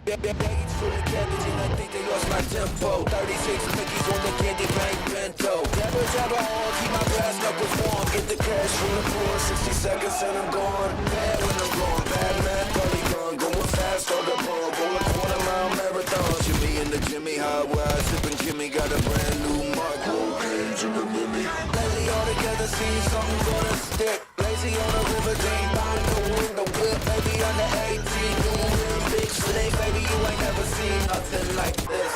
Baggage full of cabbage and I think they lost my tempo. 36 cookies on the candy paint bento. Dabba dabba on, keep my brass knuckles warm. Get the cash from the floor, 60 seconds and I'm gone. Bad when I'm gone, bad man, probably gone. Going fast on the pump, roll a quarter-mile marathon. Jimmy in the Jimmy, high wide, sipping Jimmy, got a brand new mark. Cocaine in the Mimi. Lately all together, see something gonna stick. Lazy on the river, Dean, behind the window, whip, baby under 18, doing big slick, baby, you ain't never seen nothing like this.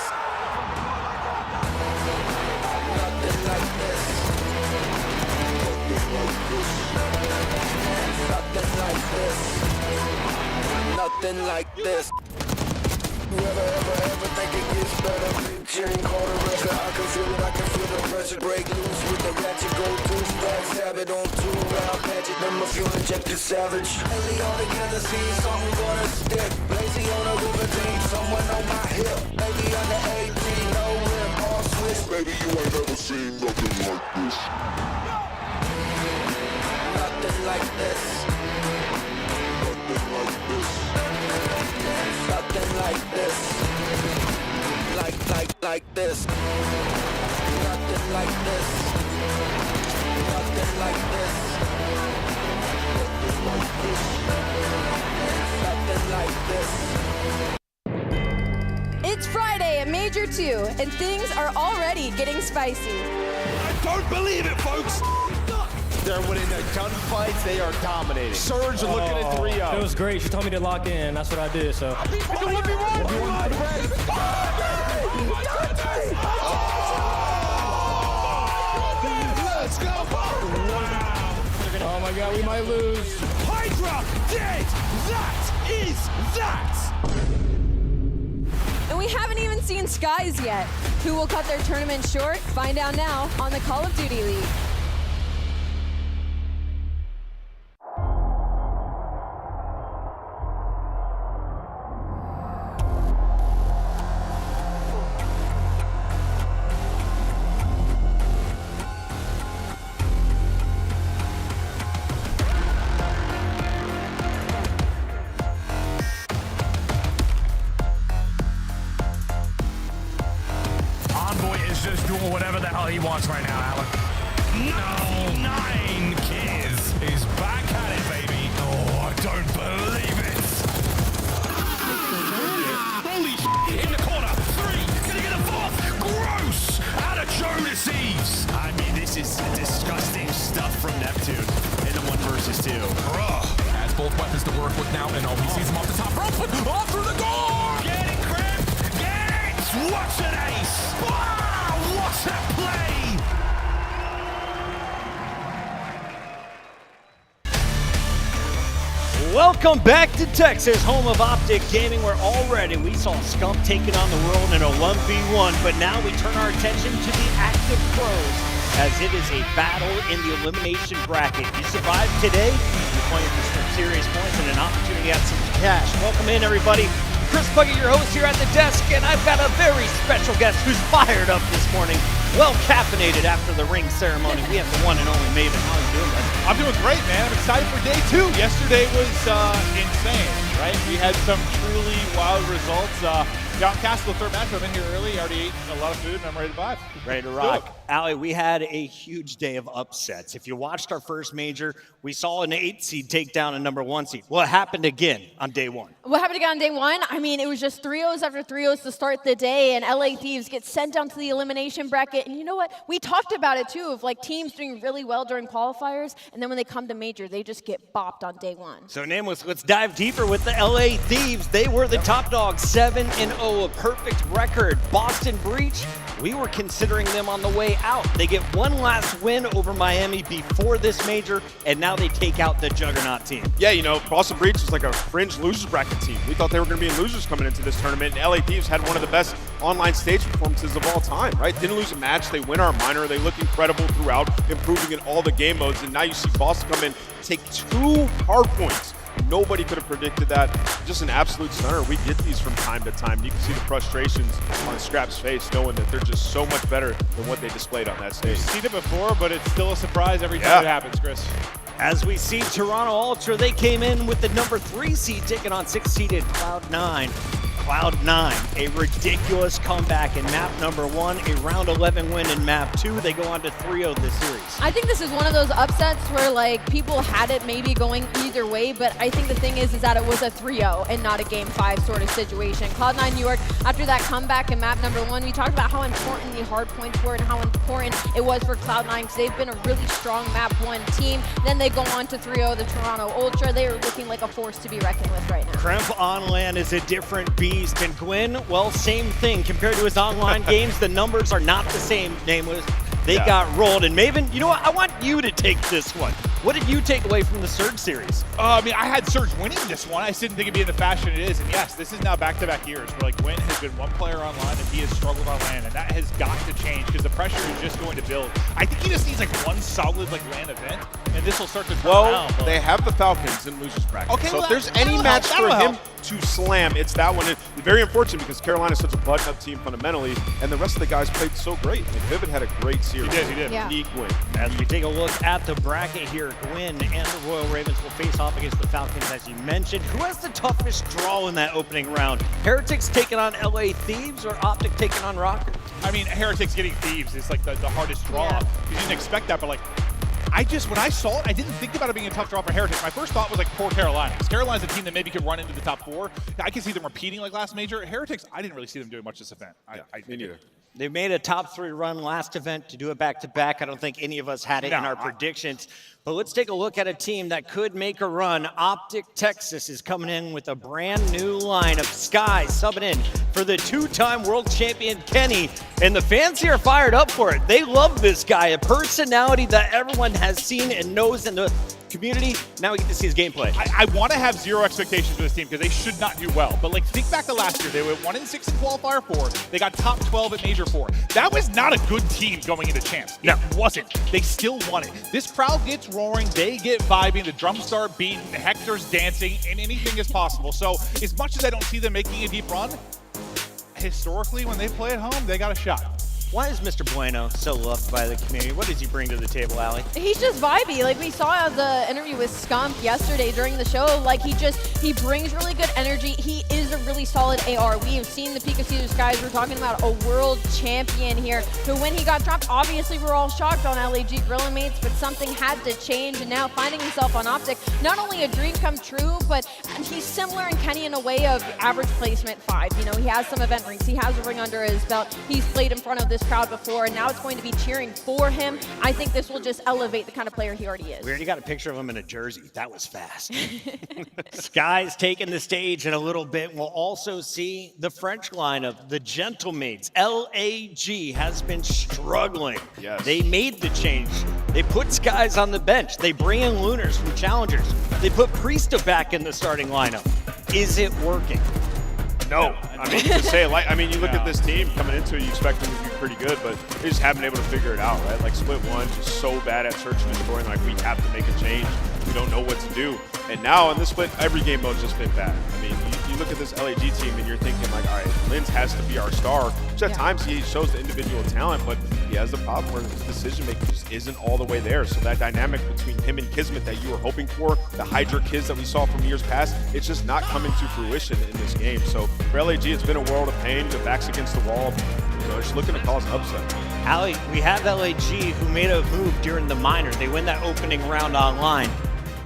Nothing like this. Nothing like this. Nothing like this. Whoever ever think it gets better. Big chain, call the record. I can feel it, I can feel the pressure. Break loose with the ratchet, go two stacks. Stab it on 2 round patch it. Then my fuel injected savage. Lately all together, see something gonna stick. Lazy on a river team, someone on my hip. Baby under 18, no rim, all switch. Baby, you ain't never seen nothing like this. Nothing like this. Nothing like this. Nothing like this. Like this. Nothing like this. Nothing like this. Nothing like this. It's Friday at Major 2, and things are already getting spicy. I don't believe it, folks! They're winning their gunfights, they are dominating. Surge looking at 3-0. It was great. She told me to lock in. That's what I did, so. Let's go! Oh my God, we might lose. Hydra dead! That is that! And we haven't even seen Skies yet. Who will cut their tournament short? Find out now on the Call of Duty League. Just doing whatever the hell he wants right now, Alec. 99 Kiz is back at it, baby. Oh, I don't believe it. Holy shit, in the corner. 3, gonna get a 4th. Gross, out of Jonas Thieves. I mean, this is disgusting stuff from Neptune in the 1 versus 2. Has both weapons to work with now, and all he sees him off the top rope, but off through the door. Get it, Crimp! Get it! What's an ace? Wow, what's that play? Welcome back to Texas, home of OpTic Gaming, where already we saw Scump taking on the world in a 1v1, but now we turn our attention to the active pros, as it is a battle in the elimination bracket. You survived today, you're playing for some serious points and an opportunity at some cash. Welcome in, everybody. Chris Puckett, your host here at the desk, and I've got a very special guest who's fired up this morning, well caffeinated after the ring ceremony. We have the one and only Maven. How are you doing, buddy? I'm doing great, man. I'm excited for day 2. Yesterday was insane, right? We had some truly wild results. Got cast the 3rd match. I'm in here early. Already ate a lot of food, and I'm ready to vibe. Ready to rock. Allie, we had a huge day of upsets. If you watched our first major, we saw an 8 seed take down a number 1 seed. What happened again on day 1? What happened again on day 1? I mean, it was just 3-0s after 3-0s to start the day, and LA Thieves get sent down to the elimination bracket. And you know what? We talked about it, too, of like teams doing really well during qualifiers, and then when they come to major, they just get bopped on day 1. So, Nameless, let's dive deeper with the LA Thieves. They were the top dogs, 7-0, a perfect record. Boston Breach, we were considering them on the way out. They get one last win over Miami before this major, and now they take out the Juggernaut team. Yeah, you know, Boston Breach is like a fringe losers bracket team. We thought they were going to be losers coming into this tournament, and LA Thieves had one of the best online stage performances of all time, right? Didn't lose a match. They win our minor. They look incredible throughout, improving in all the game modes, and now you see Boston come in, take 2 hard points. Nobody could have predicted that. Just an absolute stunner. We get these from time to time. You can see the frustrations on Scrap's face, knowing that they're just so much better than what they displayed on that stage. We've seen it before, but it's still a surprise every time it happens, Chris. As we see Toronto Ultra, they came in with the number 3 seed, taking on 6-seeded Cloud9. Cloud9, a ridiculous comeback in map number 1, a round 11 win in map 2. They go on to 3-0 this series. I think this is one of those upsets where like people had it maybe going either way, but I think the thing is that it was a 3-0 and not a game 5 sort of situation. Cloud9 New York, after that comeback in map number 1, we talked about how important the hard points were and how important it was for Cloud9 because they've been a really strong map 1 team. Then they go on to 3-0 the Toronto Ultra. They are looking like a force to be reckoned with right now. Kremp on land is a different beast. And Gwyn, well, same thing. Compared to his online games, the numbers are not the same. They got rolled. And Maven, you know what? I want you to take this one. What did you take away from the Surge series? I mean, I had Surge winning this one. I just didn't think it'd be in the fashion it is. And yes, this is now back-to-back years where like Gwyn has been one player online and he has struggled on LAN, and that has got to change because the pressure is just going to build. I think he just needs like one solid like LAN event, and this will start to turn around. They have the Falcons in losers bracket. Okay, so well, if there's any match for him to slam, it's that one. It's very unfortunate because Carolina's such a button-up team fundamentally, and the rest of the guys played so great. Like, Vivid had a great series. He did. Yeah. Neat win. As we take a look at the bracket here, Gwyn and the Royal Ravens will face off against the Falcons, as you mentioned. Who has the toughest draw in that opening round? Heretics taking on LA Thieves or OpTic taking on Rockers? I mean, Heretics getting Thieves is like the hardest draw. You didn't expect that, but like, when I saw it, I didn't think about it being a tough draw for Heretics. My first thought was like poor Carolina. Because Carolina's a team that maybe could run into the top 4. I can see them repeating like last major. Heretics, I didn't really see them doing much this event. Me neither. They made a top 3 run last event to do it back-to-back. I don't think any of us had it in our predictions. But let's take a look at a team that could make a run. OpTic Texas is coming in with a brand new lineup. Sky subbing in for the 2-time world champion Kenny. And the fans here are fired up for it. They love this guy, a personality that everyone has seen and knows in the community. Now we get to see his gameplay. I want to have zero expectations for this team because they should not do well. But like, think back to last year. They went 1-6 in qualifier 4. They got top 12 at major 4. That was not a good team going into champs. No, it wasn't. They still won it. This crowd gets roaring. They get vibing. The drums start beating. Hector's dancing, and anything is possible. So as much as I don't see them making a deep run, historically, when they play at home, they got a shot. Why is Mr. Bueno so loved by the community? What does he bring to the table, Allie? He's just vibey. Like we saw the interview with Scump yesterday during the show. Like he brings really good energy. He is a really solid AR. We have seen the Peak of Caesars guys. We're talking about a world champion here who, when he got dropped, obviously we're all shocked on LAG Gorilla Mates, but something had to change, and now finding himself on OpTic, not only a dream come true, but he's similar in Kenny in a way of average placement 5. You know, he has some event rings. He has a ring under his belt. He's played in front of this crowd before, and now it's going to be cheering for him. I think this will just elevate the kind of player he already is. We already got a picture of him in a jersey. That was fast. Sky's taking the stage in a little bit. We'll also see the French lineup, the Gentlemates. LAG has been struggling. Yes. They made the change. They put Skies on the bench. They bring in Lunars from Challengers. They put Priesta back in the starting lineup. Is it working? No. I mean, to say it, like, I mean, you look at this team coming into it, you expect them to be pretty good, but they just haven't been able to figure it out, right? Like, Split 1 just so bad at search and destroying. Like, we have to make a change. We don't know what to do. And now in this split, every game mode's just been bad. I mean, you look at this LAG team and you're thinking like, all right, Linz has to be our star. Which at times he shows the individual talent, but he has the problem where his decision making just isn't all the way there. So that dynamic between him and Kismet that you were hoping for, the Hydra Kids that we saw from years past, it's just not coming to fruition in this game. So for LAG, it's been a world of pain. The back's against the wall. You know, just looking to cause an upset. Allie, we have LAG who made a move during the minor. They win that opening round online.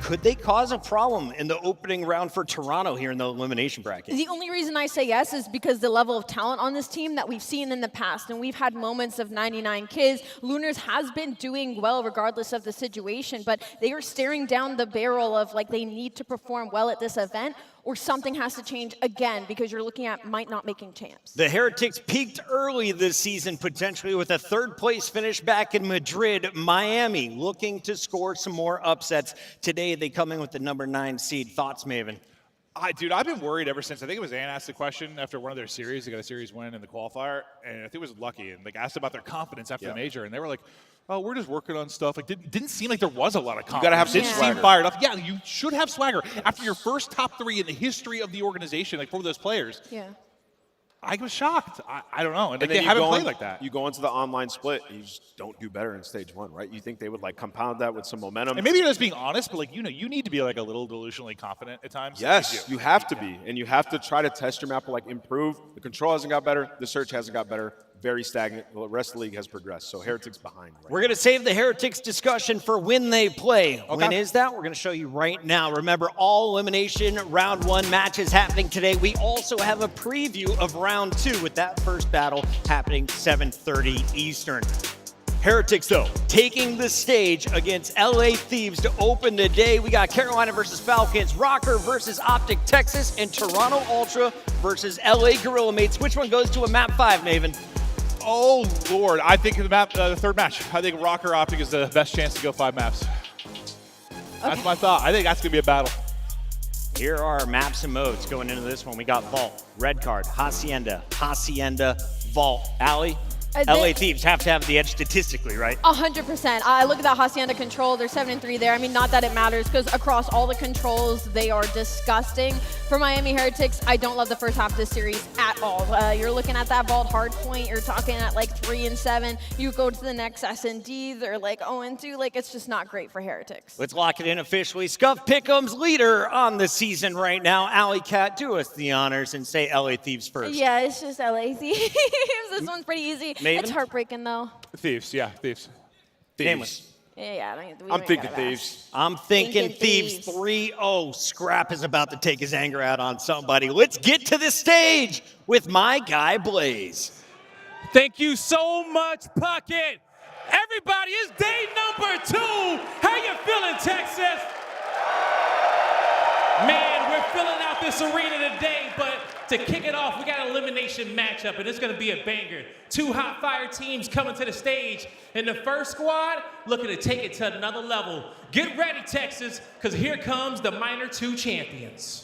Could they cause a problem in the opening round for Toronto here in the elimination bracket? The only reason I say yes is because the level of talent on this team that we've seen in the past, and we've had moments of 99 kids. Lunars has been doing well regardless of the situation, but they are staring down the barrel of like they need to perform well at this event, or something has to change again because you're looking at might not making champs. The Heretics peaked early this season, potentially with a third-place finish back in Madrid. Miami looking to score some more upsets. Today, they come in with the number 9 seed. Thoughts, Maven? Dude, I've been worried ever since. I think it was Ann asked the question after one of their series. They got a series win in the qualifier, and I think it was Lucky, and like asked about their confidence after the major, and they were like, oh, we're just working on stuff. Like, didn't seem like there was a lot of confidence. You gotta have some Didn't swagger. seem fired up. Yeah, you should have swagger. After your first top 3 in the history of the organization, like for those players. Yeah. I was shocked. I don't know. And And they then haven't played like that. You go into the online split, and you just don't do better in stage 1, right? You think they would like compound that with some momentum. And maybe you're just being honest, but like, you need to be like a little delusionally confident at times. Yes, you have to be, and you have to try to test your map, like improve. The control hasn't got better, the search hasn't got better, very stagnant. Well, the rest of the league has progressed, so Heretics behind. Right We're going to save the Heretics discussion for when they play. When is that? We're going to show you right now. Remember, all elimination round 1 matches happening today. We also have a preview of round 2 with that first battle happening 7:30 Eastern. Heretics, though, taking the stage against LA Thieves to open the day. We got Carolina versus Falcons, Rocker versus OpTic Texas, and Toronto Ultra versus LA Gorilla Mates. Which one goes to a map 5, Maven? Oh, Lord. I think the third match. I think Rocker OpTic is the best chance to go 5 maps. That's my thought. I think that's going to be a battle. Here are maps and modes going into this one. We got Vault, Red Card, Hacienda, Vault. Allie? LA Thieves have to have the edge statistically, right? 100%. I look at that Hacienda control. They're 7-3 there. I mean, not that it matters, because across all the controls, they are disgusting. For Miami Heretics, I don't love the first half of this series at all. You're looking at that Vault hard point. You're talking at like 3-7. You go to the next S&D, they're like 0-2. Like, it's just not great for Heretics. Let's lock it in officially. Scuff Pick'em's leader on the season right now. Alley Cat, do us the honors and say LA Thieves first. Yeah, it's just LA Thieves. This one's pretty easy. Maven? It's heartbreaking, though. Thieves, yeah, Thieves. Thieves. Yeah, I'm thinking Thieves. I'm thinking Thieves 3-0. Scrap is about to take his anger out on somebody. Let's get to the stage with my guy, Blaze. Thank you so much, Puckett. Everybody, it's day number 2. How you feeling, Texas? Man, we're filling out this arena today, but to kick it off, we got an elimination matchup, and it's going to be a banger. 2 hot fire teams coming to the stage, and the first squad looking to take it to another level. Get ready, Texas, because here comes the Minor 2 champions.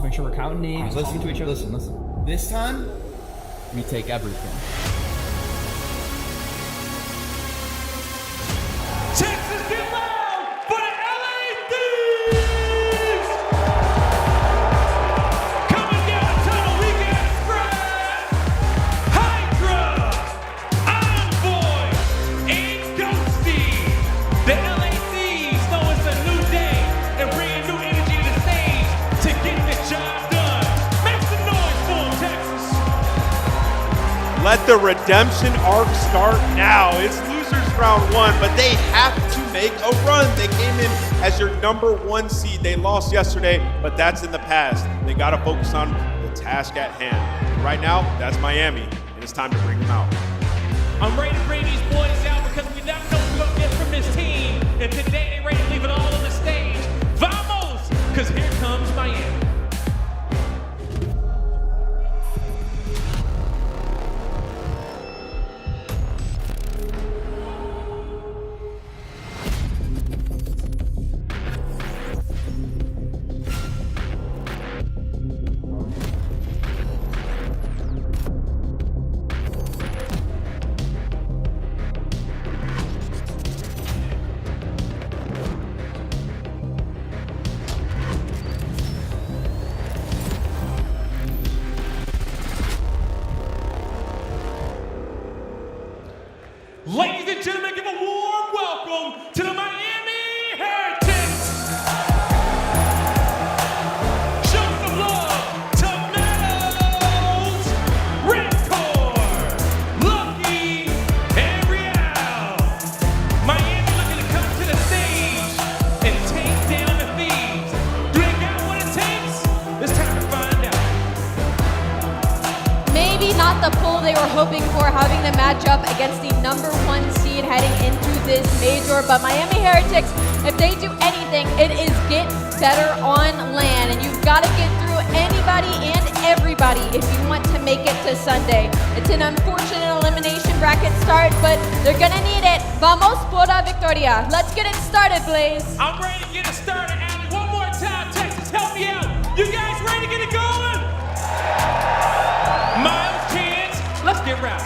Make sure we're counting names, listening to each other. Listen. This time, we take everything. Texas, get loud for the LA Thieves! Coming down the tunnel, we got Scrap, Hydra, Envoy, and Ghosty. The LA Thieves know it's a new day and bringing new energy to the stage to get the job done. Make some noise for them, Texas. Let the redemption arc start now. It's losers round 1, but they have to make a run. They came in as your number 1 seed. They lost yesterday, but that's in the past. They got to focus on the task at hand. Right now, that's Miami, and it's time to bring them out. I'm ready to bring these boys out because we never know what we're going to get from this team. And today they ready to leave it all on the stage. Vamos! Because here comes Miami. the pull they were hoping for, having the matchup against the #1 seed heading into this major. But Miami Heretics, if they do anything, it is get better on land. And you've got to get through anybody and everybody if you want to make it to Sunday. It's an unfortunate elimination bracket start, but they're going to need it. Vamos por la victoria. Let's get it started, Blaze. I'm ready to get it started, Allie. One more time, Texas, help me out. You guys ready to get it going? Miles, kids, let's get rowdy.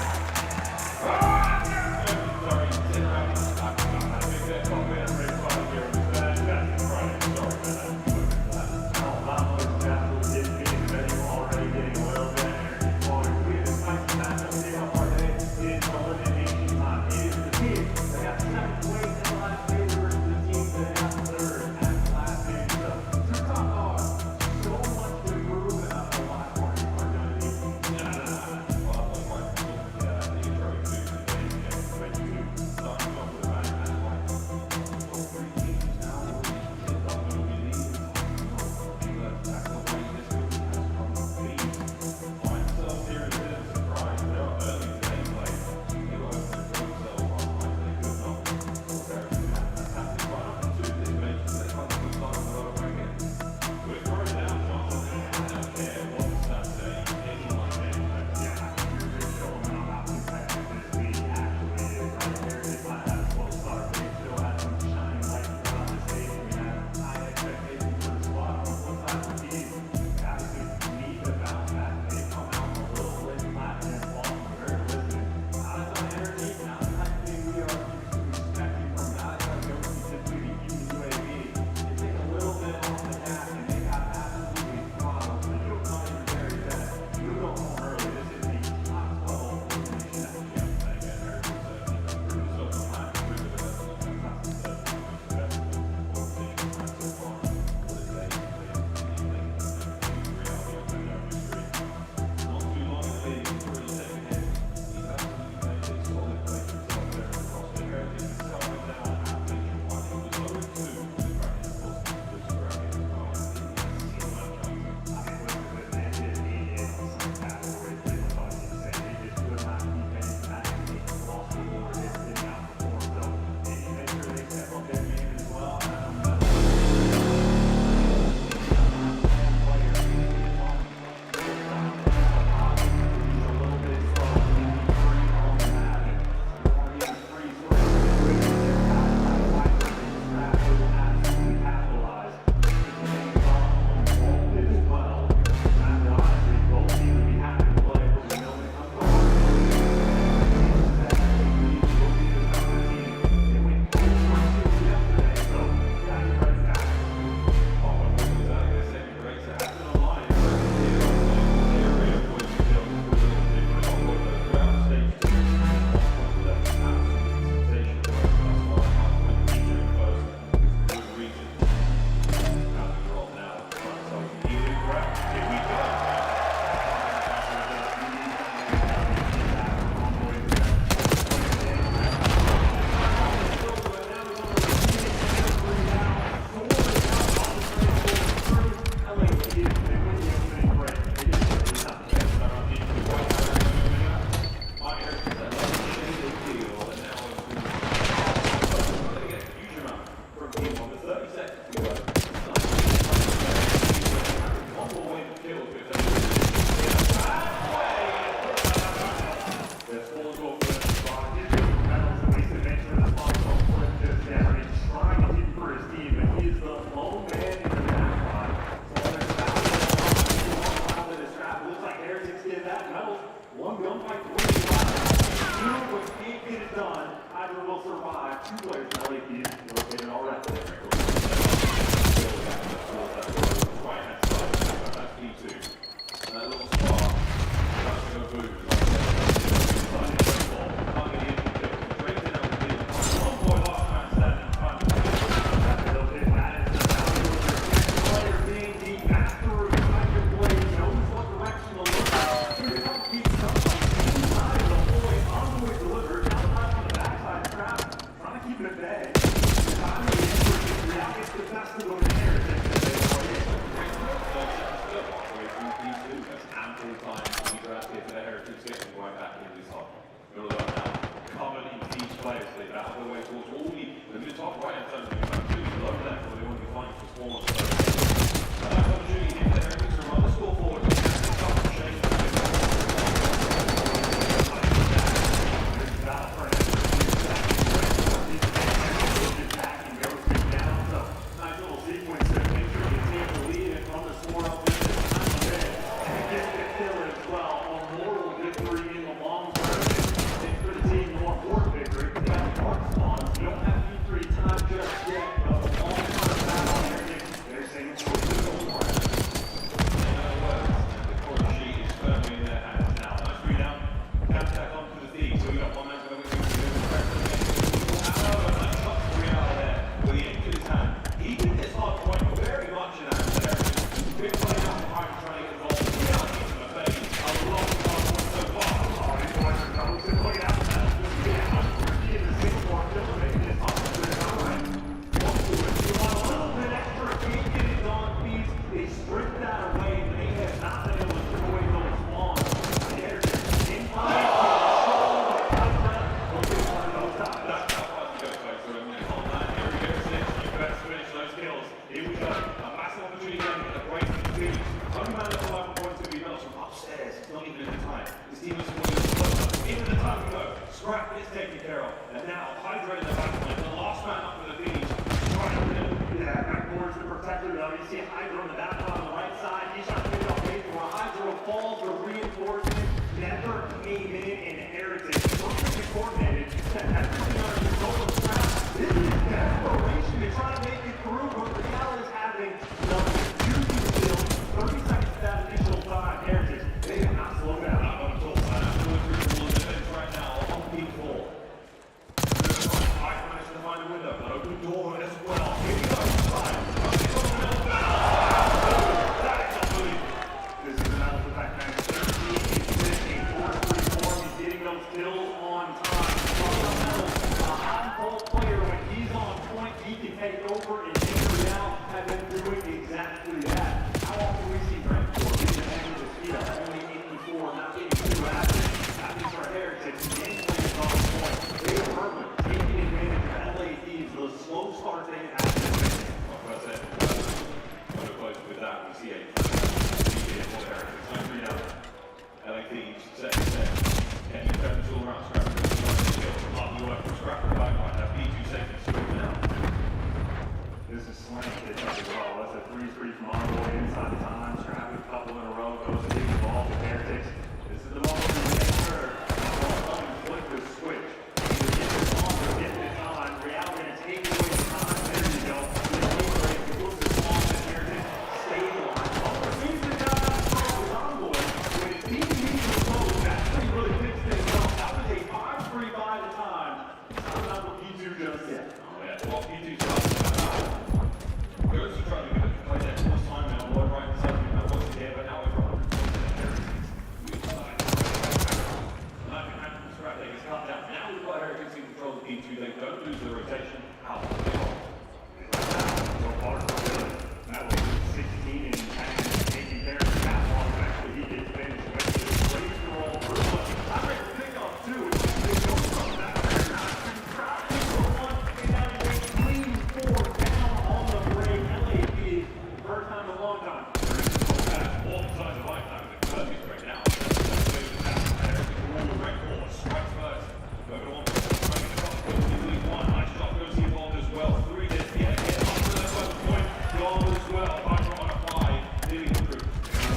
sequence to make sure the team will lead and run the score up with this time of it. And get the kill as well. A moral victory in the long term. And for the team, more important victory. They got dark spawns. You don't have victory time just yet. But a long-term battle here. They're saying it's going to go for it. The court sheet is firmly in their hands now. Nice read out. Counterattack onto the Thieves. So we got one man going to with the end to his hand. He did this hard point very much in that there. Big play out hard trying to get involved. We are keeping the face. A long time so far. Oh, these boys are close. Look out for that. Yeah, we're seeing the Singapore filming this up to the time. Walk to it. You want a little bit extra. Can't get it on feet. They stripped that away. They have not been able to strip away those spawns. Heretics in five. Here we go. A massive opportunity again to get a break from the Thieves. Only man that's allowed points to be built from upstairs. It's not even in the time. This team is supporting into the time we go. Scrap is taken care of. And now, Hydra in the back line. The last man up for the Thieves. Yeah, backboards the protector though. You see Hydra on the back line on the right side. He's trying to pick up bait for a Hydra falls. The reinforcement never came in, and Heretics perfectly coordinated. Everything under control of Scrap. This is desperation to try to make it through, but Real is having the juicy still. 30 seconds to that initial time. Heretics, they have not slowed down. Not on the top side. Absolutely crucial defense right now on P4. Hydra managed to find a window. An open door as well. Here we go. That is unbelievable. This is another back man. 13 is a 4-3 form. He's getting those kills on time. A high-pole player, when he's on point, he can take over, and Real have been doing exactly that. How often we see Frank Ford get the hand of the speed up, only 84, not 82 after. Happens for Heretics. The game plan is on point. They are perfect, taking advantage of LA Thieves, the slow start they had. That's it. What a close with that. We see a here for Heretics. Nice read out. LA Thieves, second set. Can you turn the tool around? Scrap. Love the work from Scrap. Back line. That's B2 seconds. Moving out. This is slant hit up as well. That's a 3-3 from Envoy inside the time. Scrap a couple in a row. Goes to take the ball with Heretics. This is the moment to make sure. Flip the switch. Either get this on or get this on. Real going to take away the time. There you go. The goes to spawn and Heretics stabilize. Seems to have that strong with Envoy. When it's deep and close, that's when he really picks things up. That was a 5-3 by the time. It's not for P2 just yet. Oh, yeah. Well, P2's Goes to try to get it to play that first time now. Boy, right inside me. That wasn't here, but now we're from Scrap they get cut down. Now we've got Heretics in control of P2. They don't lose the rotation. How? So far, so good. That was 16 and taking care of the half ball. Actually, he gets finished with the great roll through. I read the pickup too. They go from that very nice to Scrap for one, and now he went clean 4 down on the break. LAP, first time in a long time. All sides of life now. The curve is right now. Heretics rule the red corner. Strikes first. Go to one. Trying to cross. Goes to lead one. Nice shot. Goes to involved as well. 3 this. Yeah, get up to the first point. Goal as well. Hydra on a 5. Leading through.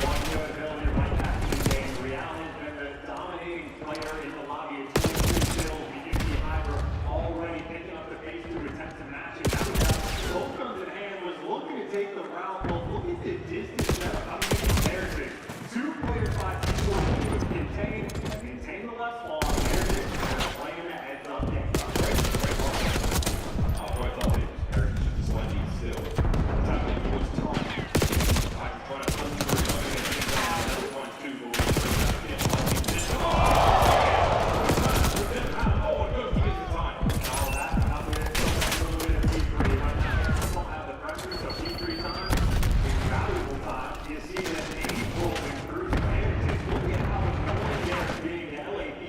One good ability right back to the game. Real has been the dominating player in the lobby. It's 2 kills. We do see Hydra already picking up the pace to attempt to match it. Now we have both guns in hand, was looking to take the route, but look at the distance now coming in from Heretics. 2 players by P4 to contain and maintain the left wall. Heretics playing the heads up game. Great ball. Halfway top it. Heretics just slightly still. Tapping towards time. Hydra trying to punch through. Another point 2 for You see that 8 rolling through Heretics. Look at how it's going there, being the LAP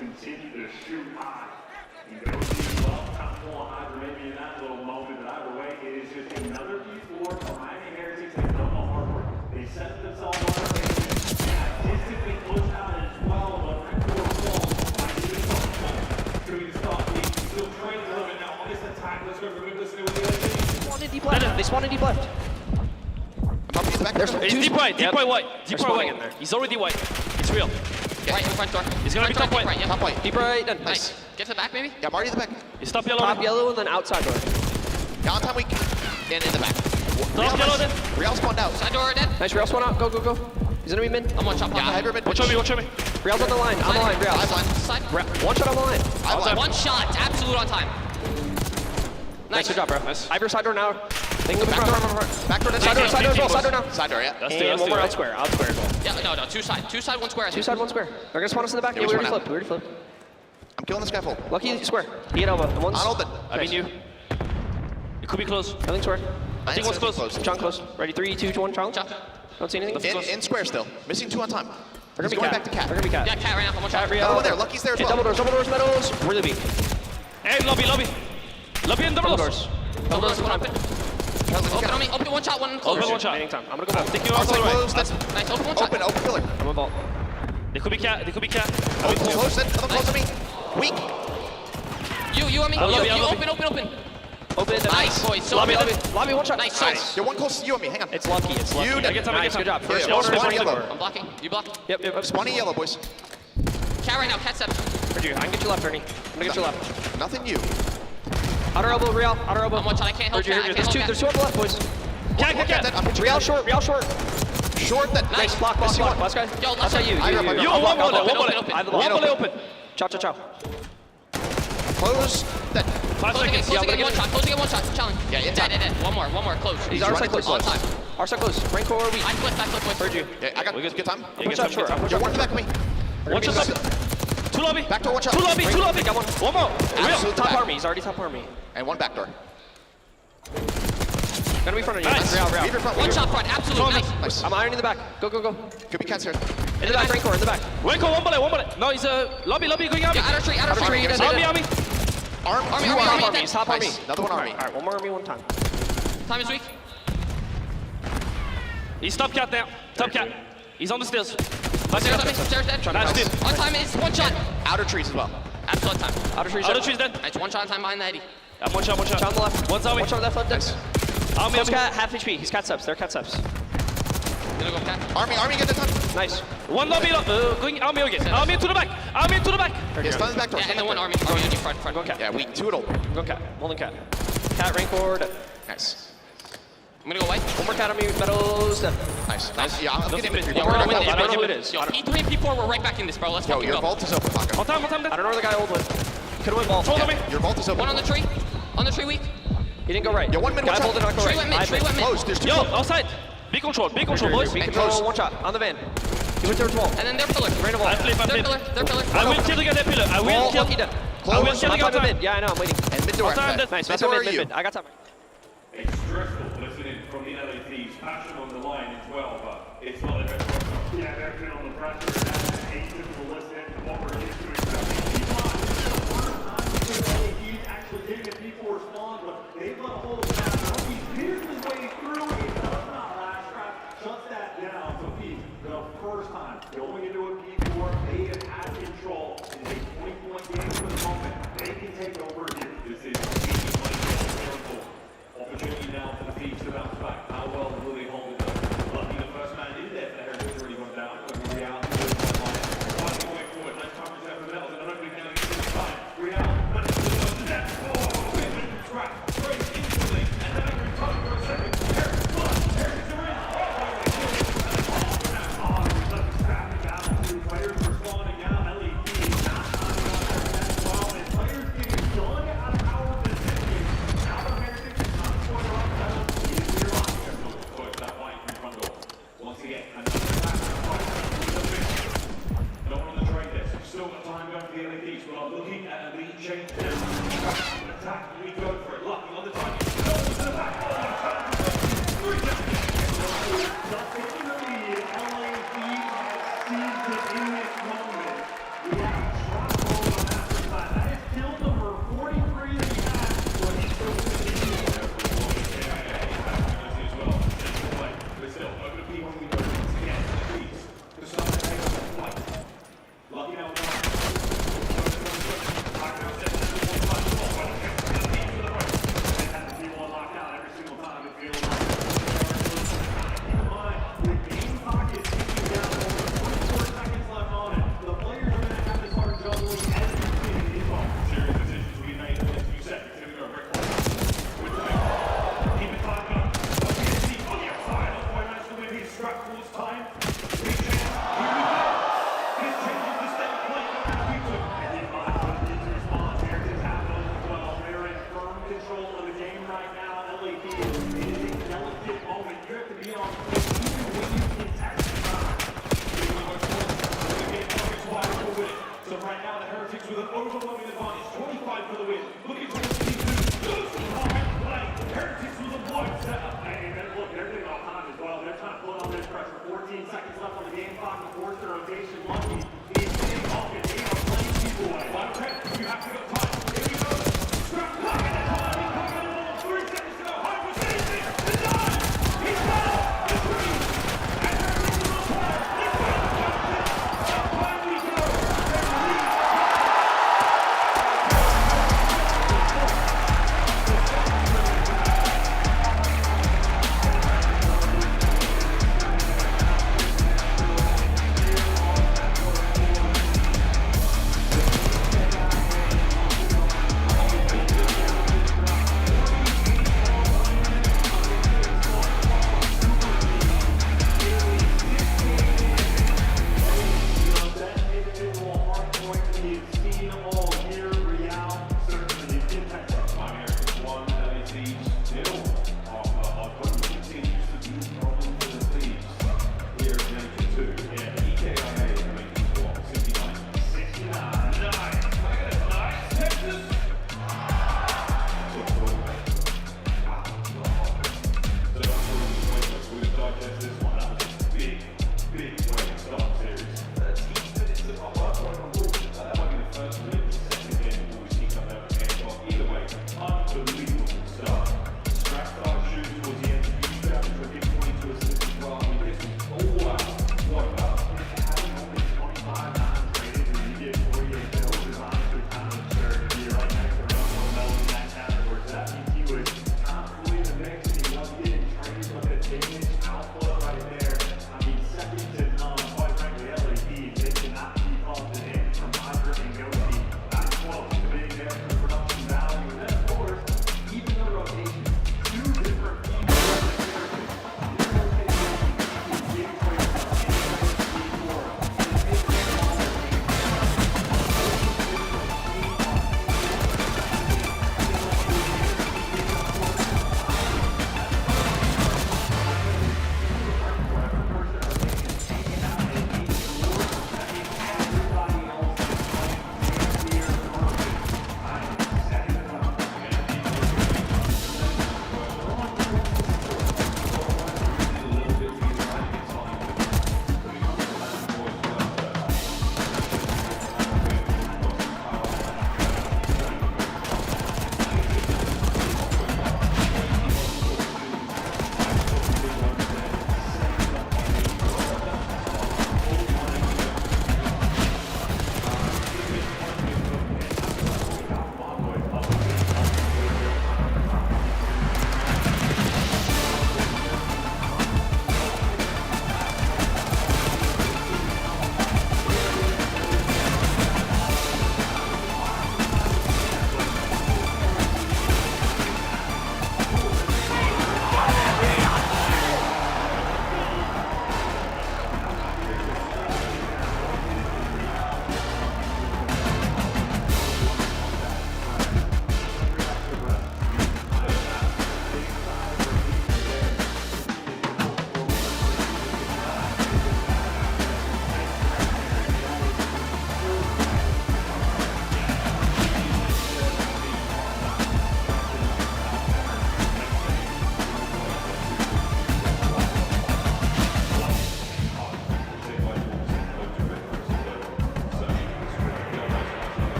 continue to shoot high. And go deep well, top four high, maybe in that little moment, but either way, it is just another P4 for Miami Heretics. They've done the hard work. They set themselves up. Statistically close out as well, but Red 4 falls. Might be something. Could stop me. Still trailing a little bit now. On this attack, let's go for this. They spawned in deep left. They spawned in deep left. He's deep right white. Deep right white. He's already white. It's real. Right in front door. He's gonna be top white. Yeah. Top white. Deep right, done. Nice. Get to the back, maybe? Yeah, I'm already in the back. He's top yellow. Top yellow and then outside door. Down time weak. And in the back. Top yellow then. Real spawned out. Side door dead. Nice, Real spawn out. Go. He's gonna be mid. I'm one shot. Yeah, hyper mid. Watch on me. Real's on the line. On the line, Real. Side. One shot on the line. One shot. Absolute on time. Nice, good job, bro. Nice. Hyper side door now. They can go back door. Back door. Side door as well. Side door now. Side door, yeah. And one more out square. Out square as well. Yeah, no. Two side, one square. Two side, one square. They're gonna spawn us in the back. Yeah, we already flipped. I'm killing this guy full. Lucky square. He hit elbow. One's On open. I mean you. It could be close. I think square. I think one's close. Chong close. Ready? 3, 2, 1. Chong. Don't see anything. In square still. Missing 2 on time. They're gonna be going cat. back to cat. They're gonna be cat. Yeah, cat right now. One shot. Another one there. Lucky's there as well. Double doors, metals. Really big. Hey, lobby and double doors. Double doors, one open. Open on me. Open one shot, one close. Open one shot. I'm gonna go back. Take you outside Closed. right. Nice, open one shot. Open pillar. I'm a vault. They could be cat. Close it. Another close to me. Weak. You on me. You open. Open the Nice, boys. So Lobby, Lobby, one shot. Nice. You're one close to you and me. Hang on. It's lucky. You I get time. Nice, good job. First Yeah, order, spawn first yellow. order. I'm blocking. You block. Yep. Spawning yellow, boys. Cat right now. Cat 7. I can get you left, Ernie. I'm gonna get you left. Nothing you. Outer elbow, Real. Outer elbow. I'm one shot. I can't help cat. There's two on the left, boys. Cat. Real short. Short that. Nice. Block. Last guy. Yo, That's not you. You one bullet. I have the ball. One bullet open. Ciao. Close that. 5 seconds. Closing in one shot. Challenge. Yeah, dead. One more. Close. He's our side close. On time. Our side close. Rank core weak. I flipped, boys. Heard you. Yeah, I got good time. One shot short. You're one back of me. One shot. 2 lobby. Back door, one shot. 2 lobby. Got one. One more. Absolute Top back. army. He's already top army. And one back door. Gonna be front of you. Nice. Real. Leave your front. One shot front. Absolute. Nice. I'm ironing the back. Go. Could be cats here. In the back, rank core, in the back. Wenko, one bullet. No, he's lobby going out. Yeah, outer tree. Army. Army. He's top army. Another one army. Alright, one more army, one time. Time is weak. He's top cat now. Top cat. He's on the stairs. Stairs dead. Nice dude. On time is one shot. Outer trees as well. Absolute time. Outer trees dead. Nice. One shot on time behind the heady. One shot. Shot on the left. One's army. One shot on the left. Nice. Army. Close cat, half HP. He's cat steps. They're cat steps. Gonna go cat. Army, get the time. Nice. One lobby. Going army again. Army to the back. Yeah, stun back door. Yeah, and then one army. Army on your front. Go cat. Yeah, weak. 2 at all. Go cat. Holding cat. Cat, rank core. Nice. I'm gonna go white. One more cat on me. Metals. Nice. Yeah, I'm getting it. I don't know who it is. Yo, P3 and P4, we're right back in this, bro. Let's Yo, fucking your go. vault is open, Paco. One time. I don't know where the guy old with. Could've went ball. Your vault is open. One on the tree. On the tree weak. He didn't go right. Yeah, one mid, Guy one bolted, shot. not go Tree right. went mid. Close. There's 2. Yo, outside. Be control, boys. Be And control, close. one shot. On the van. He went towards wall. And then their pillar. Random wall. I flip. Their pillar. I will kill their pillar. I will kill. Lucky dead. I will Close. kill My the time to outside. mid. Yeah, I know. I'm waiting. And mid door. Outside, after nice. that. Nice. Mid door, you. Mid. I got time. It's stressful listening from the LA Thieves. Passion on the line as well, but it's not the best work. Yeah, they're feeling the pressure. That's atypical listening to what we're used to expecting. Keep on. LA Thieves actually getting the people respond, but they've let a hold of that. He's pierced his way through. He does not last track. Shuts that down. So Thieves, the first time going into a P4, they have had control in a 20-point game for the moment. They can take over here. This is opportunity now for the Thieves to bounce back. How well will they hold it up? Lucky the first man in there for Heretics already gone down. But Real is fighting away forward. Nice coverage there for the Metals. And an opening down against the side. Real managed to go to net. Oh, big track. Straight instantly. And then I can recover for a second. Heretics are in. Players responding now. LED not timing on that as well. And players getting done out of our position. Now the Heretics is not scoring the right level. He is here on here. No, push that white in front door. Once again, another attack. No one on the trade desk. Still got time going for the LEDs. We are looking at a lead change now. Attack. We go for it. Lucky on the time. No, to the back. Three down. Particularly LA Thieves have seized it in this moment. We have travel Heretics with an overwhelming advantage, 25 for the win. Looking for the team to play. Heretics with a wide setup. Hey, look, they're getting off time as well. They're trying to put on this pressure. 14 seconds left on the game clock. The force their rotation. Lucky. He's getting off and they are playing people away. 1-10, you have to go time. Here we go. Scrap back in the time. He's coming along. 3 seconds to go. High was easy. The 9. He's got it. The 3. And Heretics is on fire. He's got it. Up high we go. They're leading.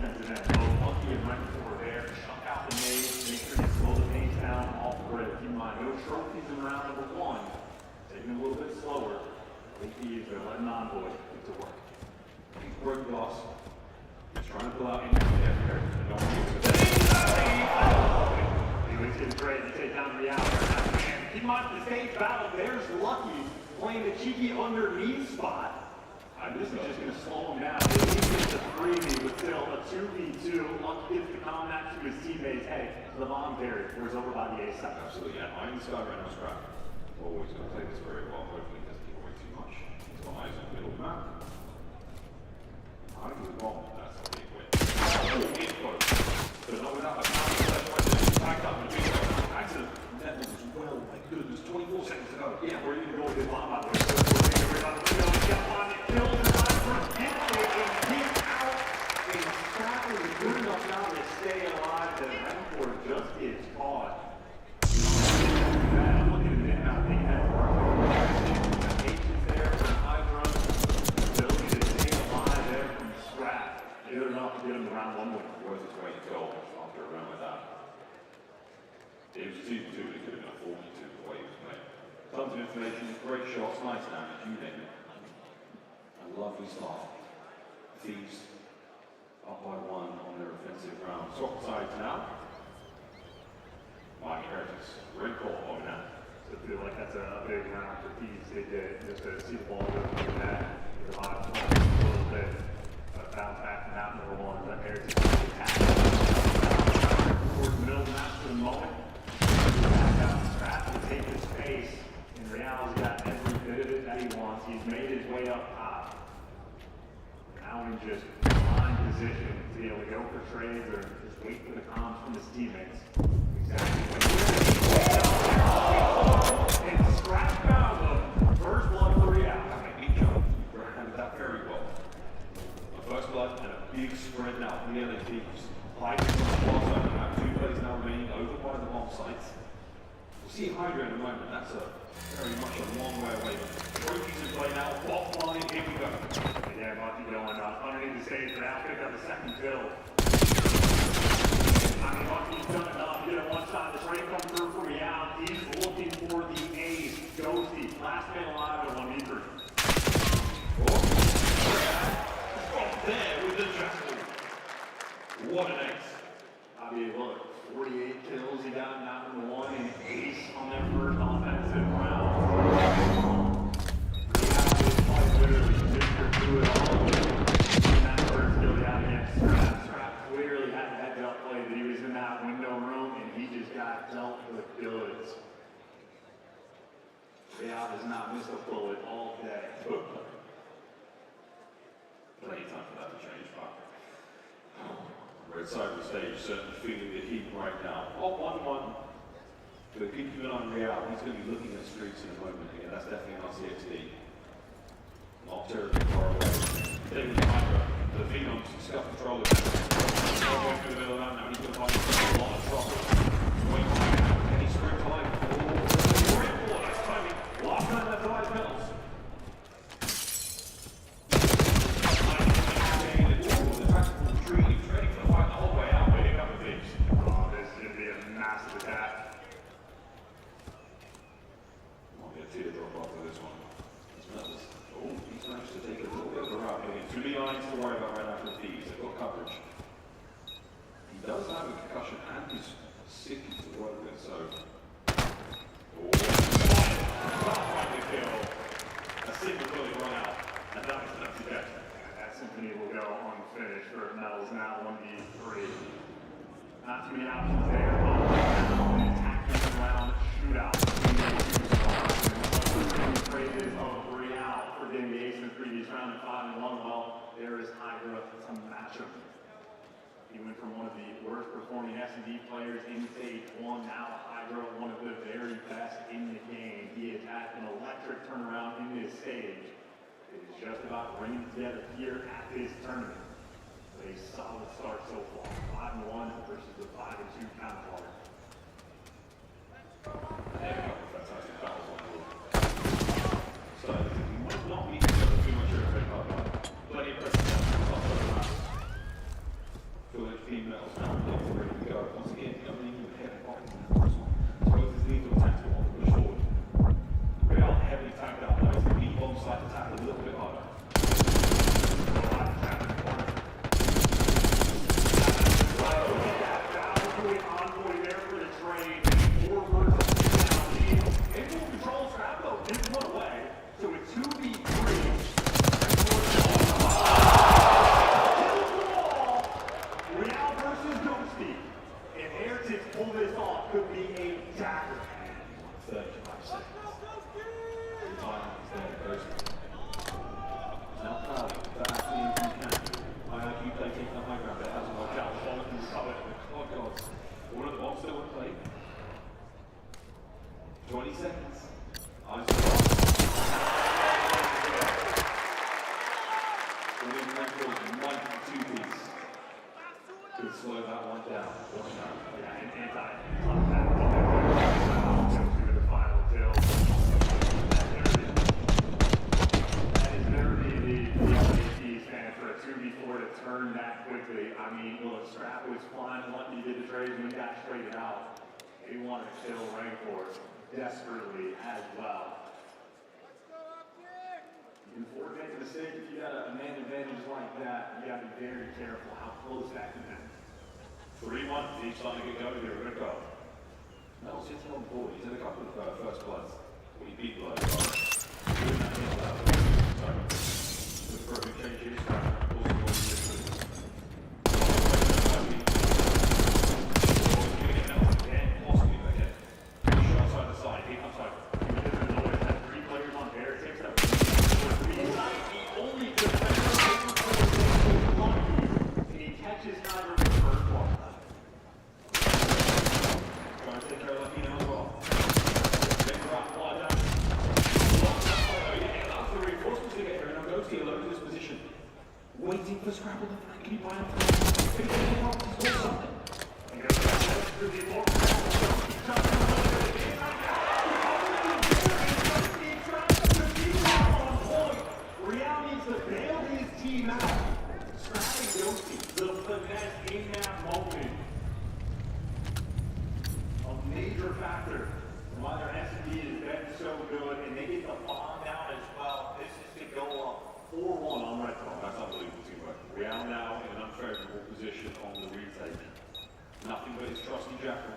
defensive end. Both Lucky and Renfro were there. Chuck out the nades, make sure you slow the pace down off the rip. Keep in mind, no trophies in round number 1. Taking a little bit slower. Thieves are letting Envoy get to work. He's broke glass. He's trying to pull out into the air. It's getting great to take down Real. Keep in mind, the stage battle, there's Lucky playing the cheeky underneath spot. This is just going to slow him down. He gets a 3v with still a 2v2. Lucky gets the combat to his teammates. Hey, Levon Perry, where's over by the A side. Absolutely, yeah. I'm the sky right now, Scrap. Always going to play this very well. Hopefully, he doesn't give away too much. He's got eyes on the middle of the map. I think he's wrong. That's a big win. Oh, it's close. But not without a counter. That's why they're backed up and beat him. Accident. That was well. My goodness, 24 seconds to go. Yeah, we're going to go with his bomb out there. He's got one. It kills his line for a get out. And Scrap was good enough now to stay alive. That Renford just gets caught. I'm looking at it now. I think that's patience there for Hydra. Ability to stay alive there from Scrap. Good enough to get him around 1 win. Worth his weight in gold after a round like that. It was 2-2, it could have been a 4-2 the way he was playing. Tons of information, great shots, nice damage, you name it. A lovely start. Thieves up by 1 on their offensive round. Swap sides now. My Heretics, great call on that. So I feel like that's a big round for Thieves. They did just to see the ball go through that. There's a lot of fun, a little bit. Bounce back from that number 1. The Heretics attack. Towards the middle of the map for the moment. Back out, Scrap will take his space. And Real's got every bit of it that he wants. He's made his way up top. Now in just prime position to be able to go for trades or just wait for the comms from his teammates. Exactly what he and Scrap found the first blood for Real. Each other handled that very well. A first blood and a big spread now from the LA Thieves. Lights on the far side of the map. 2 plays now remaining over by the bomb sites. We'll see Hydra in a moment. That's very much a long way away. Trophies in play now. Bot flying. Here we go. Yeah, Monty going underneath the stage. Real picked up the second kill. I mean, Monty's done enough. Get it one side. The trade comes through for Real. He's looking for the ace. Ghosty. Last man alive at 1v3. There with the jackal. What an ace. I mean, look, 48 kills he got, not number 1, and ace on their first offensive round. Quite literally, Victor threw it all. And that first kill he had against Scrap. Scrap clearly had a heads-up play that he was in that window room, and he just got dealt with goods. Real has not missed a bullet all day. Plenty of time for that to change, but we're inside the stage, certainly feeling the heat right now. Oh, 1-1. But keeping an eye on Real, he's going to be looking at streaks in a moment again. That's definitely not CXD. Not terribly far away. Taking the Hydra, the Phenoms, scuff control of it. Going through the middle of that now, he's going to find himself a lot of trouble. Waiting for him. Can he sprint time? Oh, great ball, that's timing. Last time that's the right medals. Teardrop off of this one. Oh, he's managed to take a little bit of a route. Too many lines to worry about right now for the Thieves. They've got coverage. He does have a concussion and he's sick to work with, so. Oh, that's the kill. A signal really run out, and that was enough to get. That Symphony will go unfinished for medals now 1v3. Not too many options there. An attacking round shootout. Praises of Real for getting the ace in the previous round at 5-1. Well, there is Hydra to match him. He went from one of the worst performing S&D players in stage 1, now Hydra, one of the very best in the game. He has had an electric turnaround in this stage. It is just about bringing it together here at this tournament. A solid start so far. 5-1 versus the 5-2 counterpart. Fantastic battles on the board. So we might not be too much of a plenty of pressure. Full HP metals now, it's ready to go. Once again, you don't need to hit the bottom of this one. So both his leads or tactical on the push forward. Real heavily tagged up, notice the beat bomb side to tackle a little bit harder. Slow that one down. Turn that quickly. I mean, look, Scrap was flying and lucky he did the trades when he got traded out. He wanted to kill Rainforest desperately as well. You can afford to make a mistake if you got a man advantage like that. You got to be very careful how close that can be. 3-1, each time to get going here, we're going to go. Mel's hits on board. He's had a couple of first bloods. We beat blood. The perfect change here. Waiting for Scrabble to find keep by Real needs to bail his team out. Scrapping Ghosty, the finesse in that moment. A major factor why their S&D has been so good, and they get the bomb down as well. This is to go up 4-1 on Red Phone. That's unbelievable teamwork. Real now in an unfavorable position on the retake. Nothing but his trusty Jackal.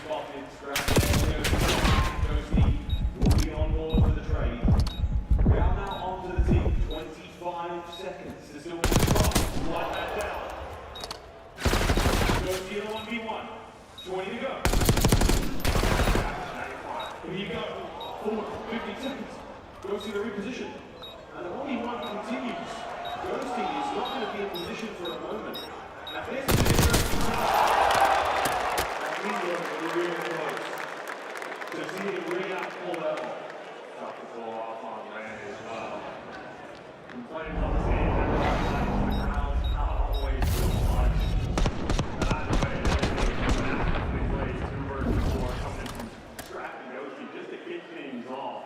Spotted, Ghosty will be on board for the trade. Real now onto the team. 25 seconds to still slide that down. Ghosty in a 1v1. 20 to go. Here you go. Forward, 50 seconds. Ghosty to reposition. And the 1v1 continues. Ghosty is not going to be in position for a moment. Now this is interesting. And we look really close to seeing Real pull that off. Drop the ball off on land as well. We played on the stage at the crowd's not always so much. And either way, they played 2 versus 4 coming from Scrap and Ghosty just to kick things off.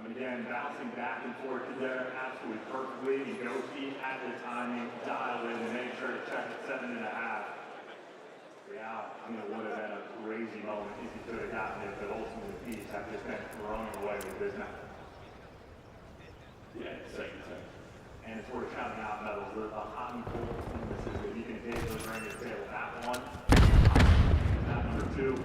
Again, bouncing back and forth together absolutely perfectly. And Ghosty had the timing dialed in and made sure to check at 7.5. Yeah, I mean, it would have been a crazy moment if he could have gotten it, but ultimately Thieves have just been thrown away with this now. Yeah, second time. And it's sort of counting out medals. The hot and cold performances that he can take those ring his tail. That one, that number 2.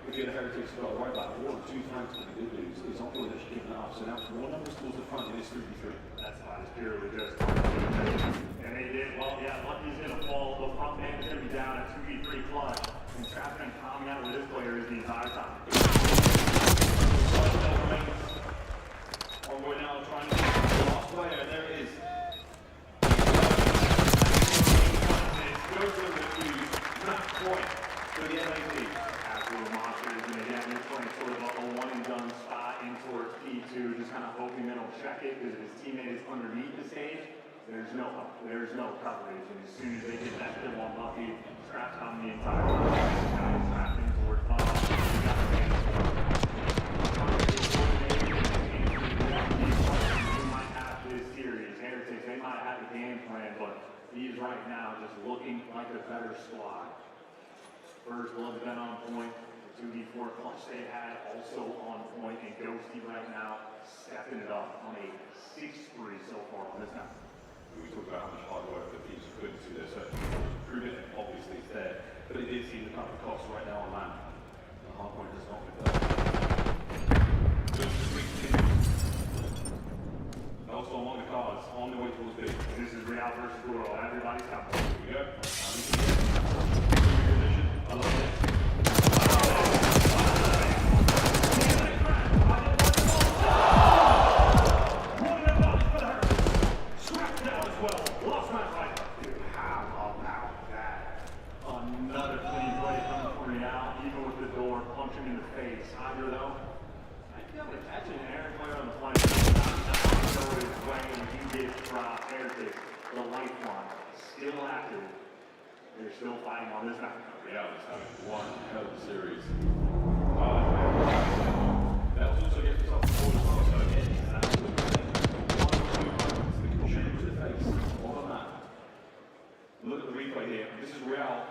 If you're the Heretics, you've got a right back, 1 or 2 times to the good news is on the leadership keeping it up. So now it's 1 numbers towards the front in this 3v3. That's why it's purely just. And they did, well, yeah, Lucky's going to fall. The front man is going to be down at 2v3 clutch. And Trap's been calming out with his players the entire time. We're now trying to get the last player, and there it is. Goes to the fuse, not point for the LAT. Monsters, and again, they're playing sort of a one-and-done spot in towards P2, just kind of hoping they don't check it, because if his teammate is underneath the stage, there's no coverage, and as soon as they get that kill on Bucky, traps on the entire time. Guys trapped in toward Bob. You got to wait for it. They might have this series. Heretics, they might have a game plan, but Thieves right now just looking like a better squad. First blood's been on point. The 2v4 clutch they had also on point, and Ghosty right now stepping it up on a 6-3 so far on this map. We talked about how much hard work the Thieves put into this. Prudent, obviously, is there, but it is seem to come at cost right now on land. The hard point does not with that. Also among the cards, on the way towards B. This is Real versus World. Everybody's coming. Here we go. Position. I love it. Another clean play coming from Real, even with the door, punching in the face. Either though, I'd be able to catch an Aaron player on the flank. Not know his way when he gets dropped. Heretics, the lifeline, still active. They're still fighting on this map. Real is having one hell of a series. That was also gets us off the board as well, so again, that's the thing. 1 or 2 moments that can change the face on the map. Look at the replay here. This is Real.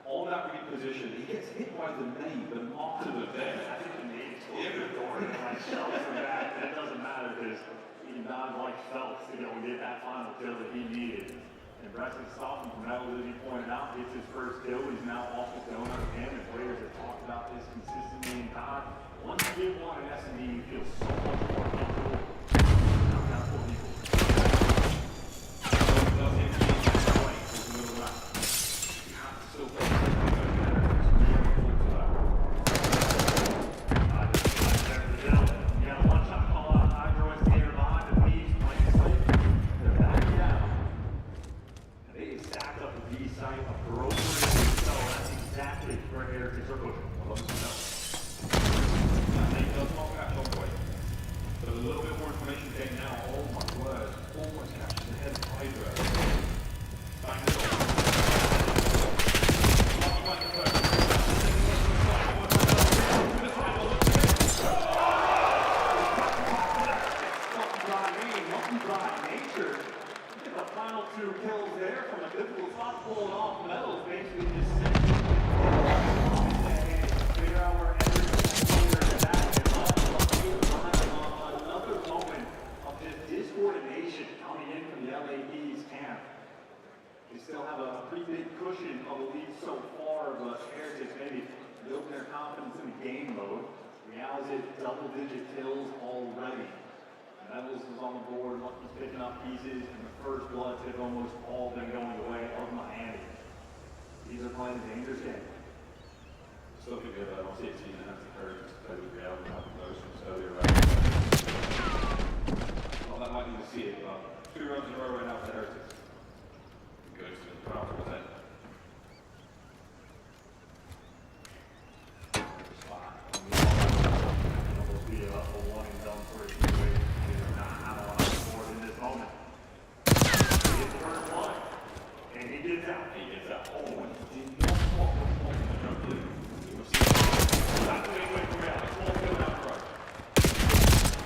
On that reposition, he gets hit by the nade, but after the death. I think the nade closed the door and like Phelps from back. That doesn't matter because he dodged like Phelps to go and get that final kill that he needed. And Preston stopped him from that, as he pointed out, gets his first kill. He's now off the donut again, and players have talked about this consistently in COD. Once you get one in S&D, you feel so much more comfortable. Now that's what people Still could be about 16 minutes of Heretics to play with Real without those from earlier. Not that likely to see it, but 2 runs in a row right now for Heretics. Goes to the crowd for 10. Almost be a one and done for a situation. They do not have a lot of support in this moment. He gets the first one, and he gets out. He gets out. Oh, and he did not walk the point in the jump blue. That's the main way for Real. It's all going out right.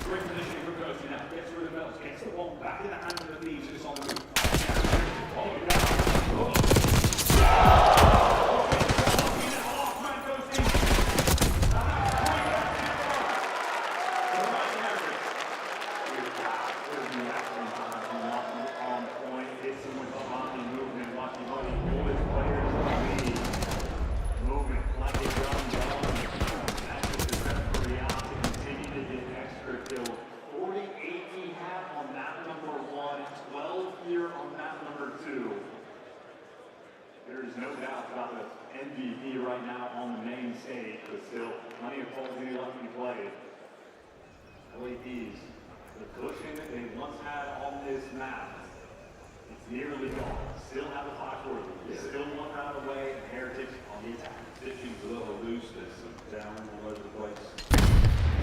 Great positioning for Ghosty now. Gets rid of Bells. Gets the ball back in the hands of the Thieves. Just on the move. Oh, There's no doubt about the MVP right now on the main stage, but still plenty of polls he left to be played. Thieves, the cushion that they once had on this map, it's nearly gone. Still have the 540. Still one round away, and Heretics on the attack. Pitching's a little loose, there's some down all over the place.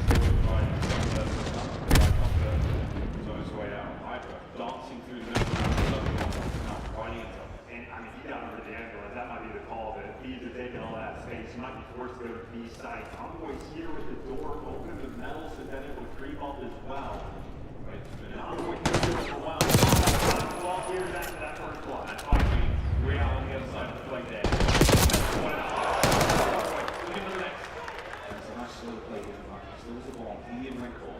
Still trying to on his way out. Hydra dancing through the middle. Not quite go to B site. Envoy's here with the door open with metals, and then it would creep up as well. Right? And Envoy here for a while. 12 years after that first one. That's 5 feet. Real on the other side of the play day. That's 1 out. Look into the next. That's a nice slow play here. Still the ball. He in red call.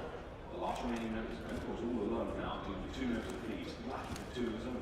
The last remaining members of red call's all alone now, doing 2 minutes apiece. Lacking 2 of his own.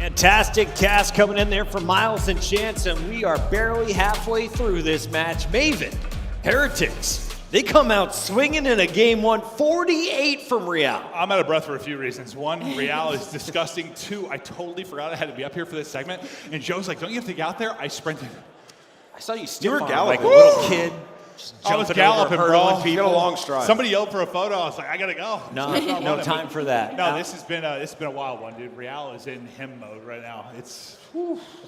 Fantastic cast coming in there from Miles and Chance, and we are barely halfway through this match. Maven, Heretics, they come out swinging in a game 1, 48 from Real. I'm out of breath for a few reasons. 1, Real is disgusting. 2, I totally forgot I had to be up here for this segment. And Joe's like, don't you have to get out there? I sprinted. I saw you You were still galloping. like a little kid. I was galloping, bro. You got a long stride. Somebody yelled for a photo. I was like, I gotta go. No time for that. No, this has been a wild one, dude. Real is in him mode right now. Let's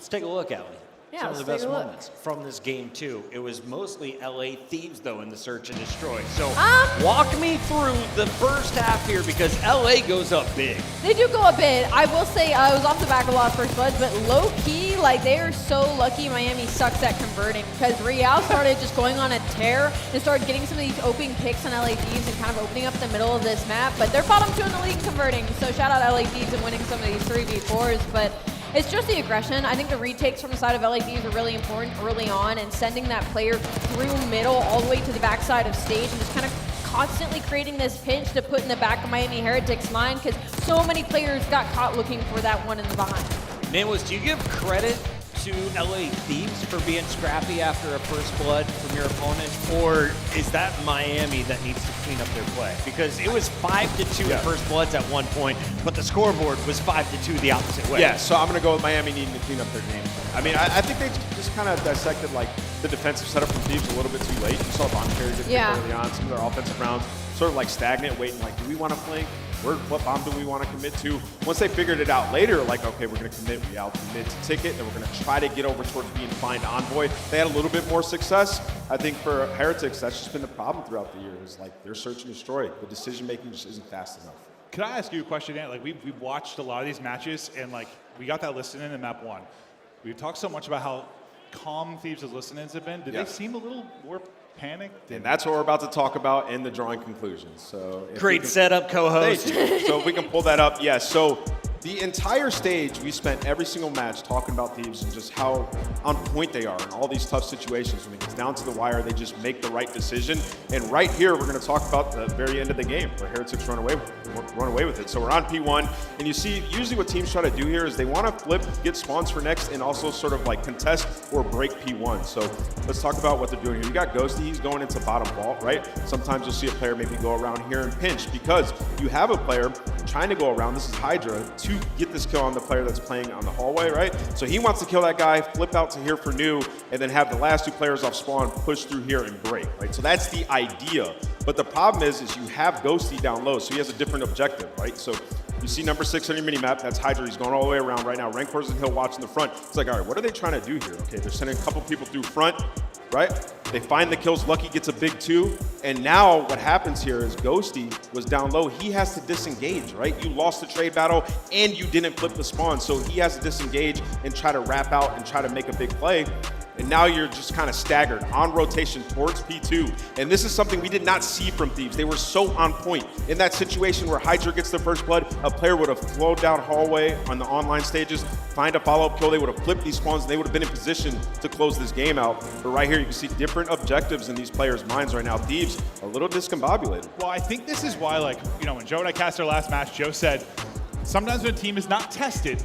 take a look, Allie. Yeah, Some of the let's best take a look. moments from this game, too. It was mostly LA Thieves, though, in the search and destroy. So walk me through the first half here, because LA goes up big. They do go a bit. I will say I was off the back of a lot of first bloods, but low key, like they are so lucky Miami sucks at converting, because Real started just going on a tear and started getting some of these open picks on LA Thieves and kind of opening up the middle of this map. But they're bottom 2 in the league in converting, so shout out LA Thieves and winning some of these 3v4s. But it's just the aggression. I think the retakes from the side of LA Thieves are really important early on, and sending that player through middle all the way to the backside of stage and just kind of constantly creating this pinch to put in the back of Miami Heretics' mind, because so many players got caught looking for that one in the behind. Nameless, do you give credit to LA Thieves for being scrappy after a first blood from your opponent, or is that Miami that needs to clean up their play? Because it was 5-2 first bloods at one point, but the scoreboard was 5-2 the opposite way. Yeah, so I'm going to go with Miami needing to clean up their game. I mean, I think they just kind of dissected like the defensive setup from Thieves a little bit too late. You saw Bomb Carrier get picked early on. Some of their offensive rounds sort of like stagnant, waiting like, do we want to flank? What bomb do we want to commit to? Once they figured it out later, like, okay, we're going to commit Real to mid to ticket, and we're going to try to get over towards being find Envoy. They had a little bit more success. I think for Heretics, that's just been the problem throughout the year. Is like they're search and destroy. The decision making just isn't fast enough. Could I ask you a question, Dan? Like we've watched a lot of these matches, and like we got that listening in map 1. We've talked so much about how calm Thieves' listenings have been. Did they seem a little more panicked? And that's what we're about to talk about in the drawing conclusions. So great setup, co-host. So if we can pull that up, yes. So the entire stage, we spent every single match talking about Thieves and just how on point they are in all these tough situations. When it gets down to the wire, they just make the right decision. And right here, we're going to talk about the very end of the game where Heretics run away with it. So we're on P1, and you see usually what teams try to do here is they want to flip, get spawns for next, and also sort of like contest or break P1. So let's talk about what they're doing here. You got Ghosty, he's going into bottom vault, right? Sometimes you'll see a player maybe go around here and pinch because you have a player trying to go around, this is Hydra, to get this kill on the player that's playing on the hallway, right? So he wants to kill that guy, flip out to here for new, and then have the last 2 players off spawn push through here and break, right? So that's the idea. But the problem is you have Ghosty down low, so he has a different objective, right? So You see number 6 on your mini-map, that's Hydra. He's going all the way around right now. Rancors and Hill watching the front. It's like, all right, what are they trying to do here? Okay, they're sending a couple people through front, right? They find the kills. Lucky gets a big 2. And now what happens here is Ghosty was down low. He has to disengage, right? You lost the trade battle and you didn't flip the spawn. So he has to disengage and try to wrap out and try to make a big play. And now you're just kind of staggered on rotation towards P2. And this is something we did not see from Thieves. They were so on point. In that situation where Hydra gets the first blood, a player would have flowed down hallway on the online stages, find a follow-up kill, they would have flipped these spawns, and they would have been in position to close this game out. But right here, you can see different objectives in these players' minds right now. Thieves, a little discombobulated. Well, I think this is why, like, you know, when Joe and I cast our last match, Joe said, sometimes when a team is not tested,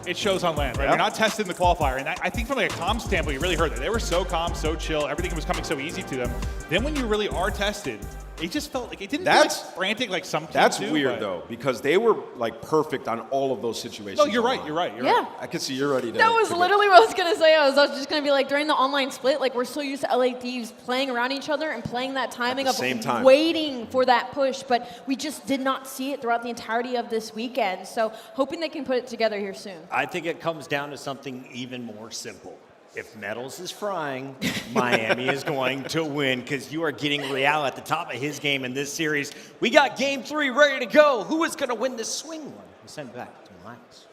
it shows on land, right? You're not tested in the qualifier. And I think from like a comm standpoint, you really heard that. They were so calm, so chill. Everything was coming so easy to them. Then when you really are tested, it just felt like it didn't feel like frantic like some teams That's do, weird, though, because they were like perfect on all of those situations. No, you're right. You're right. I can see you're ready to. That was literally what I was going to say. I was just going to be like, during the online split, like we're so used to LA Thieves playing around each other and playing that timing of waiting for that push, but we just did not see it throughout the entirety of this weekend. So hoping they can put it together here soon. I think it comes down to something even more simple. If Metals is frying, Miami is going to win because you are getting Real at the top of his game in this series. We got game 3 ready to go. Who is going to win the swing one? We send it back to Miles.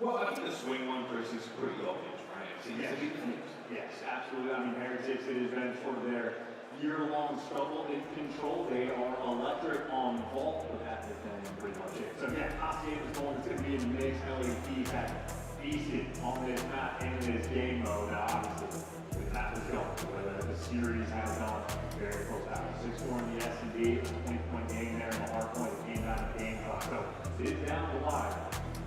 Well, I think the swing one versus pretty obvious, right? Yes, absolutely. I mean, Heretics, it has been sort of their year-long struggle in control. They are electric on vault, but that has been pretty much it. So yeah, OpTic is going to be in the mix. LAP had decent on this map and in this game mode. Now, obviously, the map is going. The series has gone very close out. 6-4 in the S&D, a 20-point game there in the hard point. It came down to game clock. So it is down the line.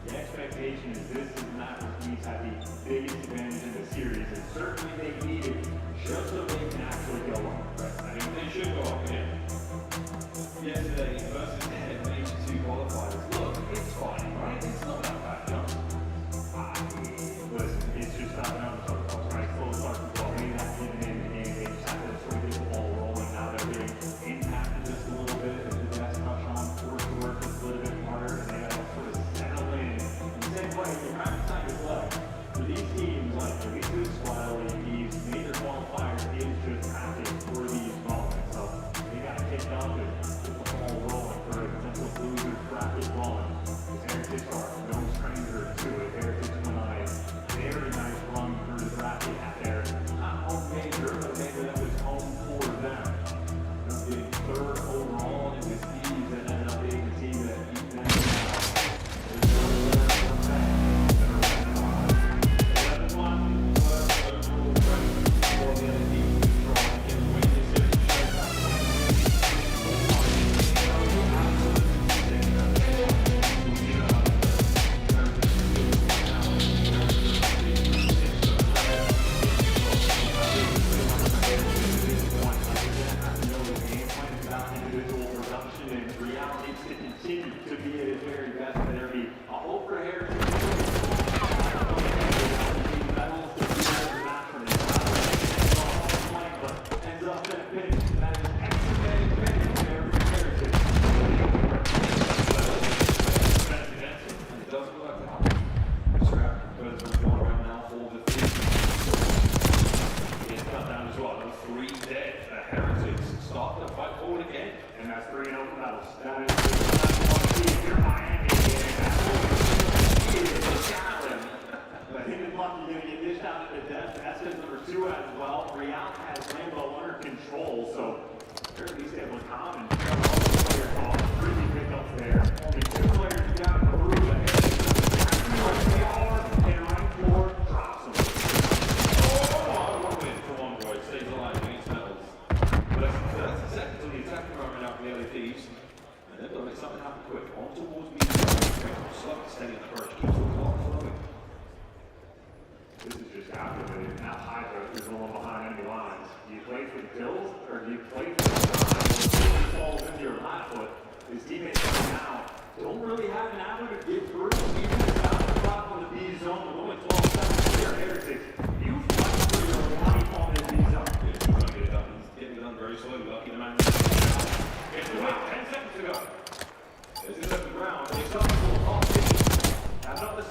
The expectation is this is not where Thieves have the biggest advantage in the series, and certainly they need it just so they can actually go up. Right? I mean, they should go up again. Yesterday versus the head major 2 qualifiers. Look, it's fine, right? It's not that bad, no. Listen, it's just not enough to start, right? Slow start to ball. Maybe not even in the game. They just have to sort of get the ball rolling. Now they're getting impacted just a little bit. As the guys touch on, forced to work just a little bit harder, and they got to sort of settle in. The same way, the practice time is left. For these teams, like the Thieves squad, Thieves, major qualifiers is just practice for these moments. So they got to kick up and get the ball rolling for a potential loser practice rolling. Heretics are no stranger to it. Heretics went on a very nice run through the bracket at their not home major, but maybe that was home for them. Getting 3rd overall, and it was Thieves that ended up being the team that beat them.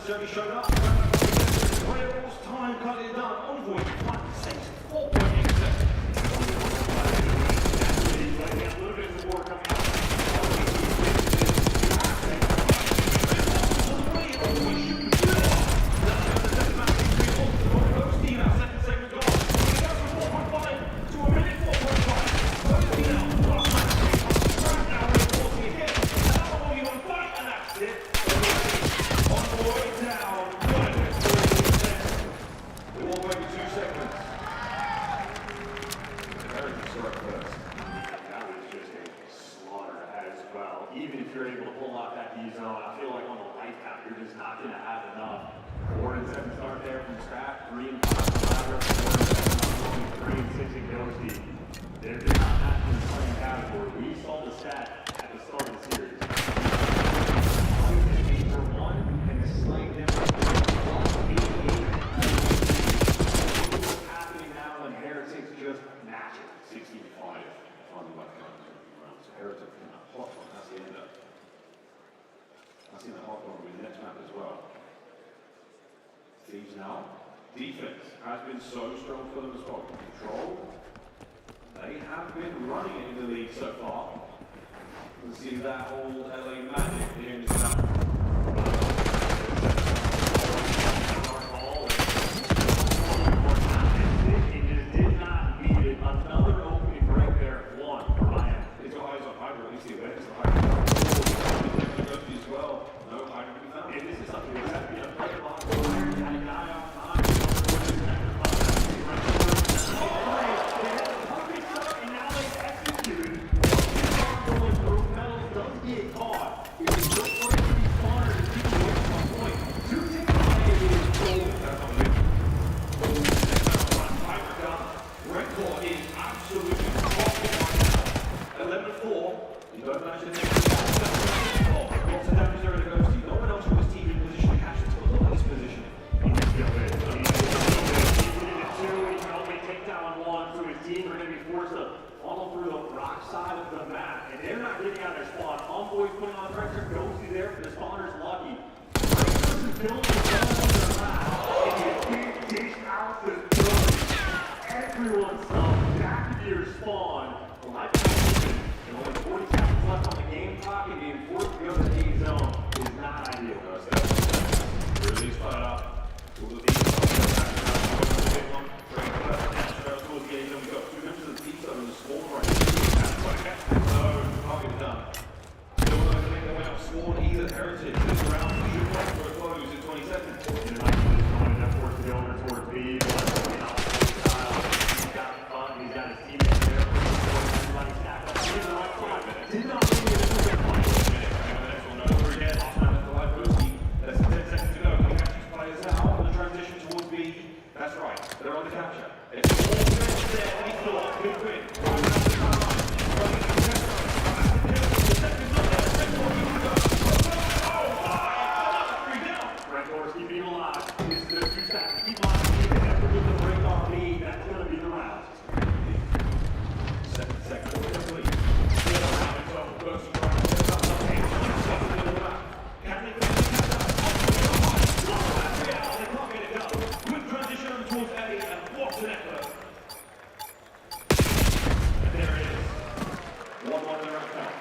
necessarily showed up. Wales time cutting it down. Envoy 4.8 seconds. A little bit of war coming out. Even if you're able to pull out that D zone, I feel like on the light count, you're just not going to have enough. 4 and 7 start there from scrap, 3 and 5 from ladder, 4 and 7 on 3 and 6 in go speed. They're just not matching the same category. We saw the stat at the start of the series. 8 for 1 and a slight difference. What's happening now when Heretics just match it? 65 on the left count. So Heretics in a hot one. That's the end up. I've seen the hot one with the next map as well. Thieves now. Defense has been so strong for them as well. Control. They have been running it in the league so far. You can see that whole LA magic here in the snap. It just did not need it. Another opening break there. One. Ryan. He's got eyes on Hydra. You see that? It's the Hydra. As well. No Hydra to be found. And this is something that's happening. A player box. Had a guy on time. And now they executed. Going through pedals doesn't get caught. It was just like to be smarter to keep away from my point. 2 ticks away is golden. That's on the Red Claw is absolutely talking right now. 11-4. You don't match the next. Lots of damage there to go see. No one else from his team in position to catch it. So look at his position. He's still in. He's in it too. He can only take down 1. So his team are going to be forced to funnel through the rock side of the map. And they're not getting out of their spawn. Envoy's putting on pressure. Ghosty there for the spawner's lucky. Breakers is building the gun on the map. And you can't dish out the gun. Everyone stops back to your spawn. Like and only 40 seconds left on the game clock, and being forced to go to the D zone is not ideal. Really start up. We'll the D zone. Big one. Break the left. Towards the A zone. We've got 2 members of the D zone in the spawn right now. That's what I got. So, target is done. Still not going to make their way up spawn either. Heretics. This round should wait for a close in 20 seconds. And the nice one is going to force to go over towards B. He's got fun. He's got his teammates there. Did not really get a good point. Over again, off time at the live boost. Less than 10 seconds to go. Can you catch these players now on the transition towards B? That's right. They're on the capture. It's all good there. And he's still up. Good win. Red Doors keeping him alive. This is the 2 seconds. Keep on keeping it. After with the break on B, that's going to be the round. Second complete. Quick transition towards A and what's the network? And there it is. 1-1 in the right count.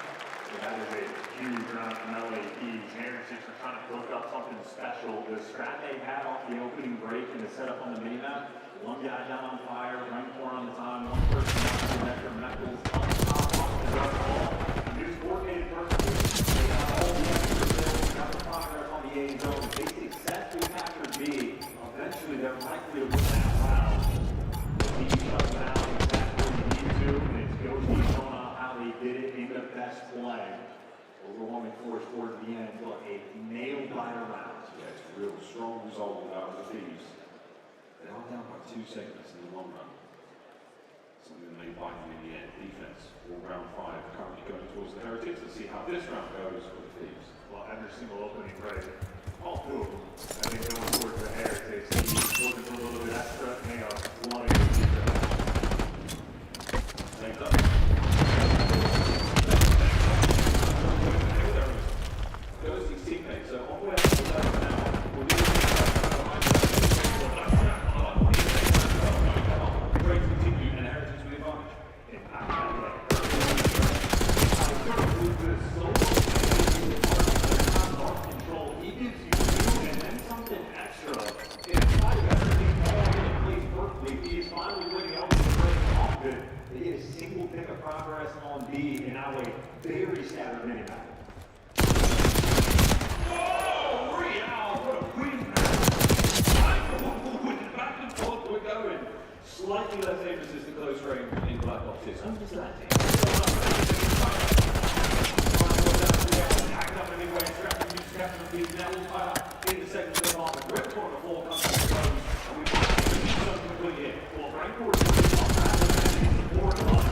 That is a huge round from LA Thieves. Heretics are trying to cook up something special. The strat they had off the opening break and the setup on the minimap. 1 guy down on fire, rank 4 on the time, 1 person down to the nectar, Meckles on top off the dark ball. Used coordinated perfectly. They got all the extra builds, got the progress on the A zone. They successfully captured B. Eventually, they're likely to win that round. The team shuts down exactly where you need to, and it's Yoshi showing off how they did it in the best play. Overwhelming force towards the end, but a nail-biter round. Yeah, it's a real strong result out of the Thieves. They are down by 2 seconds in the long run. Something that may bite them in the end. Defense, all round 5, currently going towards the Heretics. Let's see how this round goes for the Thieves. Well, every single opening break, all 2 of them, I think going towards the Heretics. They're looking for a little bit extra, and they are wanting to keep it. Thanks up. Ghosty teammate, so on way up to the left now. In spite of everything falling into place perfectly, he is finally winning out with the break often. They get a single pick of progress on B, and now a very scattered mini map. Oh, Real, what a win! Back and forth we're going. Slightly less emphasis to close range in Black Ops 6. Understanding. Tagged up in a big way, strapping new captain of these now all tied up in the second department. Red corner 4 comes to the close, and we've got something to win here. Well, Frank Ford is not bad, and he's more than one.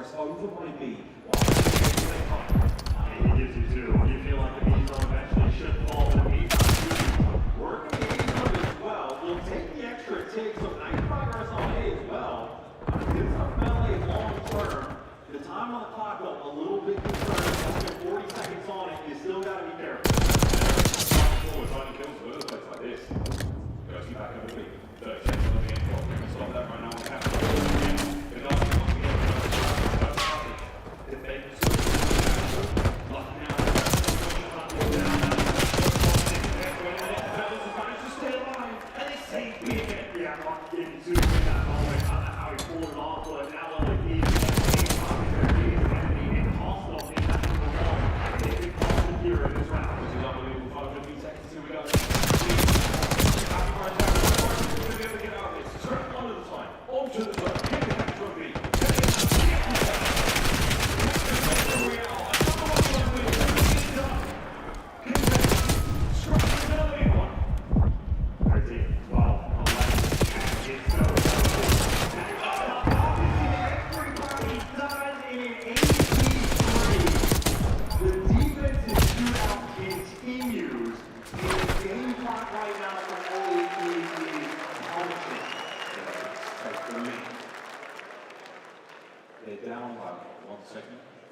Heretics over my B. He gives you 2. You feel like the B zone eventually should fall to B. Working the B zone as well. We'll take the extra take, so nice progress on A as well. It's up LA long term. The time on the clock a little bit concerning. 40 seconds on it. You still got to be careful. Trying to kill some other places like this. Goes you back up to B. 30 seconds on the end. We can stop that right now. We have to.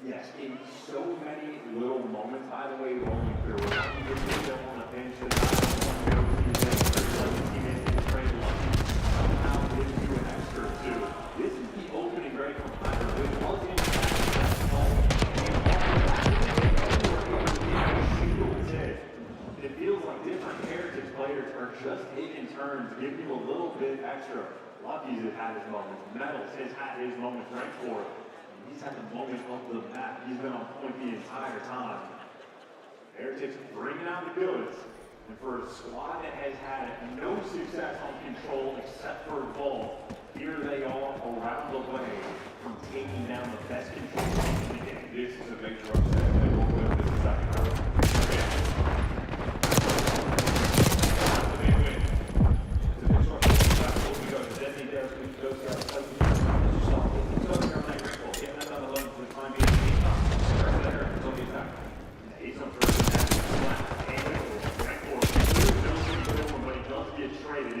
Yes, in so many little moments. By the way, only clear we're not even still on the bench. Somehow gives you an extra 2. This is the opening break from Hunter, which was in it feels like different Heretics players are just taking turns, giving you a little bit extra. Lucky's has had his moments. Metals has had his moments. Right for it. He's had the moment of the map. He's been on point the entire time. Heretics bringing out the goods. And for a squad that has had no success on control except for Vault, here they are around the way from taking down the best control in the game. This is a major upset. And we'll win this second round. That's a big win. It's a big sort of we go to Desi there. We go to our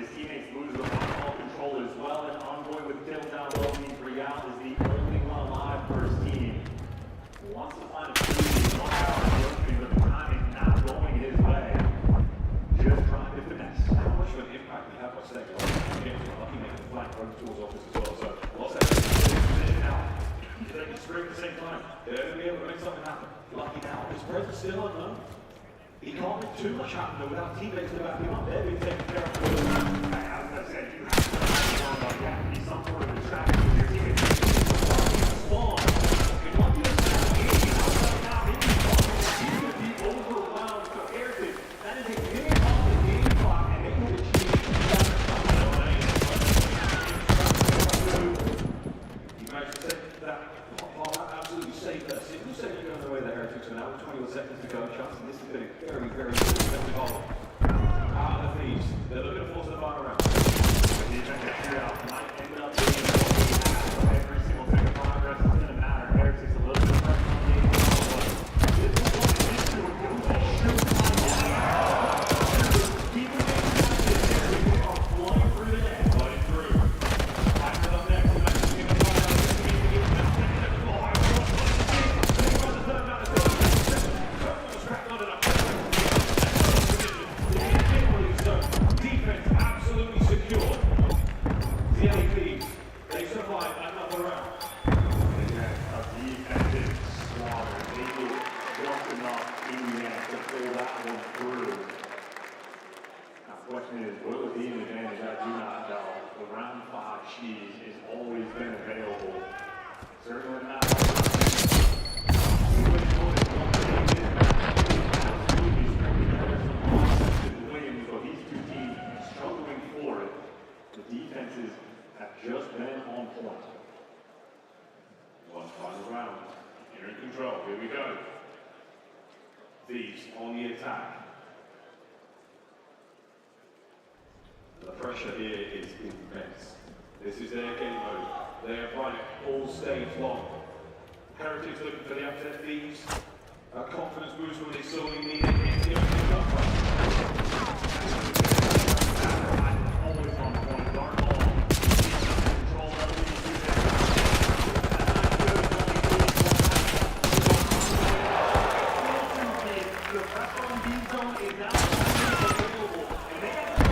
his teammates lose the ball control as well, and Envoy with kills down low means Real is the only one alive for his team. He wants to find a few but the time is not going his way. Just trying to finesse. How much of an impact we have by second? Lucky making the flank run towards office as well. So lost that position now. They can strike at the same time. They're going to be able to make something happen. Lucky now. His presence still unknown. He can't make too much happen without teammates to back him up. They've been taking care of him. As I said, you have to be some sort of distraction with your teammates. Spawn. And what you now, he's going to be overwhelmed for Heretics. That is a big off the game clock, and they can achieve You managed to take that. Absolutely safe. That single second on the way the Heretics are now with 21 seconds to go. Johnson, this has been a very, very good ball. Out of the Thieves. They're looking to force the final round. The defensive shootout might end up being every single thing of progress is going to matter. Heretics a little bit of pressure on the game. This is what it is to a good shoot. Keep it The question is, will it be an advantage? I do not know. The round 5 cheese has always been available. Certainly not. Wins, but these two teams struggling for it. The defenses have just been on point. One final round. You're in control. Here we go. Thieves on the attack. The pressure here is immense. This is their game mode. They are running all stage long. Heretics looking for the upset. Thieves. A confidence boost when they sorely need it. It's the opening jumper. Always on point. Dark ball. Control the pressure on B zone is now available. And they have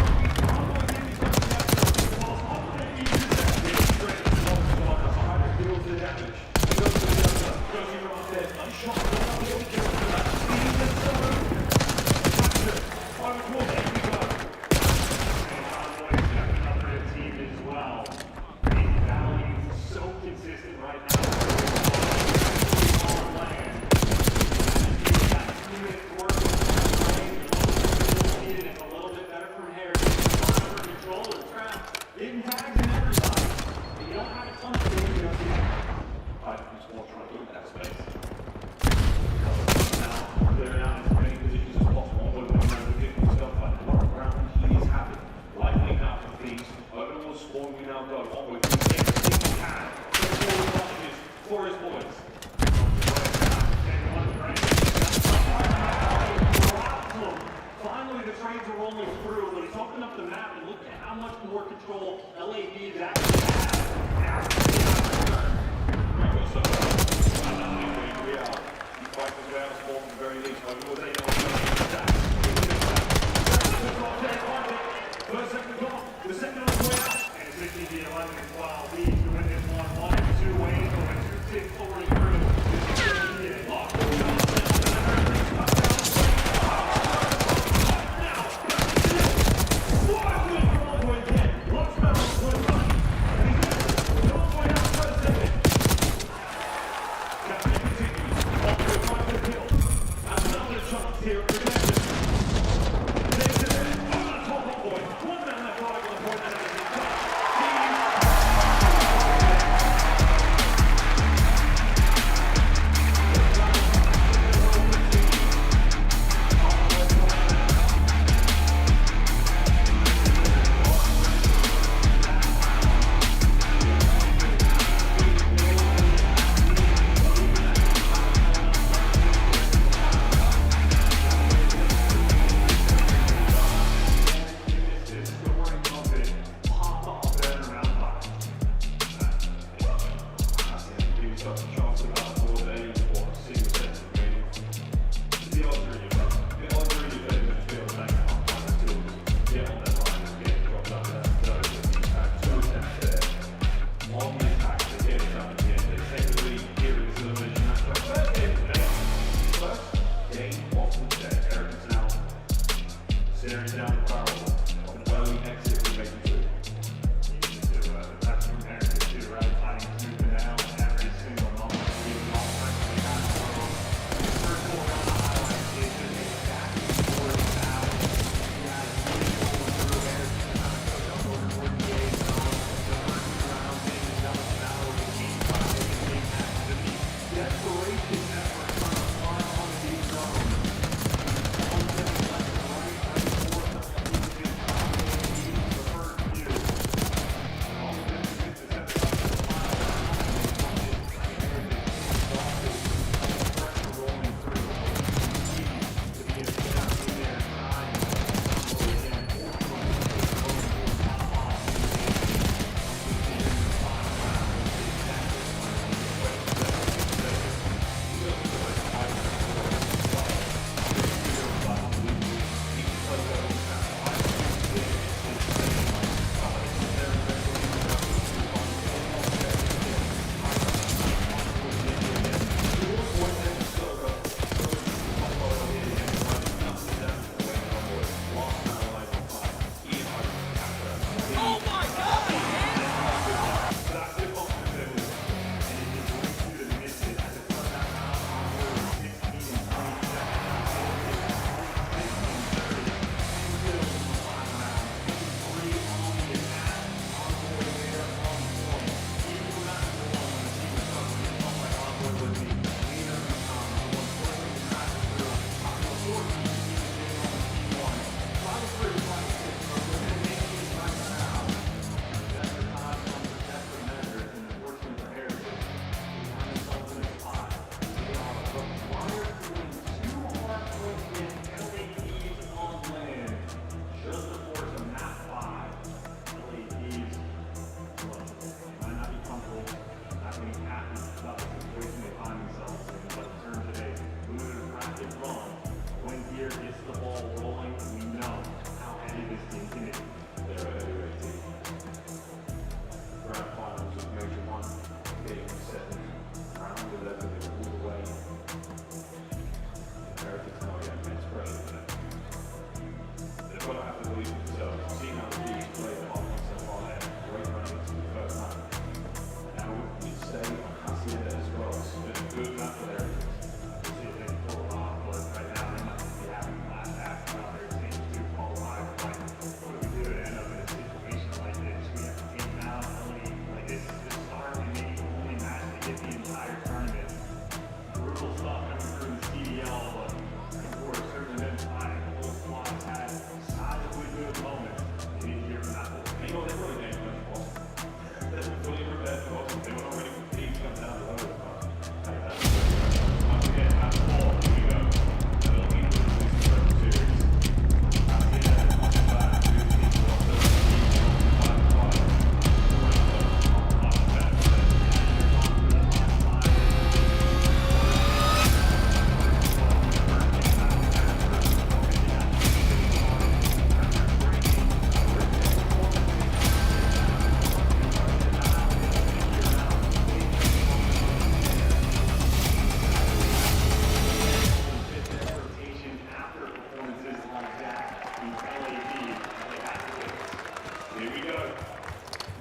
Here we go.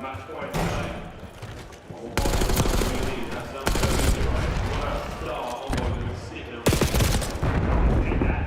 Match point tonight. That's not good, right? What a star. Almost stick it around. Take that.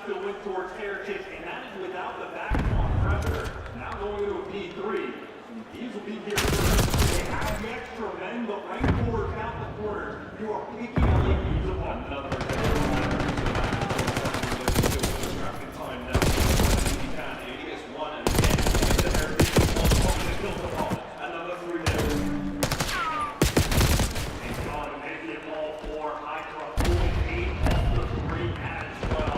Still went towards Heretics, and that is without the back-on pressure. Now going into a P3. These will be here first. They have the extra men, but right forward, out the corner, you are picking LAPs upon another time now. He can. He gets one and again. The Heretics one kills the ball. Another 3 there. And gone to make it all 4. Hydra pulling 8 off the 3 as well.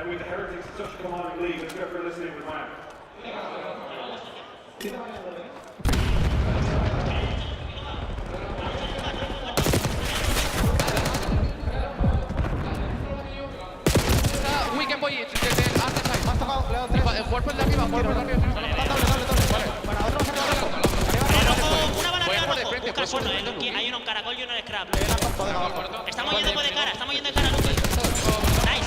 With the Heretics, such a commanding lead. Let's go for a listening with Ryan. Weekend boy, el cuerpo es de arriba, el cuerpo es de arriba. Busca suelo, hay uno en caracol y uno en scrap. Estamos yendo de cara, Luki. Nice.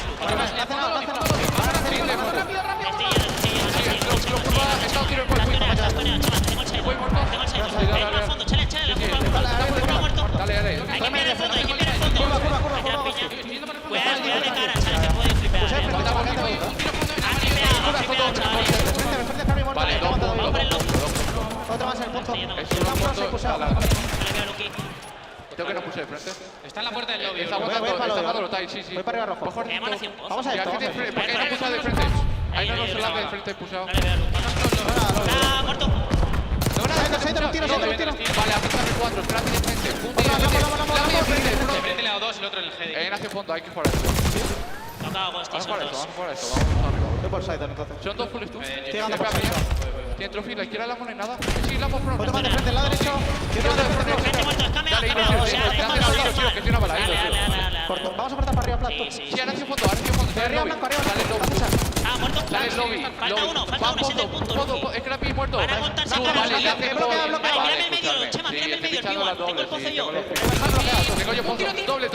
yendo con Es una moto a la... Vale, veo Lucky. Tengo que no puse de frente. Está en la puerta del lobby. Está botando los tiles, sí. Voy para arriba rojo. Mejor hacia un pozo. Vamos a esto, vamos a esto. ¿Por qué no puse de frente? Ahí no se la de frente pusado. Vale, veo Lucky. ¡Ah, muerto! Un tiro. Vale, apunta de 4, espérate de frente. De frente, De frente le ha dado 2 y el otro en el head. en hacia fondo, hay que jugar esto. No acabo con Vamos a jugar esto, estos. vamos a jugar esto. Vamos arriba. Voy por side entonces. Son dos full tú. Llegando por side. Tiene trophy, la izquierda la mano y nada. Sí, la por front. Voy tomando de frente, el lado derecho. Frente muerto, escame. Dale, tío, que tiene una bala. Corto. Vamos a cortar para arriba, plato. Sí, ahora hacia fondo, Arriba blanco, arriba Dale, blanco. lobby. Ah, muerto. Dale, lobby. Falta uno, ese es el punto. Es que la pi muerto. Van a contarse Tú, caras. vale, ya te Vale, tírame el medio, Chema, tírame el medio, el P1. Tengo el pozo yo. Tengo yo pozo. Doble.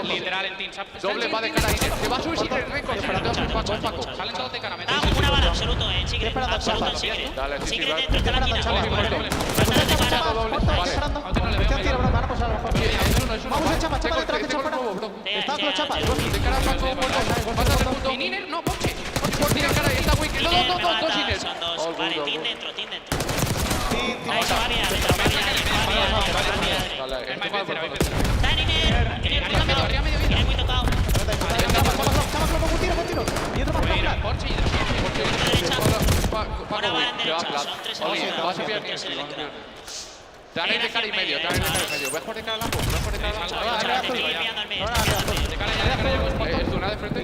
Literal en team. Doble va de cara a Iner. Te va a subir sin el récord. Pero te vas a Paco. Salen todos de cara. Dame una bala, absoluto, Secret. Absoluto, Secret. Dale, sí, Secret vale. dentro, está la esquina. Falta de cara. Vale. Tiro, bro, van a posar abajo. Vamos a chapa detrás de chapa. Está con los chapas. De cara a Paco, muerto. Falta de punto. Niner, no, Ponche. Por tirar cara, está Wiki. Dos Iner. Son dos. Vale, team dentro. Sí, Ahí se va bien, Está Niner. Niner muy tocado. Un tiro. Y otro más para Ponche y Derecha. Paco, Una bala en te va derecha. plat. Son tres Oye, enemigos. te vas a pillar Te van a ir de cara y medio. Voy a jugar de cara a la voy a jugar de cara a la Estoy pillando al medio. Es una de frente.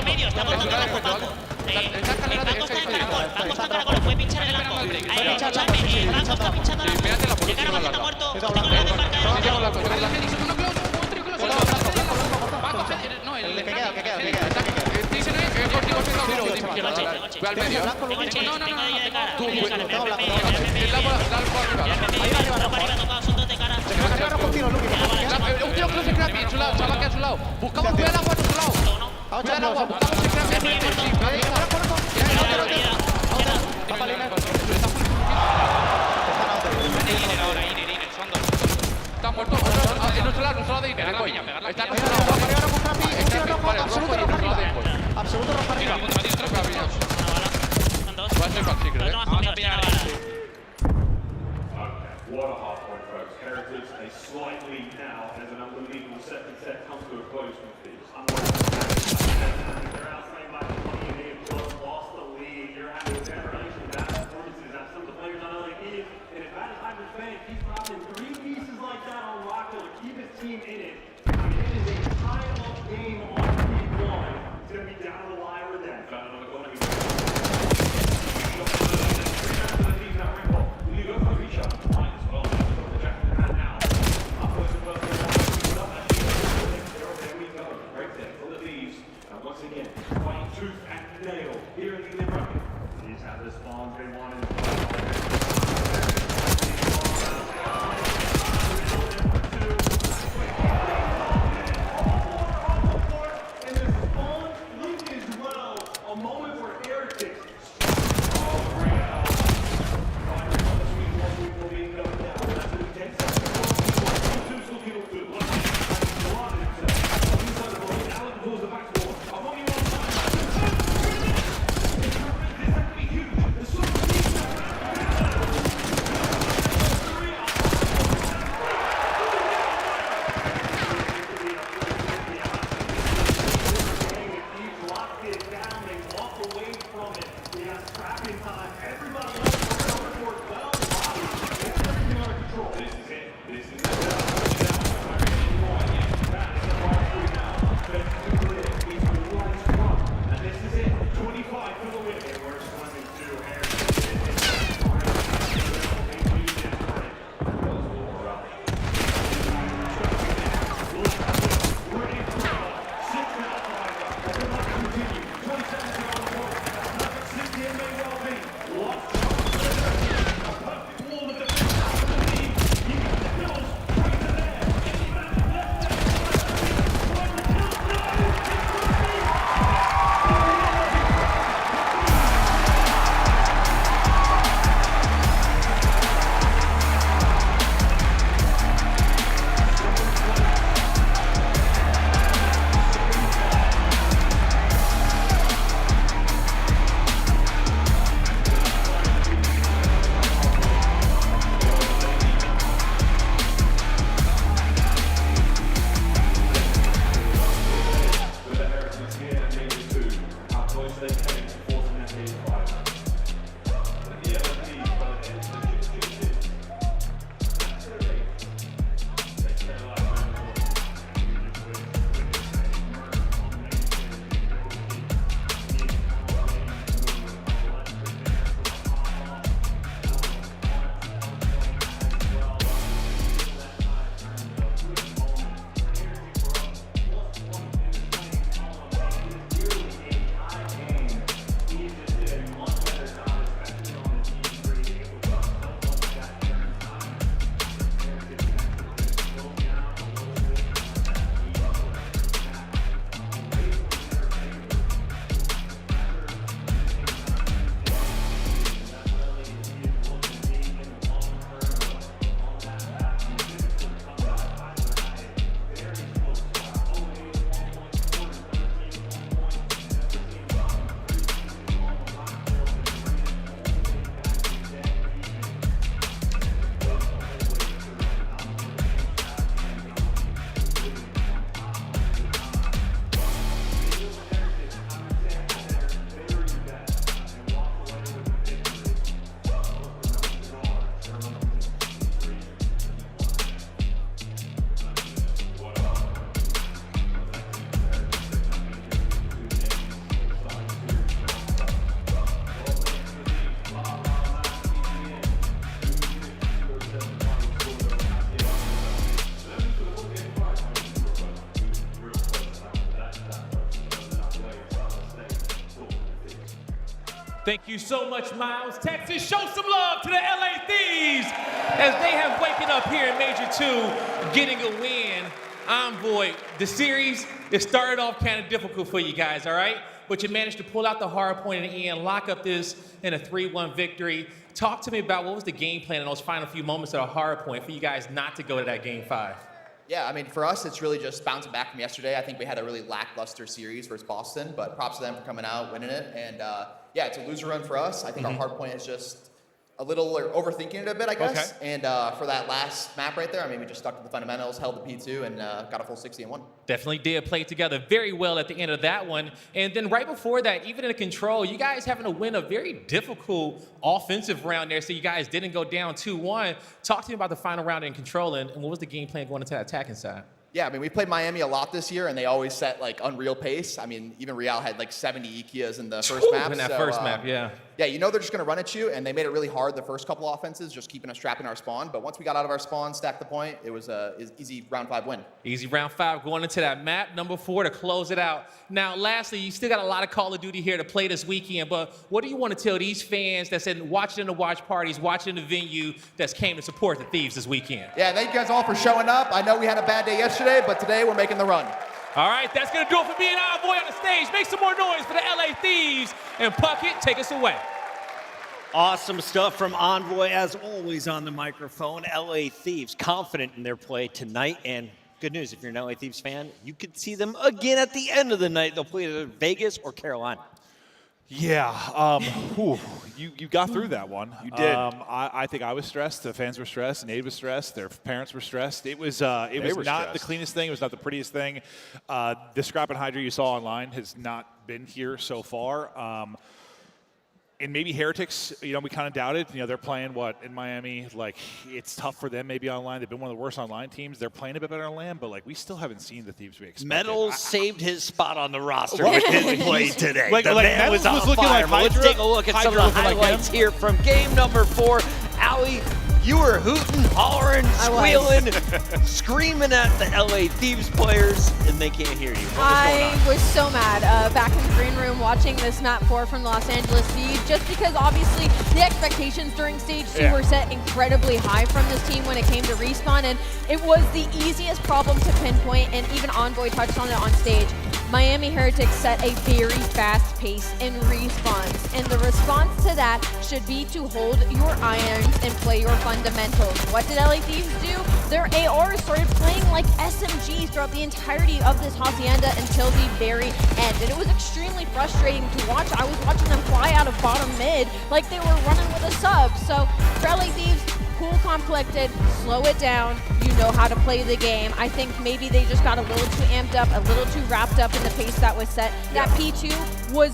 Medio. Está por contra Paco. Paco está en caracol. Paco está en caracol. Puede pinchar el arco. Ahí, escuchadme. Paco está pinchando el arco. De cara a está muerto. Tengo la desmarca de otro. No, el que queda. Ve al medio. Son dos de cara. Un tío que no se crea bien, su lado, chaval que a su lado. Buscamos cuidado el agua a su lado. Cuidado el agua, buscamos se crea bien. Está muerto. En nuestro lado de Iner. Está en nuestro lado. Absoluto rojo arriba. Son dos. Va a ser para Secret, Vamos a pillar la bala. What a hot point, folks. Heretics, a slightly now as an unbelievable second set comes to a close from Thieves. They're outplayed by 20 and they have just lost the lead. You're having generation bad performances out of some of the players on LA Thieves. And if that is Hyper's bank, he's dropping 3 pieces like that on Rocco to keep his team in it. I mean, it is a tie-up game on Team 1. It's going to be down to the wire with them. Once again, fighting tooth and nail here in the Elite Rugby. These have the spawns they wanted. And the spawn loop as well. A moment where Heretics. Oh, great out. Will be coming down. That's an intense second. Two still people to the left. Allen pulls the back door. I'm only one side. This has to be huge. The super most they can to force an FA fight. But the LFTs, but it's the choo-choo-choo. That's their rate. They care a lot about Thank you so much, Miles. Texas, show some love to the LA Thieves as they have waken up here in Major 2, getting a win. Envoy, the series, it started off kind of difficult for you guys, all right? But you managed to pull out the hard point in the end, lock up this in a 3-1 victory. Talk to me about what was the game plan in those final few moments at a hard point for you guys not to go to that game 5? Yeah, I mean, for us, it's really just bouncing back from yesterday. I think we had a really lackluster series versus Boston, but props to them for coming out, winning it. And yeah, it's a loser run for us. I think our hard point is just a little overthinking it a bit, I guess. Okay. And for that last map right there, I mean, we just stuck to the fundamentals, held the P2, and got a full 60 and 1. Definitely did play together very well at the end of that one. And then right before that, even in the control, you guys having to win a very difficult offensive round there, so you guys didn't go down 2-1. Talk to me about the final round in control, and what was the game plan going into that attacking side? Yeah, I mean, we played Miami a lot this year, and they always set, like, unreal pace. I mean, even Real had, like, 70 Ikias in the first map. In that first map, yeah. Yeah, you know they're just going to run at you, and they made it really hard the first couple offenses, just keeping us trapped in our spawn. But once we got out of our spawn, stacked the point, it was an easy round 5 win. Easy round 5 going into that map number 4 to close it out. Now, lastly, you still got a lot of Call of Duty here to play this weekend, but what do you want to tell these fans that's watching in the watch parties, watching the venue, that's came to support the Thieves this weekend? Yeah, thank you guys all for showing up. I know we had a bad day yesterday, but today we're making the run. All right, that's going to do it for me and Envoy on the stage. Make some more noise for the LA Thieves, and Puckett, take us away. Awesome stuff from Envoy, as always, on the microphone. LA Thieves confident in their play tonight, and good news, if you're an LA Thieves fan, you could see them again at the end of the night. They'll play either Vegas or Carolina. Yeah, you got through that one. You did. I think I was stressed. The fans were stressed. Nate was stressed. Their parents were stressed. It was not the cleanest thing. It was not the prettiest thing. The scrap and Hydra you saw online has not been here so far. And maybe Heretics, we kind of doubted. They're playing, in Miami? Like, it's tough for them maybe online. They've been one of the worst online teams. They're playing a bit better on land, but, we still haven't seen the Thieves we expected. Metals saved his spot on the roster with his play today. The man was on fire. Let's take a look at some of the highlights here from game number 4. Allie, you were hooting, hollering, squealing, screaming at the LA Thieves players, and they can't hear you. I was so mad back in the green room watching this map 4 from the Los Angeles Thieves, just because obviously the expectations during stage 2 were set incredibly high from this team when it came to respawn, and it was the easiest problem to pinpoint, and even Envoy touched on it on stage. Miami Heretics set a very fast pace in respawns, and the response to that should be to hold your irons and play your fundamentals. What did LA Thieves do? Their ARs started playing like SMGs throughout the entirety of this Hacienda until the very end, and it was extremely frustrating to watch. I was watching them fly out of bottom mid like they were running with a sub. So for LA Thieves, cool, calm, collected, slow it down. You know how to play the game. I think maybe they just got a little too amped up, a little too wrapped up in the pace that was set. That P2 was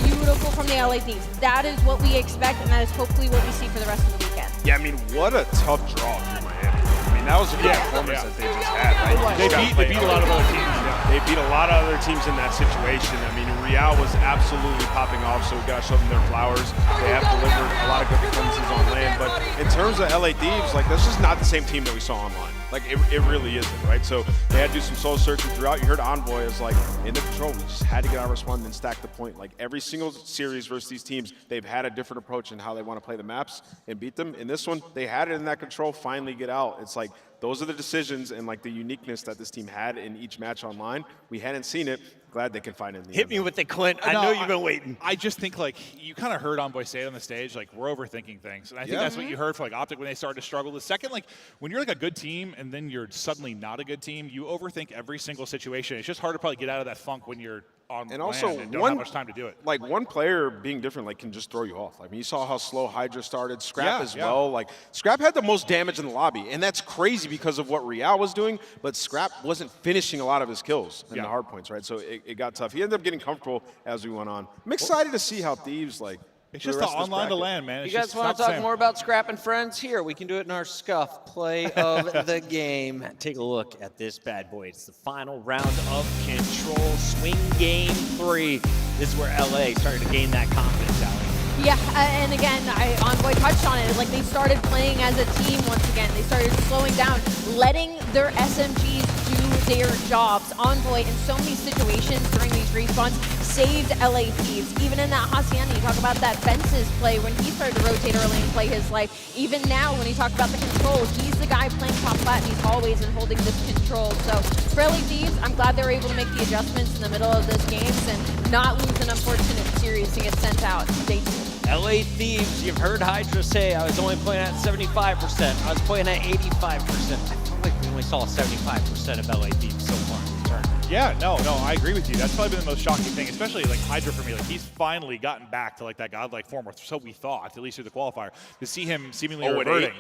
beautiful from the LA Thieves. That is what we expect, and that is hopefully what we see for the rest of the weekend. Yeah, I mean, what a tough draw for Miami. I mean, that was a good performance that they just had. Right? They beat a lot of other teams. They beat a lot of other teams in that situation. I mean, Real was absolutely popping off, so we got to show them their flowers. They have delivered a lot of good performances on land, but in terms of LA Thieves, like, that's just not the same team that we saw online. Like, it really isn't, right? So they had to do some soul searching throughout. You heard Envoy is like, in the control, we just had to get our response and stack the point. Like, every single series versus these teams, they've had a different approach in how they want to play the maps and beat them. In this one, they had it in that control, finally get out. It's like, those are the decisions and like the uniqueness that this team had in each match online. We hadn't seen it. Glad they can find it in the Hit end. me with the Clint. I know you've been waiting. I just think, like, you kind of heard Envoy say it on the stage, like, we're overthinking things. And I think that's what you heard for, like, OpTic when they started to struggle. The second, like, when you're, like, a good team and then you're suddenly not a good team, you overthink every single situation. It's just hard to probably get out of that funk when you're on and also and don't have much time to do it. Like, one player being different, like, can just throw you off. I mean, you saw how slow Hydra started, Scrap as well. Like, Scrap had the most damage in the lobby, and that's crazy because of what Real was doing, but Scrap wasn't finishing a lot of his kills in the hard points, right? So it got tough. He ended up getting comfortable as we went on. I'm excited to see how Thieves, like, it's just the online to land, man. You guys want to talk more about Scrap and Friends? Here, we can do it in our Scuff play of the game. Take a look at this bad boy. It's the final round of Control. Swing game 3. This is where LA started to gain that confidence, Allie. Yeah, and again, Envoy touched on it. Like, they started playing as a team once again. They started slowing down, letting their SMGs do their jobs. Envoy, in so many situations during these respawns, saved LA Thieves. Even in that Hacienda, you talk about that Fences play when he started to rotate early and play his life. Even now, when you talk about the control, he's the guy playing top flat in these hallways and holding this control. So for LA Thieves, I'm glad they were able to make the adjustments in the middle of this games and not lose an unfortunate series to get sent out. Stay tuned. LA Thieves, you've heard Hydra say I was only playing at 75%. I was playing at 85%. I feel like we only saw 75% of LA Thieves so far in the tournament. Yeah, no, I agree with you. That's probably been the most shocking thing, especially like Hydra for me. Like, he's finally gotten back to like that godlike form, or so we thought, at least through the qualifier, to see him seemingly reverting.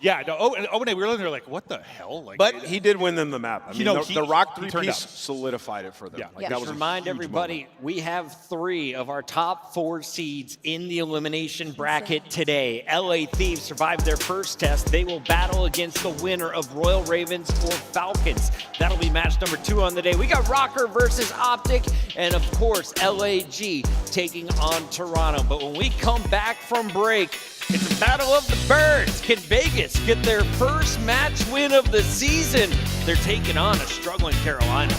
Yeah, no, we were looking there like, what the hell? Like, but he did win them the map. I mean, the Rock 3-piece up. solidified it for them. Yeah. Like, that Just was remind everybody, we have 3 of our top 4 seeds in the elimination bracket today. LA Thieves survived their first test. They will battle against the winner of Royal Ravens or Falcons. That'll be match number 2 on the day. We got Rocker versus OpTic, and of course, LAG taking on Toronto. But when we come back from break, it's a battle of the birds. Can Vegas get their first match win of the season? They're taking on a struggling Carolina.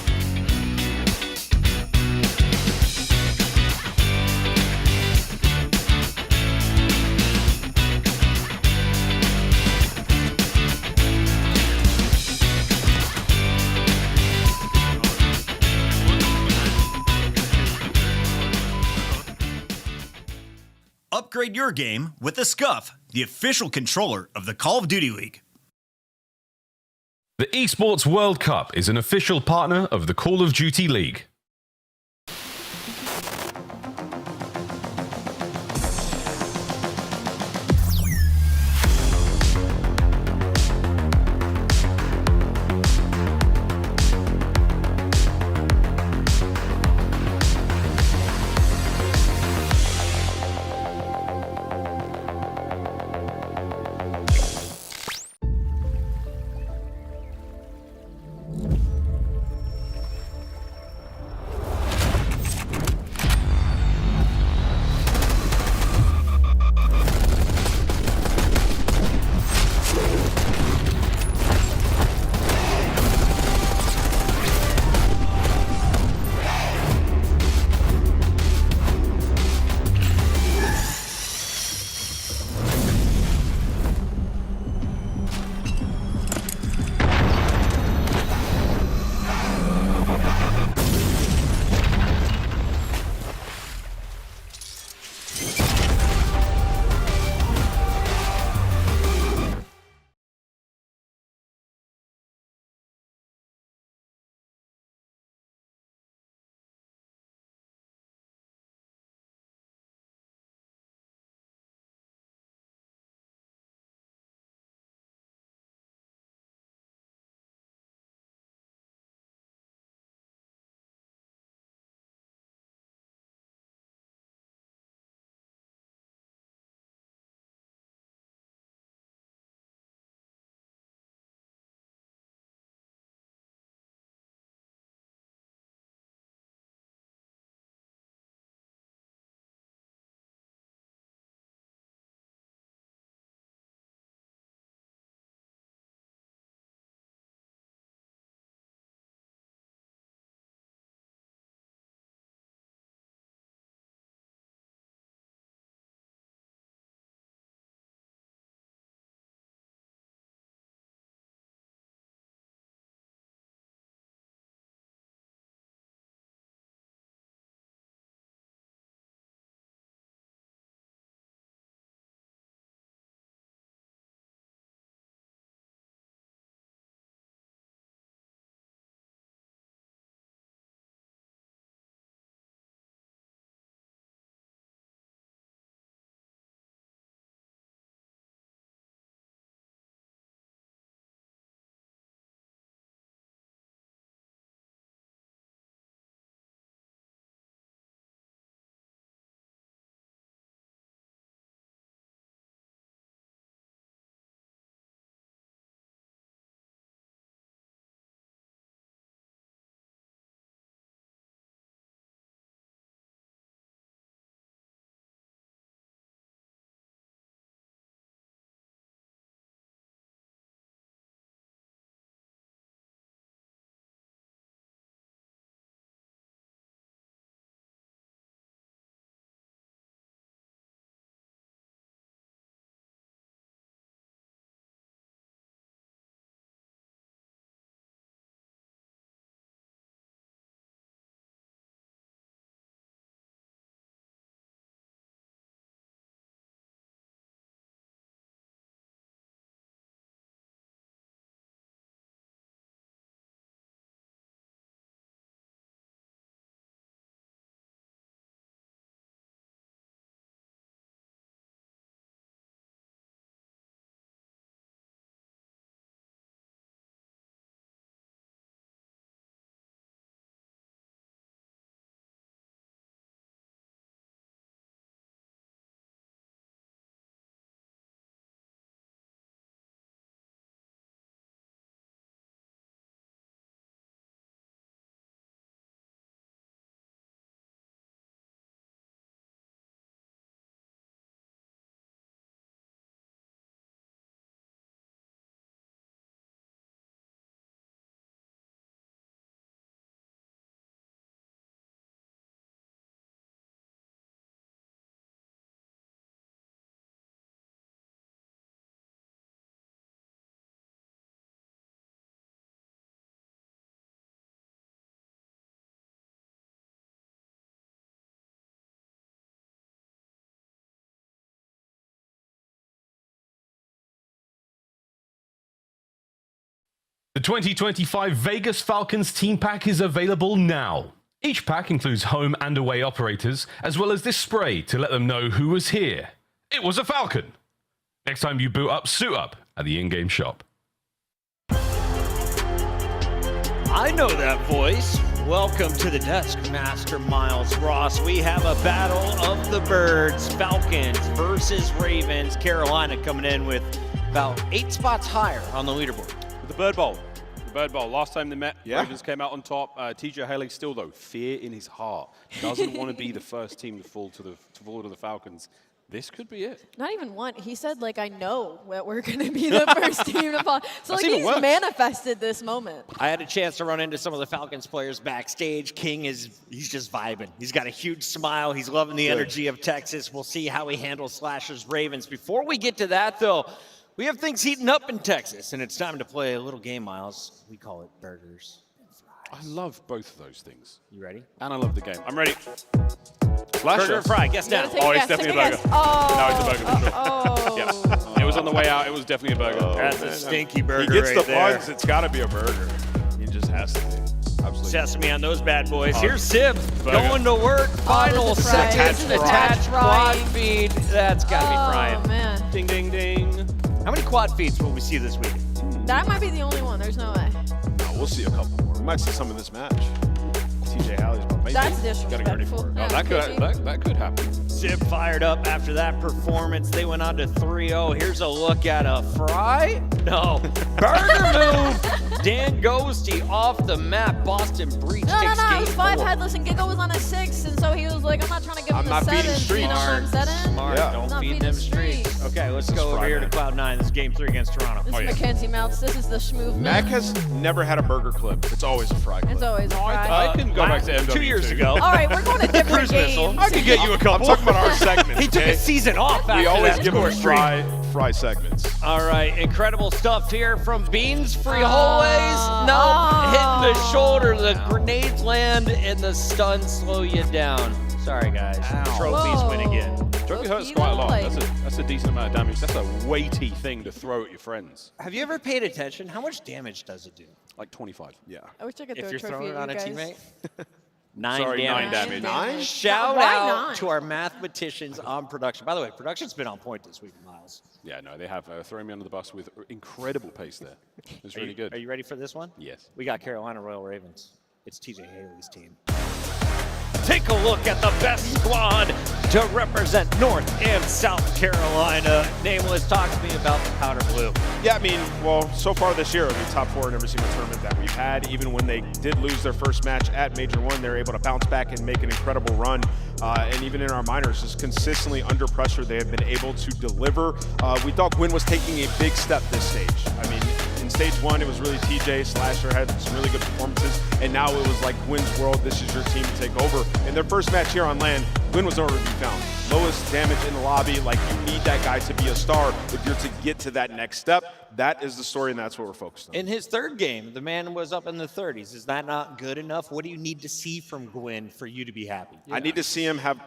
Upgrade your game with the Scuff, the official controller of the Call of Duty League. The Esports World Cup is an official partner of the Call of Duty League. The 2025 Vegas Falcons team pack is available now. Each pack includes home and away operators, as well as this spray to let them know who was here. It was a Falcon. Next time you boot up, suit up at the in-game shop. I know that voice. Welcome to the desk, Master Miles Ross. We have a battle of the birds. Falcons versus Ravens. Carolina coming in with about 8 spots higher on the leaderboard. The Bird Bowl. The Bird Bowl. Last time they met, Ravens came out on top. TJ Haley still, though, fear in his heart. Doesn't want to be the first team to fall to the Falcons. This could be it. Not even one. He said, like, I know that we're going to be the first team to fall. So, like, he's manifested this moment. I had a chance to run into some of the Falcons players backstage. King he's just vibing. He's got a huge smile. He's loving the energy of Texas. We'll see how he handles Slashers Ravens. Before we get to that, though, we have things heating up in Texas, and it's time to play a little game, Miles. We call it burgers and fries. I love both of those things. You ready? And I love the game. I'm ready. Burger and fry, guess now. Oh, it's definitely a burger. Oh. No, it's a burger for sure. Yeah. It was on the way out. It was definitely a burger. That's a stinky burger. He gets right the buns. It's got to be a burger. He just has to be. Absolutely. Sesame on those bad boys. Here's Sib going to work. Final seconds. Attached quad feed. That's got to be frying. Oh, man. Ding, ding, ding. How many quad feeds will we see this week? That might be the only one. There's no way. No, we'll see a couple more. We might see some in this match. TJ Haley's maybe. That's disrespectful. Gotta get ready for it. Yeah, that could happen. Sib fired up after that performance. They went on to 3-0. Here's a look at a fry. No. Burger move. Dan Ghosty off the map. Boston breach. No, it was 5 headless and Giggle was on a 6, and so he was like, I'm not trying to give him the 7. You know what I'm saying? Smart. Don't feed them streets. Okay, let's go over here to Cloud9. This is game 3 against Toronto. This is Mackenzie Mounts. This is the schmoove. Mac has never had a burger clip. It's always a fry clip. It's always a fry. I can go back to MW 2 years ago. All right, we're going to different games. I can get you a couple. I'm talking about our segments. He took a season off after We always that give him score fry segments. All right, incredible stuff here from Beans. Free hallways. No, hitting the shoulder. The grenades land and the stuns slow you down. Sorry, guys. Trophies win again. Trophy hurts quite a lot. That's a decent amount of damage. That's a weighty thing to throw at your friends. Have you ever paid attention? How much damage does it do? Like 25. Yeah. I wish I could throw if a you're trophy throwing it at on a you guys. teammate? 9 damage. 9? Shout Why out not? to our mathematicians on production. By the way, production's been on point this week, Miles. Yeah, no, they have thrown me under the bus with incredible pace there. It's really good. Are you ready for this one? Yes. We got Carolina Royal Ravens. It's TJ Haley's team. Take a look at the best squad to represent North and South Carolina. Nameless, talk to me about the powder blue. Yeah, I mean, well, so far this year, top 4 in every single tournament that we've had. Even when they did lose their first match at Major 1, they were able to bounce back and make an incredible run. And even in our minors, just consistently under pressure, they have been able to deliver. We thought Gwyn was taking a big step this stage. I mean, in stage 1, it was really TJ. Slasher had some really good performances, and now it was like Gwyn's world. This is your team to take over. In their first match here on LAN, Gwyn was nowhere to be found. Lowest damage in the lobby. Like, you need that guy to be a star if you're to get to that next step. That is the story, and that's what we're focused on. In his third game, the man was up in the 30s. Is that not good enough? What do you need to see from Gwyn for you to be happy? I need to see him have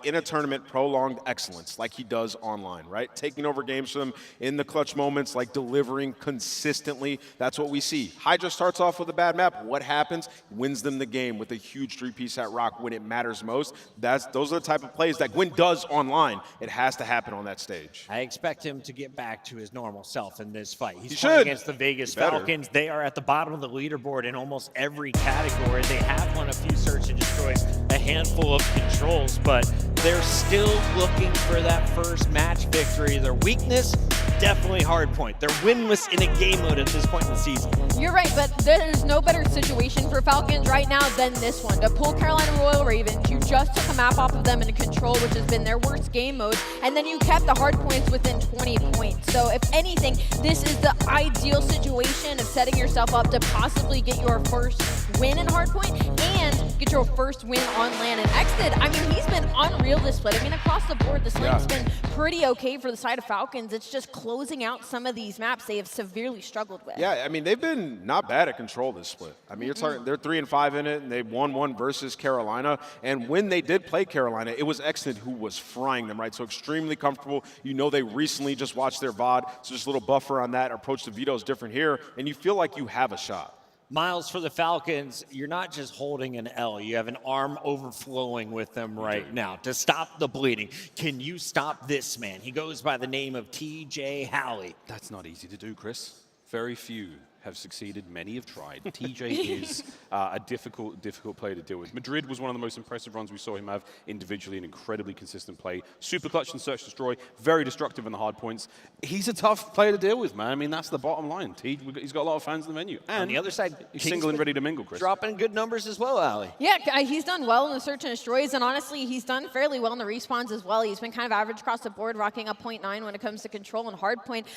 in a tournament, prolonged excellence, like he does online, right? Taking over games for them in the clutch moments, like delivering consistently. That's what we see. Hydra starts off with a bad map. What happens? Wins them the game with a huge 3-piece at Rock when it matters most. Those are the type of plays that Gwyn does online. It has to happen on that stage. I expect him to get back to his normal self in this fight. He's should. playing against the Vegas Falcons. They are at the bottom of the leaderboard in almost every category. They have won a few search and destroys, a handful of controls, but they're still looking for that first match victory. Their weakness, definitely hard point. They're winless in a game mode at this point in the season. You're right, but there's no better situation for Falcons right now than this one. To pull Carolina Royal Ravens, you just took a map off of them in control, which has been their worst game mode, and then you kept the hard points within 20 points. So if anything, this is the ideal situation of setting yourself up to possibly get your first win in hardpoint and get your first win on land. And Exted, I mean, he's been unreal this split. I mean, across the board, the sling's been pretty okay for the side of Falcons. It's just closing out some of these maps they have severely struggled with. Yeah, I mean, they've been not bad at control this split. I mean, you're talking, they're 3-5 in it, and they won one versus Carolina. And when they did play Carolina, it was Exted who was frying them, right? So extremely comfortable. You know, they recently just watched their VOD, so just a little buffer on that. Approach to Vito is different here, and you feel like you have a shot. Miles, for the Falcons, you're not just holding an L. You have an arm overflowing with them right now to stop the bleeding. Can you stop this man? He goes by the name of TJ Halley. That's not easy to do, Chris. Very few have succeeded. Many have tried. TJ is a difficult player to deal with. Madrid was one of the most impressive runs we saw him have individually, an incredibly consistent play. Super clutch and search destroy, very destructive in the hard points. He's a tough player to deal with, man. I mean, that's the bottom line. He's got a lot of fans in the venue. And on the other side, he's single and ready to mingle, Chris. Dropping good numbers as well, Ali. Yeah, he's done well in the search and destroys, and honestly, he's done fairly well in the respawns as well. He's been kind of average across the board, rocking up 0.9 when it comes to control and hard point.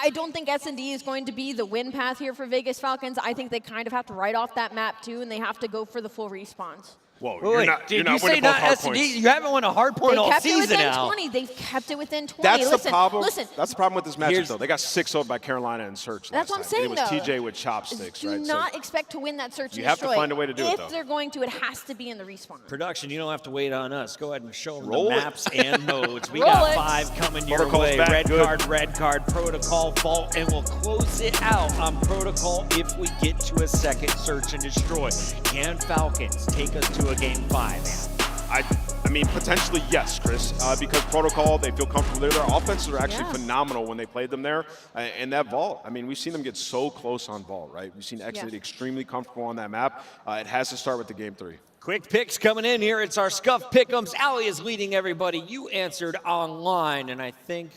I don't think S&D is going to be the win path here for Vegas Falcons. I think they kind of have to write off that map too, and they have to go for the full respawns. Whoa, Wait, did you say not S&D? You haven't won a hard point all season now. They've kept it within 20. That's the problem. Listen. That's the problem with this matchup, though. They got 6-0 by Carolina and Search. That's what I'm saying, though. It was TJ with chopsticks, right? Do not expect to win that search and you have destroy. to find a way to do it, though. If they're going to, it has to be in the respawn. Production, you don't have to wait on us. Go ahead and show them Roll the it. maps and modes. We got 5 coming your way. Red card, Protocol, Vault, and we'll close it out on Protocol if we get to a second search and destroy. Can Falcons take us to a game 5? I mean, potentially yes, Chris, because Protocol, they feel comfortable there. Their offenses are actually phenomenal when they played them there. And that Vault, I mean, we've seen them get so close on Vault, right? We've seen Exit extremely comfortable on that map. It has to start with the game 3. Quick picks coming in here. It's our Scuff Pick'ems. Ali is leading everybody. You answered online, and I think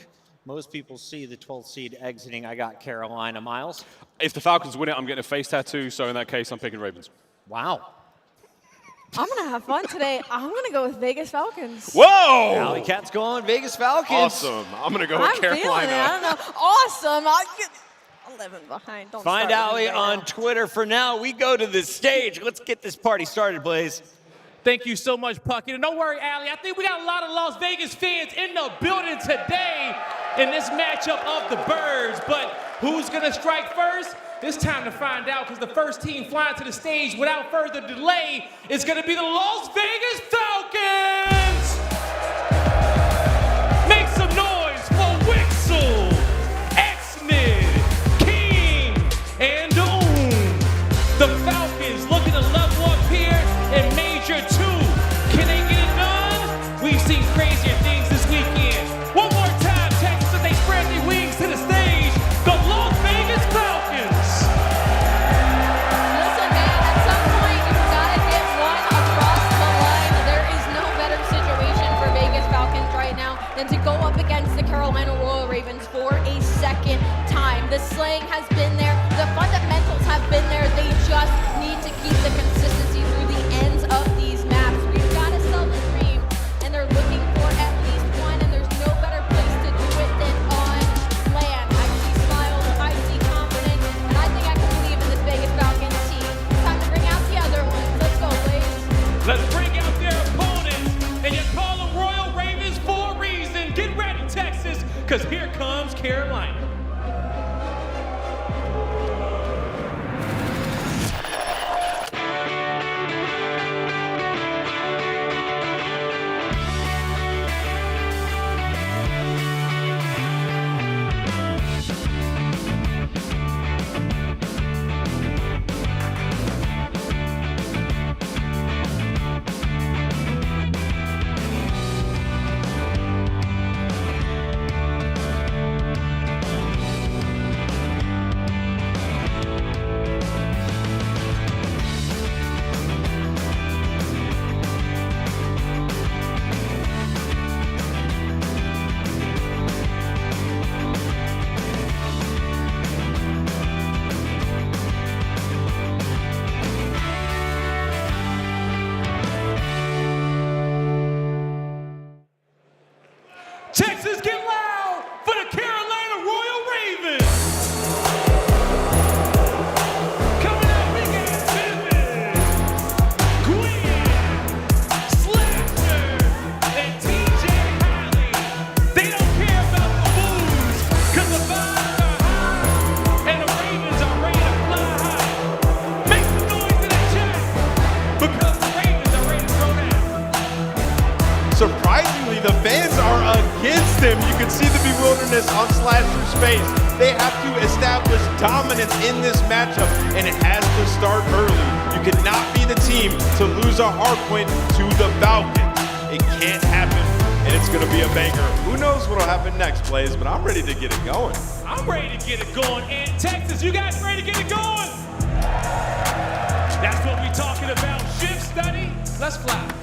most people see the 12th seed exiting. I got Carolina. Miles? If the Falcons win it, I'm getting a face tattoo, so in that case, I'm picking Ravens. Wow. I'm going to have fun today. I'm going to go with Vegas Falcons. Whoa! Alley Cat's going Vegas Falcons. Awesome. I'm going to go with Carolina. Feeling it. I don't know. Awesome. I'll get 11 behind. Don't Find Ali on Twitter. For now, we go to the stage. Let's get this party started, Blaze. Thank you so much, Pucky. And don't worry, Ali. I think we got a lot of Las Vegas fans in the building today in this matchup of the Birds. But who's going to strike first? It's time to find out, because the first team flying to the stage without further delay is going to be the Las Vegas Falcons! Make some noise for Wixel, X-Mid, King, and Doom. The Falcons looking to level up here in Major 2. Can they get it done? We've seen crazier things this weekend. One more time, Texas, as they spread their wings to the stage. The Las Vegas Falcons. Listen, man, at some point, you've got to get one across the line. There is no better situation for Vegas Falcons right now than to go up against the Carolina Royal Ravens for a second time. The slang has been there. The fundamentals have been there. They just need to keep the consistency through the ends of these maps. We've got to sell the dream, and they're looking for at least one, and there's no better place to do it than on land. I see smiles, I see confidence, and I think I can believe in this Vegas Falcons team. Time to bring out the other ones. Let's go, Blaze. Let's bring out their opponents, and you call them Royal Ravens for a reason. Get ready, Texas, because here comes Carolina. the fans are against him. You can see the bewilderness on Slasher's face. They have to establish dominance in this matchup, and it has to start early. You cannot be the team to lose a hard point to the Falcons. It can't happen, and it's going to be a banger. Who knows what will happen next, Blaze, but I'm ready to get it going. I'm ready to get it going. And Texas, you guys ready to get it going? That's what we're talking about. Shift study. Let's fly.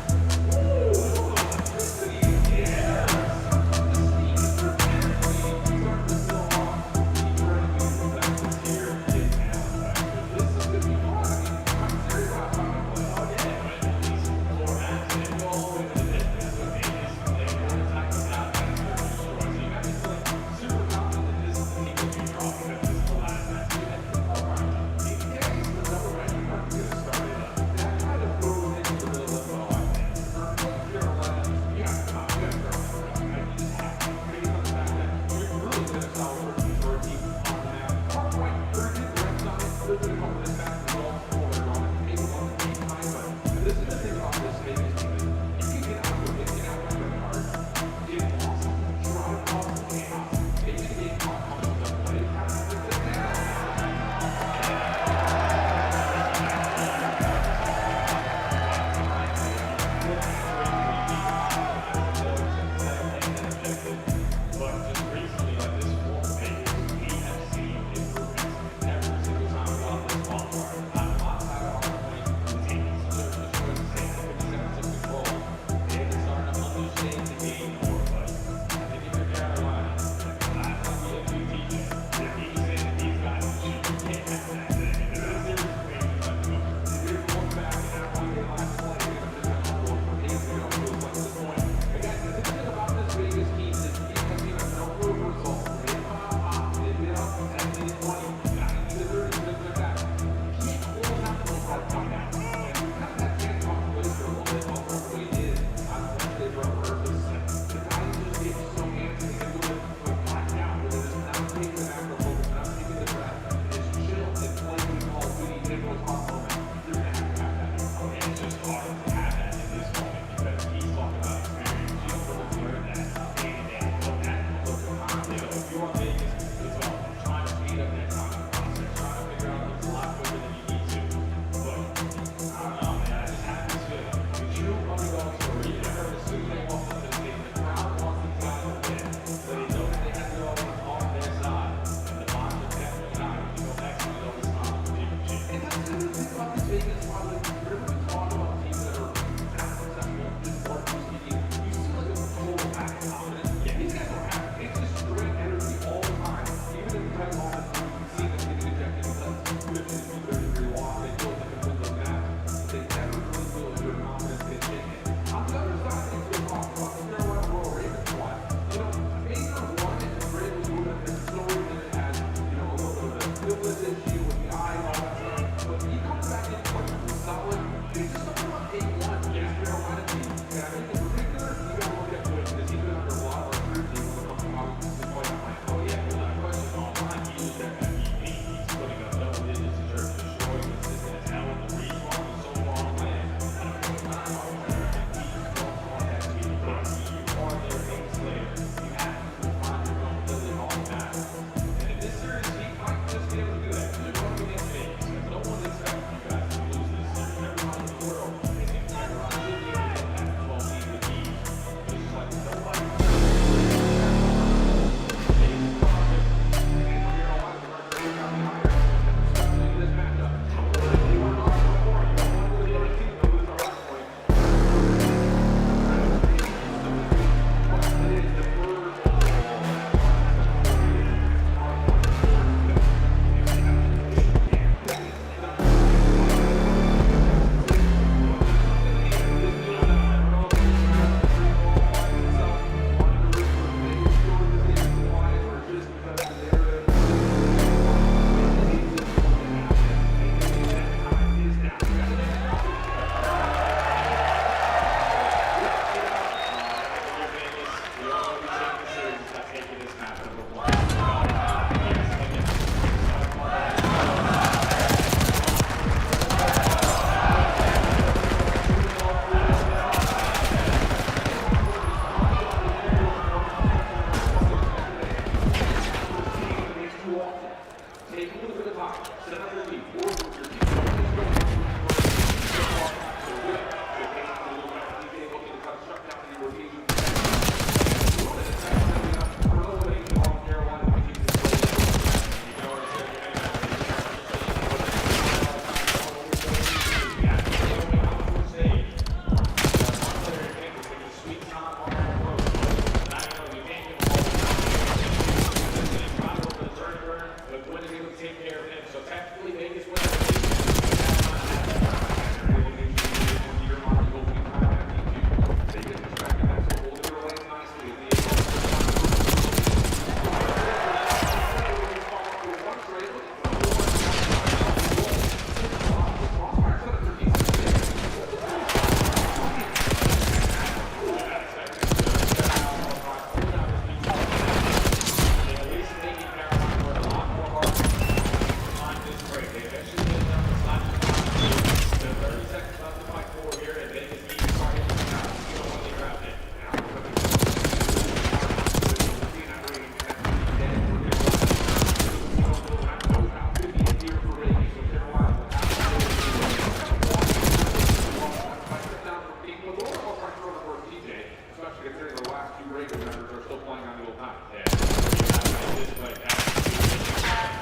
last two breakers members are still playing on the old time.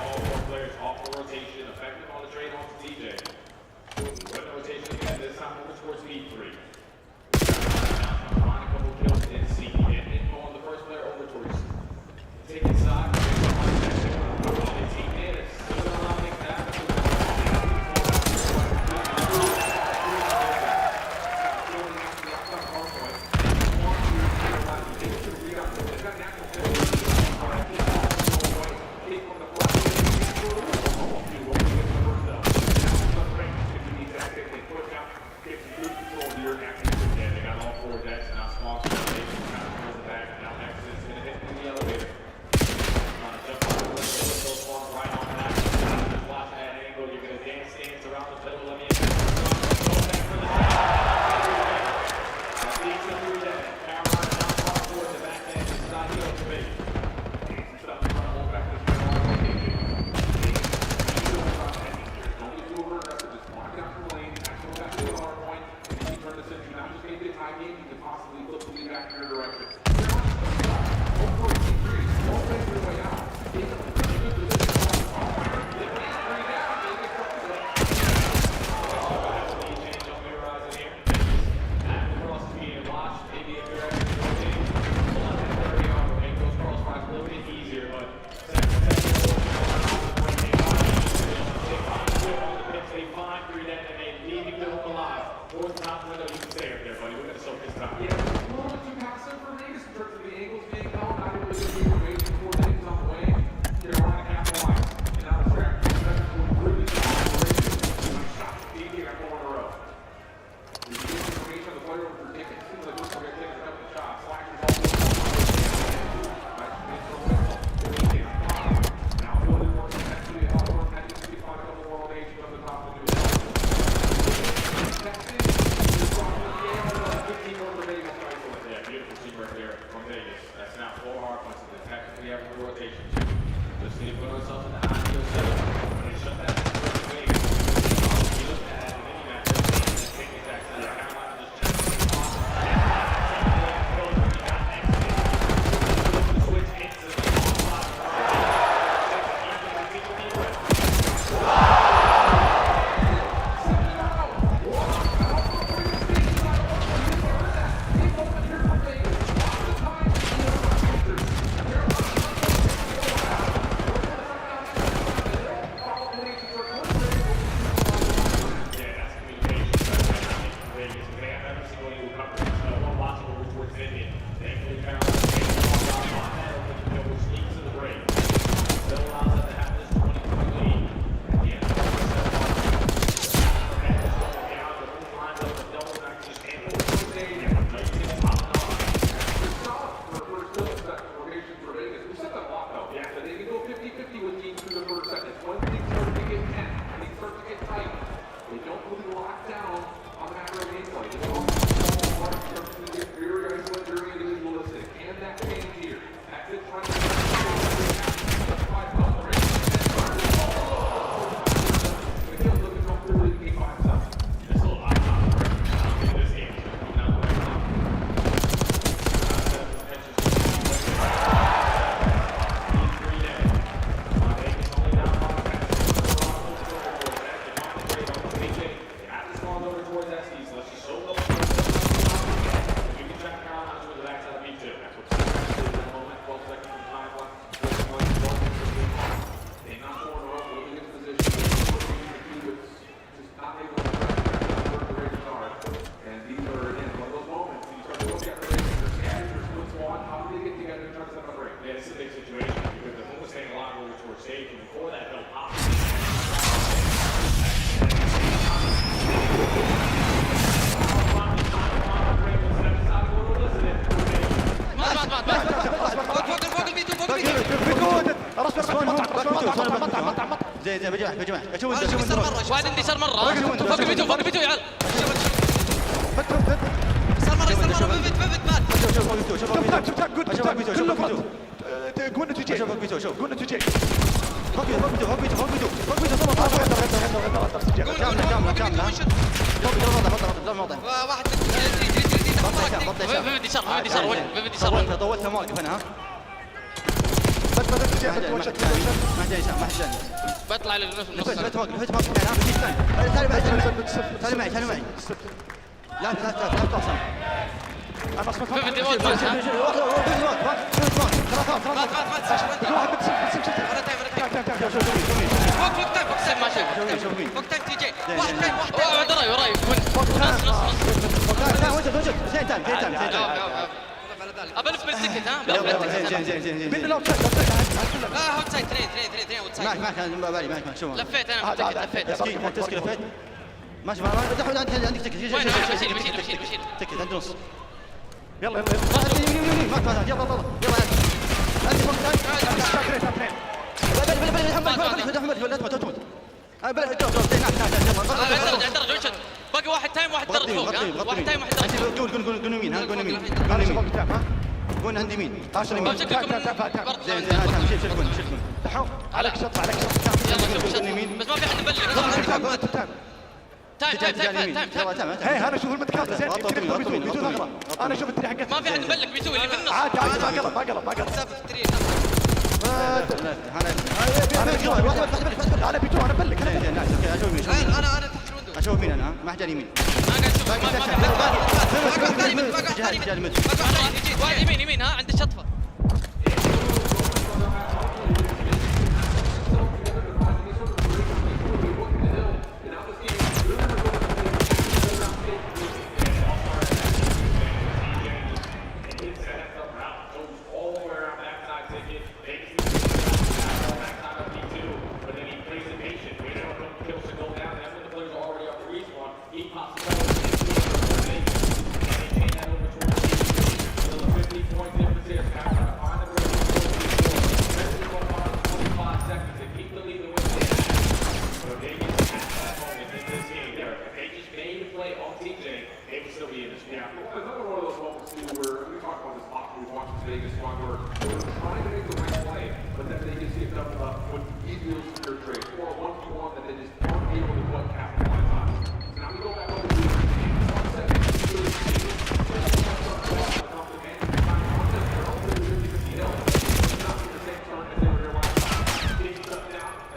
All four players off the rotation, effective on the trade on to TJ. With the rotation again, this time over towards B3. Find a couple kills in C. And on the first player over towards take inside. زي بجمع واحد انتصار مرة فوق الفيديو فوق الفيديو يا عيال انتصار مرة بفت بات قولنا تجي قولنا تجي واحد بدي شر بدي شر بدي شر طولت موقف انا ها بطلع للنص لفت موقف تعال معي لا توصل بدي موت وقتك تي جي واحد وراي ابلف بالسكت ها زين لا اوت سايد اثنين اوت سايد معك انا بالي معك شوف لفيت انا لفيت لفيت ماشي عندك تكت وين بشيل تكت عند نص يلا باقي واحد تايم واحد درج فوق واحد تايم واحد درج قول يمين قول عند يمين 10 يمين زين شيل عليك شط بس ما في حد يبلغ تايم هي انا اشوف المتكامل زين انا اشوف التري حقتك ما في حد يبلغ بيسوي اللي في النص عادي ما قلب انا بيتو انا بلك انا تحت الويندو اشوف مين انا ما حد يمين يمين ها عند الشطفه Vegas one where they were trying to make the right play, but then they just get up with easy secure trades or a 1v1 that they just aren't able to put capitalize on. So now we go back over to the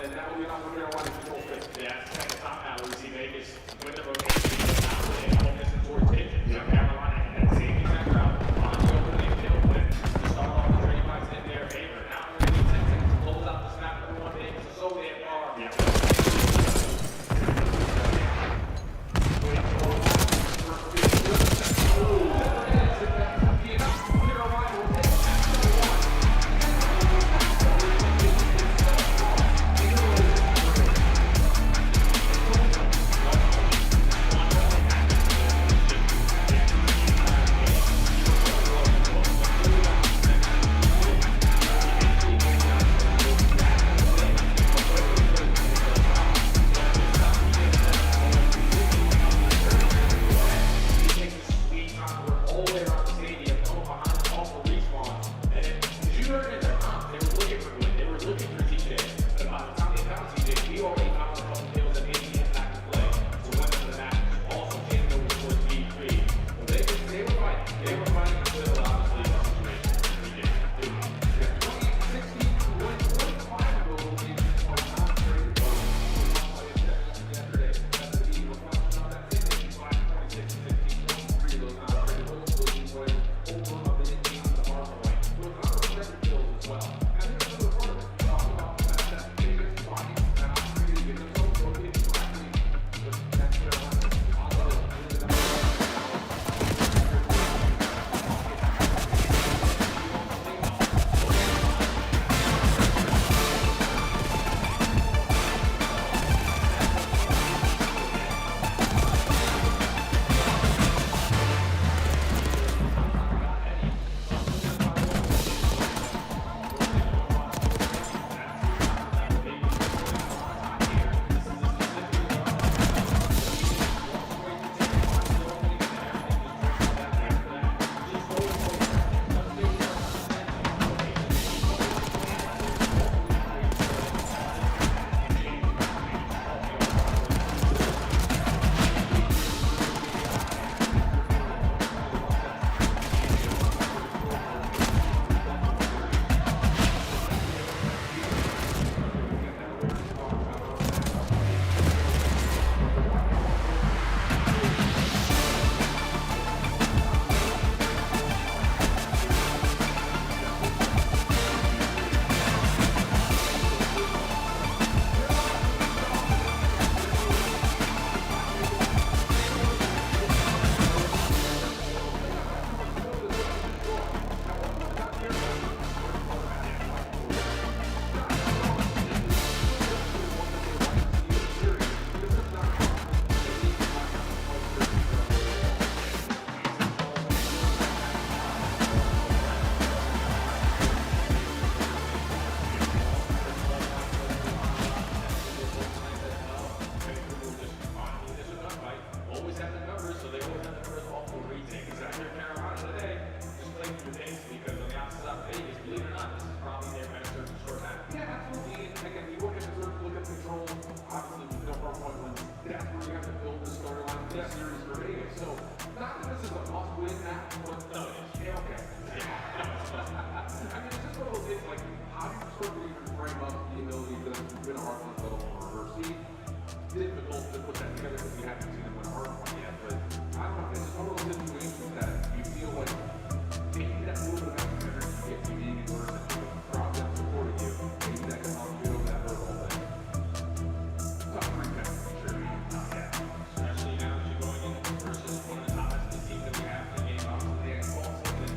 and that will be enough for Carolina to control fit. Yeah, that's kind of top now. We see Vegas win the rotation. Now they focus towards it. Carolina and that same exact route. On the open, they kill with the start off the trade backs in their favor. Now we're going to need 10 seconds to close out the snap. Everyone Vegas is so damn far. Yeah. series for Vegas. So not that this is a must-win match, but no, yeah, okay. I mean, it's just one of those things, like, how do you sort of even frame up the ability to win a hardpoint level on a reverse seed? Difficult to put that together because we haven't seen them win a hardpoint yet, but I don't know, it's just one of those situations that you feel like maybe that little bit of extra energy you get to being in person with a crowd that's supporting you, maybe that can help you get over that hurdle, but tough to recap, for sure. Especially now that you're going in versus one of the top teams that we have in the game. Obviously, they had all season.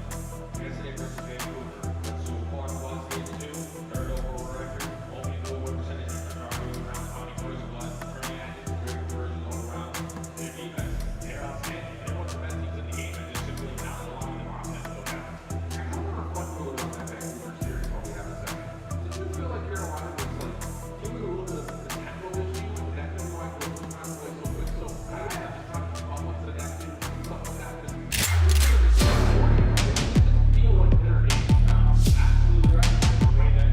Yesterday versus Vancouver. But so far, was game 2, third overall record. Only goal percentage after Mario around 20 first blood. Turning at it, great conversions all around. Their defense, they're outstanding. They're one of the best teams in the game, and just simply not allowing them offense to go down. I want to reflect a little bit on that Vancouver series while we have a second. Did you feel like Carolina was like giving a little bit of the tempo issue? That didn't like the first time play so quick. So I don't have to try to keep up with the depth and stuff like that. Because feel like they're absolutely right. The way that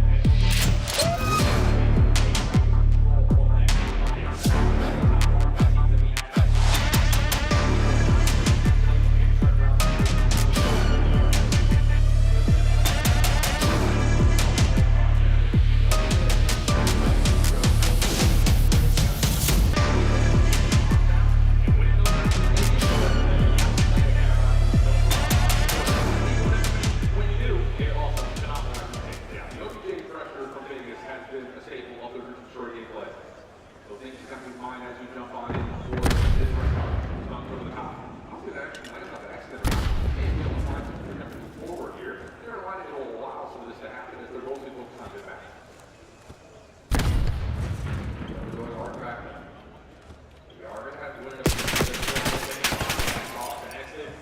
when you do, they're also phenomenal. Yeah, the OpTic pressure from Vegas has been a staple of the short game play. So things you have to mind as you jump on in for this restart. Come over the top. I'll do that actually. I got the accident. Maybe able to find something to move forward here. Carolina will allow some of this to happen if they're mostly focused on their back. We're going hard back. We are going to have to win it. Off and exit.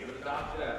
Able to dodge that.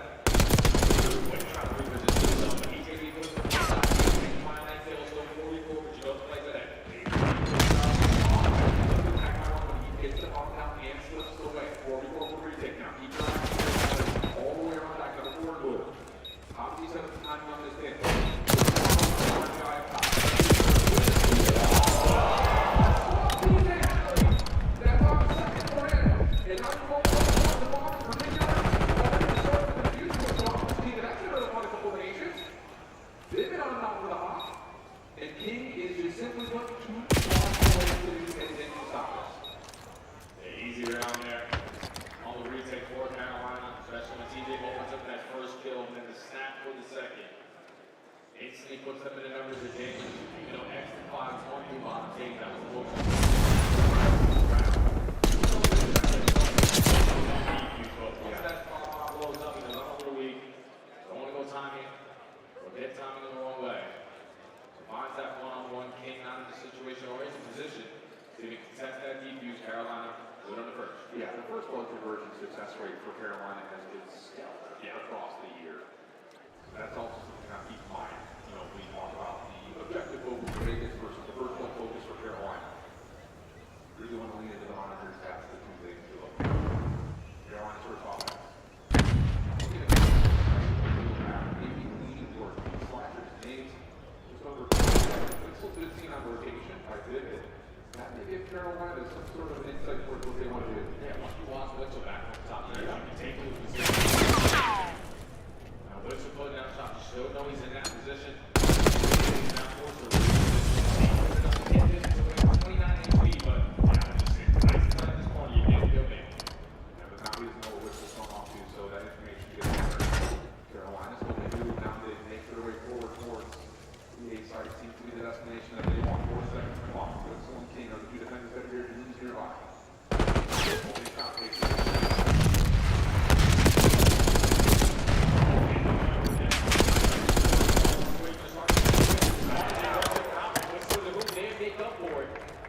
They've been on top of the hop, and King is just simply put too far away to do anything to stop us. Easy around there. On the retake for Carolina, especially when TJ opens up that first kill and then the snap for the second. Instantly puts them in the numbers of games. You know, extra 5-1 through bottom team. That was the most. Once that ball blows up, he goes up over the week. Don't want to go timing. Or get timing in the wrong way. So finds that one-on-one. King not in the situation or in position. So he can contest that defuse. Carolina good on the first. Yeah, the first blood conversion success rate for Carolina has been stellar across the year. That's also something to keep in mind. You know, we talk about the objective focus for Vegas versus the first blood focus for Carolina. Really want to lean into the monitors. That's the two things to look at. Carolina's first offense. Maybe leaning towards slashers, names, just over. It's still 15 on rotation. I did it. That may give Carolina some sort of an insight towards what they want to do. Yeah, once you watch Witzel back on top there, you can take a look at this. Now Witzel putting down shots. You still know he's in that position. He's now forced to lose. 29 HP, but yeah, just nice to play this corner. You can't feel big. Yeah, but now he doesn't know what Witzel's come off to, so that information gets better. Carolina's what they do now. They make their way forward towards the A side. It seems to be the destination that they want. 4 seconds to clock. Witzel and King are the two defenders that are here to lose nearby. Holding shot pace.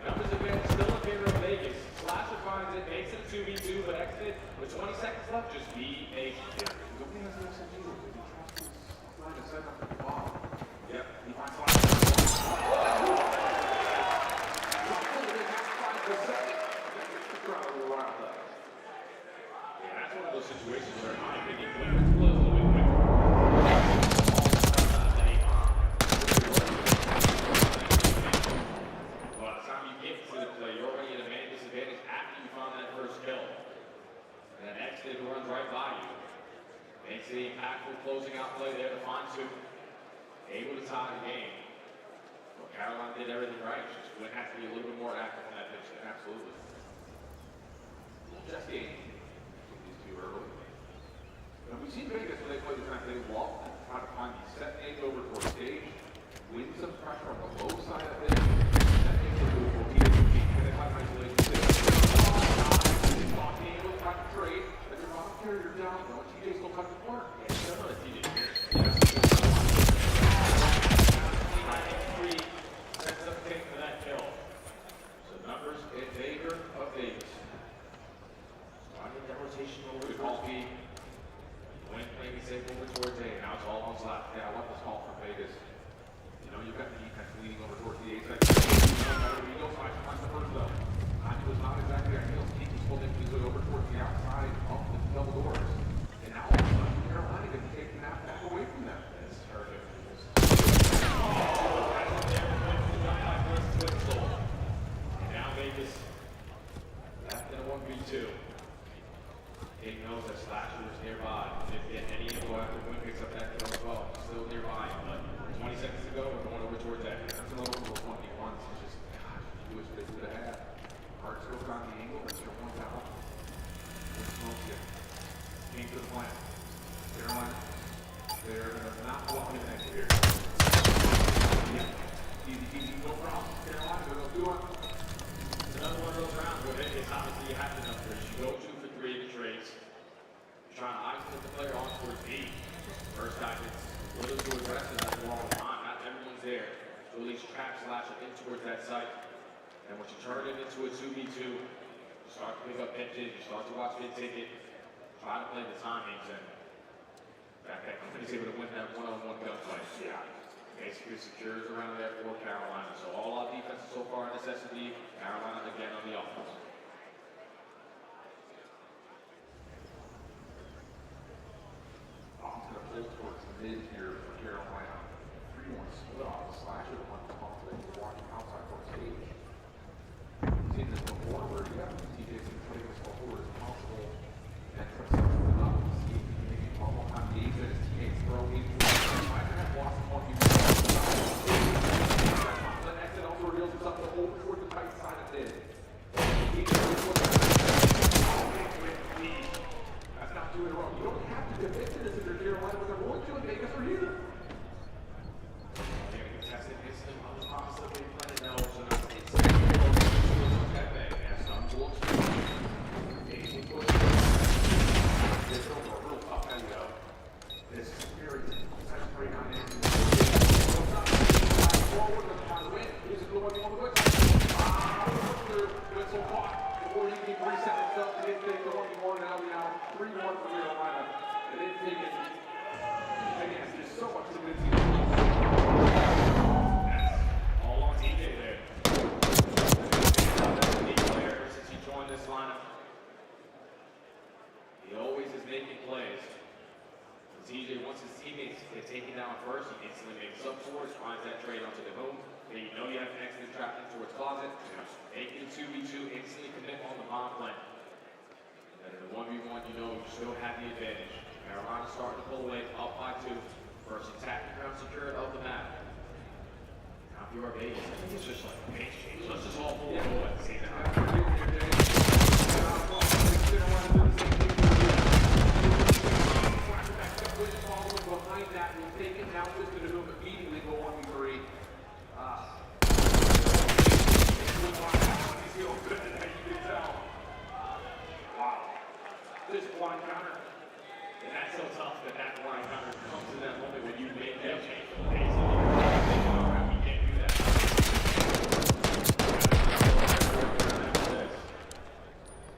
Numbers advantage still in favor of Vegas. Slasher finds it, makes it 2v2, but exit with 20 seconds left. Just be patient. Nobody has the SMG. He trusts his line to set up at the bottom. Yep, he finds Slasher. 2. Able to tie the game. Well, Carolina did everything right. Just would have to be a little bit more active on that pitch. Absolutely. Just game. These two early. Now, we've seen Vegas when they play the time they walk, try to find these set names over towards stage, win some pressure on the low side of it. That makes it move for either team. And they find isolation. They lock in, they'll try to trade. But they're not carrier down. No, TJ's still cut the corner. Yeah, they're not a TJ. Sets up pick for that kill. So numbers in favor of Vegas. Starting that rotation over to Colby. Went maybe safe over towards A. Now it's all on slap. Yeah, I love this call from Vegas. You know, you've got the defense leading over towards the A side. He goes finds the first though. It was not exactly ideal. He was holding his way over towards the outside of the double doors. And now all of a sudden, Carolina can take that back away from them. That's perfect. And now Vegas left in a 1v2. King knows that Slasher is nearby. If any info after Wynn picks up that kill as well, still nearby. But 20 seconds to go, we're going over towards that. That's another one of those 1v1s. It's just, gosh, you wish they would have had. Hard scope on the angle, that's your point out. What smokes you? Came to the plant. Carolina, they're not blocking that here. Easy, no problem. Carolina, they're going to do it. It's another one of those rounds where it's obviously you have to know this. You go 2 for 3 in the trades. You're trying to isolate the player on towards B. First guy gets a little too aggressive at the wall of time. Not everyone's there. So at least trap Slasher in towards that site. And once you turn it into a 2v2, you start to pick up pitches, you start to watch mid ticket, try to play the timings, and that company's able to win that one-on-one gunfight. Yeah. Basically secures around there for Carolina. So all our defenses so far in this S&D, Carolina again on the offense. I'm going to pull towards the mid here for Carolina. 3-1 split off the Slasher, the one confident walking outside for stage. We've seen this before where you have TJ's putting as forward as possible and try to set it up and see if you can maybe one more time the his teammates throw in. I have lost the one. The exit also reveals himself to over toward the tight side of mid. That's not 2 in a row. You don't have to commit to this if you're Carolina, but they're willing to in Vegas or either. They're contested instantly on the promise that they planted now, so now it's that's some bullets. Amazing push. This over a real tough end though. This is very difficult. That's great on it. Forward with the win. Here's a good one. You want to win? Whistle caught before he can reset himself. They didn't take the 1v1 now. 3-1 for Carolina. They didn't take it. Again, there's so much to win. That's all on TJ there. Player since he joined this lineup. He always is making plays. TJ, once his teammates get taken down first, he instantly makes up towards, finds that trade onto the home. Then you know you have an exit trap in towards closet. Make it 2v2, instantly commit on the bomb plan. And in the 1v1, you know you still have the advantage. Carolina starting to pull away, up by 2. First attack, ground secured of the map. Now if you are Vegas, I think it's just like a page change. Let's just all pull away. See that? Behind that, we'll take it now. Just going to move immediately, go 1v3. Wow. This blind counter. And that's so tough that blind counter comes in that moment when you make that change for the base. We can't do that.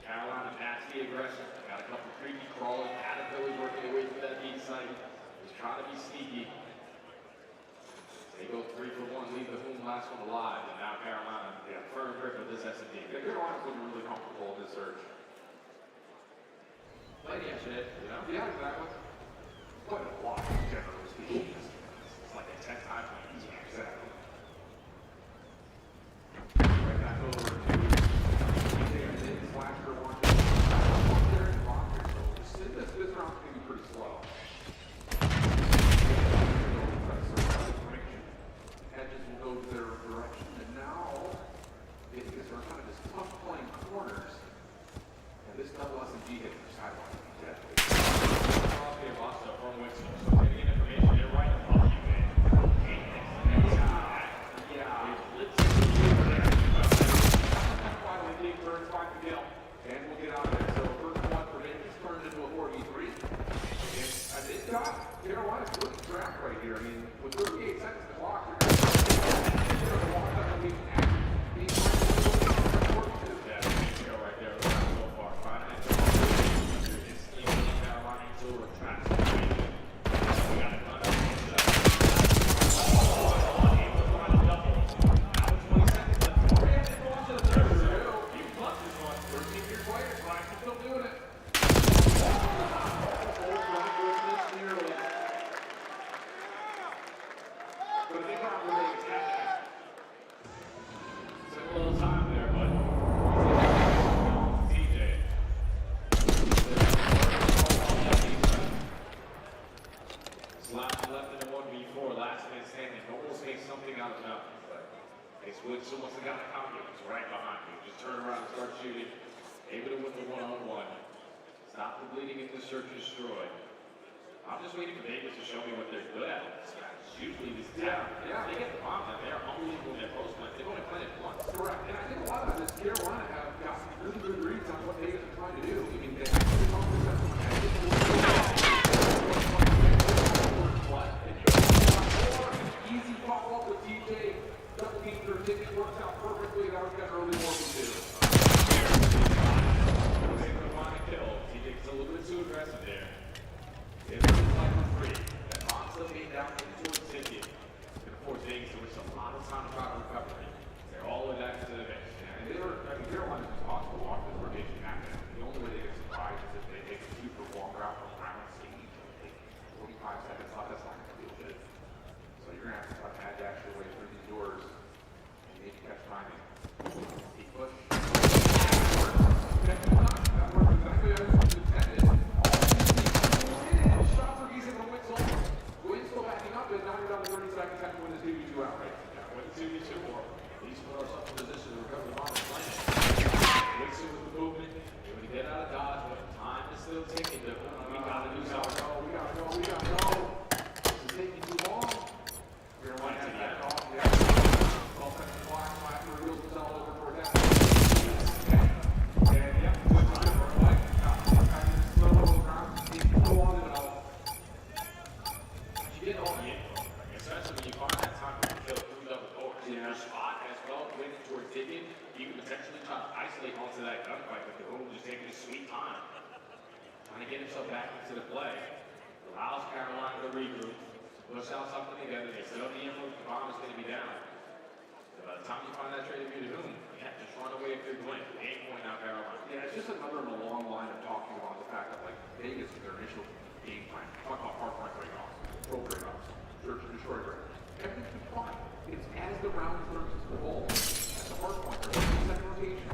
Carolina past the aggression. Got a couple creepy crawlers. Adaptilly working away from that beat site. Trying to be sneaky. They go 3 for 1, leave the home last one alive, and now Carolina, firm grip with this S&D. Carolina's looking really comfortable in this surge. Played yesterday, you know? Yeah, exactly. Quite a lot, generally speaking. It's like a 10 times like easy, exactly. Right back over to Slasher, one there in the roster, so this round's going to be pretty slow. back right here. I mean, with 38 seconds to clock, you're going to walk up and leave an right there. So far, 5 minutes. It's Carolina to a track. We got it. Someone's got a confidence right behind you. Just turn around and start shooting. Able to win the one-on-one. Stop the bleeding and the search and destroy. I'm just waiting for Vegas to show me what they're good at. Usually this town, they get the bomb and they're unbelievable in their post play. They've only played it once. Correct. And I think a lot of that is Carolina have got really good reads on what Vegas is trying to do. I mean, they actually talk to them. Easy follow-up with TJ. Double team for ticket works out perfectly. That was got early warning too. TJ gets a little bit too aggressive there. It's like for free. That bomb still being down towards the ticket. And of course, Vegas to waste a lot of time about recovery. They're all the way back to the bench. And they were, I mean, Carolina's responsible to walk this rotation happen. The only way they get surprised is if they take a super long route from round speed. 45 seconds left. That's not going to feel good. So you're going to have to start mad dash your way through these doors. And maybe catch timing. Keep push. That worked exactly as it was intended. Shot for Giza from Witzel. Wynn's still backing up, and now you're down to 30 seconds after win this 2v2 outright. Yeah, win the 2v2 or at least put ourselves in position to recover the bomb and plan. Witzel with the movement. Able to get out of dodge, but time is still ticking. We gotta do something. We gotta go. This is taking too long. We're right to that off. Yeah. Well, the clock, flat reveals itself over for that. And yeah, good time for a fight. Slow around. Go on and all. You get all the info, especially when you find that time to kill through double doors. Yeah. Your spot as well, waiting towards digging, you can potentially try to isolate onto that gunfight, but the room just taking his sweet time. Trying to get himself back into the play. Allows Carolina to regroup, push out something together. They set up the info, the bomb is going to be down. So by the time you find that trade of view to whom, yeah, just run away if you're going. 8 point now, Carolina. Yeah, it's just another in a long line of talking about the fact that, like, Vegas is their initial game plan. Talk about hard point breakoffs, roll breakoffs, search and destroy breakoffs. Everything's fine. It's as the round turns to the ball. That's the hard point. There's a second rotation.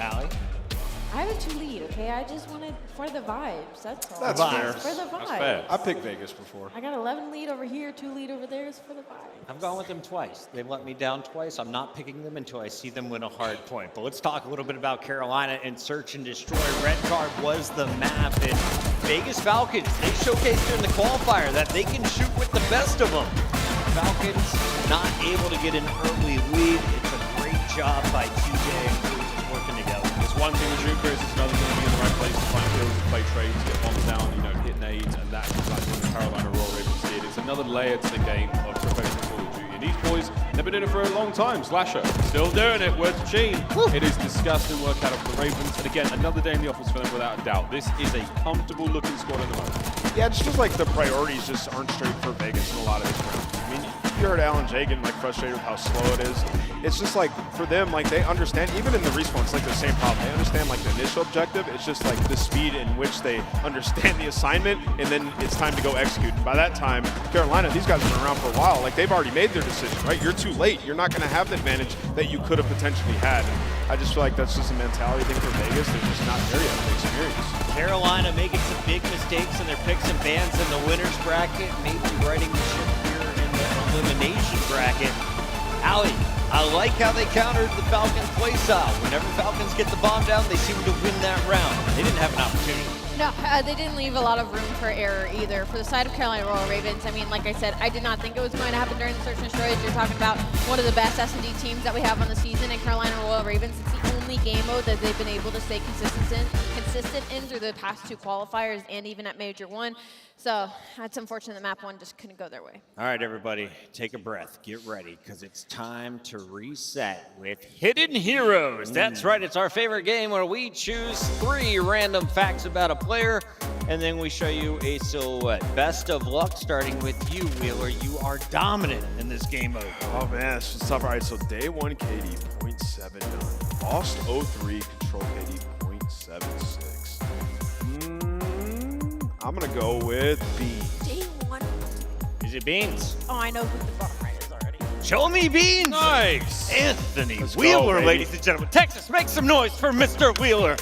Allie? I have a 2 lead, okay? I just wanted for the vibes, that's all. That's fair. For the vibes. That's fair. I picked Vegas before. I got 11 lead over here, 2 lead over there is for the vibes. I've gone with them twice. They've let me down twice. I'm not picking them until I see them win a hard point. But let's talk a little bit about Carolina and Search and Destroy. Red Card was the map, and Vegas Falcons, they showcased during the qualifier that they can shoot with the best of them. Falcons not able to get an early lead. It's a great job by TJ and Cruz working together. It's one thing to shoot, Chris. It's another thing to be in the right place to find kills, to play trades, to get bombs down, hit nades, and that's exactly what the Carolina Royal Ravens did. It's another layer to the game of professional Call of Duty. And these boys, they've been doing it for a long time. Slasher, still doing it. Word to Sheen. It is disgusting work out of the Ravens. And again, another day in the office for them without a doubt. This is a comfortable looking squad in the moment. Yeah, it just feels like the priorities just aren't straight for Vegas in a lot of these rounds. I mean, you heard Alan Jay getting frustrated with how slow it is. It's just for them, they understand, even in the respawn, it's the same problem. They understand the initial objective. It's just the speed in which they understand the assignment, and then it's time to go execute. And by that time, Carolina, these guys have been around for a while. They've already made their decision, right? You're too late. You're not going to have the advantage that you could have potentially had. And I just feel like that's just a mentality thing for Vegas. They're just not there yet with experience. Carolina making some big mistakes in their picks and bans in the winner's bracket, maybe riding the ship here in the elimination bracket. Allie, I like how they countered the Falcons play style. Whenever Falcons get the bomb down, they seem to win that round. They didn't have an opportunity. No, they didn't leave a lot of room for error either. For the side of Carolina Royal Ravens, I mean, like I said, I did not think it was going to happen during the Search and Destroy. You're talking about one of the best S&D teams that we have on the season, and Carolina Royal Ravens, it's the only game mode that they've been able to stay consistent in through the past 2 qualifiers and even at Major 1. So that's unfortunate that map 1 just couldn't go their way. All right, everybody, take a breath. Get ready, because it's time to reset with Hidden Heroes. That's right, it's our favorite game where we choose 3 random facts about a player, and then we show you a silhouette. Best of luck, starting with you, Wheeler. You are dominant in this game mode. Oh, man, it's just tough. All right, so day 1 KD, 0.79. Lost 03, control KD, 0.76. I'm going to go with Beans. Day 1. Is it Beans? Oh, I know who the bottom right is already. Show me Beans! Nice! Anthony Let's Wheeler, go, ladies and gentlemen. Texas, make some noise for Mr. Wheeler.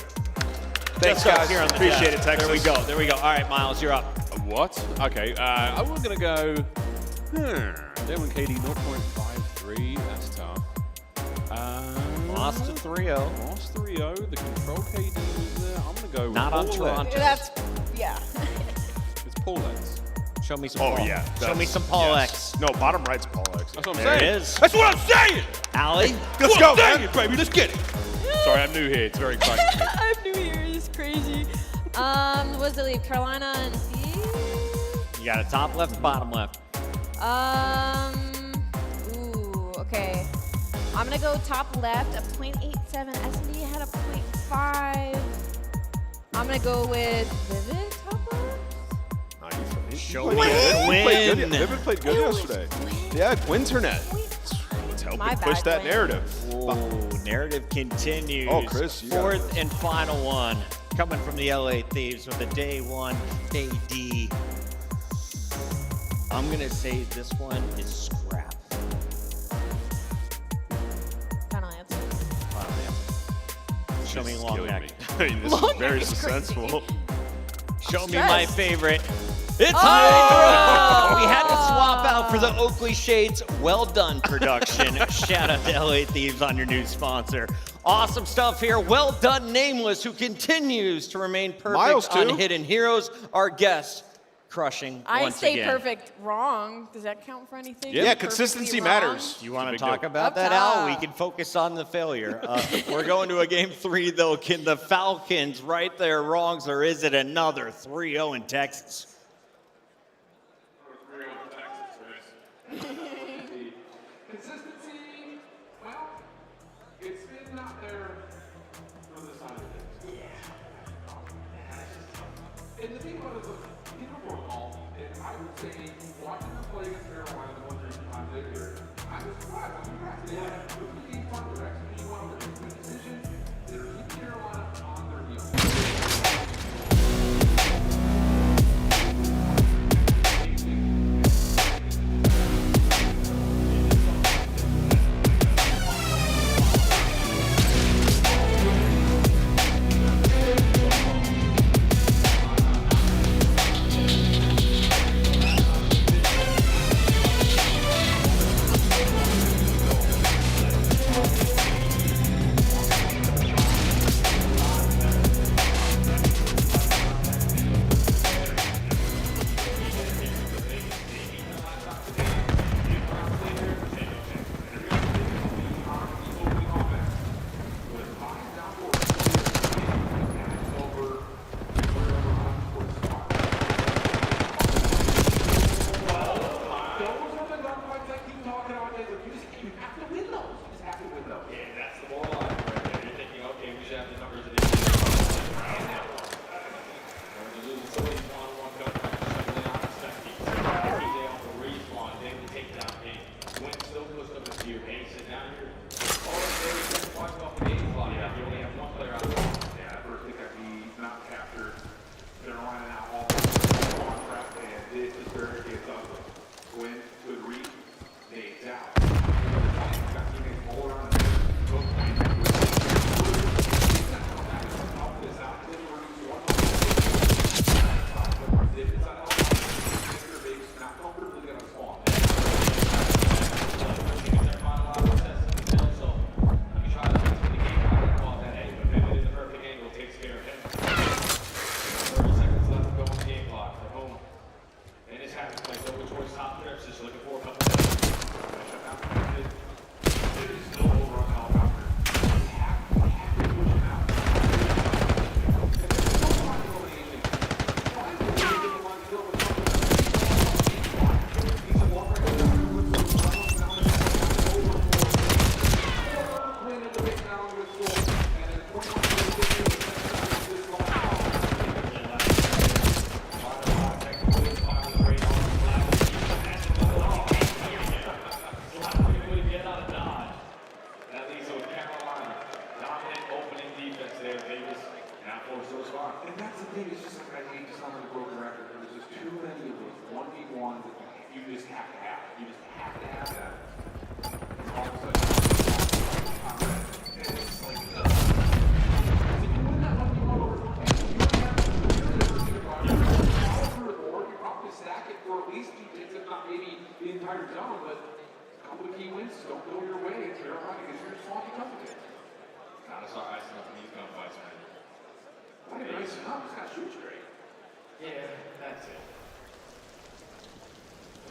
Thanks, guys. Here on the Appreciate it, Texas. There we go. All right, Miles, you're up. What? Okay, I was going to go, day 1 KD, 0.53. That's tough. Lost to 3-0. Lost 3-0. The control KD was there. I'm going to go with Not on Paul Toronto. Lentz. That's, yeah. It's Paul Lentz. Show me some Oh, Paul. yeah. Show me some Paul X. No, bottom right's Paul X. That's what I'm There saying. it is. That's what I'm saying! Allie? Let's go, man. It, baby. Let's get it. Sorry, I'm new here. It's very exciting for me. I'm new here. It's crazy. What does it leave? Carolina and Thieves? You got a top left, bottom left. Okay. I'm going to go top left, a 0.87. S&D had a 0.5. I'm going to go with Vivid top left. Show me. Vivid played good yesterday. Yeah, Winternet. It's helping My push bad, that Glenn. narrative. Ooh, narrative continues. Oh, Chris, you got 4th and final one. Coming from the LA Thieves with a day 1 AD. I'm going to say this one is scrap. Final answer. Show me This is long killing neck. me. This Long is very neck is crazy. suspenseful. Show me Stress. my favorite. It's Oh! high. We had to swap out for the Oakley Shades Well Done production. Shout out to LA Thieves on your new sponsor. Awesome stuff here. Well done, Nameless, who continues to remain perfect Miles, on too. Hidden Heroes. Our guest crushing I once stay again. perfect wrong. Does that count for anything? Yeah, Perfectly consistency wrong? matters. You want to Big talk deal. about Up that, top. Al? We can focus on the failure. We're going to a game 3, though. Can the Falcons right their wrongs, or is it another 3-0 in Texas? Consistency, well, it's been not there for the side of things. And the thing about it is, people were all, and I would say, watching them play against Carolina, the one reason I live here, I was surprised. I was impressed. They had a good game plan, they were executing well, they were making good decisions. They were keeping Carolina on their heels. And that's the thing, it's just like, I hate to sound like a broken record, but there's just too many of those 1v1s that you just have to have. You just have to have that. And all of a sudden, it's like, if you win that 1v1 over 4 games, you don't have to really follow through the board. You probably stack it for at least 2 hits, if not maybe the entire zone, but a couple of key wins don't go your way. It's very hard because you're just small because of it. Gotta start icing up these gunfights, man. Why did icing up? This guy shoots great. Yeah, that's it.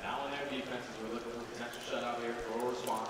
Now in their defenses, we're looking for a potential shutout here for a response.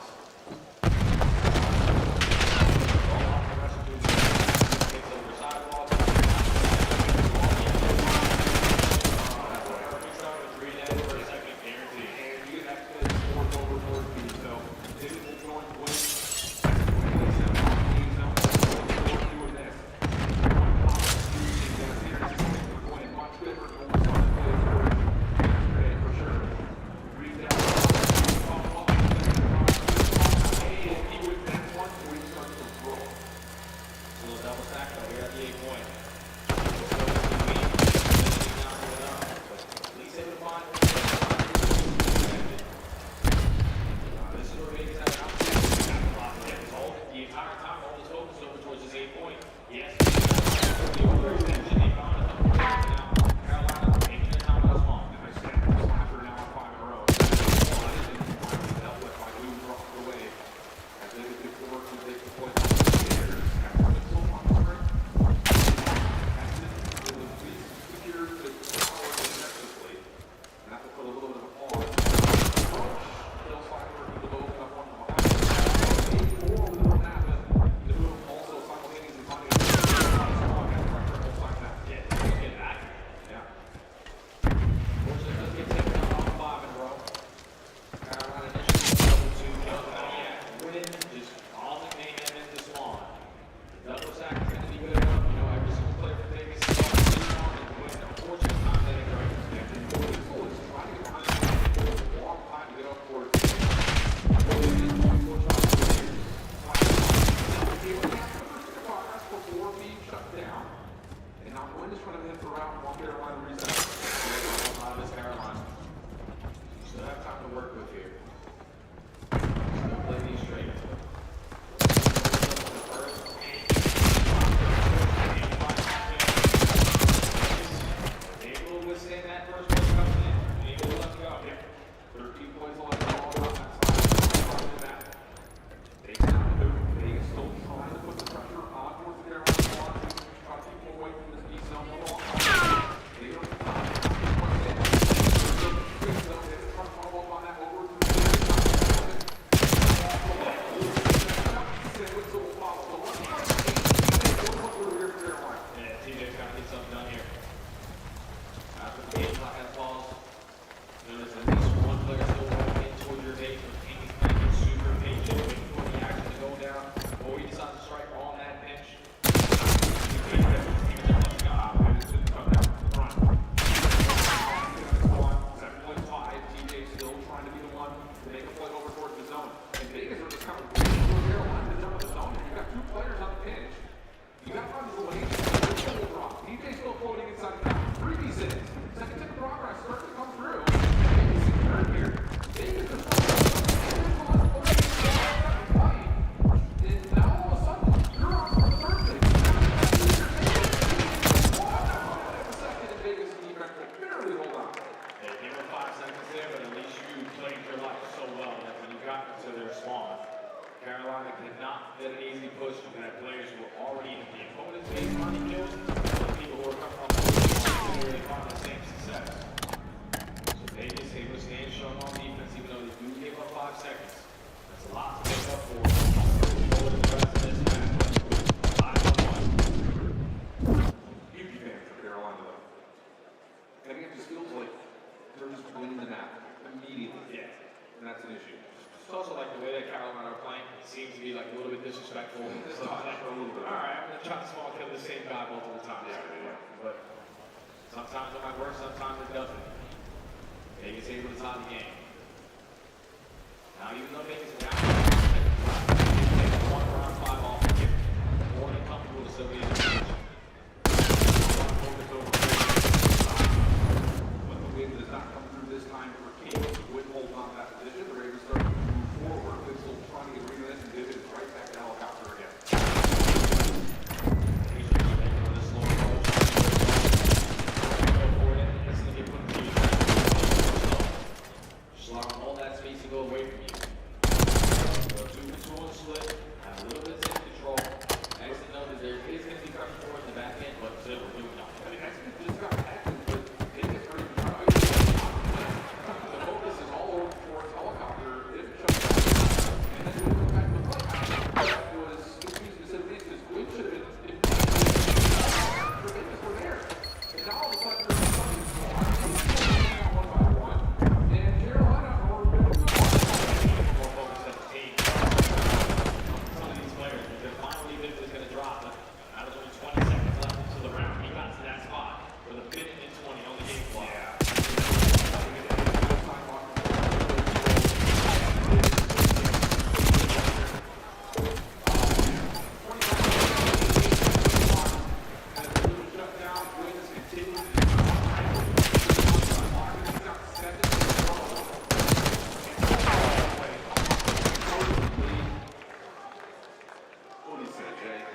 say, Jay?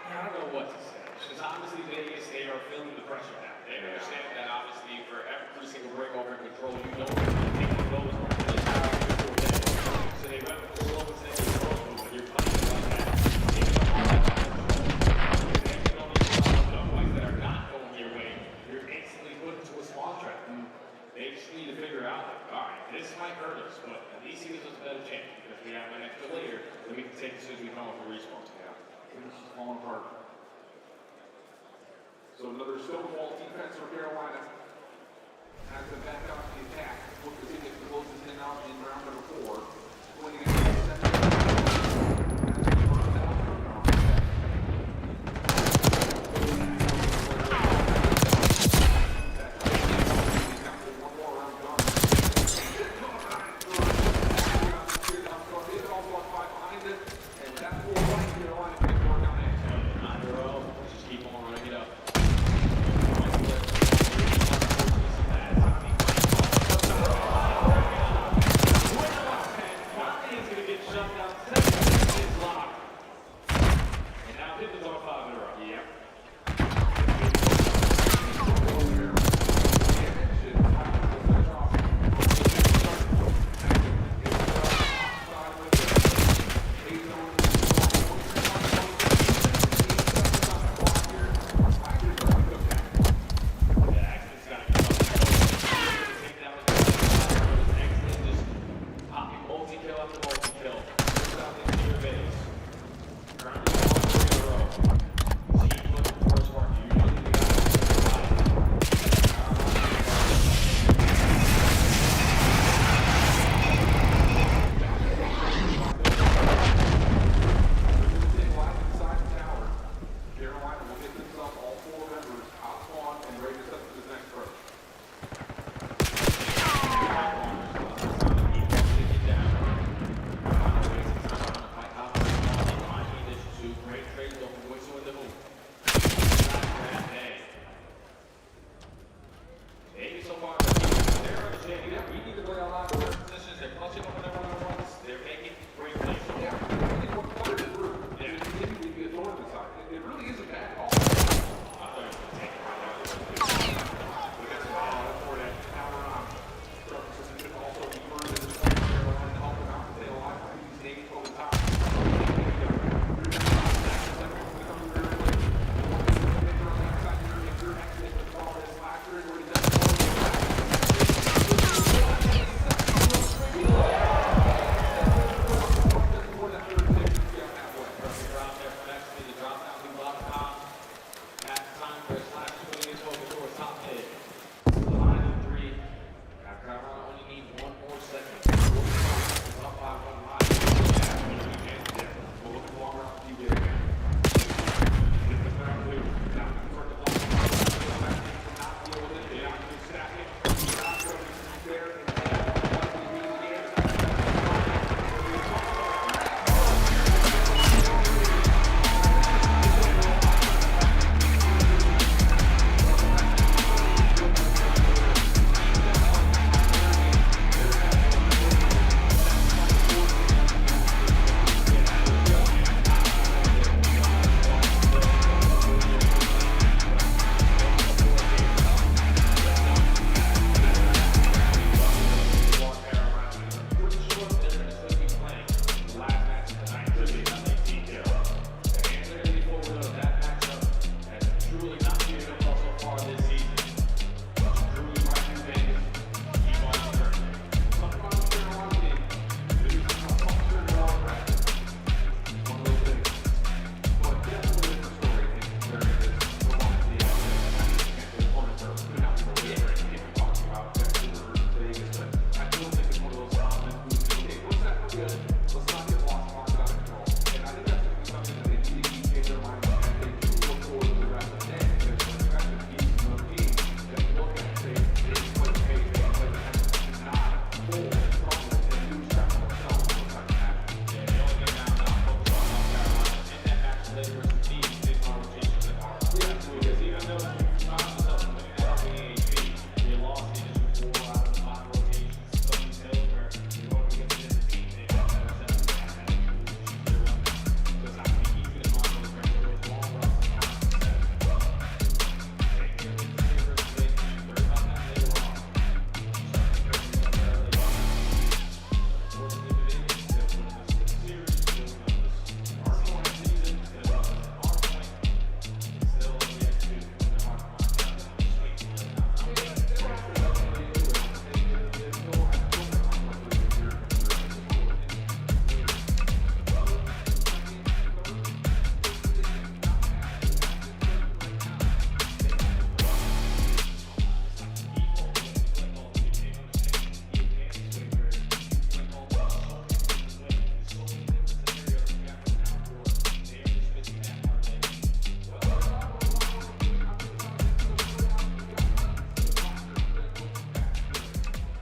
I don't know what to say. Because obviously Vegas, they are feeling the pressure now. They understand that obviously for every single break over control, you know they're going to take the goals from the power control day. So they went with the slow and steady approach, but when you're playing like that, taking up all that time, you don't need to have enough fights that are not going your way. You're instantly put into a small trap. And they just need to figure out, like, all right, this might hurt us, but at least he gives us a better chance because we have an extra layer that we can take as soon as we come up with respawns. This is falling apart. So another stonewall defense for Carolina. Has to back out the attack. Look as he gets to close his 10 out in round number 4. Winning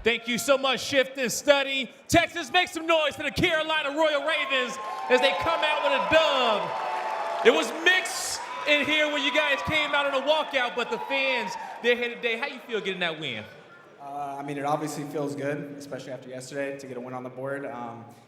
Thank you so much, Shift and Study. Texas, make some noise for the Carolina Royal Ravens as they come out with a dub. It was mixed in here when you guys came out on a walkout, but the fans, they're here today. How you feel getting that win? I mean, it obviously feels good, especially after yesterday, to get a win on the board.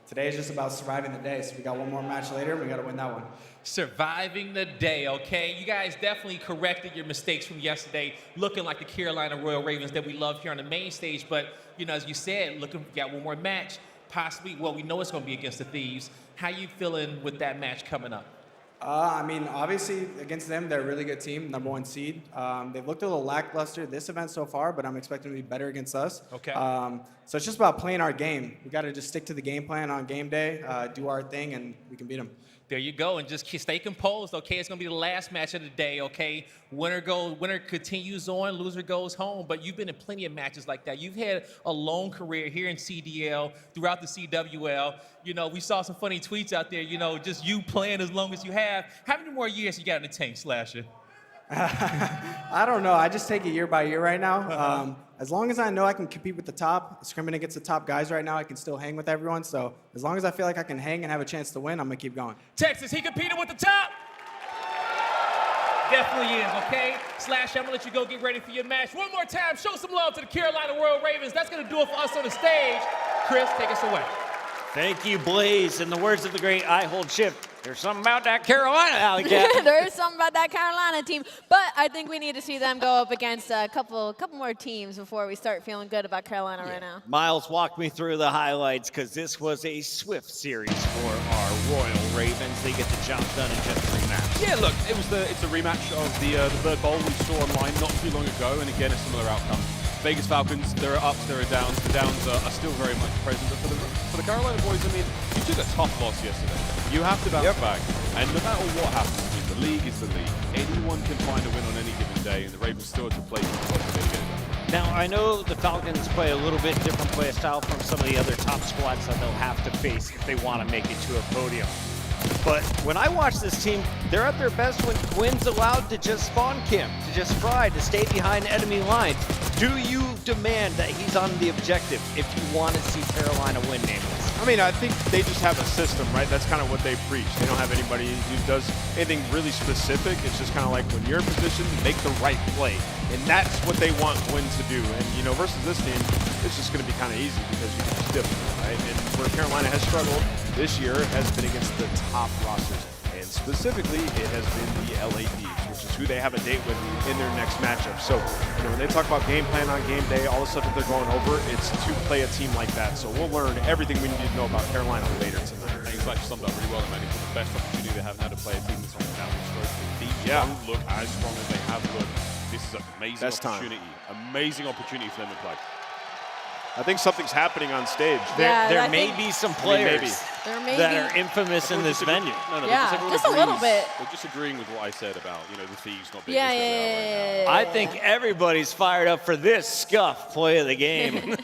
Today is just about surviving the day, so we got one more match later, and we got to win that one. Surviving the day, okay? You guys definitely corrected your mistakes from yesterday, looking like the Carolina Royal Ravens that we love here on the main stage. But, you know, as you said, looking, got one more match, possibly, well, we know it's going to be against the Thieves. How you feeling with that match coming up? I mean, obviously, against them, they're a really good team, #1 seed. They've looked a little lackluster this event so far, but I'm expecting them to be better against us. Okay. So it's just about playing our game. We got to just stick to the game plan on game day, do our thing, and we can beat them. There you go, and just stay composed, okay? It's gonna be the last match of the day, okay? Winner continues on, loser goes home, but you've been in plenty of matches like that. You've had a long career here in CDL, throughout the CWL. You know, we saw some funny tweets out there, you know, just you playing as long as you have. How many more years you got in the tank, Slasher? I don't know. I just take it year by year right now. As long as I know I can compete with the top, scrimming against the top guys right now, I can still hang with everyone. So as long as I feel like I can hang and have a chance to win, I'm going to keep going. Texas, he competed with the top. Definitely is, okay? Slash, I'm going to let you go get ready for your match. One more time, show some love to the Carolina Royal Ravens. That's going to do it for us on the stage. Chris, take us away. Thank you, Blaze. In the words of the great I Hold Shift, there's something about that Carolina alley cat. There is something about that Carolina team, but I think we need to see them go up against a couple more teams before we start feeling good about Carolina right now. Miles, walk me through the highlights, because this was a swift series for our Royal Ravens. They get the job done in just 3 matches. Yeah, look, it's a rematch of the third bowl we saw online not too long ago, and again, a similar outcome. Vegas Falcons, there are ups, there are downs. The downs are still very much present. But for the Carolina boys, I mean, you took a tough loss yesterday. You have to bounce back. And no matter what happens, I mean, the league is the league. Anyone can find a win on any given day, and the Ravens still have to play to get it done. Now, I know the Falcons play a little bit different play style from some of the other top squads that they'll have to face if they want to make it to a podium. But when I watch this team, they're at their best when Quinn's allowed to just spawn camp, to just fry, to stay behind enemy lines. Do you demand that he's on the objective if you want to see Carolina win, nameless? I mean, I think they just have a system, right? That's kind of what they preach. They don't have anybody who does anything really specific. It's just kind of like when you're in position, make the right play. And that's what they want Quinn to do. And, you know, versus this team, it's just going to be kind of easy because you can just dip them, right? And where Carolina has struggled this year has been against the top rosters. And specifically, it has been the LA Thieves, which is who they have a date with in their next matchup. So, you know, when they talk about game plan on game day, all the stuff that they're going over, it's to play a team like that. So we'll learn everything we need to know about Carolina later tonight. I think it's actually summed up really well, man. It's the best opportunity they have now to play a team that's on the downward stroke. The Thieves don't look as strong as they have looked. This is an amazing opportunity. Amazing opportunity for them to play. I think something's happening on stage. There may be some players that are infamous in this venue. No, yeah, just a little bit. They're just agreeing with what I said about, you know, the Thieves not being Yeah. I think everybody's fired up for this scuff play of the game.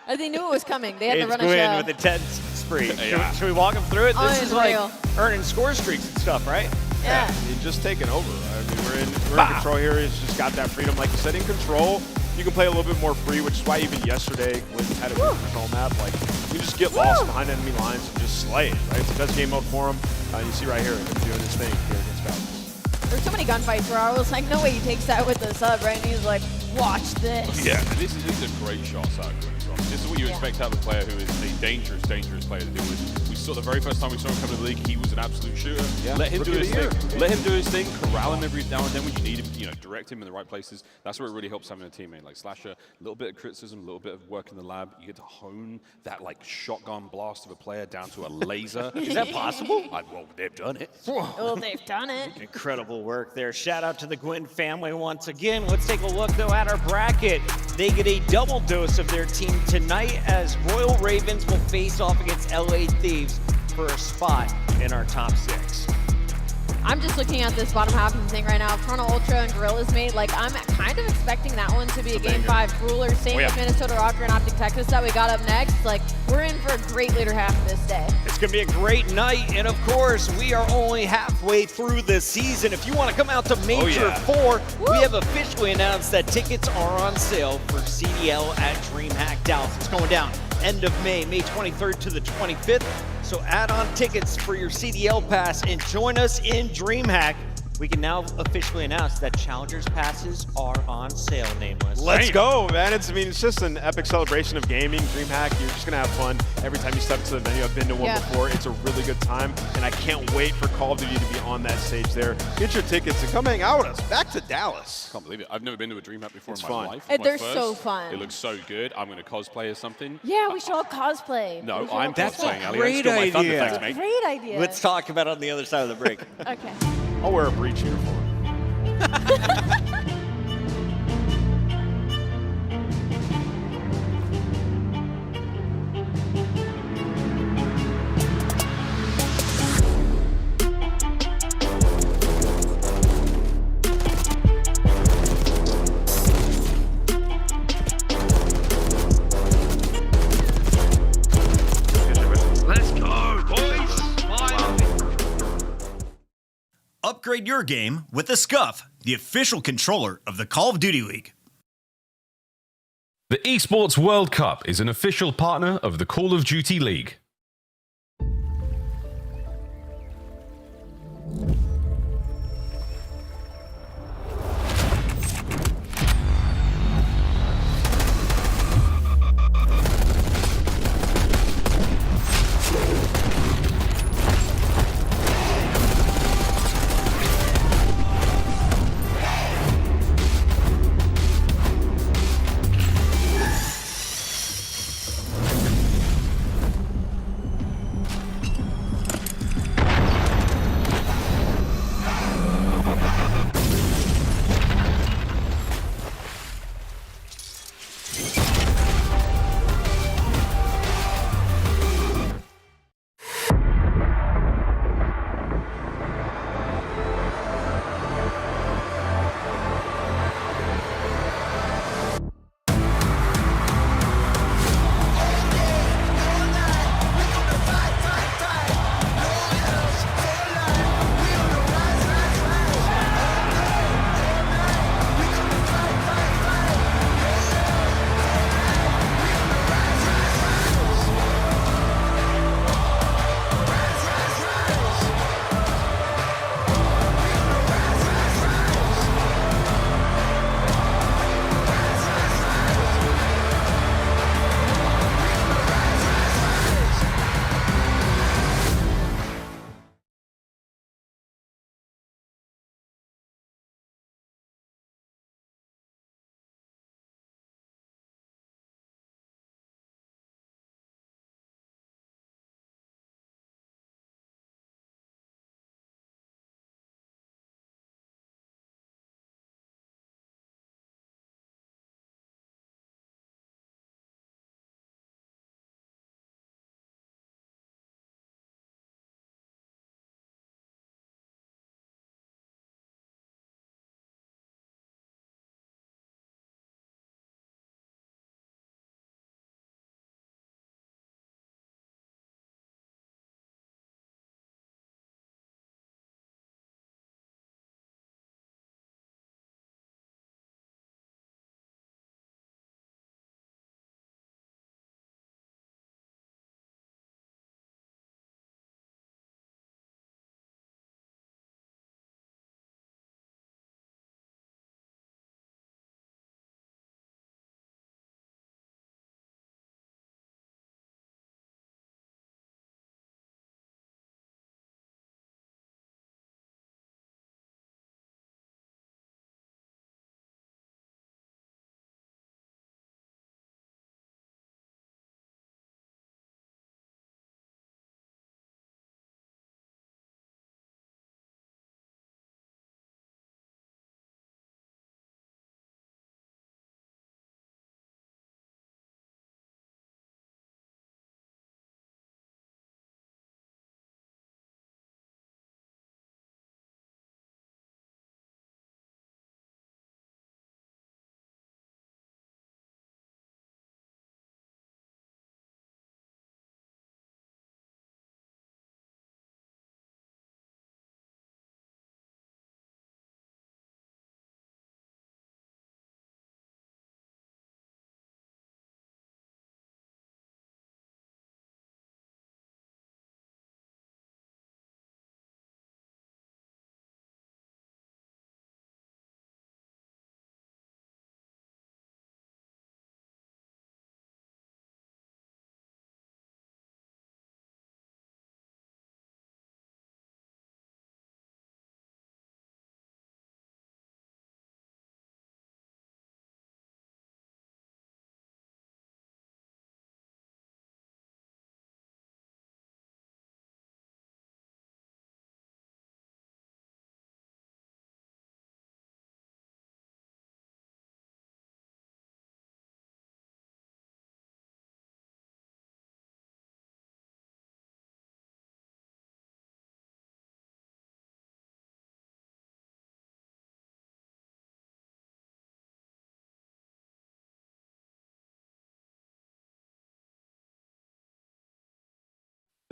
They knew it was coming. They had to It's run a Gwyn show. with a 10 spree. Should we walk them through it? Oh, This it's is like real. earning score streaks and stuff, right? Yeah. You're just taking over. I mean, we're in control here. He's just got that freedom. Like you said, in control, you can play a little bit more free, which is why even yesterday when we had a good control map, like you just get lost behind enemy lines and just slay it, right? It's the best game mode for him. You see right here, him doing his thing here against Falcons. There's so many gunfights where I was like, no way he takes that with the sub, right? And he's like, watch this. Yeah, and this is a great shot, Sarko. This is what you expect to have a player who is a dangerous player to deal with. We saw the very first time we saw him come to the league, he was an absolute shooter. Yeah, Let him do his rookie of the thing. Let him do his thing. Corral him every now and then when you need him. You know, direct him in the right places. That's where it really helps having a teammate like Slasher. A little bit of criticism, a little bit of work in the lab. You get to hone that like shotgun blast of a player down to a laser. Is that possible? Well, they've done it. Well, they've done it. Incredible work there. Shout out to the Gwyn family once again. Let's take a look, though, at our bracket. They get a double dose of their team tonight as Royal Ravens will face off against LA Thieves for a spot in our top 6. I'm just looking at this bottom half and saying right now, Toronto Ultra and Gorilla's made, like, I'm kind of expecting that one to be a Game 5 ruler. Same with Minnesota Rocker and OpTic Texas that we got up next. Like, we're in for a great later half of this day. It's going to be a great night, and of course, we are only halfway through the season. If you want to come out to Major 4, we have officially announced that tickets are on sale for CDL at DreamHack Dallas. It's going down end of May, May 23rd to the 25th. So add on tickets for your CDL pass and join us in DreamHack. We can now officially announce that Challengers passes are on sale, Nameless. Let's go, man. It's just an epic celebration of gaming. DreamHack, you're just going to have fun every time you step into the venue. I've been to one before. It's a really good time, and I can't wait for Call of Duty to be on that stage there. Get your tickets and come hang out with us. Back to Dallas. I can't believe it. I've never been to a DreamHack before in my life. They're so fun. It looks so good. I'm going to cosplay as something. Yeah, we should all cosplay. No, I'm cosplaying, Ali. Great Don't steal my thunder. idea. Thanks, mate. Great idea. Let's talk about it on the other side of the break. Okay. I'll wear a breach uniform. Let's go, boys! Upgrade your game with the Scuff, the official controller of the Call of Duty League. The Esports World Cup is an official partner of the Call of Duty League.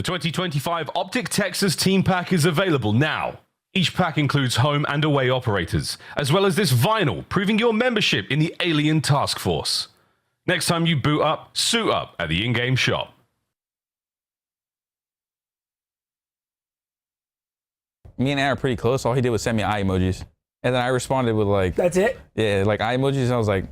The 2025 OpTic Texas Team Pack is available now. Each pack includes home and away operators, as well as this vinyl proving your membership in the Alien Task Force. Next time you boot up, suit up at the in-game shop. Me and Aaron are pretty close. All he did was send me eye emojis. And then I responded with like... That's it? Yeah, like eye emojis. And I was like,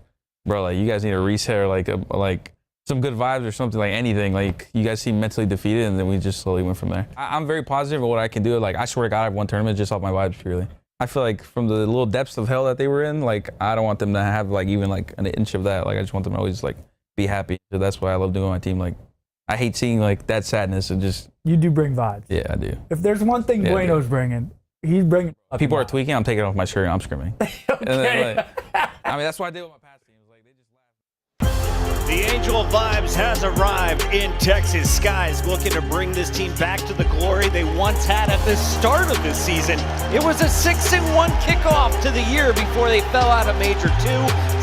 bro, like you guys need a reset or like some good vibes or something, like anything. Like you guys seem mentally defeated, and then we just slowly went from there. I'm very positive of what I can do. Like I swear to God, I've won tournaments just off my vibes purely. I feel like from the little depths of hell that they were in, like I don't want them to have like even like an inch of that. Like I just want them to always like be happy. So that's why I love doing my team. Like I hate seeing like that sadness and just... You do bring vibes. Yeah, I do. If there's one thing Bueno's bringing, he's bringing... People are tweaking, I'm taking off my shirt and I'm screaming. Okay. And then, like, I mean, that's what I did with my past teams. Like, they just laugh. The Angel of Vibes has arrived in Texas skies, looking to bring this team back to the glory they once had at the start of this season. It was a 6-1 kickoff to the year before they fell out of Major 2.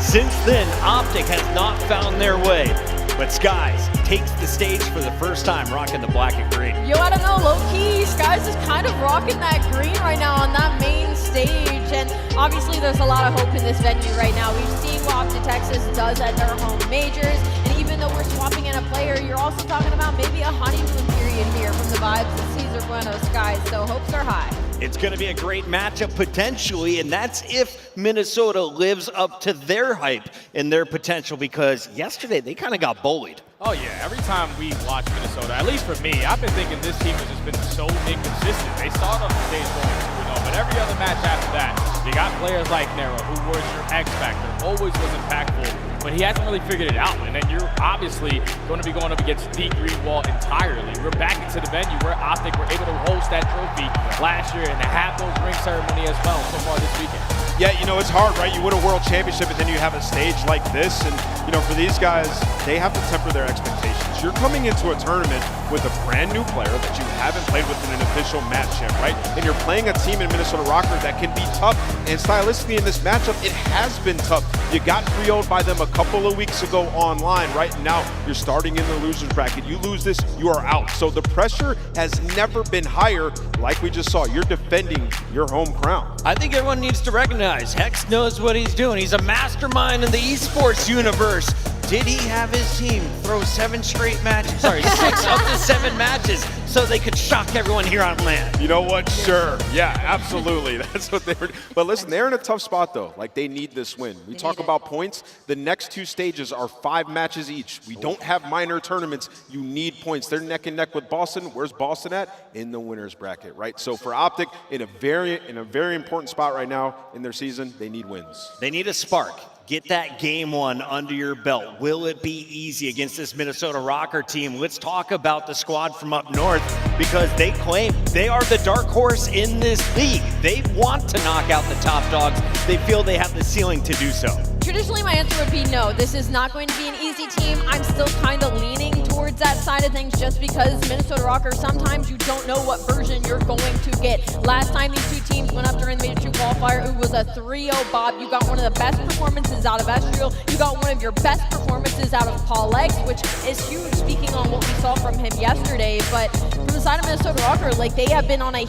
Since then, OpTic has not found their way. But Skies takes the stage for the first time, rocking the black and green. Yo, I don't know, low-key, Skies is kind of rocking that green right now on that main stage. And obviously there's a lot of hope in this venue right now. We've seen what OpTic Texas does at their home majors. And even though we're swapping in a player, you're also talking about maybe a honeymoon period here from the vibes of Cesar Bueno Skies. So hopes are high. It's going to be a great matchup potentially, and that's if Minnesota lives up to their hype and their potential, because yesterday they kind of got bullied. Oh yeah, every time we watch Minnesota, at least for me, I've been thinking this team has just been so inconsistent. They start off the stage going 2-0, but every other match after that, you got players like Nero, who was your X factor, always was impactful, but he hasn't really figured it out. And then you're obviously going to be going up against Deep Greenwall entirely. We're back into the venue where OpTic were able to host that trophy last year and to have those ring ceremony as well so far this weekend. Yeah, you know, it's hard, right? You win a world championship and then you have a stage like this. And, you know, for these guys, they have to temper their expectations. You're coming into a tournament with a brand new player that you haven't played with in an official match yet, right? And you're playing a team in Minnesota Rocker that can be tough. And stylistically in this matchup, it has been tough. You got 3-0'd by them a couple of weeks ago online, right? And now you're starting in the loser's bracket. You lose this, you are out. So the pressure has never been higher. Like we just saw, you're defending your home crown. I think everyone needs to recognize Hex knows what he's doing. He's a mastermind in the esports universe. Did he have his team throw 7 straight matches? Sorry, 6 up to 7 matches so they could shock everyone here on land? You know what? Sure. Yeah, absolutely. That's what they were. But listen, they're in a tough spot, though. Like, they need this win. We talk about points. The next 2 stages are 5 matches each. We don't have minor tournaments. You need points. They're neck and neck with Boston. Where's Boston at? In the winner's bracket, right? So for OpTic, in a very important spot right now in their season, they need wins. They need a spark. Get that game 1 under your belt. Will it be easy against this Minnesota Rocker team? Let's talk about the squad from up north, because they claim they are the dark horse in this league. They want to knock out the top dogs. They feel they have the ceiling to do so. Traditionally, my answer would be no. This is not going to be an easy team. I'm still kind of leaning towards that side of things just because Minnesota Rocker, sometimes you don't know what version you're going to get. Last time these 2 teams went up during the Major 2 qualifier, it was a 3-0 Bob. You got one of the best performances out of Estriel. You got one of your best performances out of Paul X, which is huge speaking on what we saw from him yesterday. But from the side of Minnesota Rocker, like, they have been on a huge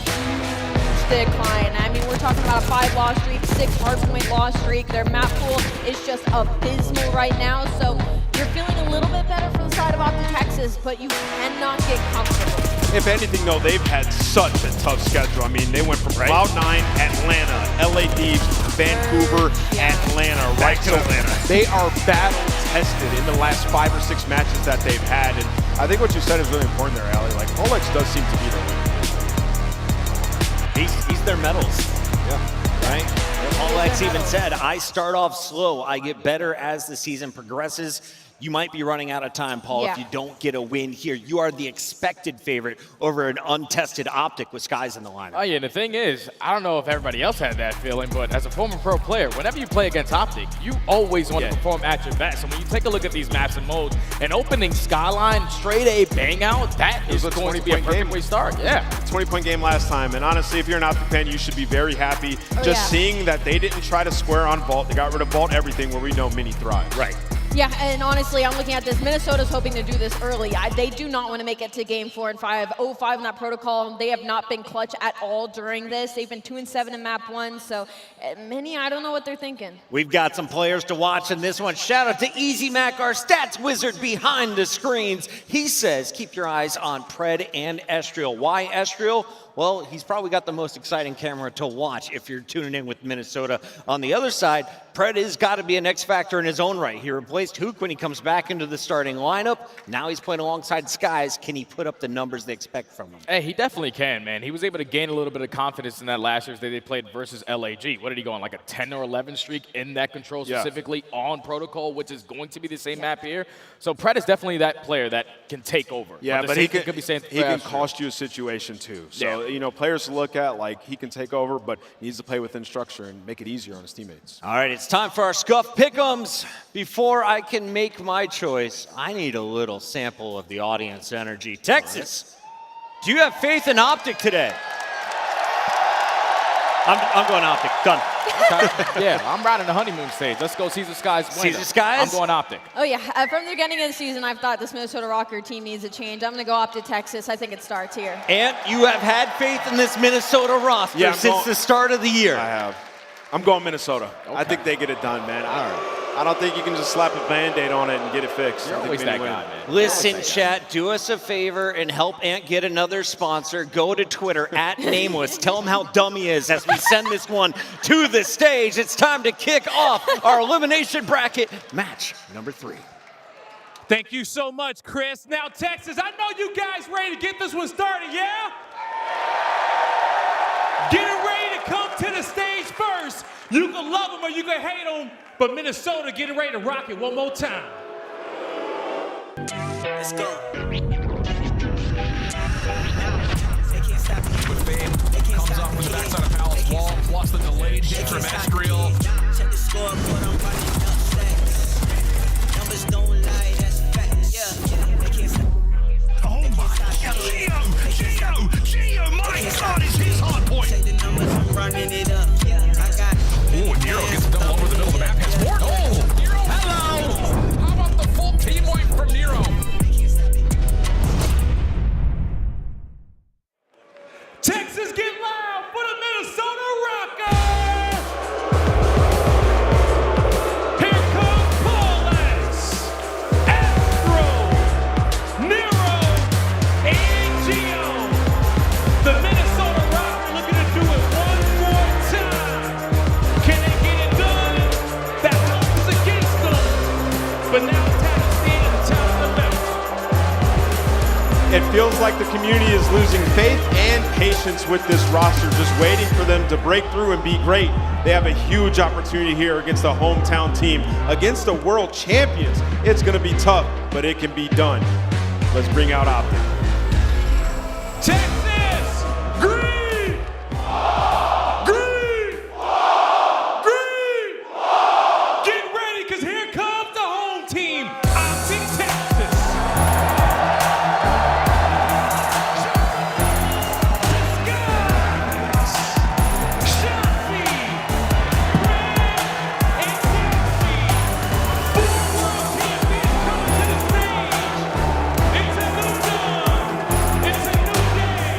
decline. I mean, we're talking about a 5-loss streak, 6 hardpoint loss streak. Their map pool is just abysmal right now. So you're feeling a little bit better from the side of OpTic Texas, but you cannot get comfortable. If anything, though, they've had such a tough schedule. I mean, they went from Cloud9, Atlanta, LA Thieves, Vancouver, Atlanta, right? So they are battle-tested in the last 5 or 6 matches that they've had. And I think what you said is really important there, Ali. Like, Polex does seem to be their winner. He's their medals. Yeah. Right? Paul X even said, I start off slow. I get better as the season progresses. You might be running out of time, Paul, if you don't get a win here. You are the expected favorite over an untested OpTic with Skies in the lineup. Oh yeah, and the thing is, I don't know if everybody else had that feeling, but as a former pro player, whenever you play against OpTic, you always want to perform at your best. And when you take a look at these maps and modes, an opening Skyline straight A bang out, that is going to be a perfect way to start. Yeah. 20-point game last time, and honestly, if you're an OpTic fan, you should be very happy seeing that they didn't try to square on Vault. They got rid of Vault everything, where we know Mini thrives. Right. Yeah, and honestly, I'm looking at this. Minnesota's hoping to do this early. They do not want to make it to game 4 and 5. 0-5 in that protocol. They have not been clutch at all during this. They've been 2-7 in map 1. So, many, I don't know what they're thinking. We've got some players to watch in this one. Shout out to Easy Mac, our stats wizard behind the screens. He says, keep your eyes on Pred and Estriel. Why Estriel? Well, he's probably got the most exciting camera to watch if you're tuning in with Minnesota. On the other side, Pred has got to be an X factor in his own right. He replaced Hook when he comes back into the starting lineup. Now he's playing alongside Skies. Can he put up the numbers they expect from him? Hey, he definitely can, man. He was able to gain a little bit of confidence in that last year's day they played versus LAG. What did he go on, like a 10 or 11 streak in that control specifically on protocol, which is going to be the same map here. So Pred is definitely that player that can take over. Yeah, but he could be saying he can cost you a situation too. So, you know, players to look at, like, he can take over, but he needs to play within structure and make it easier on his teammates. All right, it's time for our Scuff Pick'ems. Before I can make my choice, I need a little sample of the audience energy. Texas, do you have faith in OpTic today? I'm going OpTic. Done. Okay. Yeah, I'm riding the honeymoon stage. Let's go Caesar Skies. Caesar Skies? I'm going OpTic. Oh, yeah. From the beginning of the season, I've thought this Minnesota Rocker team needs a change. I'm going to go up to Texas. I think it starts here. And you have had faith in this Minnesota roster since the start of the year. I have. I'm going Minnesota. Okay. I think they get it done, man. I don't think you can just slap a Band-Aid on it and get it fixed. You're always that guy, man. Listen, chat, do us a favor and help Ant get another sponsor. Go to Twitter, @Nameless. Tell him how dumb he is as we send this one to the stage. It's time to kick off our elimination bracket match number 3. Thank you so much, Chris. Now, Texas, I know you guys ready to get this one started, yeah? Getting ready to come to the stage first. You can love them or you can hate them, but Minnesota getting ready to rock it one more time. Let's go. Comes off with the backside of Palace wall, plus the delayed hit from Estriel. Check the scoreboard, I'm running up stacks. Numbers don't lie, that's facts. Yeah, they can't stop. Oh my God, Gio, my God, is his hard point. Check the numbers, I'm running it up. I got Oh, Nero gets a double over the middle of the map. Has more. Oh, Nero. Hello. How about the full team wipe from Nero? Texas, get loud for the Minnesota Rockers! Here comes Paulus, Astro, Nero, and Gio. The Minnesota Rockers looking to do it one more time. Can they get it done? That house is against them. But now Texas is at the top of the mountain. It feels like the community is losing faith and patience with this roster, just waiting for them to break through and be great. They have a huge opportunity here against a hometown team, against the world champions. It's going to be tough, but it can be done. Let's bring out OpTic. Texas, green! Green! Green! Get ready, because here comes the home team, OpTic Texas. It's a new dawn. It's a new day.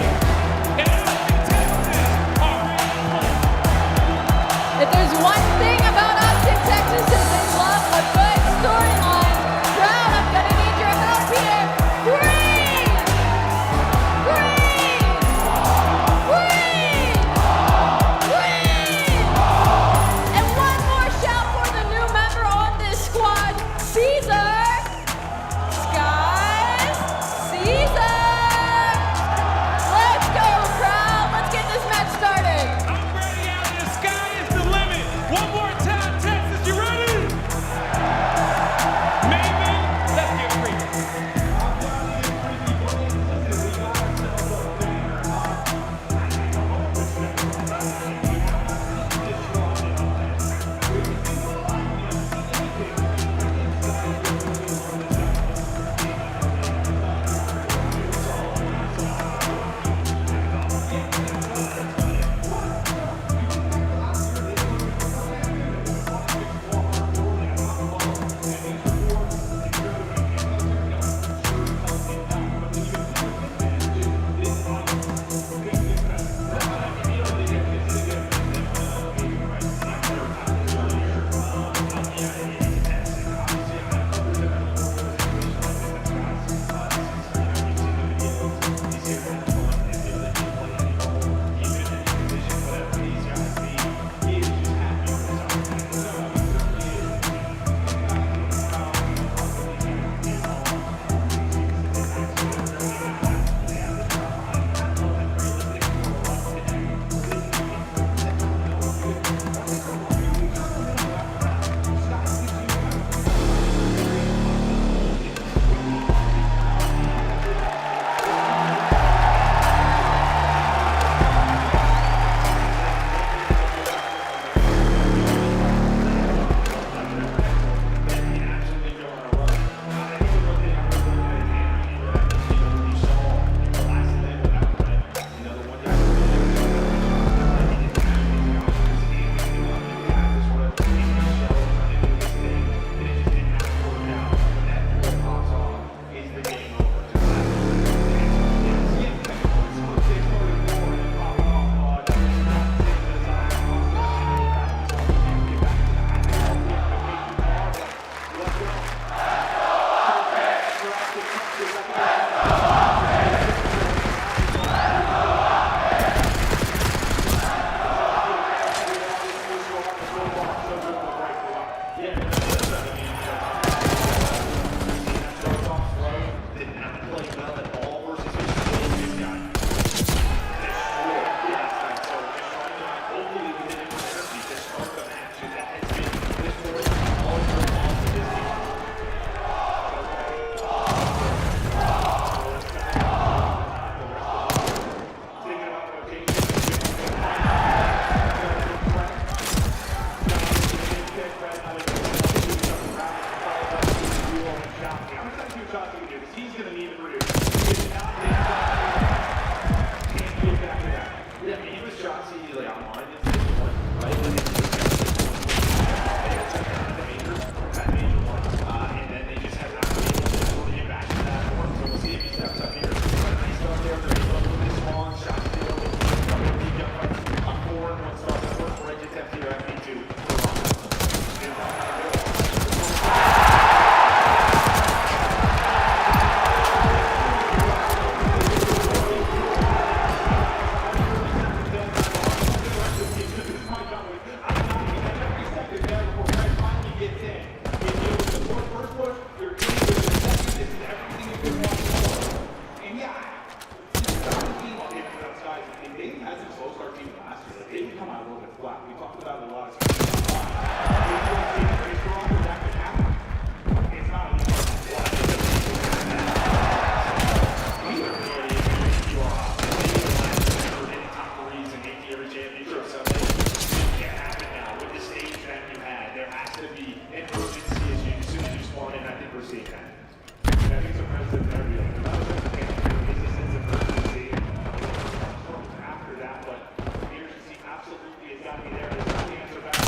out a little bit flat. We talked about it a lot. If you don't see the face wrong, that could happen. It's not a top threes and make every championship Sunday. It can't happen now. With the stage that you had, there has to be an urgency as soon as you spawn in. I think we're seeing that. And I think sometimes it's every other. There's a sense of urgency after that, but the urgency absolutely has got to be there. There's no answer back.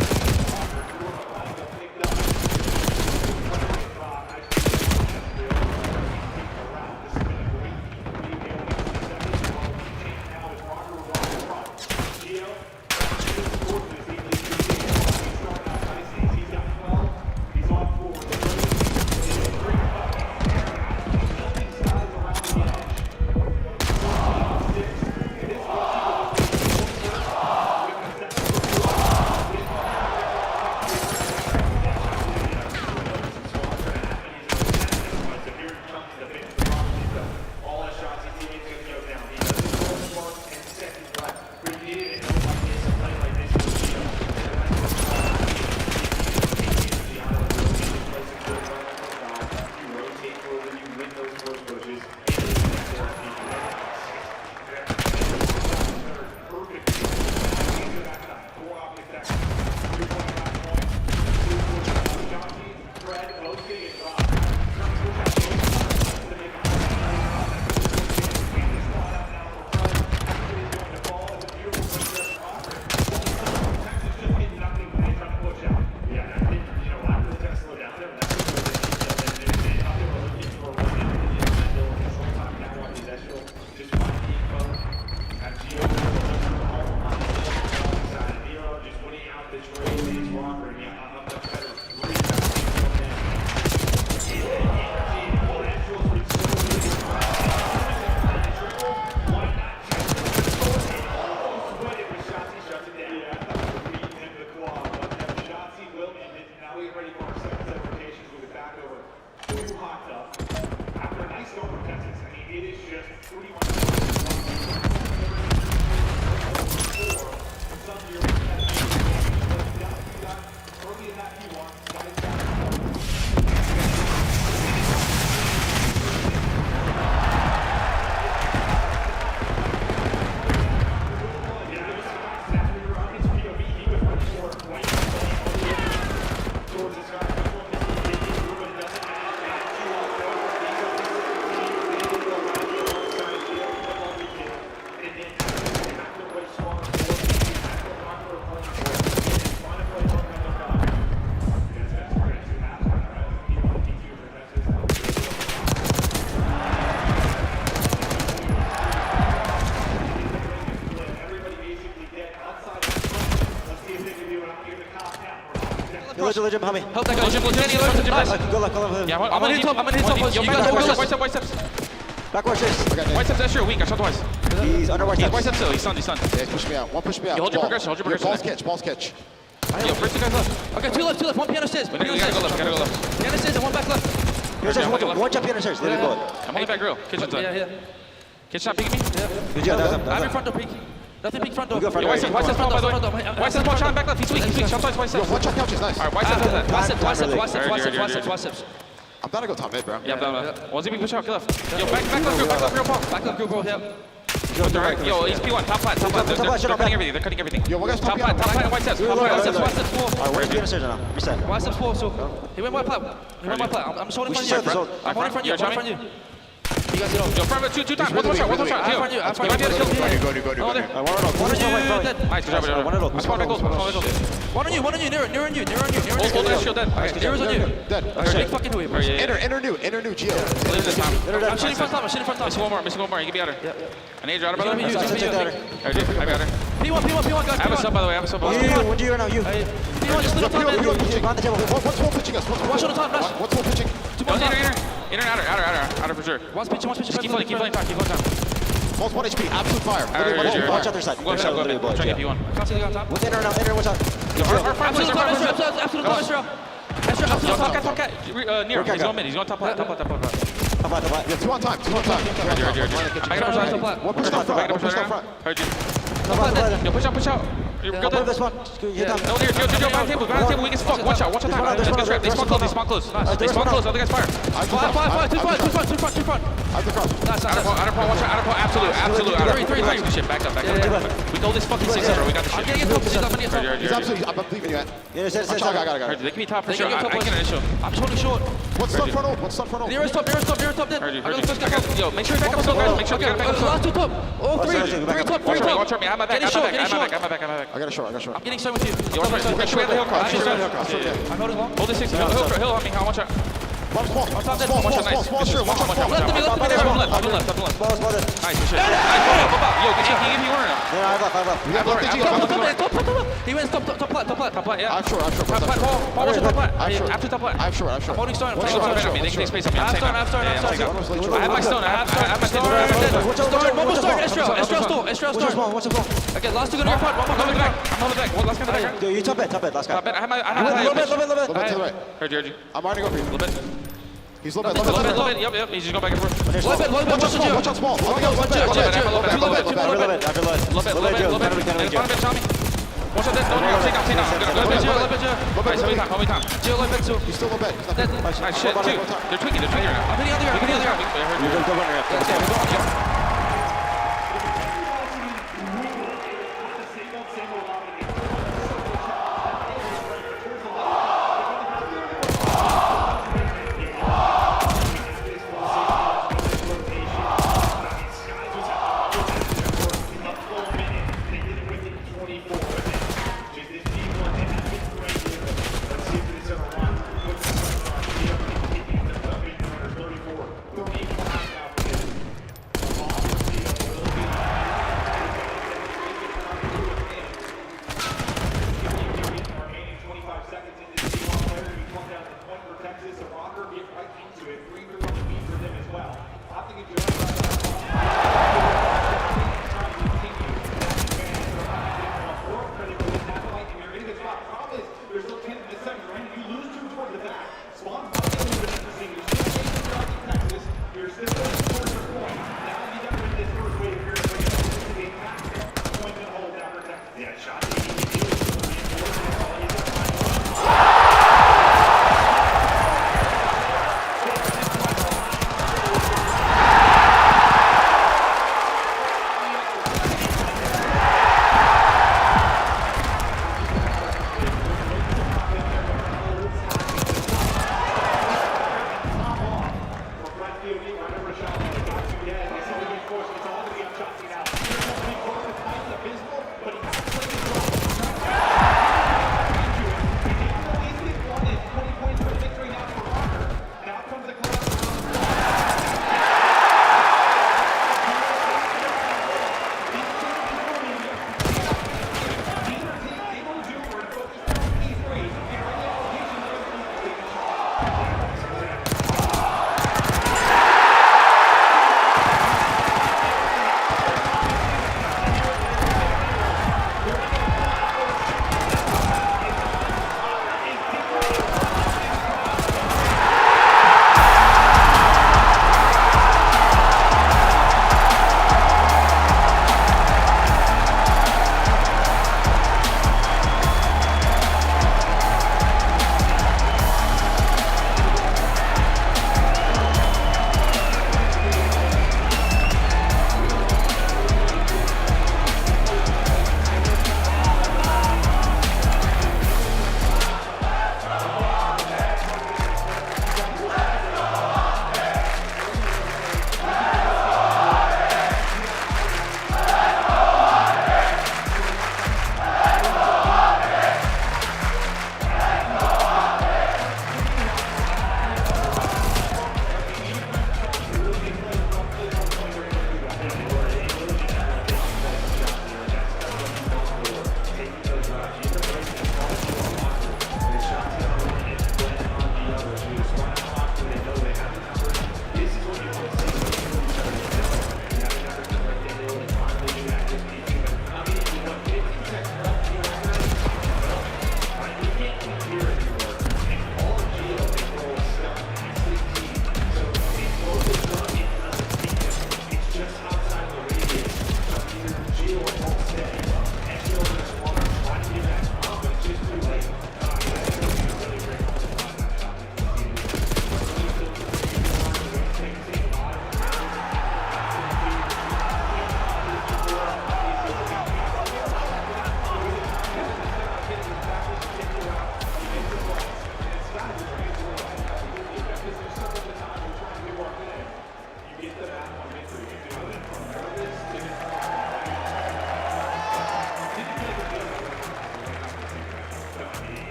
Legit behind me. Help that guy. Legit, nice. Good luck. Yeah, I'm gonna hit top. You guys White steps. Backward chase. White steps, that's your weak. I shot twice. He's under white steps. White steps still. He's stunned. Yeah, push me out. One push me out. Yo, hold your progression. Balls catch. Yo, first two guys left. Okay, two left. One piano stairs. We gotta go left. Piano stairs and one back left. One jump piano stairs. Let it go. I'm only back grill. Kitchen side. Yeah. Kitchen not peeking me? Good job. I have your front door peek. Nothing peek front door. Go front door. White steps small, by the way. White steps small, shot back left. He's weak. Shot twice, white steps. One shot couch is nice. Alright, white steps. I'm about to go top mid, bro. Yeah, I'm down left. One's push out, kill left. Yo, back left grill, Paul. Back left grill, bro, yep. Yo, he's P1, top flat. They're cutting everything. Yo, one guy's top flat and white steps. White steps full. Alright, where's piano stairs now? Reset. White steps full, so. He went white flat. I'm just holding front of you. I'm holding front of you. You guys get over. Yo, front of two times. One more shot. Yo, you might be able to kill. Go. Nice, good job. I'm spawned back goals. One on you, near on you. Hold that shield dead. Nero's on you. Dead. Big fucking way, bro. Enter new, Geo. Leave this time. I'm shooting front top. Missing one more. You can be out there. I need you out of brother. I be out there. P1, guys. I have a sub, by the way. When do you run out? You. P1, just little top. On the table. One's full pitching us. Watch on the top, rush. One's full pitching. Inner, outer for sure. One's pitching. Just keep playing down. One's 1 HP, absolute fire. Watch other side. I'm going to try to get P1. Can't see the guy on top. With inner, watch out. Absolute top. Top cat. Nero, he's going mid. He's going top flat. Yeah, 2 on time. I got top flat. One push down front. Heard you. Yo, push out. You're I'll good. this one. Yeah. No, here, Joe, behind table, weak as fuck. Watch out, watch out. They spawn close, they spawn close. They spawn close, other guys fire. Fly, two front. Nice. Out of point, watch out, out of point, absolute. Three. Good shit, back up. We know this fucking 6 bro, we got the shit. He's absolutely, I'm leaving you at. Yeah, I got it. They can be top for sure. I can initial. I'm totally short. What's stuck front? Nearest top, then. Yo, make sure you back up slow, guys. Make sure you back up slow. Last two top. Oh, three top. Watch out, me. I have my back. I got a short. I'm getting shot with you. Make sure we have the hill cross. I'm holding long. Hold this 6. Hill on me. How much? Small. Watch out. Left to me. Left. Nice, good shit. Yo, good shit. Can you give me one or no? Yeah, I left. He went top plat, yeah. I'm sure. Paul, watch top plat. After top plat. I'm sure. I'm holding stone. They can take space on me. I have stone. I have my stone. One more stone. Estrel stone. Okay, last two go to your front. One more coming back. I'm holding back. One last guy back. Dude, you top it, last guy. I have my. A little bit. Little bit to the right. Heard you. I'm running over you. A little bit. He's a little bit. Yep. He's just going back and forth. Watch out small. Watch out that. Take down. Hold me time. He's still a bit. Nice shit, too. They're tweaking right now. I'm hitting the other guy.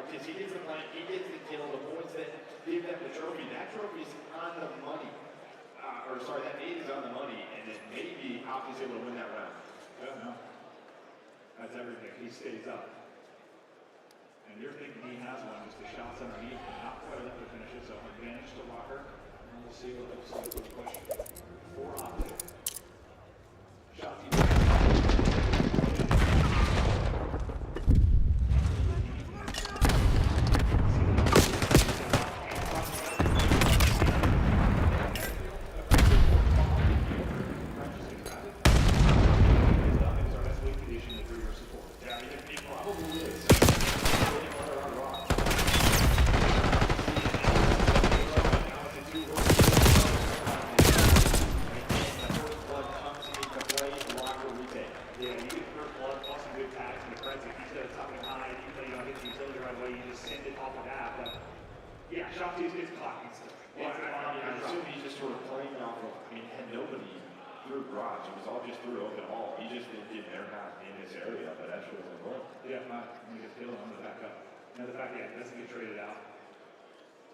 Because he gets the plan, he gets the kill, the points that give them the trophy. That trophy's on the money. That aid is on the money, and then maybe OpTic's able to win that round. Yeah, no. That's everything. He stays up. And you're thinking he has one, just the shots underneath, and not quite enough to finish it. So advantage to Walker. And we'll see what it looks like with push for OpTic. Shot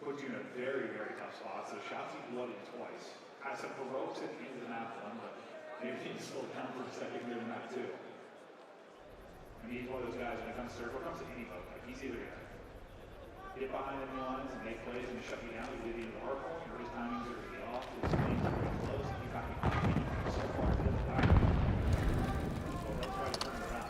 puts you in a very, very tough spot. So Shotzi bloodied twice. Has some heroics at the end of the map one, but maybe he can slow down for a second here in map 2. And he's one of those guys when it comes to circle, it comes to any boat. Like he's either gonna get behind enemy lines and make plays and shut you down to get into the hard point, or his timings are gonna be off, his timings are gonna be close, and you got to be so far to the back. So they'll try to turn it around.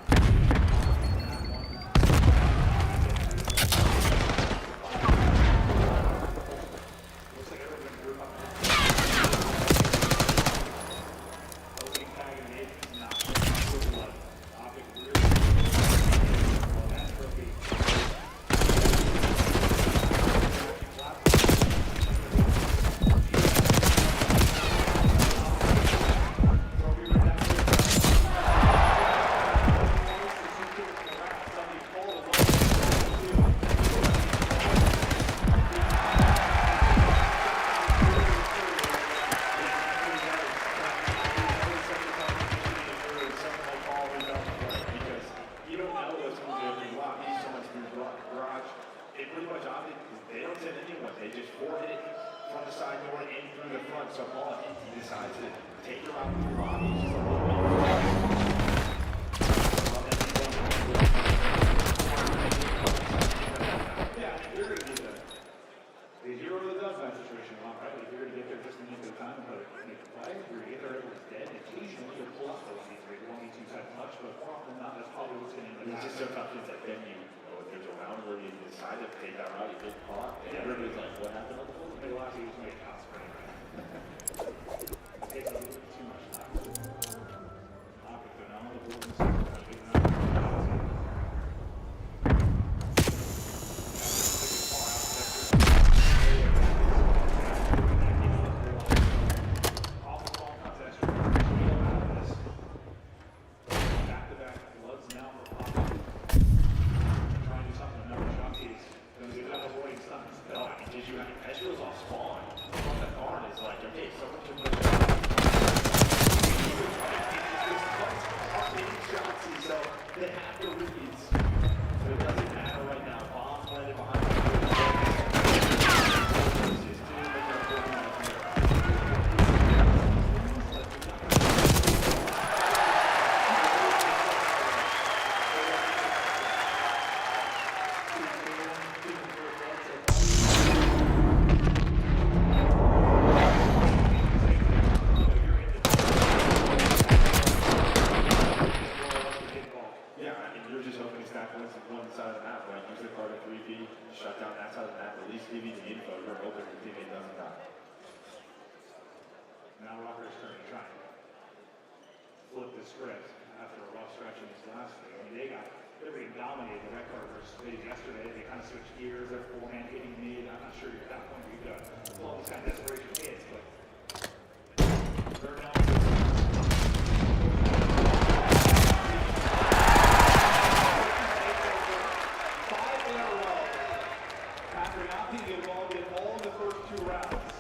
Involved in all the first 2 rounds.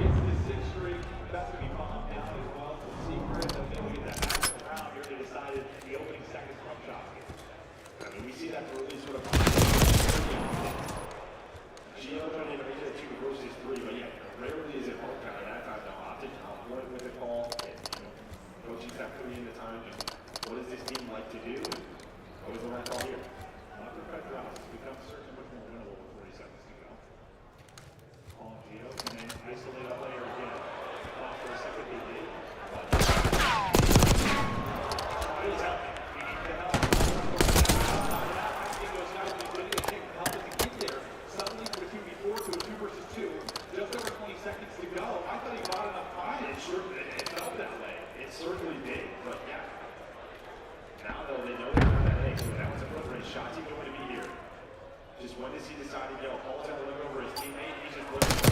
It's the certainly, it felt that way. It certainly did, but yeah. Now, though, they know they're not that way, so that was a foot race. Shotzi going to be here. Just when does he decide to go? Paul's had to look over his teammate. He's just looking for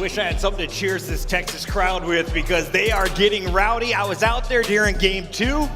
wish I had something to cheers this Texas crowd with because they are getting rowdy. I was out there during game 2.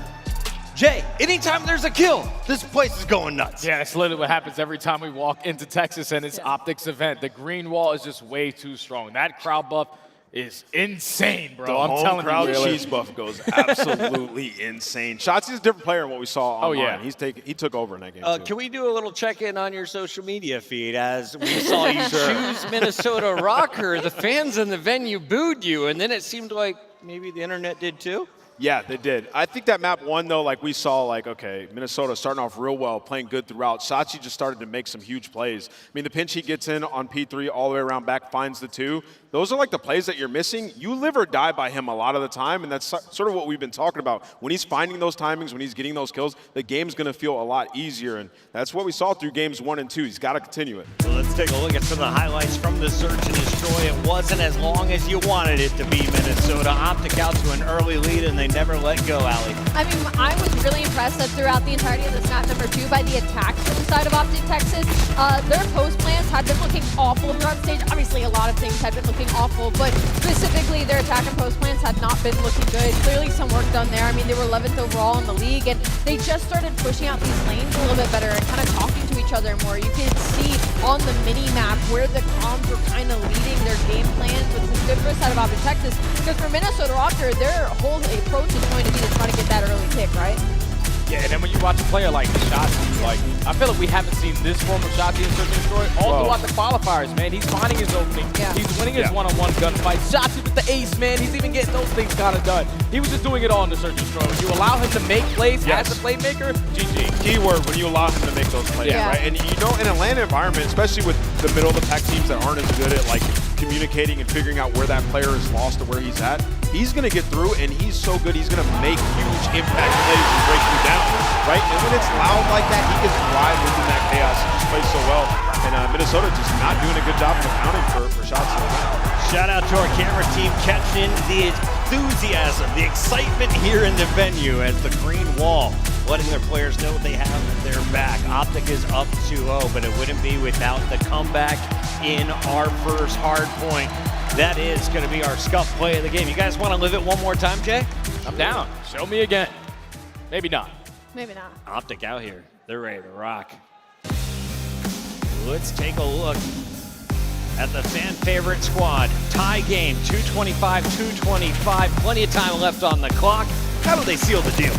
Jay, anytime there's a kill, this place is going nuts. Yeah, it's literally what happens every time we walk into Texas and it's OpTic's event. The green wall is just way too strong. That crowd buff is insane, bro. I'm telling telling crowd you. cheese buff goes absolutely insane. Shotzzy's a different player than what we saw online. yeah. He took over in that game too. Can we do a little check-in on your social media feed as we saw you choose Minnesota Rocker? The fans in the venue booed you, and then it seemed like maybe the internet did too? Yeah, they did. I think that map 1, though, like we saw, like, okay, Minnesota starting off real well, playing good throughout. Shotzzy just started to make some huge plays. I mean, the pinch he gets in on P3 all the way around back, finds the 2. Those are like the plays that you're missing. You live or die by him a lot of the time, and that's sort of what we've been talking about. When he's finding those timings, when he's getting those kills, the game's going to feel a lot easier, and that's what we saw through games 1 and 2. He's got to continue it. So let's take a look at some of the highlights from the search and destroy. It wasn't as long as you wanted it to be, Minnesota. OpTic out to an early lead, and they never let go, Allie. I mean, I was really impressed that throughout the entirety of this map number 2 by the attacks from the side of OpTic Texas. Their post plans had been looking awful throughout the stage. Obviously, a lot of things had been looking awful, but specifically their attack and post plans had not been looking good. Clearly some work done there. I mean, they were 11th overall in the league, and they just started pushing out these lanes a little bit better and kind of talking to each other more. You can see on the mini-map where the comms were kind of leading their game plans, which is good for the side of OpTic Texas, because for Minnesota Rocker, their whole approach is going to be to try to get that early pick, right? Yeah, and then when you watch a player like Shotzzy, like, I feel like we haven't seen this form of Shotzzy in Search and Destroy all throughout the qualifiers, man. He's finding his opening. Yeah. He's winning his one-on-one gunfight. Shotzzy with the ace, man. He's even getting those things kind of done. He was just doing it all in the Search and Destroy. When you allow him to make plays as a playmaker, GG. Keyword, when you allow him to make those plays, right? And you know, in a LAN environment, especially with the middle of the pack teams that aren't as good at like communicating and figuring out where that player is lost or where he's at, he's going to get through, and he's so good, he's going to make huge impact plays and break you down, right? And when it's loud like that, he can thrive within that chaos. He just plays so well. And Minnesota just not doing a good job of accounting for shots. Shout out to our camera team catching the enthusiasm, the excitement here in the venue as the green wall letting their players know they have their back. OpTic is up 2-0, but it wouldn't be without the comeback in our first hard point. That is going to be our scuff play of the game. You guys want to live it one more time, Jay? I'm down. Show me again. Maybe not. Maybe not. OpTic out here. They're ready to rock. Let's take a look at the fan favorite squad. Tie game, 225-225. Plenty of time left on the clock. How do they seal the deal?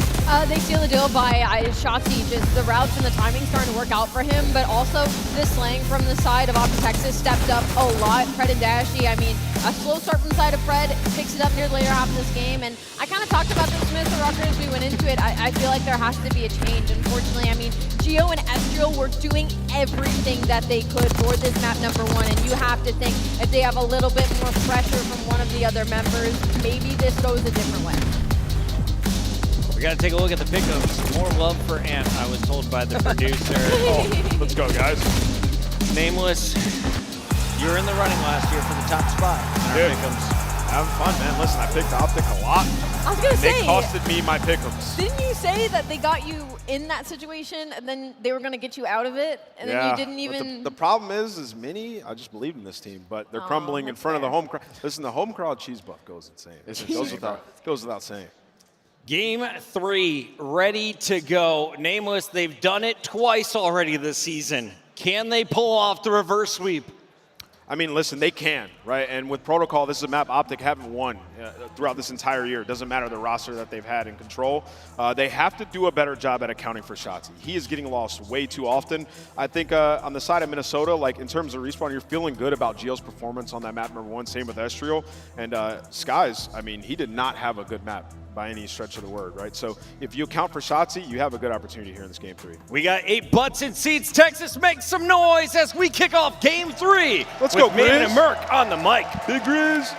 They seal the deal by Shotzzy, just the routes and the timing starting to work out for him, but also the slang from the side of OpTic Texas stepped up a lot. Fred and Dashy, I mean, a slow start from the side of Fred, picks it up near the later half of this game, and I kind of talked about this with the Rocker as we went into it. I feel like there has to be a change, unfortunately. I mean, Gio and Estriel were doing everything that they could for this map number 1, and you have to think if they have a little bit more pressure from one of the other members, maybe this goes a different way. We got to take a look at the pickups. More love for Ant, I was told by the producer. Let's go, guys. Nameless, you're in the running last year for the top spot. Dude, having fun, man. Listen, I picked OpTic a lot. I was going to say. They costed me my pickups. Didn't you say that they got you in that situation and then they were going to get you out of it? And then you didn't even. The problem is Mini, I just believed in this team, but they're crumbling in front of the home crowd. Listen, the home crowd cheese buff goes insane. It goes without saying. Game 3, ready to go. Nameless, they've done it twice already this season. Can they pull off the reverse sweep? I mean, listen, they can, right? And with Protocol, this is a map OpTic haven't won throughout this entire year. It doesn't matter the roster that they've had in control. They have to do a better job at accounting for Shotzzy. He is getting lost way too often. I think on the side of Minnesota, like in terms of respawn, you're feeling good about Gio's performance on that map number 1. Same with Estriel. And Skies, I mean, he did not have a good map by any stretch of the word, right? So if you account for Shotzzy, you have a good opportunity here in this game 3. We got 8 butts in seats. Texas, make some noise as we kick off game 3. Let's go, Grizz. Maven and Merc on the mic. Big Grizz.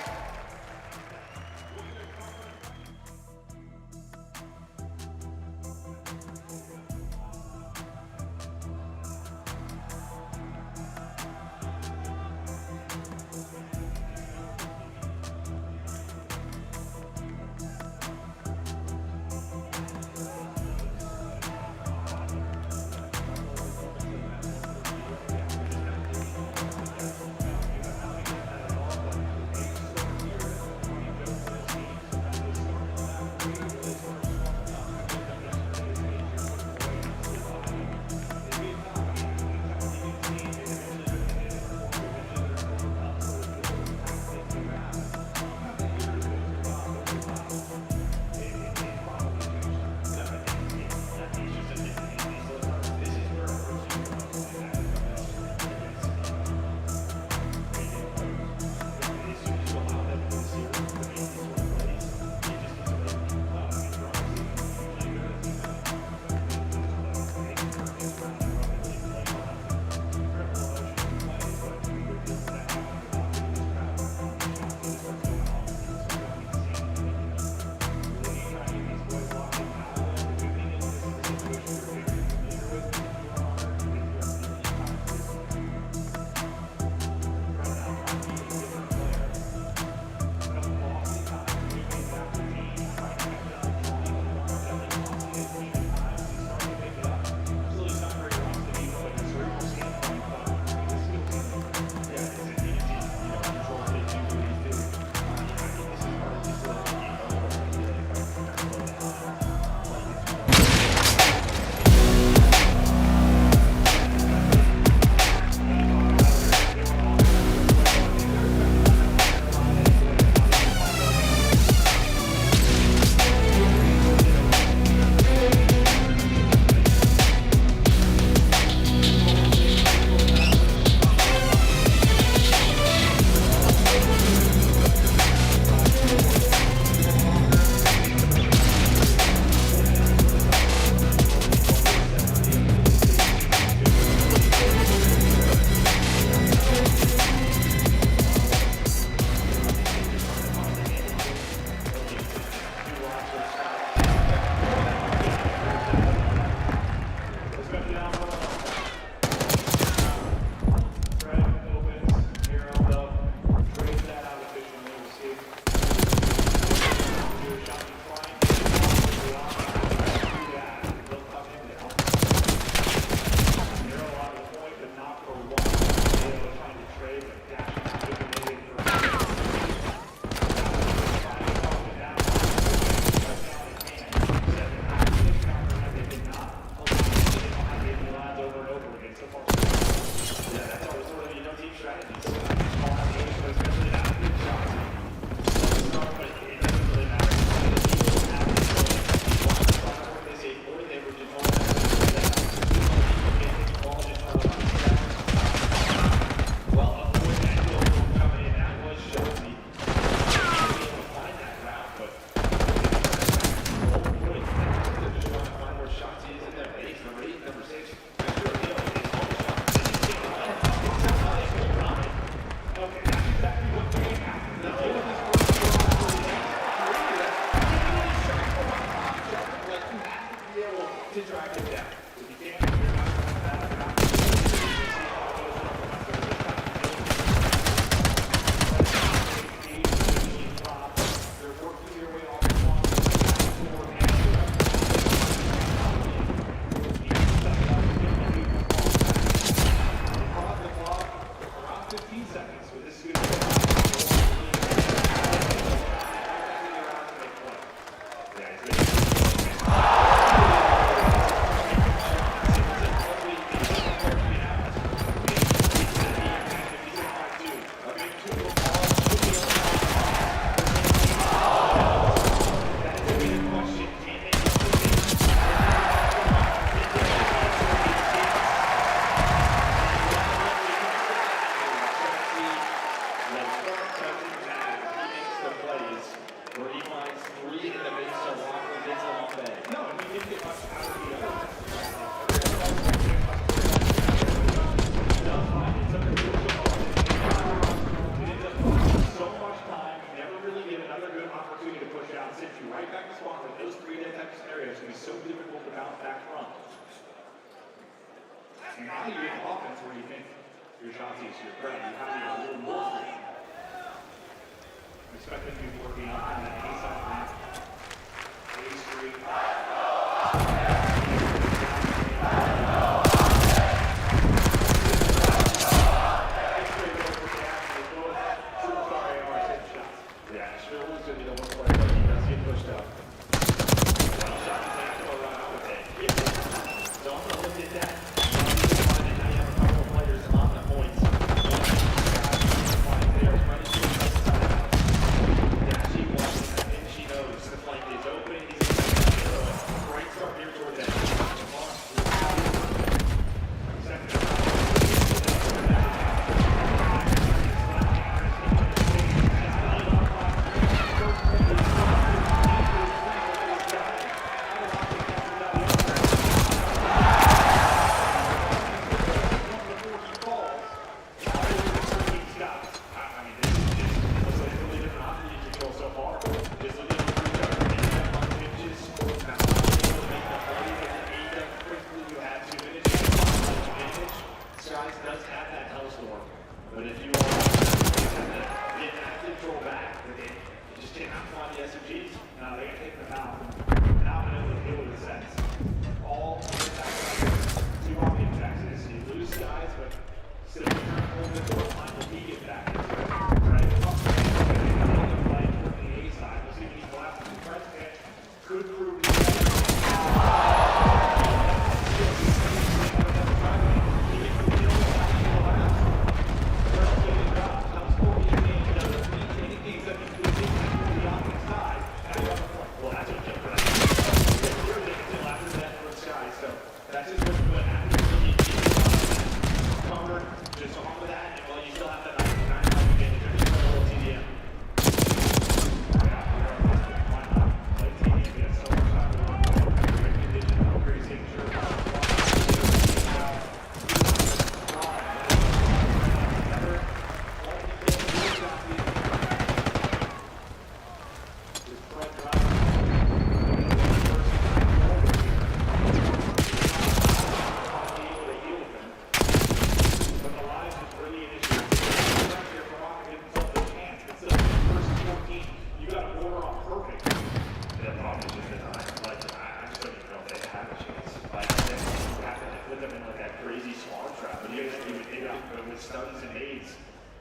track it down. If you can't, you're not going to have that. We'll see how it goes on. They're working their way off the block. Around 15 seconds, but this is going to be now you're in offense where you think your shot is your friend. You have to get a little more freedom. Expect them to be working on that A side ramp. A street. Yeah, Shrill is going to be the one player that he does get pushed up. One shot, he's going to go right out with it. Don't look at that.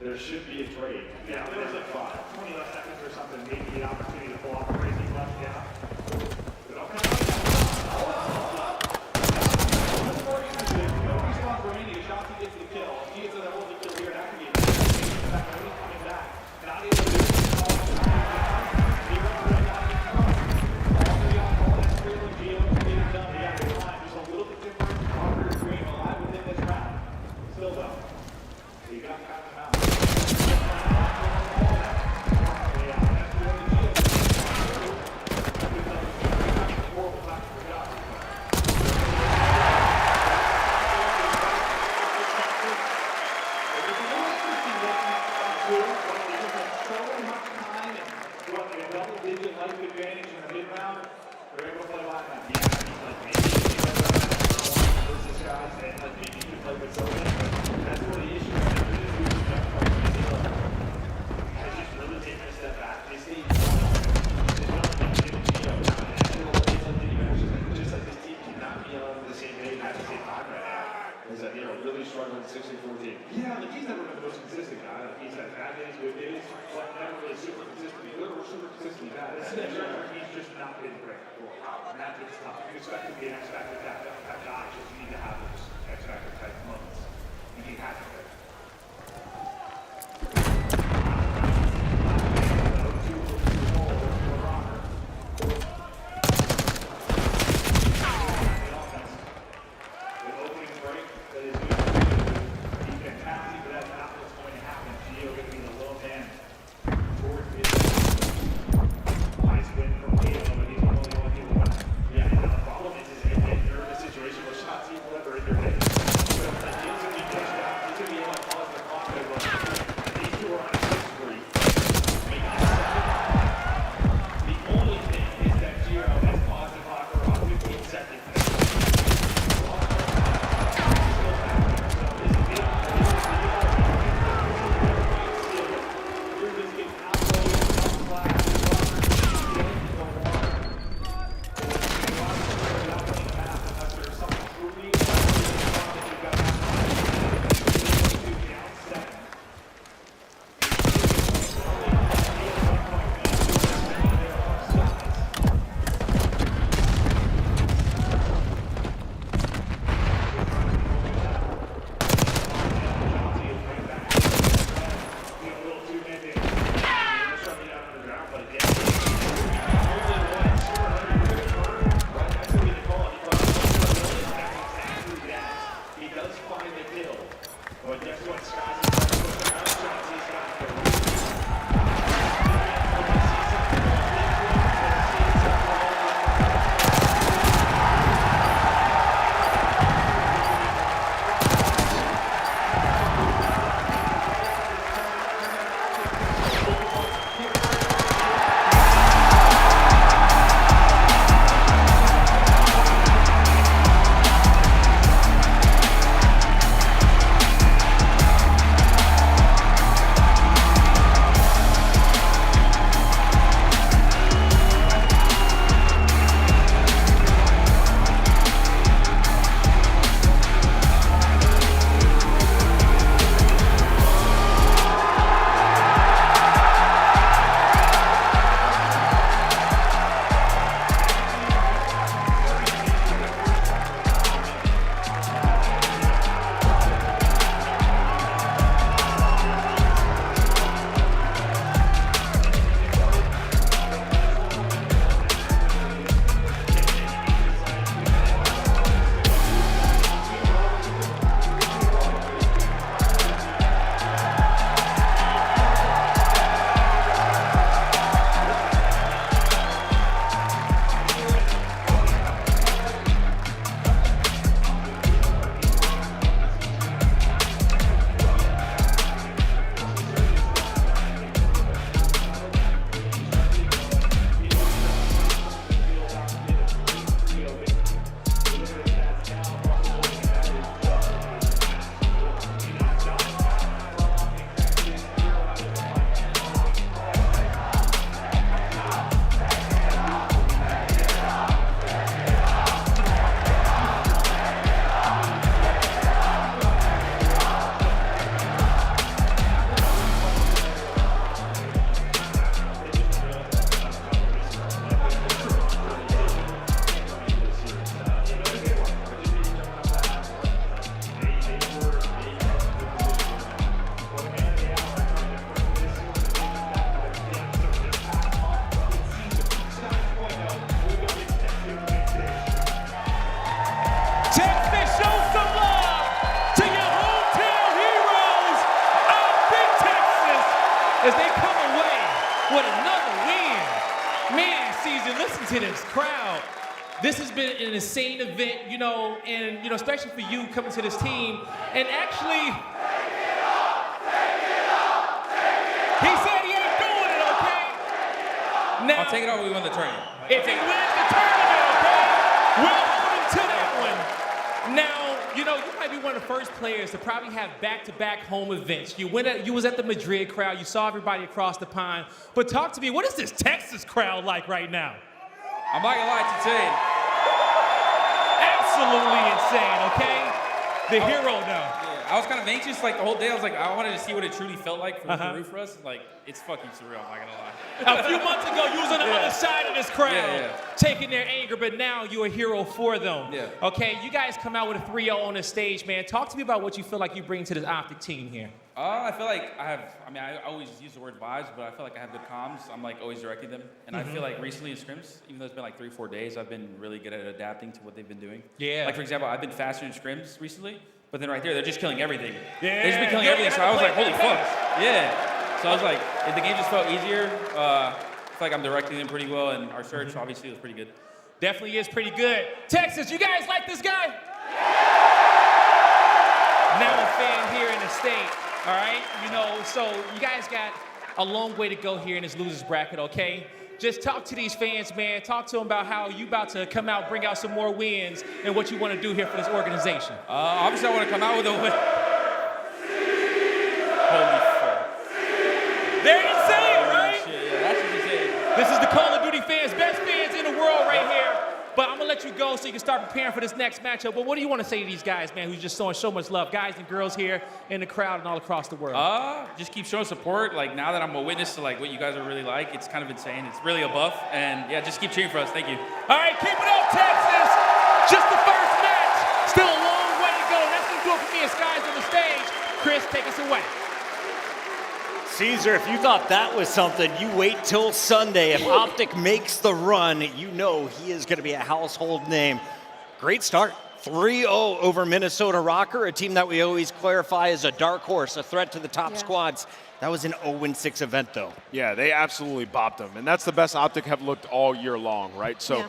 There should be a trade. Yeah, there was like 20 less seconds or something, maybe an opportunity to pull off a crazy left down. But I'll come out. No response remaining. Shotzi gets the kill. He gets the hold the kill here. That could be a coming back. Not able to do it. He runs right out of the front. All three on ball. That's Geo to get it done. He has the time. Just a little bit different. Harder Green alive within this round. Still though. You got to count them out. super consistently bad. This is he's just not been great for a while. And that's what's tough. You expect to be an X Factor type guy, just you need to have those X Factor type moments. And he hasn't been. as they come away with another win. Man, Caesar, listen to this crowd. This has been an insane event, and especially for you coming to this team. And actually, he said he ain't doing it, okay? Now, I'll take it off. We won the tournament. If he wins the tournament, okay, we'll hold him to that one. Now, you might be one of the first players to probably have back-to-back home events. You was at the Madrid crowd. You saw everybody across the pond. But talk to me, what is this Texas crowd like right now? I'm not gonna lie, it's insane. Absolutely insane, okay? The hero now. Yeah, I was kind of anxious like the whole day. I was like, I wanted to see what it truly felt like from the roof for us. Like, it's fucking surreal, I'm not gonna lie. A few months ago, you was on the other side of this crowd, taking their anger, but now you're a hero for them. Yeah. Okay, you guys come out with a 3-0 on the stage, man. Talk to me about what you feel like you bring to this OpTic team here. I feel like I always use the word vibes, but I feel like I have good comms. I'm like always directing them. And I feel like recently in scrims, even though it's been like 3 or 4 days, I've been really good at adapting to what they've been doing. Yeah. Like for example, I've been faster in scrims recently, but then right there, they're just killing everything. Yeah. They've just been killing everything, so I was like, holy fuck. Yeah. So I was like, the game just felt easier. I feel like I'm directing them pretty well, and our search obviously was pretty good. Definitely is pretty good. Texas, you guys like this guy? Now a fan here in the state. All right, so you guys got a long way to go here in this losers bracket, okay? Just talk to these fans, man. Talk to them about how you about to come out, bring out some more wins, and what you want to do here for this organization. Obviously, I want to come out with a win. Holy fuck. They're insane, right? Shit, yeah, that's insane. This is the Call of Duty fans, best fans in the world right here. But I'm going to let you go so you can start preparing for this next matchup. But what do you want to say to these guys, man, who's just showing so much love, guys and girls here in the crowd and all across the world? Just keep showing support. Like, now that I'm a witness to, like, what you guys are really like, it's kind of insane. It's really a buff. And, yeah, just keep cheering for us. Thank you. All right, keep it up, Texas. Just the first match. Still a long way to go. That's going to do it for me as guys on the stage. Chris, take us away. Caesar, if you thought that was something, you wait till Sunday. If OpTic makes the run, you know he is going to be a household name. Great start. 3-0 over Minnesota Rocker, a team that we always clarify as a dark horse, a threat to the top squads. That was an 0-6 event, though. Yeah, they absolutely bopped them. And that's the best OpTic have looked all year long, right? So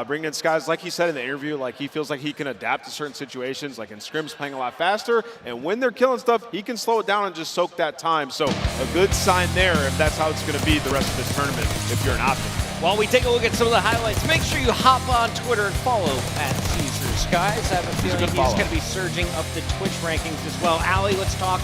bringing in Skies, like he said in the interview, like he feels like he can adapt to certain situations, like in scrims playing a lot faster. And when they're killing stuff, he can slow it down and just soak that time. So a good sign there if that's how it's going to be the rest of this tournament if you're an OpTic. While we take a look at some of the highlights, make sure you hop on Twitter and follow at Caesar Skies. I have a feeling he's going to be surging up the Twitch rankings as well. Allie, let's talk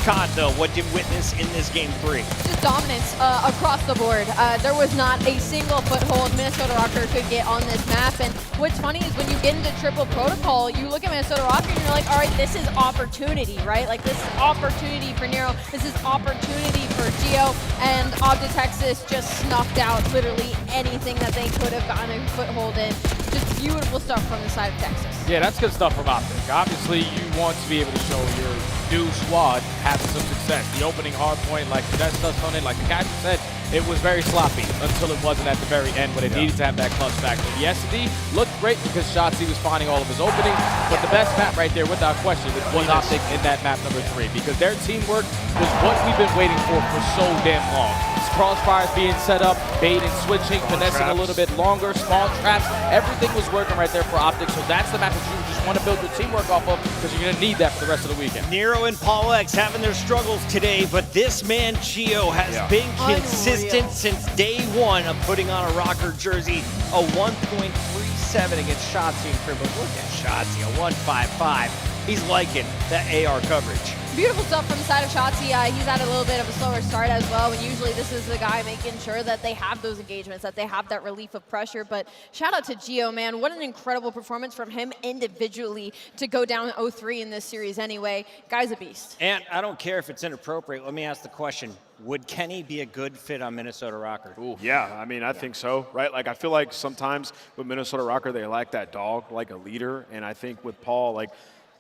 COD, though. What did witness in this game 3? Just dominance across the board. There was not a single foothold Minnesota Rocker could get on this map. And what's funny is when you get into triple protocol, you look at Minnesota Rocker and you're like, all right, this is opportunity, right? Like, this is opportunity for Nero. This is opportunity for Geo. And OpTic Texas just snuffed out literally anything that they could have gotten a foothold in. Just beautiful stuff from the side of Texas. Yeah, that's good stuff from OpTic. Obviously, you want to be able to show your new squad having some success. The opening hard point, like Cadet touched on it, like the captain said, it was very sloppy until it wasn't at the very end when it needed to have that clutch factor. The SD looked great because Shotzi was finding all of his openings, but the best map right there, without question, was OpTic in that map number 3 because their teamwork was what we've been waiting for so damn long. Crossfires being set up, bait and switching, finessing a little bit longer, small traps, everything was working right there for OpTic, so that's the map that you just want to build your teamwork off of because you're going to need that for the rest of the weekend. Nero and Paul X having their struggles today, but this man, Geo, has been consistent since day one of putting on a Rocker jersey, a 1.37 against Shotzi and Crib. Look at Shotzi, a 1.55. He's liking that AR coverage. Beautiful stuff from the side of Shotzi. He's had a little bit of a slower start as well, and usually this is the guy making sure that they have those engagements, that they have that relief of pressure. But shout out to Geo, man. What an incredible performance from him individually to go down 0-3 in this series anyway. Guy's a beast. And I don't care if it's inappropriate. Let me ask the question. Would Kenny be a good fit on Minnesota Rocker? Ooh, yeah, I mean, I think so, right? Like, I feel like sometimes with Minnesota Rocker, they lack that dog, like a leader. And I think with Paul, like,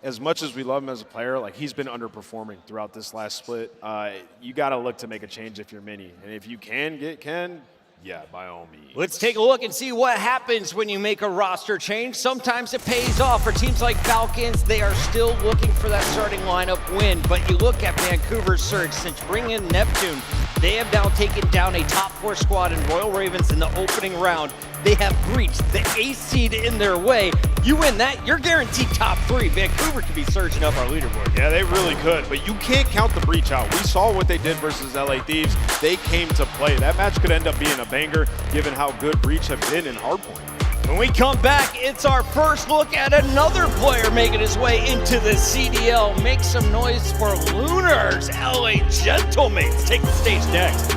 as much as we love him as a player, like he's been underperforming throughout this last split. You got to look to make a change if you're Mini. And if you can get Ken, yeah, by all means. Let's take a look and see what happens when you make a roster change. Sometimes it pays off. For teams like Falcons, they are still looking for that starting lineup win. But you look at Vancouver's surge. Since bringing in Neptune, they have now taken down a top 4 squad in Royal Ravens in the opening round. They have breached the ace seed in their way. You win that, you're guaranteed top 3. Vancouver could be surging up our leaderboard. Yeah, they really could, but you can't count the breach out. We saw what they did versus LA Thieves. They came to play. That match could end up being a banger given how good Breach have been in hardpoint. When we come back, it's our first look at another player making his way into the CDL. Make some noise for Lunars. LA Gentlemates take the stage next.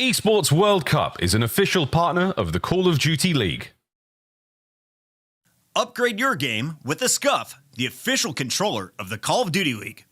Esports World Cup is an official partner of the Call of Duty League. Upgrade your game with the SCUF, the official controller of the Call of Duty League.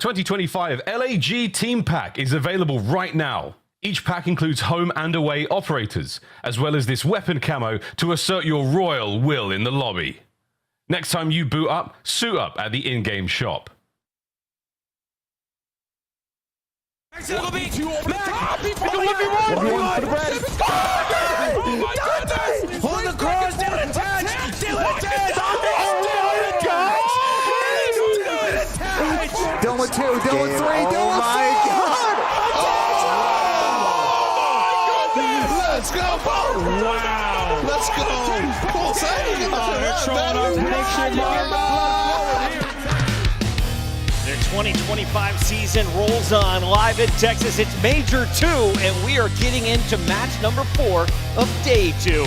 2025 LAG Team Pack is available right now. Each pack includes home and away operators, as well as this weapon camo to assert your royal will in the lobby. Next time you boot up, suit up at the in-game shop. Dylan with 2, Dylan with 3, Dylan with 4! Let's go, Paul! Wow! Let's go! Paul, Their 2025 season rolls on live in Texas. It's Major 2, and we are getting into match number 4 of day 2.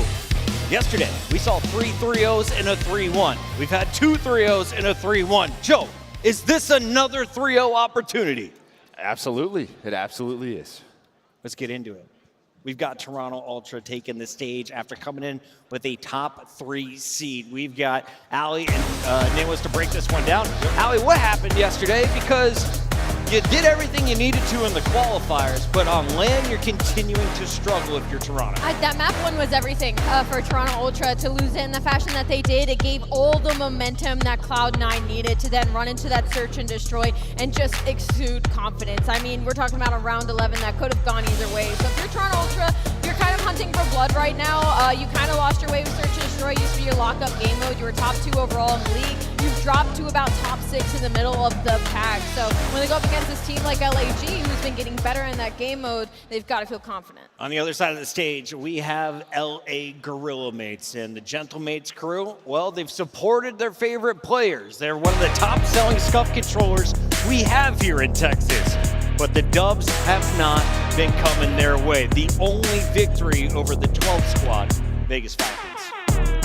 Yesterday, we saw 3 3-0s and a 3-1. We've had 2 3-0s and a 3-1. Joe, is this another 3-0 opportunity? Absolutely. It absolutely is. Let's get into it. We've got Toronto Ultra taking the stage after coming in with a top 3 seed. We've got Ali and Nameless to break this one down. Ali, what happened yesterday? Because you did everything you needed to in the qualifiers, but on land, you're continuing to struggle if you're Toronto. That map one was everything for Toronto Ultra to lose it in the fashion that they did. It gave all the momentum that Cloud9 needed to then run into that search and destroy and just exude confidence. I mean, we're talking about a round 11 that could have gone either way. So if you're Toronto Ultra, you're kind of hunting for blood right now. You kind of lost your way with search and destroy. Used to be your lockup game mode. You were top 2 overall in the league. You've dropped to about top 6 in the middle of the pack. So when they go up against this team like LAG, who's been getting better in that game mode, they've got to feel confident. On the other side of the stage, we have LA Gorilla Mates, and the Gentle Mates crew, well, they've supported their favorite players. They're one of the top-selling scuff controllers we have here in Texas. But the dubs have not been coming their way. The only victory over the 12th squad, Vegas Falcons.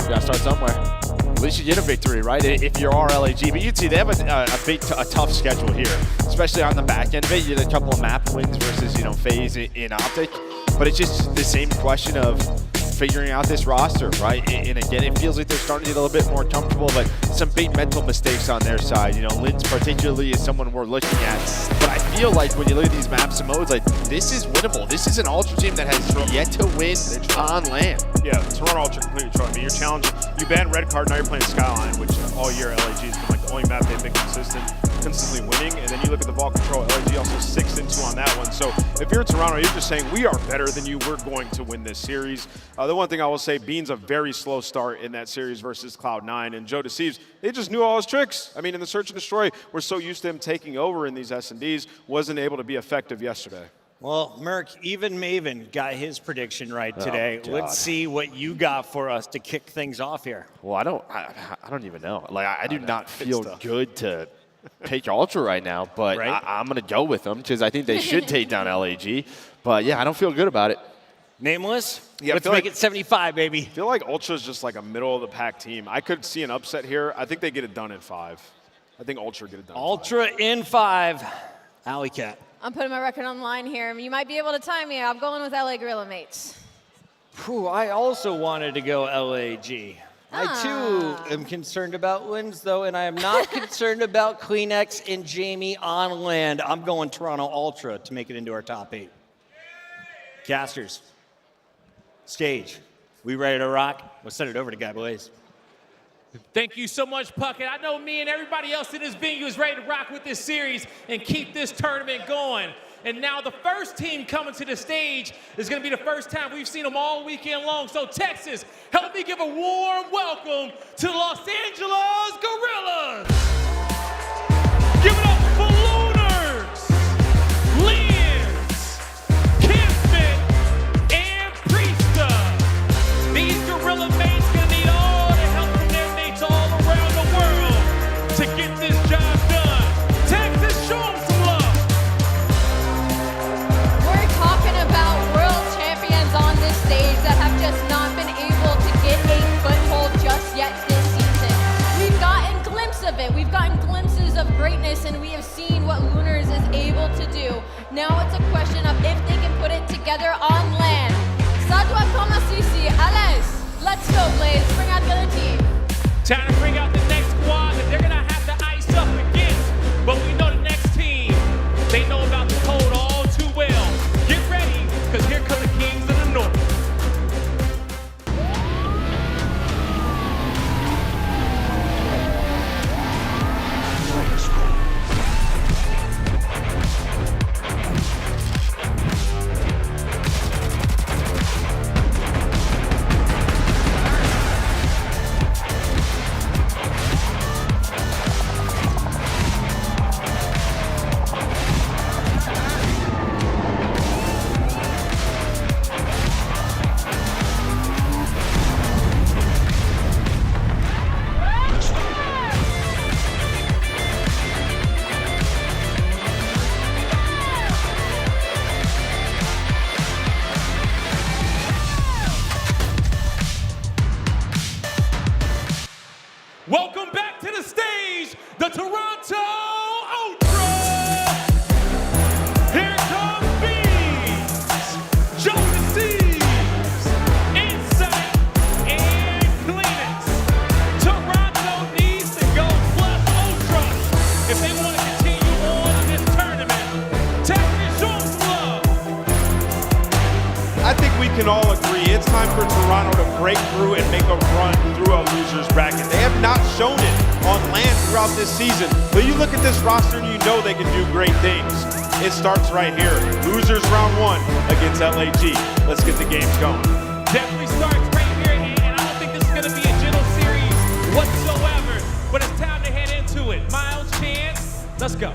You gotta start somewhere. At least you get a victory, right? If you are LAG. But you'd see they have a tough schedule here, especially on the back end of it. You get a couple of map wins versus, FaZe in OpTic. But it's just the same question of figuring out this roster, right? And again, it feels like they're starting to get a little bit more comfortable, but some big mental mistakes on their side. Linz particularly is someone we're looking at. But I feel like when you look at these maps and modes, like, this is winnable. This is an Ultra team that has yet to win on land. Yeah, Toronto Ultra completely tried. You're challenging. You banned Red Card, now you're playing Skyline, which all year LAG has been like the only map they've been consistently winning. And then you look at the ball control, LAG also 6-2 on that one. So if you're Toronto, you're just saying, we are better than you. We're going to win this series. The one thing I will say, Bean's a very slow start in that series versus Cloud9. And Joe Deceives, they just knew all his tricks. I mean, in the Search and Destroy, we're so used to him taking over in these S&Ds, wasn't able to be effective yesterday. Well, Merc, even Maven got his prediction right today. Let's see what you got for us to kick things off here. Well, I don't even know. Like, I do not feel good to pick Ultra right now, but I'm going to go with them because I think they should take down LAG. But yeah, I don't feel good about it. Nameless? Yeah, let's make it 75, baby. I feel like Ultra's just like a middle of the pack team. I could see an upset here. I think they get it done in 5. I think Ultra get it done. Ultra in 5. Alley Cat. I'm putting my record on the line here. You might be able to time me. I'm going with LA Gorilla Mates. Whew, I also wanted to go LAG. I, too, am concerned about wins, though, and I am not concerned about Kleenex and Jamie on land. I'm going Toronto Ultra to make it into our top 8. Casters, stage, we ready to rock? We'll send it over to Guy Blaze. Thank you so much, Puckett. I know me and everybody else in this venue is ready to rock with this series and keep this tournament going. And now the first team coming to the stage is going to be the first time we've seen them all weekend long. So Texas, help me give a warm welcome to the Los Angeles Gorillas. Give it up for Lunars, Linz, Kinsman, and Priesta. These Gorilla mates going to need all the help from their mates all around the world to get this job done. Texas, show them some love. We're talking about world champions on this stage that have just not been able to get a foothold just yet this season. We've gotten a glimpse of it. We've gotten glimpses of greatness, and we have seen what Lunars is able to do. Now it's a question of if they can put it together on land. Sadwa Komasisi, Ales. Let's go, Blaze. Bring out the other team. Time to bring out the next squad that they're going to have to ice up against. But we know the next team welcome back to the stage, the Toronto Ultra. Here comes Thieves, Jonas Thieves, Insight, and Cleanest. Toronto needs to go plus Ultra if they want to continue on in this tournament. Texas, show them some love. I think we can all agree it's time for Toronto to break through and make a run through a loser's bracket. They have not shown it on land throughout this season, but you look at this roster and you know they can do great things. It starts right here. Losers round 1 against LAG. Let's get the games going. Definitely starts right here, and I don't think this is going to be a gentle series whatsoever, but it's time to head into it. Miles, Chance, let's go.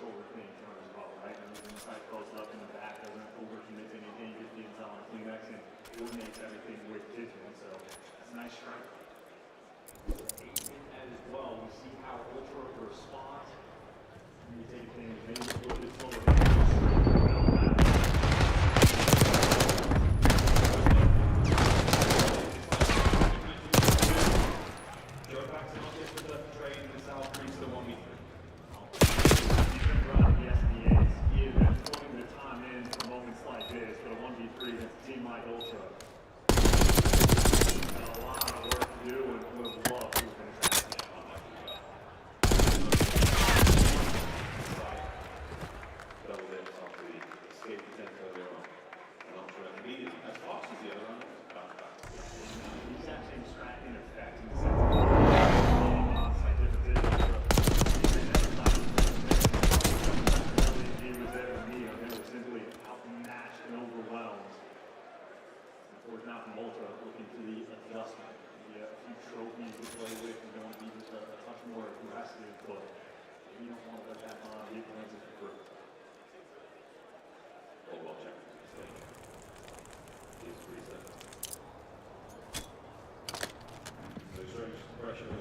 overthink turn as well, right? And losing the sight close up in the back doesn't overcommit to anything, just being on Kleenex and coordinates everything with vision. So that's a nice strike. 8 as well. We see how Ultra responds. You take things maybe a little bit slower. Joe backs him up just with the trade in the south, brings the 1v3. He has been putting the time in for moments like this, but a 1v3 against a team like Ultra. Got a lot of work to do and would have loved to finish that. Double dip off the escape attempt earlier on. And Ultra immediately, as fast as the other one, bounce back. He's actually extracting effect in the sense of getting on-site different He was there with me, they were simply outmatched and overwhelmed. Of course, now from Ultra, looking for the adjustment. A few trophies to play with, you don't want to be just a touch more aggressive, but you don't want to let that get runs into the Oh, well, check. He's reset. So strange pressure.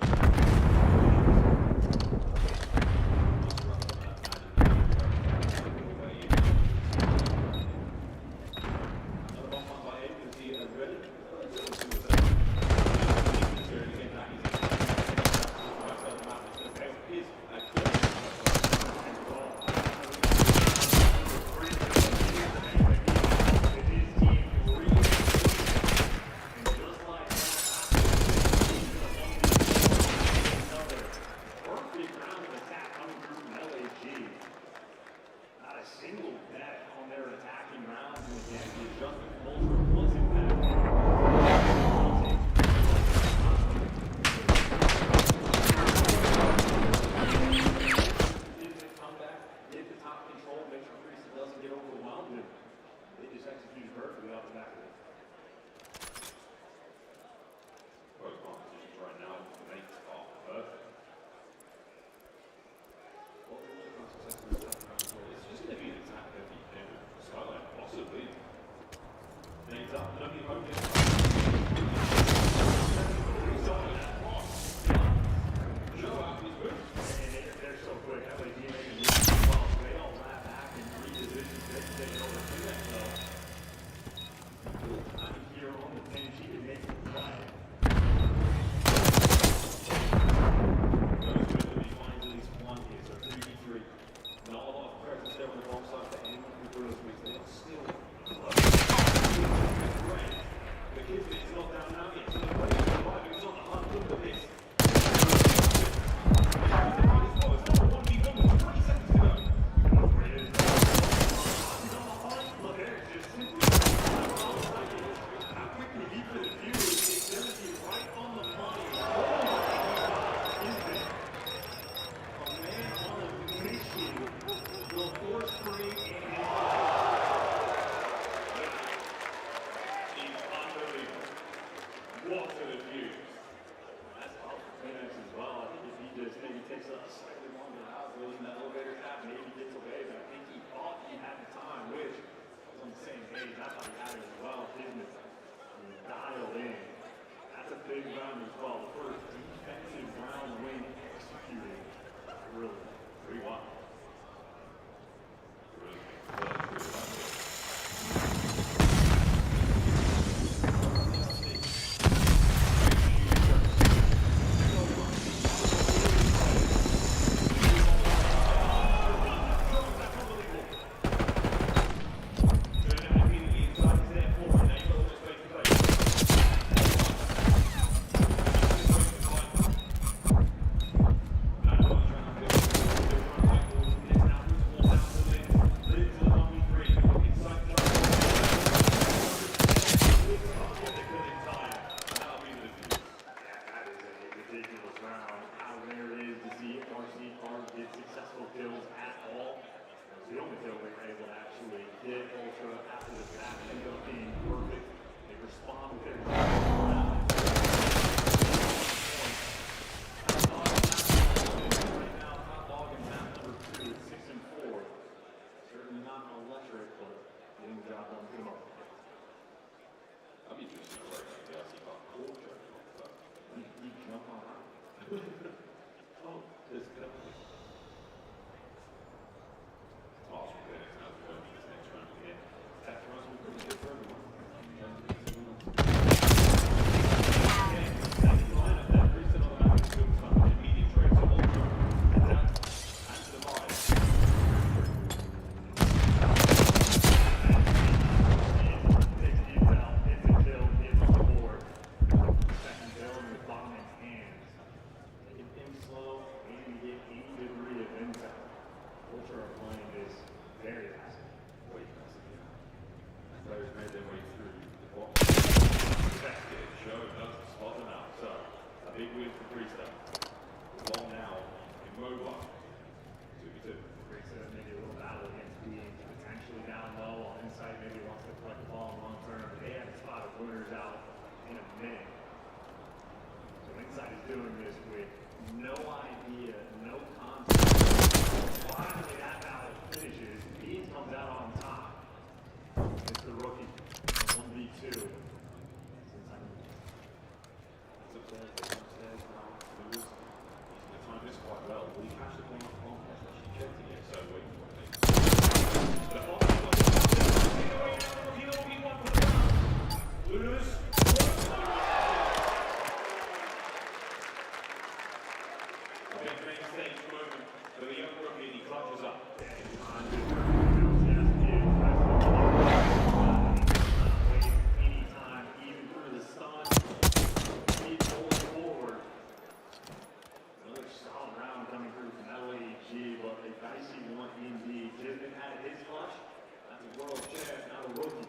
world champ, now the rookie,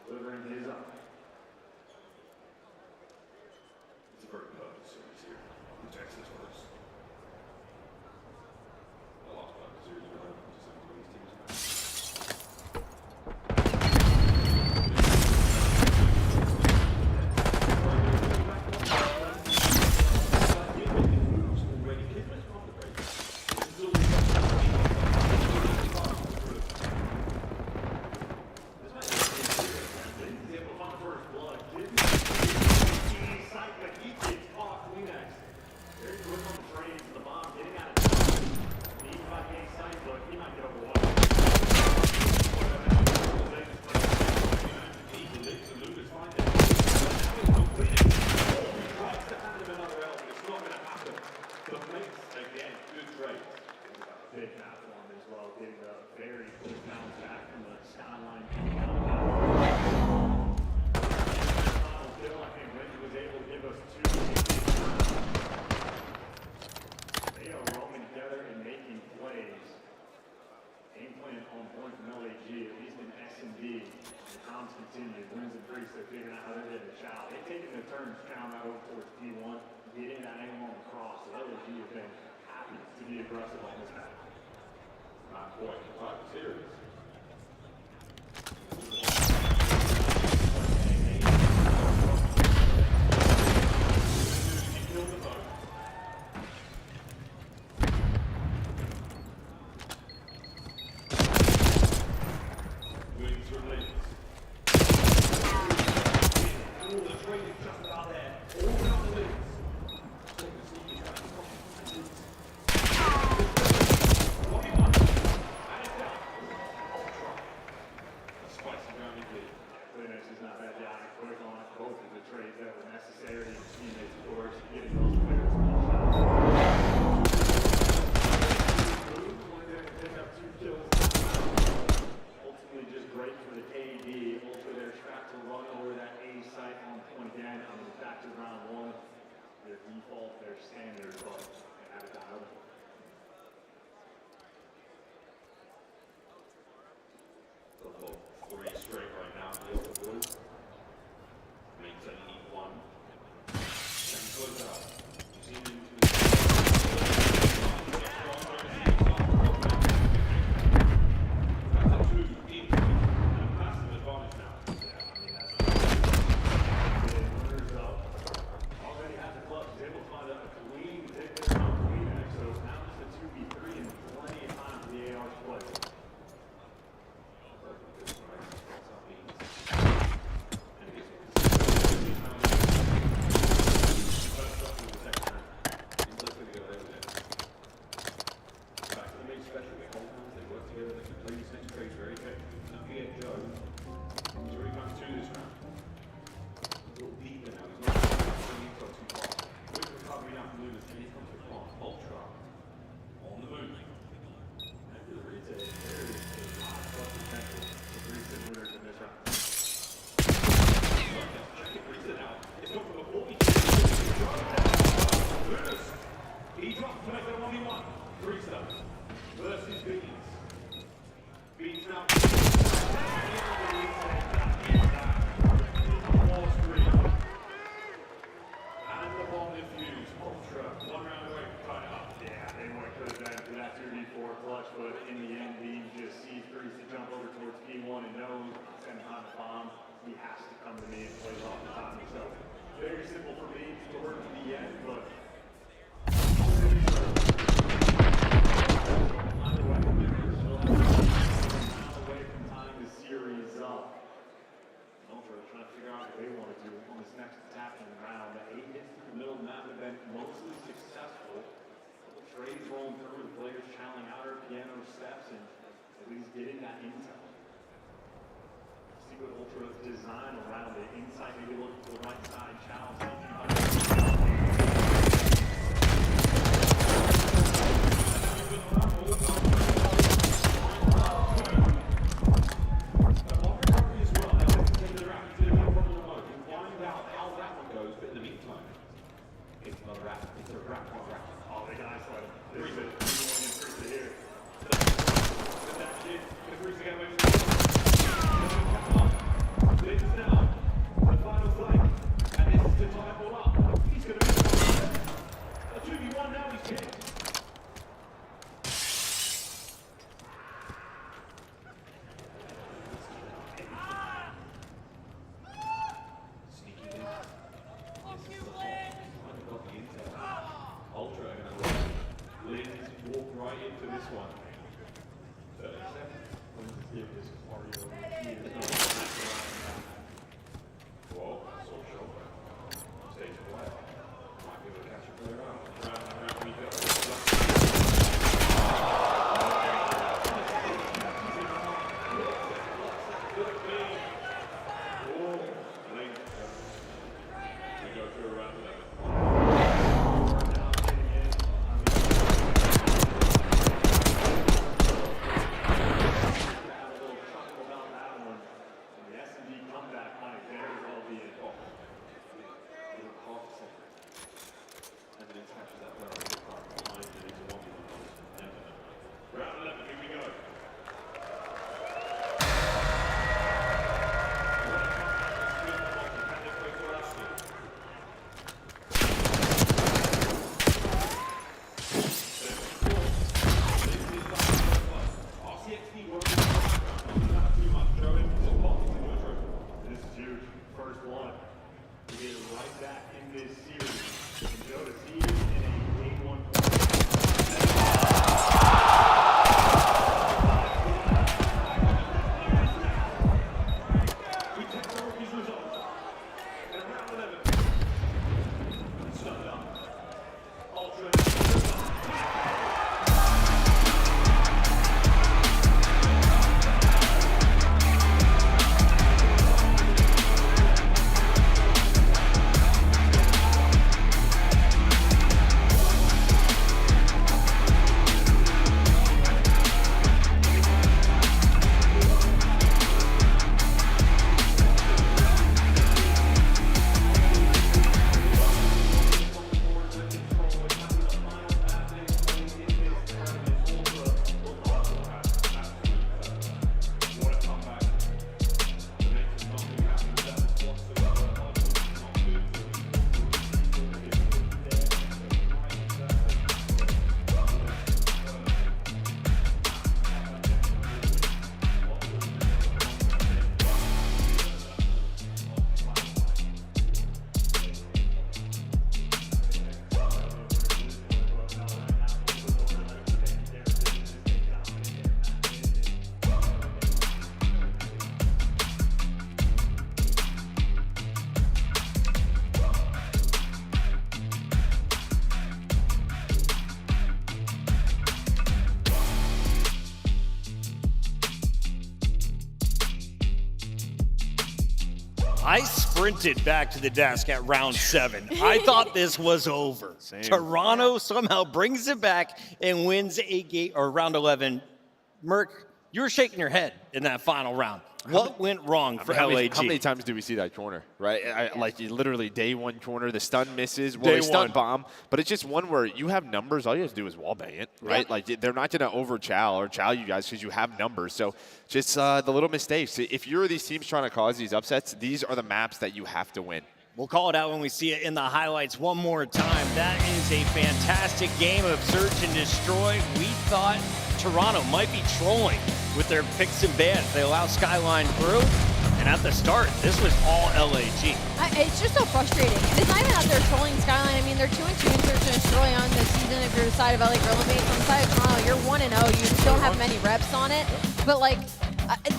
delivering his own. It's a very perfect series here. The Texas first. I lost by the series with just some of these teams. Big map for him as well, getting a very quick bounce back from the skyline. Still, I think Wendy was able to give us two. They are roaming together and making plays. Game plan on point from LAG, at least in S&D. The comms continue. Wins and Priest, they're figuring out how they're getting a shout. They've taken the turn to count out over towards P1, getting that angle on the cross. So LAG have been happy to be aggressive on this map. Not quite, but serious. I sprinted back to the desk at round 7. I thought this was over. Toronto somehow brings it back and wins a game, or round 11. Merc, you were shaking your head in that final round. What went wrong for LAG? How many times do we see that corner, right? Like literally day one corner, the stun misses, well, they stun bomb, but it's just one where you have numbers. All you have to do is wall bang it, right? Yeah. Like they're not going to over chow or chow you guys because you have numbers. So just the little mistakes. If you're these teams trying to cause these upsets, these are the maps that you have to win. We'll call it out when we see it in the highlights one more time. That is a fantastic game of search and destroy. We thought Toronto might be trolling with their picks and bans. They allow Skyline through, and at the start, this was all LAG. It's just so frustrating. And it's not even that they're trolling Skyline. I mean, they're 2-2 in search and destroy on the season if you're the side of LA Gorilla Mates. On the side of Toronto, you're 1-0. You don't have many reps on it. But, like,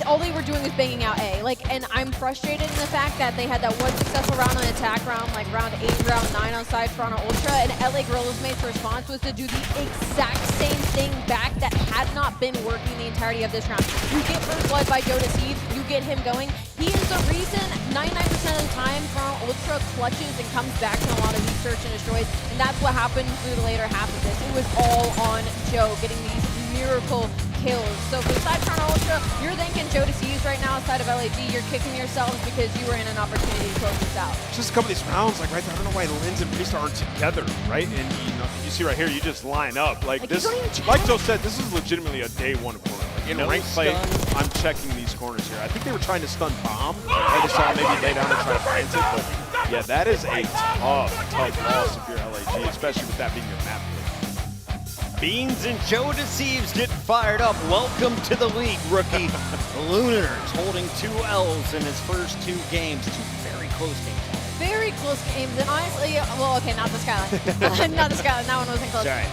all they were doing was banging out A. And I'm frustrated in the fact that they had that one successful round on attack round, like round 8, round 9 on side Toronto Ultra, and LA Gorilla Mates' response was to do the exact same thing back that had not been working the entirety of this round. You get first blood by Joe Thieves, you get him going. He is the reason 99% of the time Toronto Ultra clutches and comes back to a lot of these search and destroys, and that's what happened through the later half of this. It was all on Joe getting these miracle kills. So for the side Toronto Ultra, you're thanking Joe Thieves right now outside of LAG. You're kicking yourselves because you were in an opportunity to close this out. Just a couple of these rounds, like right there, I don't know why Linz and Priest aren't together, right? And you see right here, you just line up. Like this, like Joe said, this is legitimately a day one corner. Like in ranked play, I'm checking these corners here. I think they were trying to stun bomb. I just saw maybe lay down and try to find it, but yeah, that is a tough loss if you're LAG, especially with that being your map pick. Beans and Joe Thieves getting fired up. Welcome to the league, rookie. Lunars holding 2 L's in his first 2 games. 2 very close games. Very close games, and honestly, well, okay, not the Skyline. Not the Skyline, that one wasn't close. Sorry.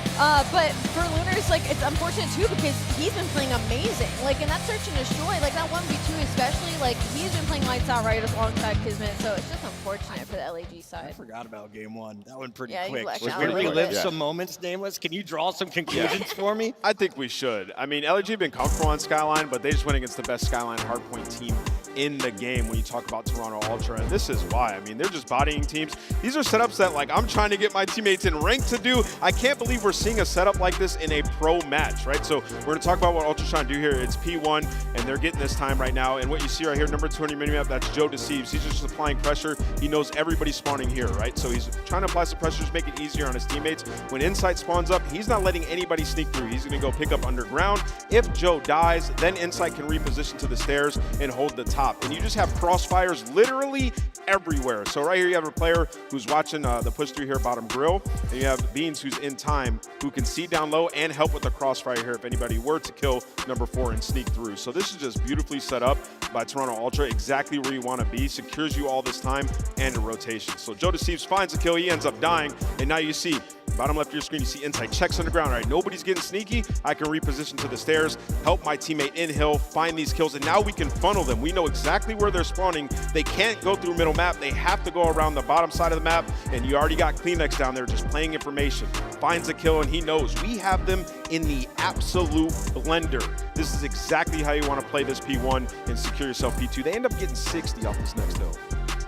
But for Lunars, like, it's unfortunate too because he's been playing amazing. Like, in that search and destroy, like that 1v2 especially, like, he's been playing lights out right alongside Kismet, so it's just unfortunate for the LAG side. I forgot about game 1. That one pretty yeah, quick. Can we relive some moments, Nameless? Can you draw some conclusions for me? I think we should. I mean, LAG have been comfortable on Skyline, but they just went against the best Skyline hardpoint team in the game when you talk about Toronto Ultra, and this is why. I mean, they're just bodying teams. These are setups that, like, I'm trying to get my teammates in rank to do. I can't believe we're seeing a setup like this in a pro match, right? So we're going to talk about what Ultra's trying to do here. It's P1, and they're getting this time right now, and what you see right here, number 200 minimap, that's Joe Thieves. He's just applying pressure. He knows everybody's spawning here, right? So he's trying to apply some pressure to make it easier on his teammates. When Insight spawns up, he's not letting anybody sneak through. He's going to go pick up underground. If Joe dies, then Insight can reposition to the stairs and hold the top. And you just have crossfires literally everywhere. So right here you have a player who's watching the push through here, bottom grill, and you have Beans who's in time, who can see down low and help with the crossfire here if anybody were to kill number 4 and sneak through. So this is just beautifully set up by Toronto Ultra, exactly where you want to be, secures you all this time and a rotation. So Joe Thieves finds a kill, he ends up dying, and now you see bottom left of your screen, you see Insight checks on the ground. All right, nobody's getting sneaky. I can reposition to the stairs, help my teammate in hill, find these kills, and now we can funnel them. We know exactly where they're spawning. They can't go through middle map. They have to go around the bottom side of the map, and you already got Kleenex down there just playing information. Finds a kill, and he knows we have them in the absolute blender. This is exactly how you want to play this P1 and secure yourself P2. They end up getting 60 off this next hill.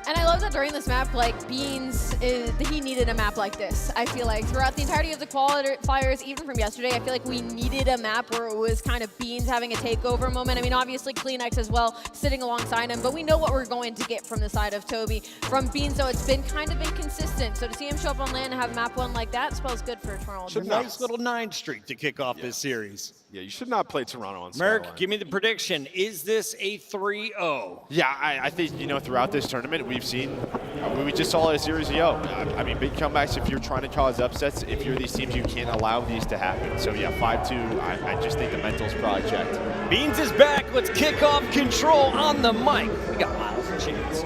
And I love that during this map, like, Beans, he needed a map like this. I feel like throughout the entirety of the qualifiers, even from yesterday, I feel like we needed a map where it was kind of Beans having a takeover moment. I mean, obviously Kleenex as well, sitting alongside him, but we know what we're going to get from the side of Toby. From Beans, though, it's been kind of inconsistent. So to see him show up on land and have map 1 like that spells good for Toronto. It's a nice little 9 streak to kick off this series. Yeah, you should not play Toronto on Merc, Skyline. give me the prediction. Is this a 3-0? Yeah, I think, you know, throughout this tournament, we've seen, we just saw a series of yo. I mean, big comebacks if you're trying to cause upsets. If you're these teams, you can't allow these to happen. So, yeah, 5-2, I just think the mental's probably checked. Beans is back. Let's kick off control on the mic. We got Miles and Chance.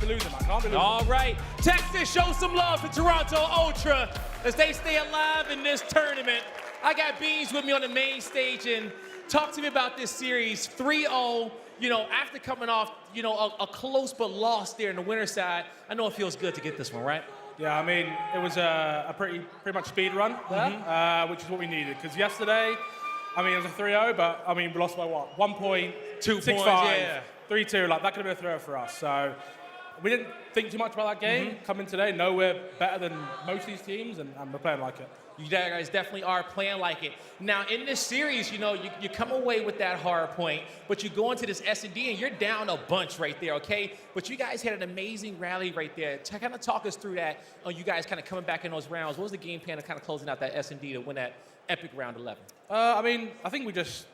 be losing, man. Can't be losing. All right. Texas, show some love to Toronto Ultra as they stay alive in this tournament. I got Beans with me on the main stage, and talk to me about this series. 3-0, you know, after coming off, you know, a close but loss there in the winner's side. I know it feels good to get this one, right? Yeah, I mean, it was a pretty much speed run there, which is what we needed. Because yesterday, I mean, it was a 3-0, but I mean, we lost by what? 1.65, yeah. 3-2. Like that could have been a 3-0 for us. So we didn't think too much about that game. Coming today, know we're better than most of these teams, and we're playing like it. You guys definitely are playing like it. Now, in this series, you know, you come away with that hard point, but you go into this S&D and you're down a bunch right there, okay? But you guys had an amazing rally right there. To kind of talk us through that, you guys kind of coming back in those rounds. What was the game plan of kind of closing out that S&D to win that epic round 11? I mean, I think we just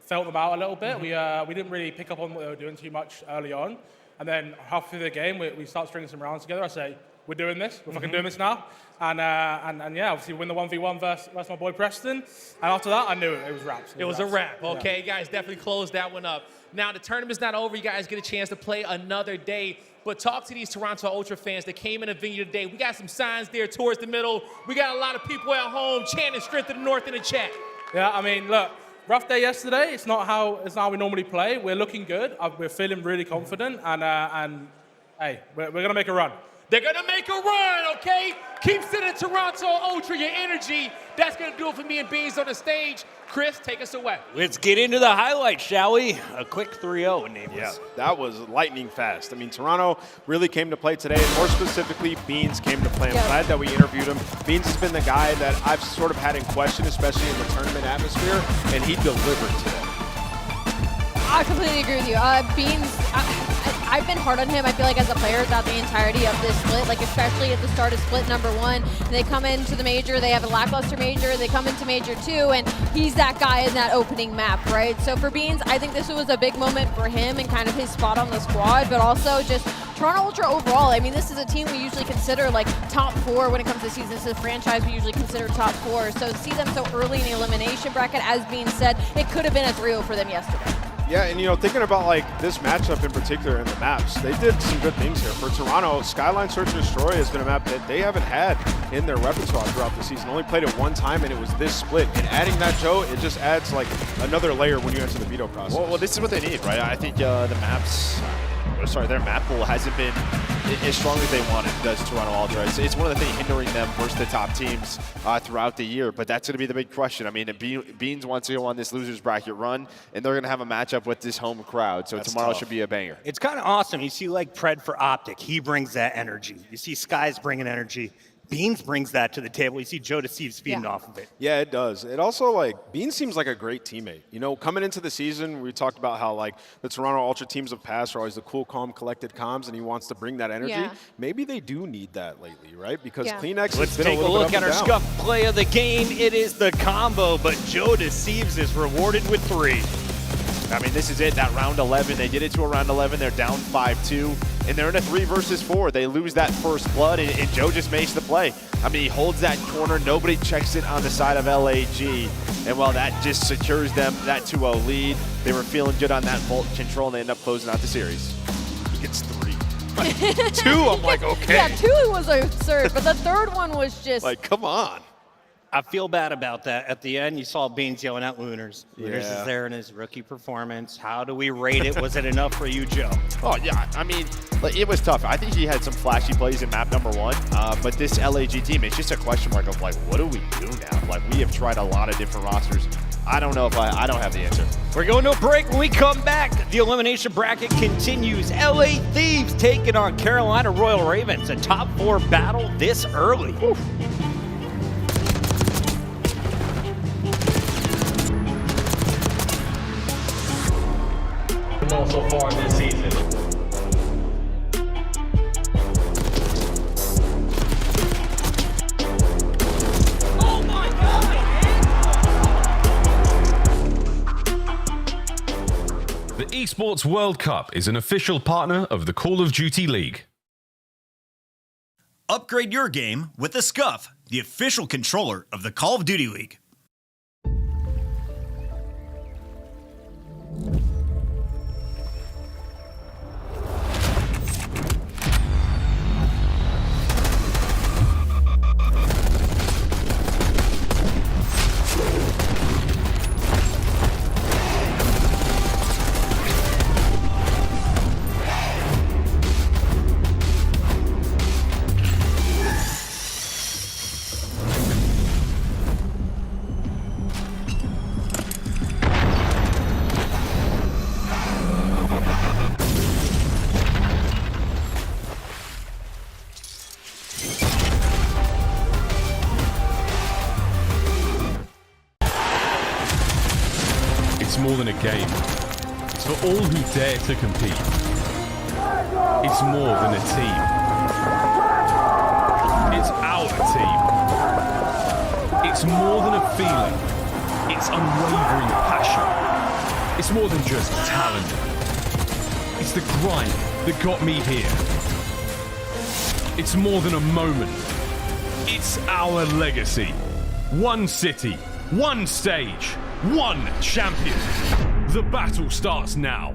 felt them out a little bit. We didn't really pick up on what they were doing too much early on. And then halfway through the game, we start stringing some rounds together. I say, we're doing this. We're fucking doing this now. And yeah, obviously win the 1v1 versus my boy Preston. And after that, I knew it was wraps. It was a wrap, okay? You guys definitely closed that one up. Now, the tournament's not over. You guys get a chance to play another day. But talk to these Toronto Ultra fans that came in the venue today. We got some signs there towards the middle. We got a lot of people at home chanting Strength of the North in the chat. Yeah, I mean, look, rough day yesterday. It's not how we normally play. We're looking good. We're feeling really confident. And hey, we're going to make a run. They're going to make a run, okay? Keep sending Toronto Ultra your energy. That's going to do it for me and Beans on the stage. Chris, take us away. Let's get into the highlights, shall we? A quick 3-0 Nameless. Yeah, that was lightning fast. I mean, Toronto really came to play today, and more specifically, Beans came to play. I'm glad that we interviewed him. Beans has been the guy that I've sort of had in question, especially in the tournament atmosphere, and he delivered today. I completely agree with you. Beans, I've been hard on him, I feel like, as a player throughout the entirety of this split, like especially at the start of split number 1. They come into the major, they have a lackluster major, they come into major 2, and he's that guy in that opening map, right? So for Beans, I think this was a big moment for him and kind of his spot on the squad, but also just Toronto Ultra overall. I mean, this is a team we usually consider like top 4 when it comes to seasons. This is a franchise we usually consider top 4. So to see them so early in the elimination bracket, as Beans said, it could have been a 3-0 for them yesterday. Yeah, and you know, thinking about like this matchup in particular in the maps, they did some good things here. For Toronto, Skyline Search and Destroy has been a map that they haven't had in their repertoire throughout the season. Only played it one time, and it was this split. And adding that, Joe, it just adds like another layer when you enter the veto process. Well, this is what they need, right? I think their map pool hasn't been as strong as they wanted, does Toronto Ultra. It's one of the things hindering them versus the top teams throughout the year, but that's going to be the big question. I mean, Beans wants to go on this loser's bracket run, and they're going to have a matchup with this home crowd, so tomorrow should be a banger. It's kind of awesome. You see, like, Pred for OpTic. He brings that energy. You see Skies bringing energy. Beans brings that to the table. You see Joe Thieves feeding off of it. Yeah, it does. It also, like, Beans seems like a great teammate. You know, coming into the season, we talked about how, like, the Toronto Ultra teams of past are always the cool, calm, collected comms, and he wants to bring that energy. Yeah. Maybe they do need that lately, right? Because Kleenex Let's has been take a a little look bit at up our and down. scuff play of the game. It is the combo, but Joe Thieves is rewarded with 3. I mean, this is it, that round 11. They get it to a round 11. They're down 5-2, and they're in a 3 versus 4. They lose that first blood, and Joe just makes the play. I mean, he holds that corner. Nobody checks it on the side of LAG, and while that just secures them that 2-0 lead, they were feeling good on that vault control, and they end up closing out the series. He gets 3. 2, I'm like, okay. Yeah, 2 was absurd, but the third one was just... Like, come on. I feel bad about that. At the end, you saw Beans yelling at Lunars. Lunars Yeah. is there in his rookie performance. How do we rate it? Was it enough for you, Joe? Oh, yeah. I mean, like, it was tough. I think he had some flashy plays in map number 1, but this LAG team, it's just a question mark of, like, what do we do now? Like, we have tried a lot of different rosters. I don't know if I don't have the answer. We're going to a break. When we come back, the elimination bracket continues. LA Thieves taking on Carolina Royal Ravens. A top 4 battle this early. Oof. So far this season. Oh my God! The Esports World Cup is an official partner of the Call of Duty League. Upgrade your game with the Scuff, the official controller of the Call of Duty League. game. It's for all who dare to compete. It's more than a team. It's our team. It's more than a feeling. It's unwavering passion. It's more than just talent. It's the grind that got me here. It's more than a moment. It's our legacy. One city, one stage, one champion. The battle starts now.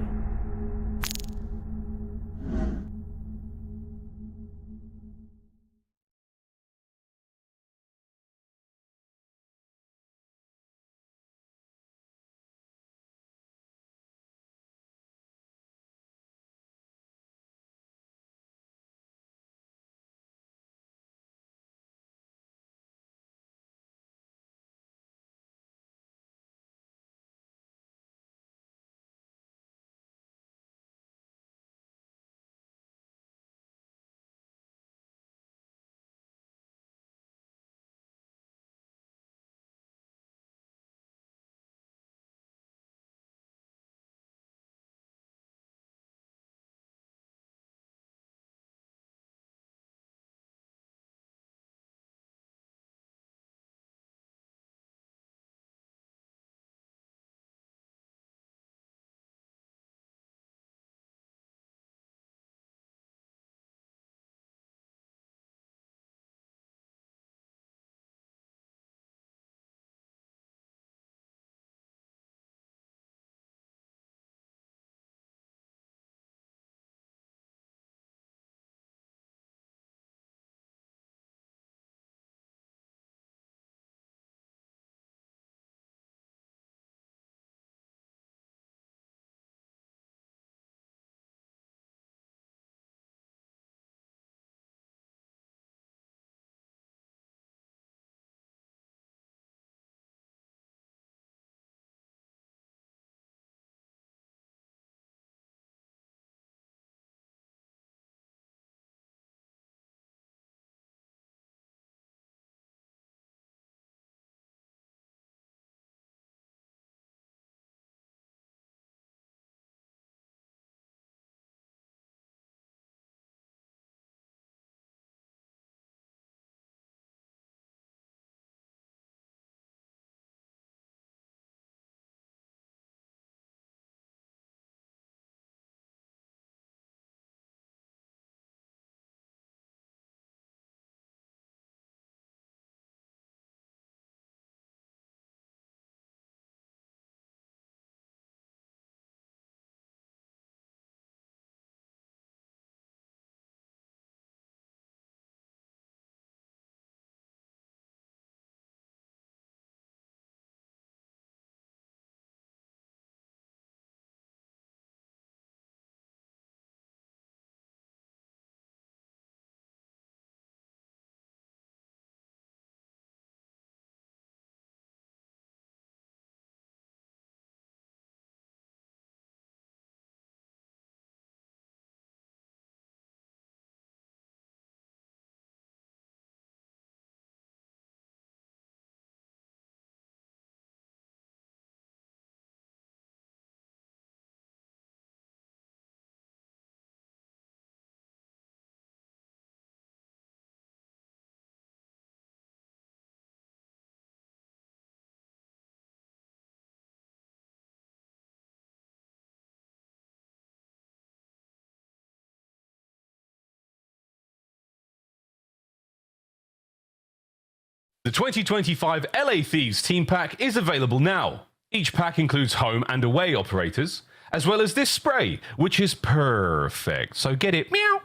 The 2025 LA Thieves team pack is available now. Each pack includes home and away operators, as well as this spray, which is perfect. So get it, meow.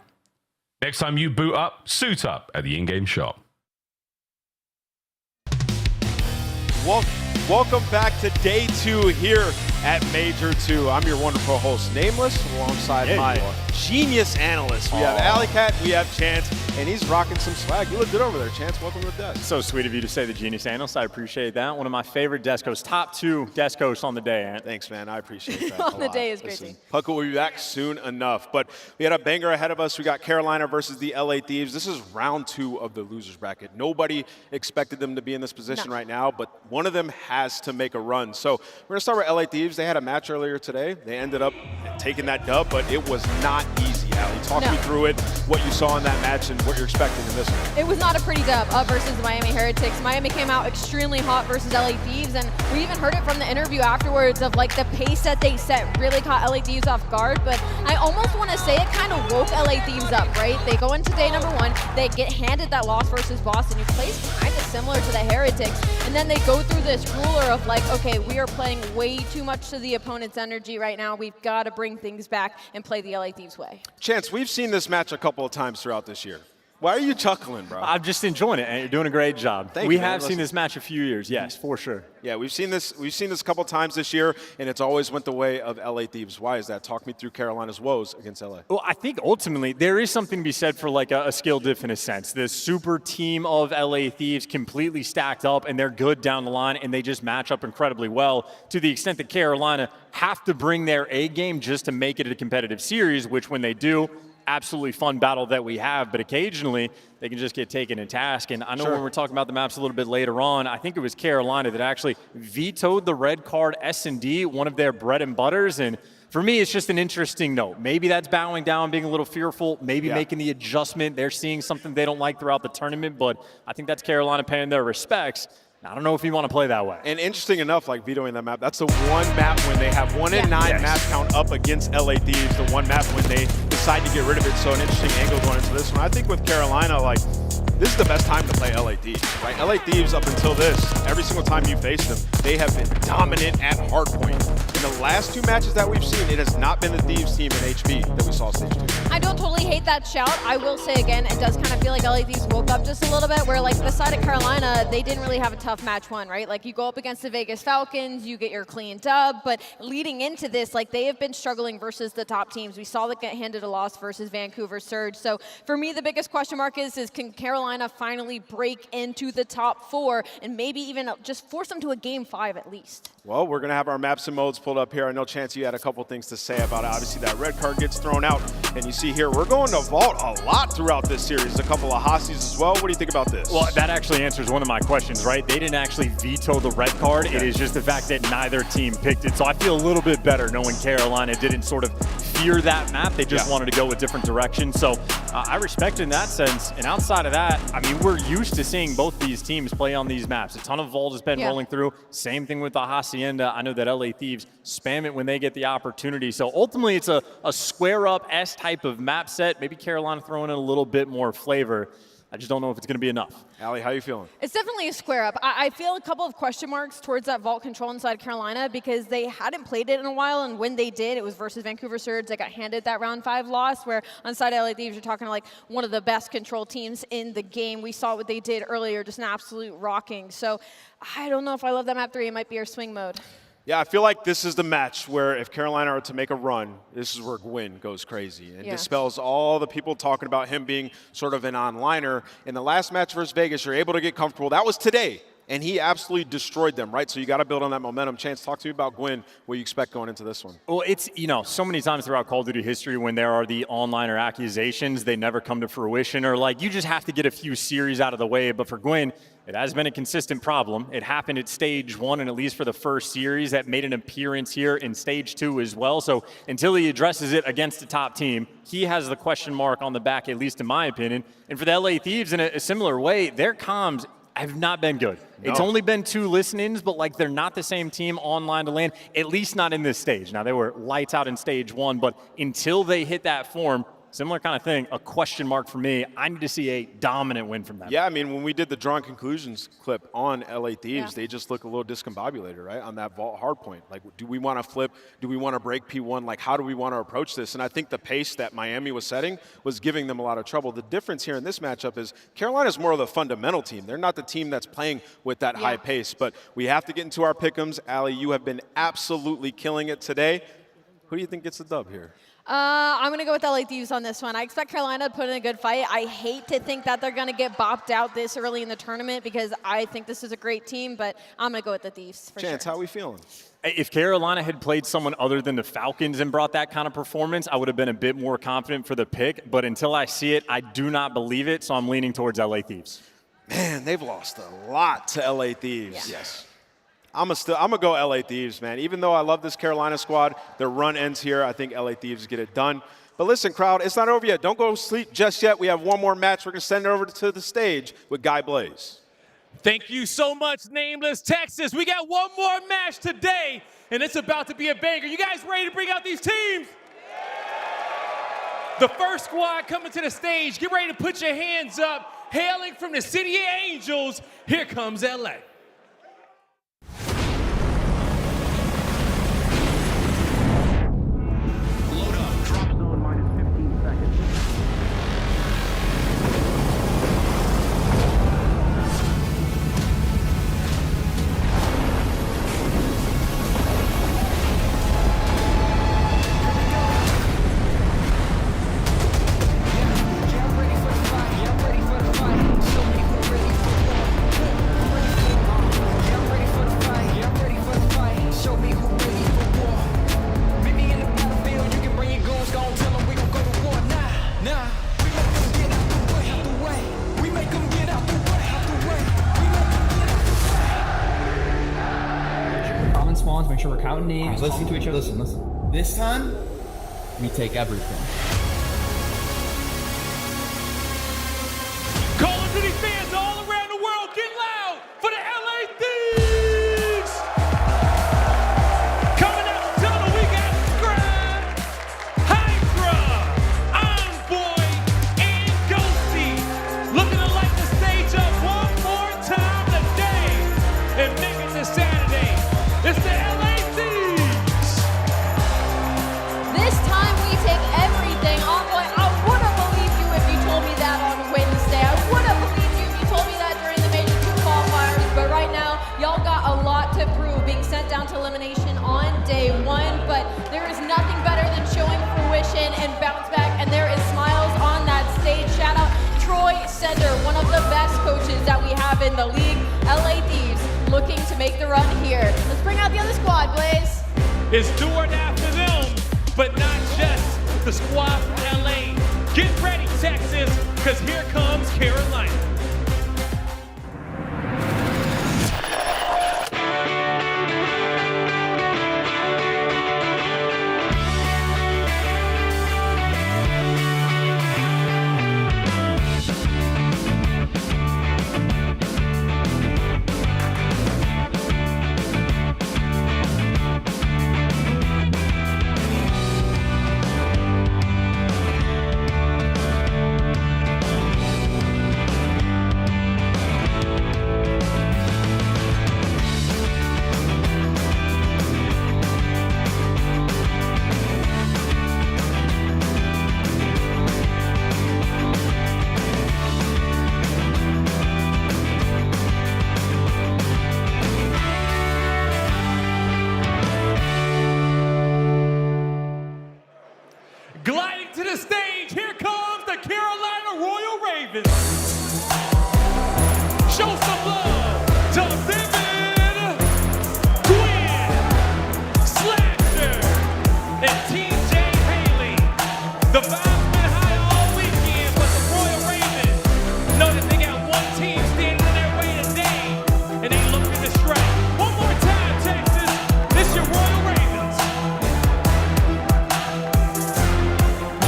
Next time you boot up, suit up at the in-game shop. Welcome back to day 2 here at Major 2. I'm your wonderful host, Nameless, alongside my genius analysts. We have Alley Cat, we have Chance, and he's rocking some swag. You looked good over there, Chance. Welcome to the desk. So sweet of you to say the genius analyst. I appreciate that. One of my favorite desk hosts, top 2 desk hosts on the day, Ant. Thanks, man. I appreciate that. On the day is crazy. Puckle will be back soon enough. But we had a banger ahead of us. We got Carolina versus the LA Thieves. This is round 2 of the losers bracket. Nobody expected them to be in this position right now, but one of them has to make a run. So we're going to start with LA Thieves. They had a match earlier today. They ended up taking that dub, but it was not easy, Allie. Talk me through it, what you saw in that match and what you're expecting in this one. It was not a pretty dub versus the Miami Heretics. Miami came out extremely hot versus LA Thieves, and we even heard it from the interview afterwards of like the pace that they set really caught LA Thieves off guard, but I almost want to say it kind of woke LA Thieves up, right? They go into day number 1, they get handed that loss versus Boston, who plays kind of similar to the Heretics, and then they go through this ruler of like, okay, we are playing way too much to the opponent's energy right now. We've got to bring things back and play the LA Thieves way. Chance, we've seen this match a couple of times throughout this year. Why are you chuckling, bro? I'm just enjoying it, and you're doing a great job. Thank we you, man. have seen this match a few years, yes, for sure. Yeah, we've seen this a couple times this year, and it's always went the way of LA Thieves. Why is that? Talk me through Carolina's woes against LA. Well, I think ultimately there is something to be said for like a skill diff in a sense. This super team of LA Thieves completely stacked up, and they're good down the line, and they just match up incredibly well to the extent that Carolina have to bring their A game just to make it a competitive series, which when they do, absolutely fun battle that we have, but occasionally they can just get taken in task. And I know when we're talking about the maps a little bit later on, I think it was Carolina that actually vetoed the red card S&D, one of their bread and butters. And for me, it's just an interesting note. Maybe that's bowing down, being a little fearful, maybe making the adjustment. They're seeing something they don't like throughout the tournament, but I think that's Carolina paying their respects. I don't know if you want to play that way. And interesting enough, like vetoing that map, that's the one map when they have 1 in 9 match count up against LA Thieves, the one map when they decide to get rid of it. So an interesting angle going into this one. I think with Carolina, like, this is the best time to play LA Thieves, right? LA Thieves, up until this, every single time you face them, they have been dominant at hardpoint. In the last 2 matches that we've seen, it has not been the Thieves team in HB that we saw stage 2. I don't totally hate that shout. I will say again, it does kind of feel like LA Thieves woke up just a little bit, where like the side of Carolina, they didn't really have a tough match 1, right? Like you go up against the Vegas Falcons, you get your clean dub, but leading into this, like they have been struggling versus the top teams. We saw them get handed a loss versus Vancouver Surge. So for me, the biggest question mark is can Carolina finally break into the top 4 and maybe even just force them to a game 5 at least? Well, we're going to have our maps and modes pulled up here. I know, Chance, you had a couple things to say about it. Obviously, that red card gets thrown out. And you see here, we're going to vault a lot throughout this series. A couple of Hassies as well. What do you think about this? Well, that actually answers one of my questions, right? They didn't actually veto the red card. It is just the fact that neither team picked it. So I feel a little bit better knowing Carolina didn't sort of fear that map. They just wanted to go a different direction. So I respect it in that sense. And outside of that, I mean, we're used to seeing both these teams play on these maps. A ton of vault has been rolling through. Same thing with the Hacienda. I know that LA Thieves spam it when they get the opportunity. So ultimately, it's a square-up-S type of map set. Maybe Carolina throwing in a little bit more flavor. I just don't know if it's going to be enough. Allie, how you feeling? It's definitely a square up. I feel a couple of question marks towards that vault control inside Carolina because they hadn't played it in a while, and when they did, it was versus Vancouver Surge. They got handed that round 5 loss, where on side LA Thieves, you're talking like one of the best control teams in the game. We saw what they did earlier, just an absolute rocking. So I don't know if I love that map 3. It might be our swing mode. Yeah, I feel like this is the match where if Carolina are to make a run, this is where Gwyn goes crazy and dispels all the people talking about him being sort of an onliner. In the last match versus Vegas, you're able to get comfortable. That was today, and he absolutely destroyed them, right? So you got to build on that momentum. Chance, talk to me about Gwyn, what you expect going into this one. Well, it's, you know, so many times throughout Call of Duty history when there are the onliner accusations, they never come to fruition, or like you just have to get a few series out of the way. But for Gwyn, it has been a consistent problem. It happened at stage 1, and at least for the first series, that made an appearance here in stage 2 as well. So until he addresses it against the top team, he has the question mark on the back, at least in my opinion. And for the LA Thieves, in a similar way, their comms have not been good. No. It's only been 2 listen-ins, but like they're not the same team online to land, at least not in this stage. Now, they were lights out in stage 1, but until they hit that form, similar kind of thing, a question mark for me. I need to see a dominant win from them. Yeah, I mean, when we did the Drawn Conclusions clip on LA Thieves, they just look a little discombobulated, right, on that vault hard point. Like, do we want to flip? Do we want to break P1? Like, how do we want to approach this? And I think the pace that Miami was setting was giving them a lot of trouble. The difference here in this matchup is Carolina's more of the fundamental team. They're not the team that's playing with that high pace. But we have to get into our pick'ems. Allie, you have been absolutely killing it today. Who do you think gets the dub here? I'm going to go with LA Thieves on this one. I expect Carolina to put in a good fight. I hate to think that they're going to get bopped out this early in the tournament because I think this is a great team, but I'm going to go with the Thieves for Chance, sure. how are we feeling? If Carolina had played someone other than the Falcons and brought that kind of performance, I would have been a bit more confident for the pick. But until I see it, I do not believe it, so I'm leaning towards LA Thieves. Man, they've lost a lot to LA Thieves. Yeah. Yes. I'm gonna go LA Thieves, man. Even though I love this Carolina squad, their run ends here. I think LA Thieves get it done. But listen, crowd, it's not over yet. Don't go to sleep just yet. We have one more match. We're gonna send it over to the stage with Guy Blaze. Thank you so much, Nameless Texas. We got one more match today, and it's about to be a banger. You guys ready to bring out these teams? The first squad coming to the stage. Get ready to put your hands up. Hailing from the City of Angels, here comes LA. Spawns, make sure we're counting names, talking to each other. Listen. This time, we take everything. Call of Duty fans all around the world, get loud for the LA Thieves! Coming out the tunnel, we got Scribe, Hydra, Envoy, and Ghosty. Looking to light the stage up one more time today and make it to Saturday. It's the LA Thieves! This time we take everything. Envoy, I would have believed you if you told me that on Wednesday. I would have believed you if you told me that during the Major 2 qualifiers. But right now, y'all got a lot to prove, being sent down to elimination on day 1. But there is nothing better than showing fruition and bounce back. And there is smiles on that stage. Shout out Troy Sender, one of the best coaches that we have in the league. LA Thieves looking to make the run here. Let's bring out the other squad, Blaze. It's do or die for them, but not just the squad from LA. Get ready, Texas, because here comes Carolina. Gliding to the stage, here comes the Carolina Royal Ravens. Show some love to Vivid, Gwen, Slasher, and TJ Haley. The vibe's been high all weekend, but the Royal Ravens know that they got one team standing in their way today, and they looking to strike. One more time, Texas, this your Royal Ravens.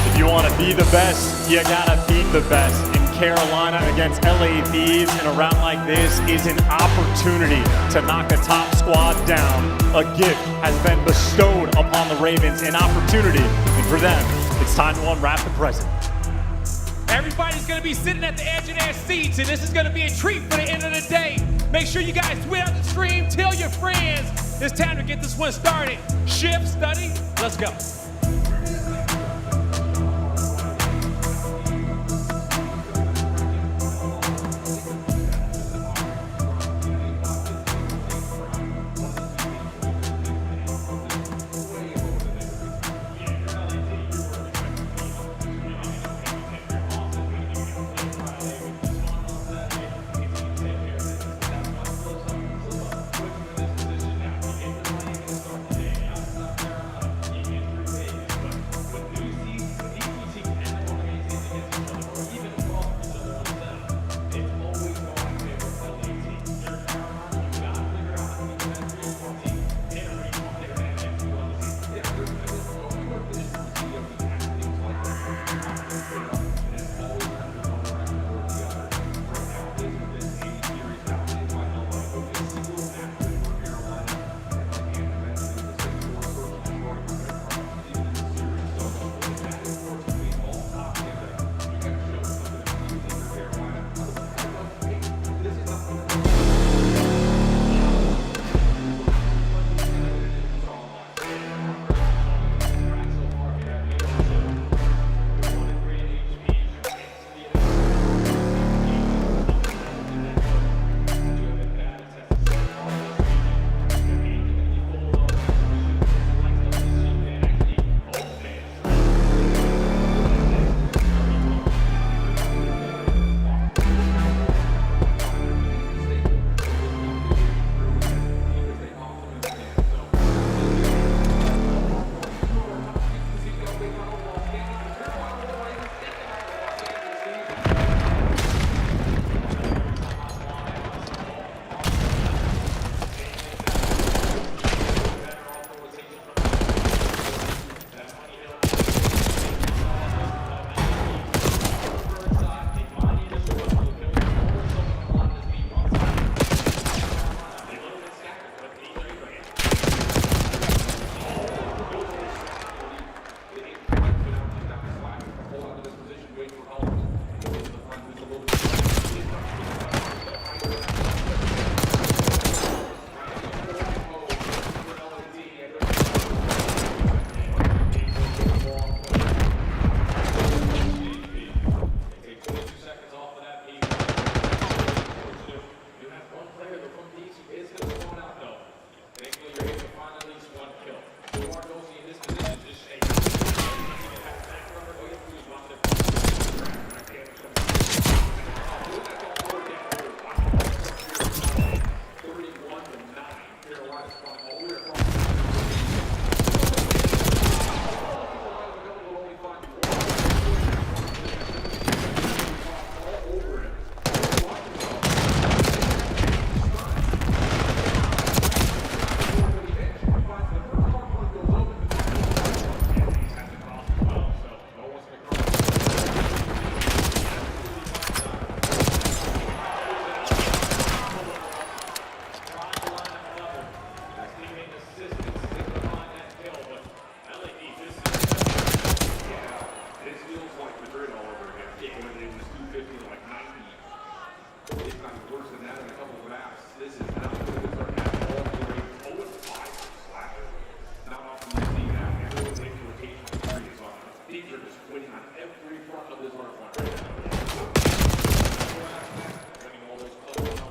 If you want to be the best, you got to beat the best. And Carolina against LA Thieves in a round like this is an opportunity to knock a top squad down. A gift has been bestowed upon the Ravens, an opportunity. And for them, it's time to unwrap the present. Everybody's gonna be sitting at the edge of their seats, and this is gonna be a treat for the end of the day. Make sure you guys tweet out the stream, tell your friends. It's time to get this one started. Shift, study, let's go. kick when it was 250 to like 90. It's not worse than that in a couple of maps. This is not good. It's our map all the way 0-5 slasher. Not often you see that. Everyone's waiting for rotation on 3 is on. Thieves are just winning on every front of this hard front right now. Winning all those close on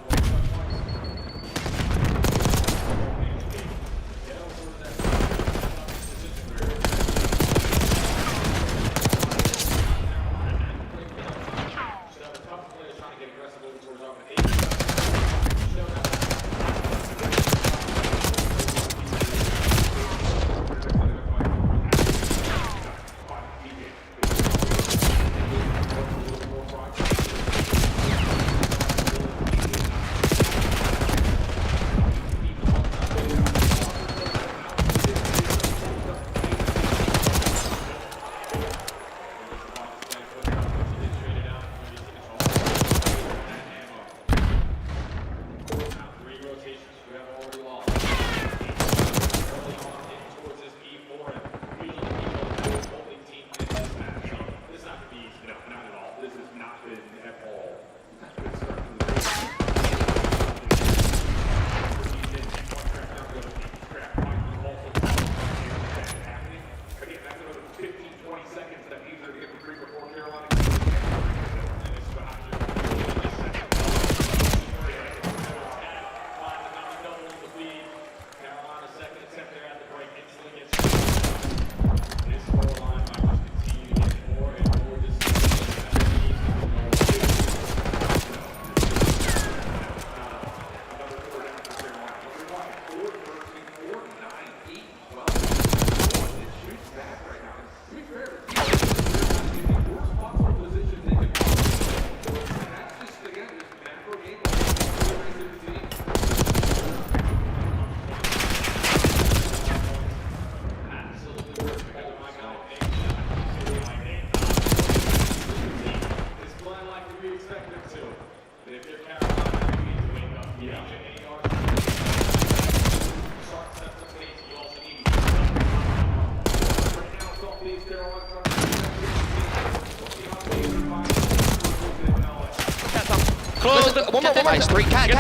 One more. Nice, 3. Cat.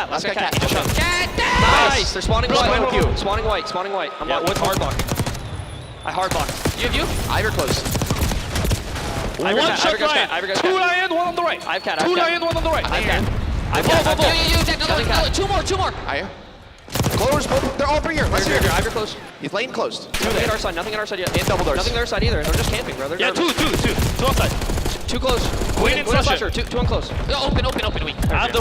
Last cat. Nice. They're spawning white. Spawning white. I'm with hard block. I hard block. You have you? Ivor close. One shot right. 2 lion, 1 on the right. I've cat. 2 lion, 1 on the right. I've cat. Two more. Higher. Close. They're all 3 here. Ivor close. He's lane closed. Nothing at our side yet. And double doors. Nothing on their side either. They're just camping, brother. Yeah, two outside. Too close. Queen and slasher. Two on close. Open weak. I have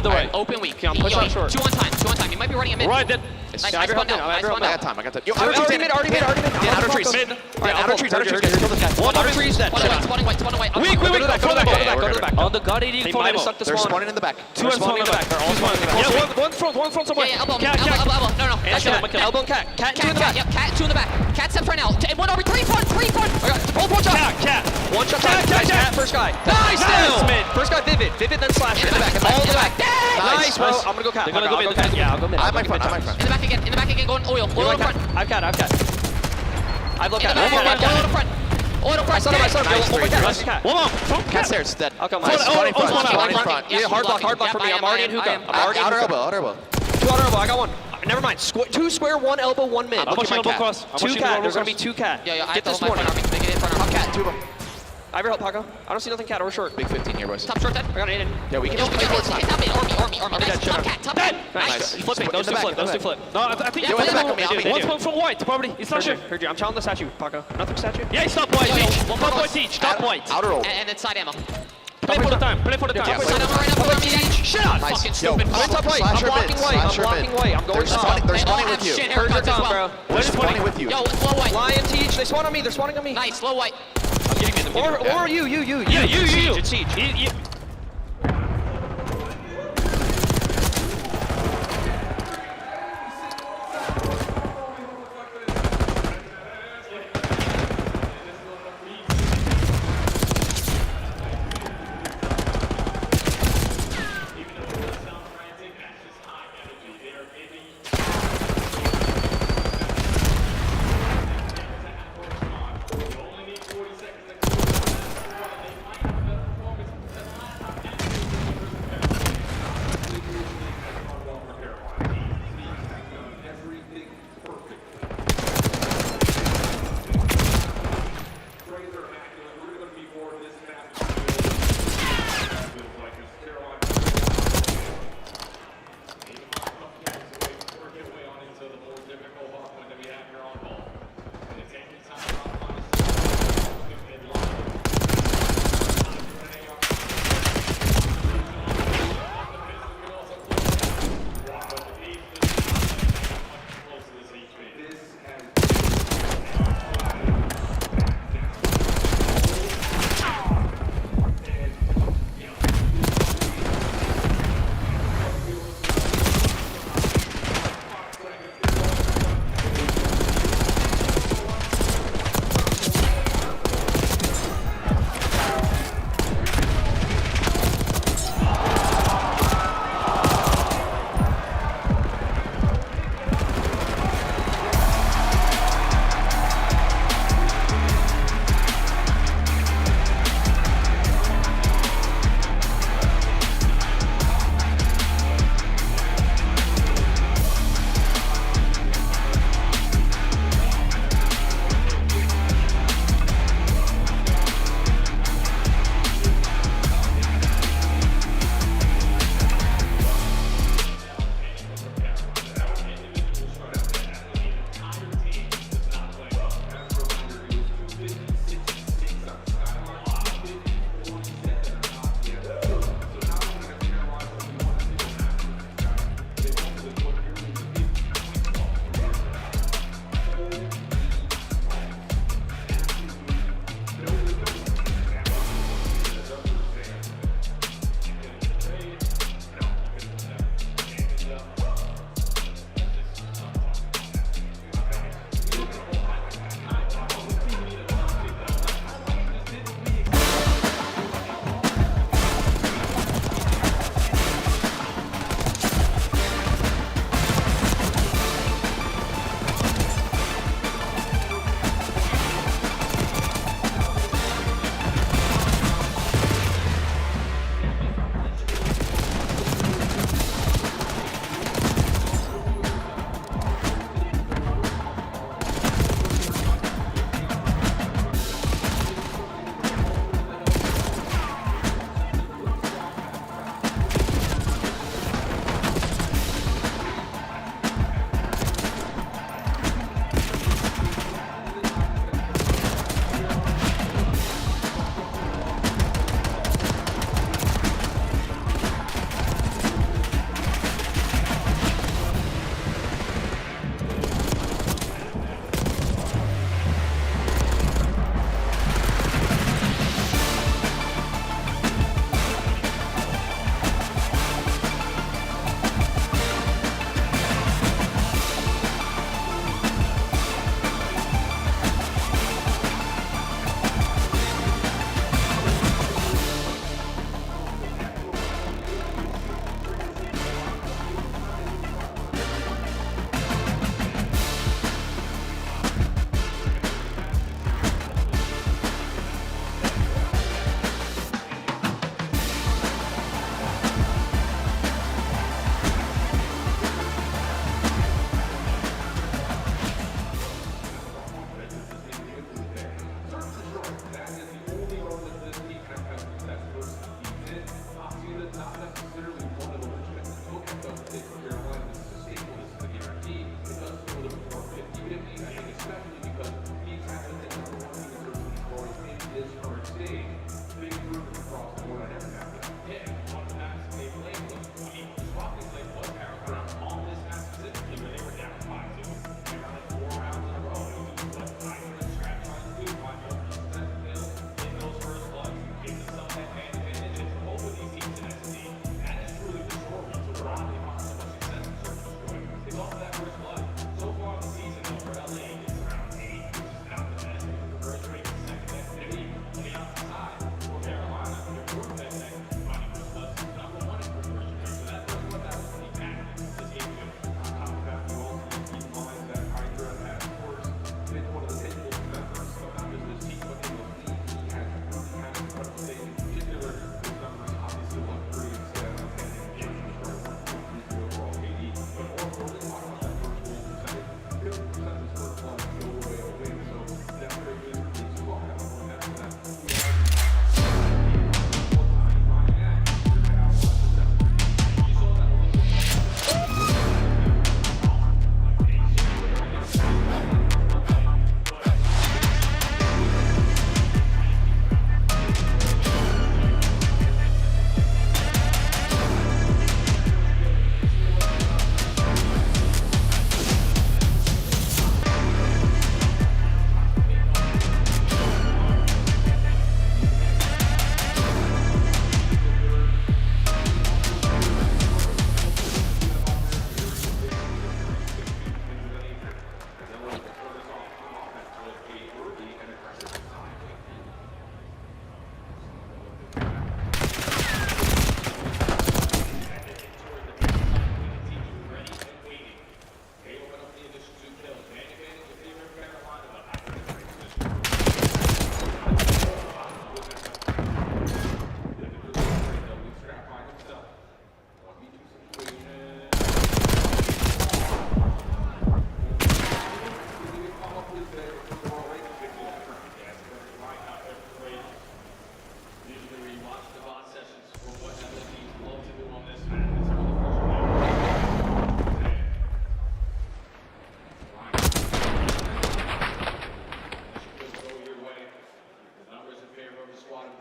the right. Open weak. Push on short. 2 on time. You might be running a mid. Right, then. Nice spawn down. I got time. Already mid. Outer trees. Outer trees. One outer trees dead. Spawning white. Weak. Go to the back. On the god eating They for might have ammo. sucked the They're spawn. spawning in the back. Two spawning in the back. They're all spawning in the back. Yeah, one front somewhere. Yeah, elbow. Cat. No. Elbow and cat. Cat 2 in the back. Yep, cat 2 in the back. Cat steps right now. And 1 over 3 front. Hold one shot. Cat. One shot. Cat. First guy. Nice. Mid. First guy Vivid then Slasher. In the back. All in the back. Nice, bro. I'm gonna go cat. They're gonna go mid. Yeah, I'll go mid. I'm my front. In the back again. Going oil. Oil in front. I've cat. I've looked In at the back. Oil in front. I saw him. Nice. One more. Cat stairs. Dead. I'll come. Spawning front. Yeah, hard block for me. I'm already in hookah. Outer elbow. 2 outer elbow. I got 1. Never mind. 2 square, 1 elbow, 1 mid. I'm pushing elbow cross. 2 cat. There's gonna be 2 cat. Yeah. Get this one. Top cat. 2 of them. Ivor help Paco. I don't see nothing cat or short. Big 15 here, boys. Top short dead. I got an 8 in. Yeah, we can just play towards top. Or me. Nice. Top cat. Nice. Flipping. Those two flip. No, I think Yeah, one in the back of me. One's coming from white, probably. It's not sure. Heard you. I'm challenging the statue, Paco. Nothing statue? Yeah, stop white. Stop white each. Stop white. Outer roll. And then side ammo. Play for the time. Side ammo right now. Shut up. Fucking Yo, stupid. I'm top right. I'm blocking white. I'm going top. They're spawning with you. Shit, Heard your haircuts as time, well. bro. They're spawning with you. Yo, low white. Lion teach. They spawn on me. They're spawning on me. Nice, low white. Or you. Yeah, you. It's siege.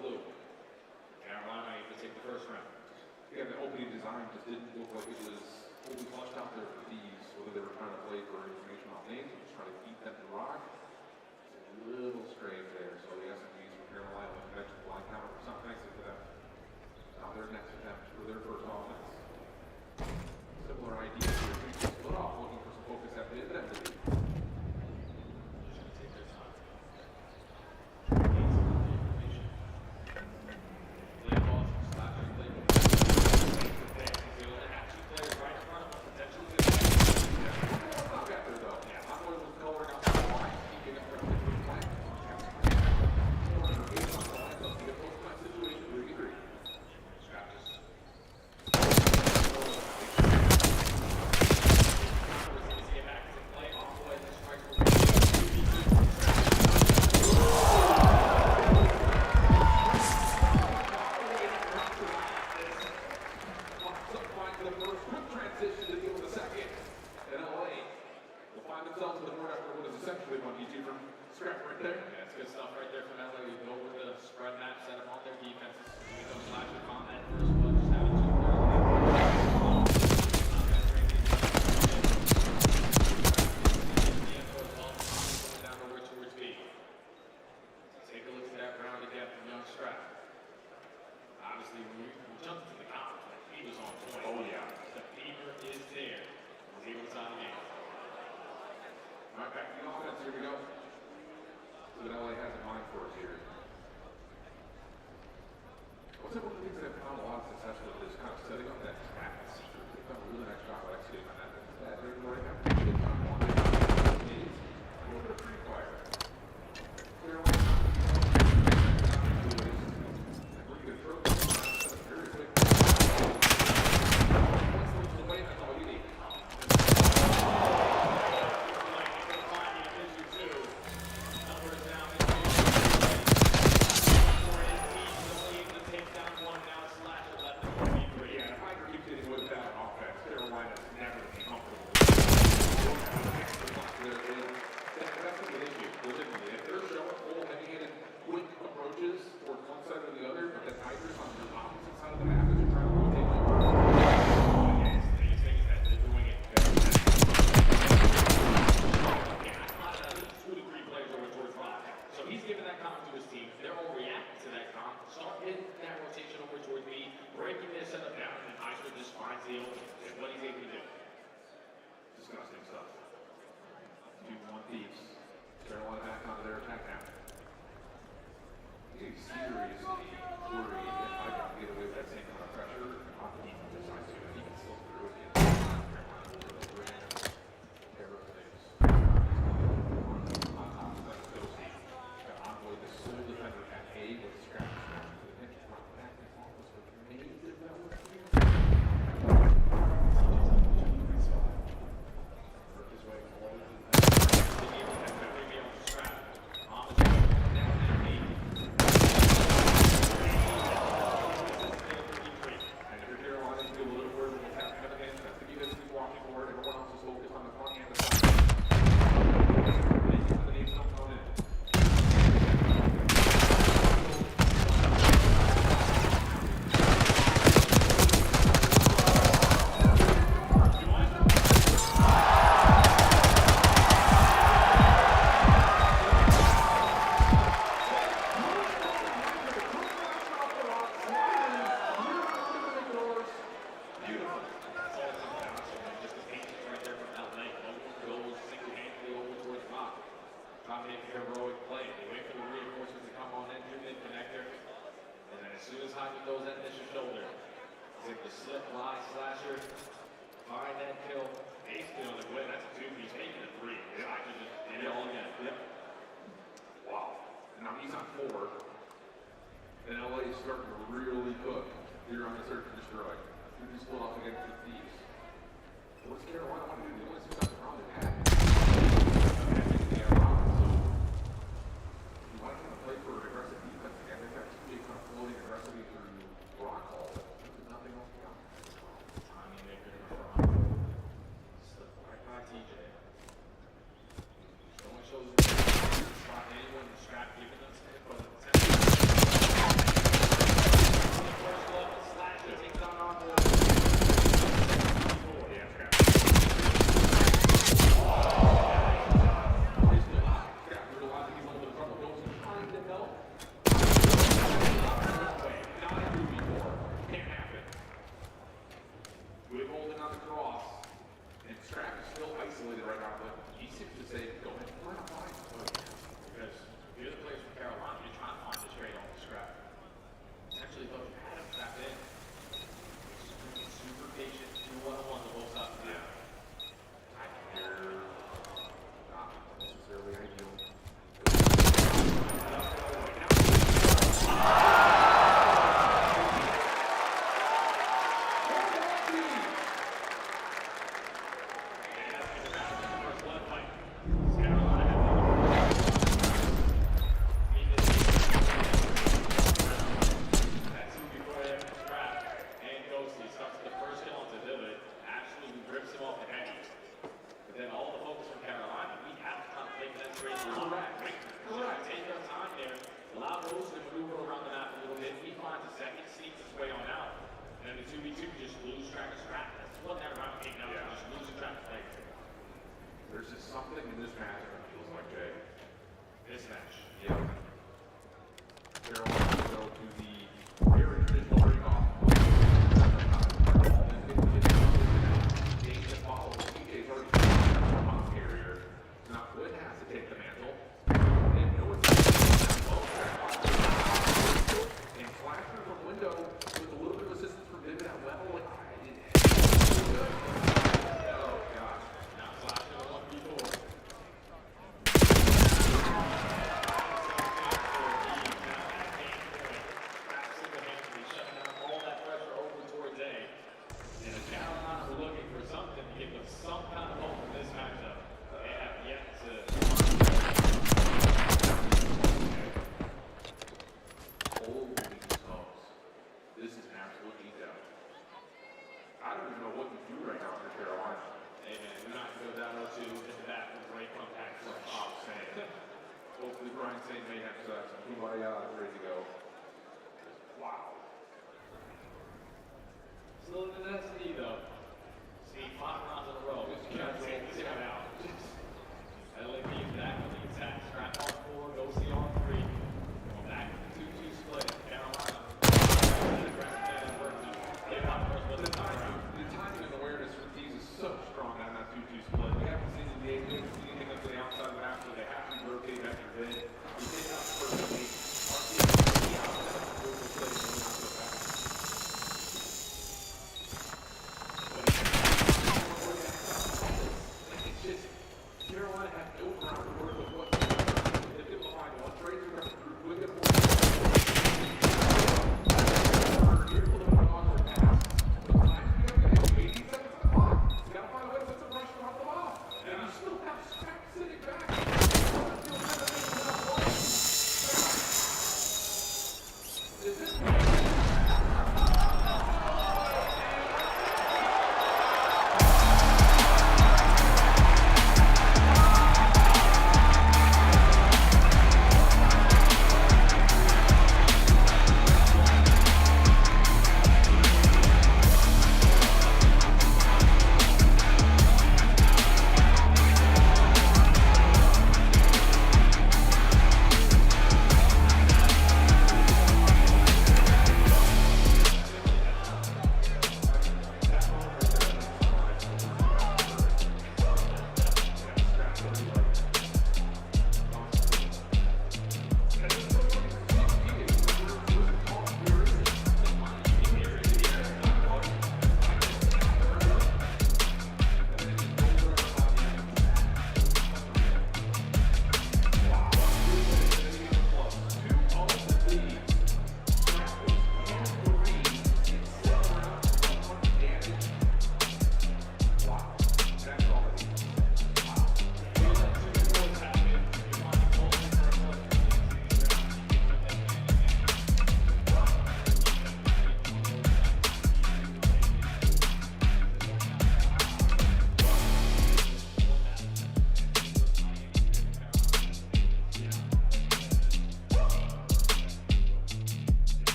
blue. Carolina able to take the first round. Yeah, the opening design just didn't look like it was fully flushed out there for Thieves, whether they were trying to play for information off names or just trying to keep them in rock. It's a little strange there. So the SMGs from Carolina went back to the blind counter for something next to them. Now their next attempt for their first offense. Similar idea here. Split off, looking for some focus at the end of the lead. Anyone strap giving us, but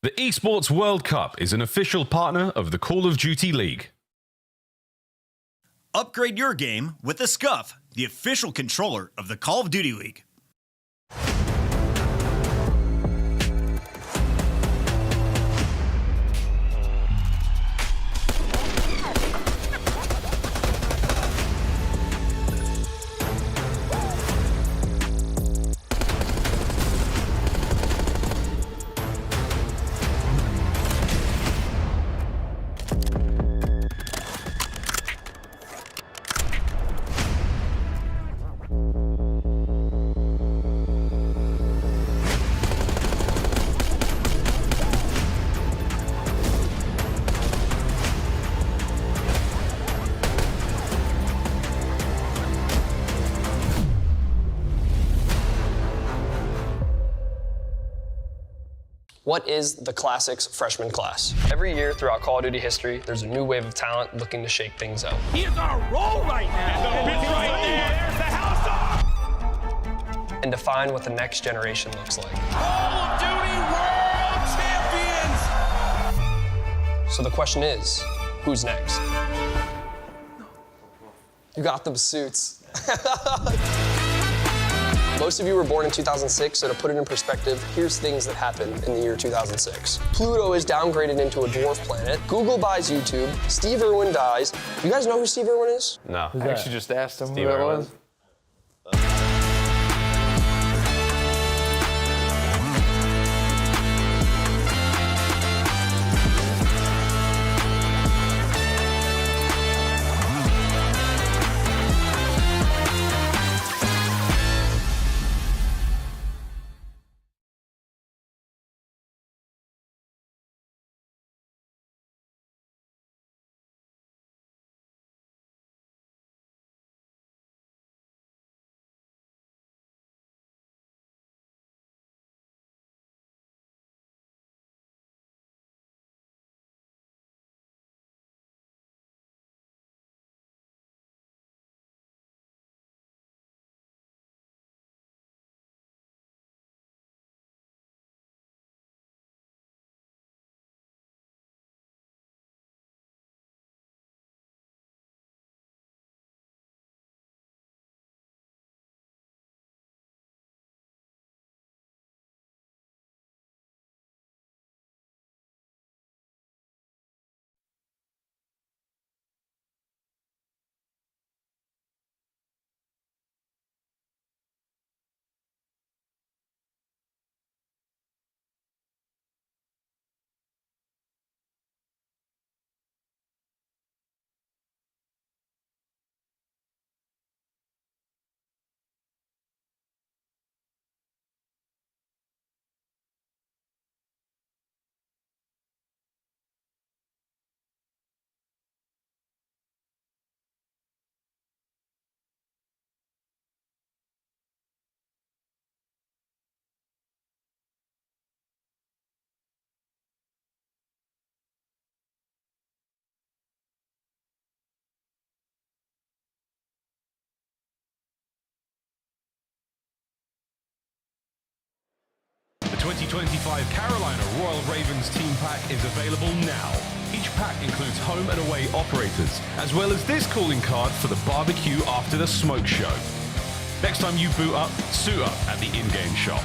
The Esports World Cup is an official partner of the Call of Duty League. Upgrade your game with the Scuff, the official controller of the Call of Duty League. What is the Classics freshman class? Every year throughout Call of Duty history, there's a new wave of talent looking to shake things up. He is on a roll right now. And the pitch right there. There's the house And define what the next generation looks like. Call of Duty World Champions. So the question is, who's next? You got them suits. Most of you were born in 2006, so to put it in perspective, here's things that happened in the year 2006. Pluto is downgraded into a dwarf planet. Google buys YouTube. Steve Irwin dies. You guys know who Steve Irwin is? No. I actually just asked him Steve who that Irwin. was. 2025 Carolina Royal Ravens team pack is available now. Each pack includes home and away operators, as well as this calling card for the barbecue after the smoke show. Next time you boot up, suit up at the in-game shop.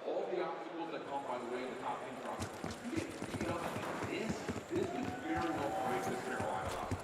all the obstacles that come by the way of the top team roster. You get beat up like this could very well break this Carolina roster.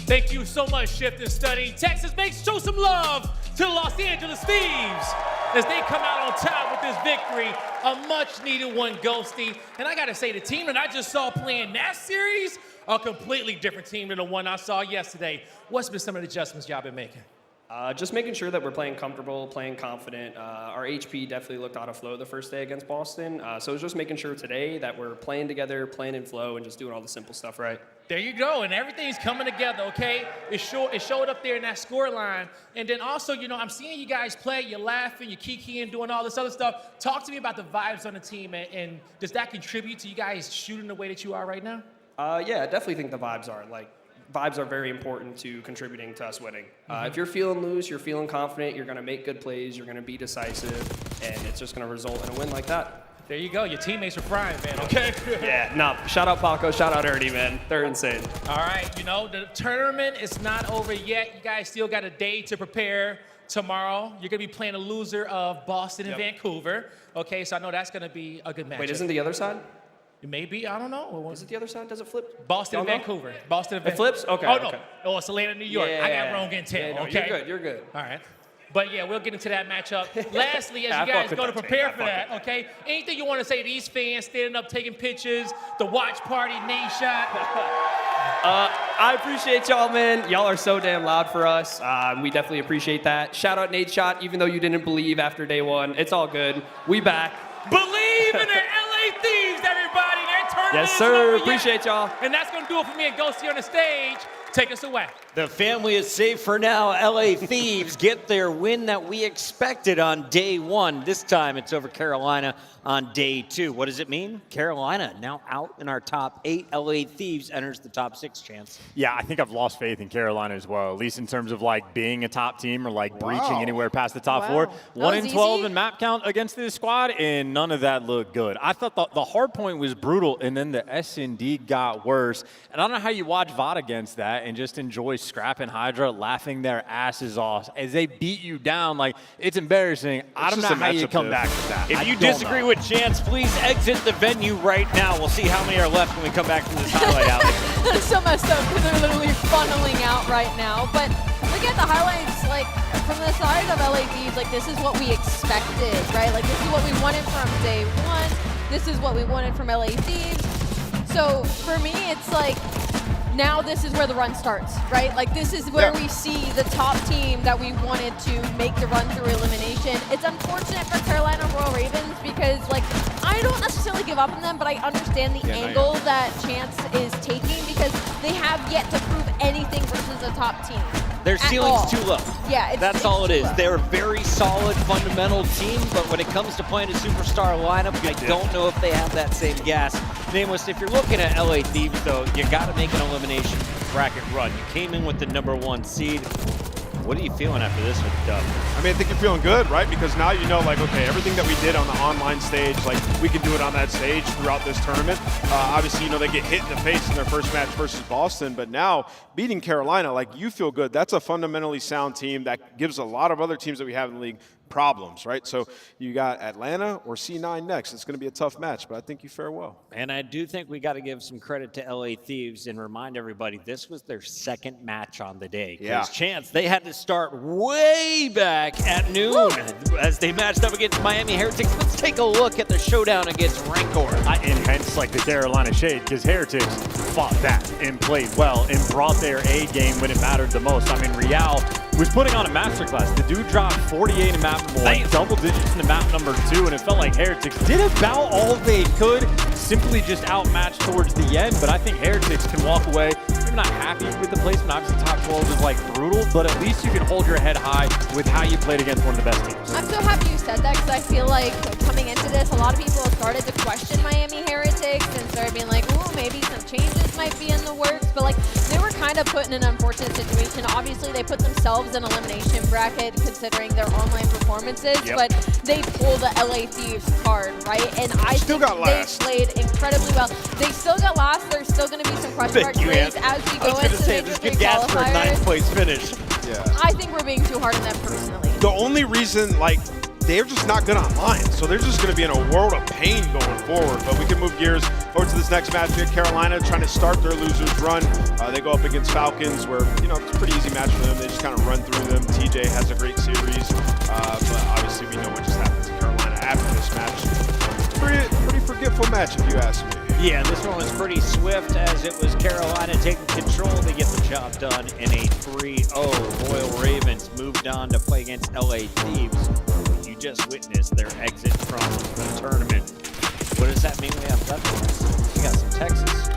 Thank you so much, Shift and Study. Texas, show some love to the Los Angeles Thieves as they come out on top with this victory. A much-needed one, Ghosty. And I got to say, the team that I just saw playing that series, a completely different team than the one I saw yesterday. What's been some of the adjustments y'all been making? Just making sure that we're playing comfortable, playing confident. Our HP definitely looked out of flow the first day against Boston. So it's just making sure today that we're playing together, playing in flow, and just doing all the simple stuff right. There you go, and everything's coming together, okay? It showed up there in that score line. And then also, you know, I'm seeing you guys play, you're laughing, you're kikiing, doing all this other stuff. Talk to me about the vibes on the team, and does that contribute to you guys shooting the way that you are right now? Yeah, I definitely think the vibes are. Vibes are very important to contributing to us winning. If you're feeling loose, you're feeling confident, you're going to make good plays, you're going to be decisive, and it's just going to result in a win like that. There you go. Your teammates are frying, man, okay? Yeah, no, shout out Falco, shout out Ernie, man. They're insane. All right, you know, the tournament is not over yet. You guys still got a day to prepare. Tomorrow, you're going to be playing a loser of Boston and Vancouver. Okay, so I know that's going to be a good match. Wait, isn't the other side? It may be, I don't know. Is it the other side? Does it flip? Boston and Vancouver. Boston and Vancouver. It flips? Okay. Oh, no. Okay. Oh, it's Atlanta, New York. I got wrong intel, no, okay? You're good. All right. But yeah, we'll get into that matchup. Lastly, as you guys go to prepare for that, okay? Anything you want to say to these fans standing up, taking pictures, the watch party, name shot? I appreciate y'all, man. Y'all are so damn loud for us. We definitely appreciate that. Shout out Nate Shot, even though you didn't believe after day one. It's all good. We back. Believe in the LA Thieves, everybody. They're turning Yes, sir. Appreciate y'all. And that's going to do it for me and Ghosty on the stage. Take us away. The family is safe for now. LA Thieves get their win that we expected on day one. This time it's over Carolina on day two. What does it mean? Carolina now out in our top 8. LA Thieves enters the top 6 chance. Yeah, I think I've lost faith in Carolina as well, at least in terms of like being a top team or like breaching anywhere past the top 4. 1 in 12 in map count against this squad, and none of that looked good. I thought the hard point was brutal, and then the S&D got worse. And I don't know how you watch VOD against that and just enjoy Scrap and Hydra laughing their asses off as they beat you down. Like, it's embarrassing. I don't know how you come back with that. If you disagree with Chance, please exit the venue right now. We'll see how many are left when we come back from this highlight alley. It's so messed up because they're literally funneling out right now. But look at the highlights, like, from the side of LA Thieves, like, this is what we expected, right? Like, this is what we wanted from day one. This is what we wanted from LA Thieves. So, for me, it's like, now this is where the run starts, right? Like, this is where we see the top team that we wanted to make the run through elimination. It's unfortunate for Carolina Royal Ravens because, like, I don't necessarily give up on them, but I understand the angle that Chance is taking because they have yet to prove anything versus a top team. Their ceiling's too low. Yeah, that's all it is. They're a very solid, fundamental team, but when it comes to playing a superstar lineup, I don't know if they have that same gas. Nameless, if you're looking at LA Thieves, though, you got to make an elimination bracket run. You came in with the #1 seed. What are you feeling after this with the dub? I mean, I think you're feeling good, right? Because now you know, like, okay, everything that we did on the online stage, like, we can do it on that stage throughout this tournament. Obviously, you know, they get hit in the face in their first match versus Boston, but now beating Carolina, like, you feel good. That's a fundamentally sound team that gives a lot of other teams that we have in the league problems, right? So you got Atlanta or C9 next. It's going to be a tough match, but I think you fare well. And I do think we got to give some credit to LA Thieves and remind everybody this was their second match on the day. Because Chance, they had to start way back at noon as they matched up against Miami Heretics. Let's take a look at the showdown against Rancor. And hence, like, the Carolina shade, because Heretics fought that and played well and brought their A game when it mattered the most. I mean, Real was putting on a masterclass. The dude dropped 48 in map number 1, double digits in the map number 2, and it felt like Heretics did about all they could, simply just outmatched towards the end. But I think Heretics can walk away. I'm not happy with the placement. Obviously, top 12 is like brutal, but at least you can hold your head high with how you played against one of the best teams. I'm so happy you said that because I feel like coming into this, a lot of people started to question Miami Heretics and started being like, ooh, maybe some changes might be in the works. But, like, they were kind of put in an unfortunate situation. Obviously, they put themselves in an elimination bracket considering their online performances, but they pulled the LA Thieves card, right? And I think they played incredibly well. They still got last. There's still going to be some question marks raised as we go into the major three for a 9th place finish. Yeah. I think we're being too hard on them personally. The only reason, like, they're just not good online. So they're just going to be in a world of pain going forward. But we can move gears over to this next match. We have Carolina trying to start their losers run. They go up against Falcons, where it's a pretty easy match for them. They just kind of run through them. TJ has a great series, but obviously we know what just happened to Carolina after this match. Pretty forgetful match, if you ask me. Yeah, this one was pretty swift as it was Carolina taking control to get the job done in a 3-0. Royal Ravens moved on to play against LA Thieves. You just witnessed their exit from the tournament. What does that mean we have left for us? We got some Texas.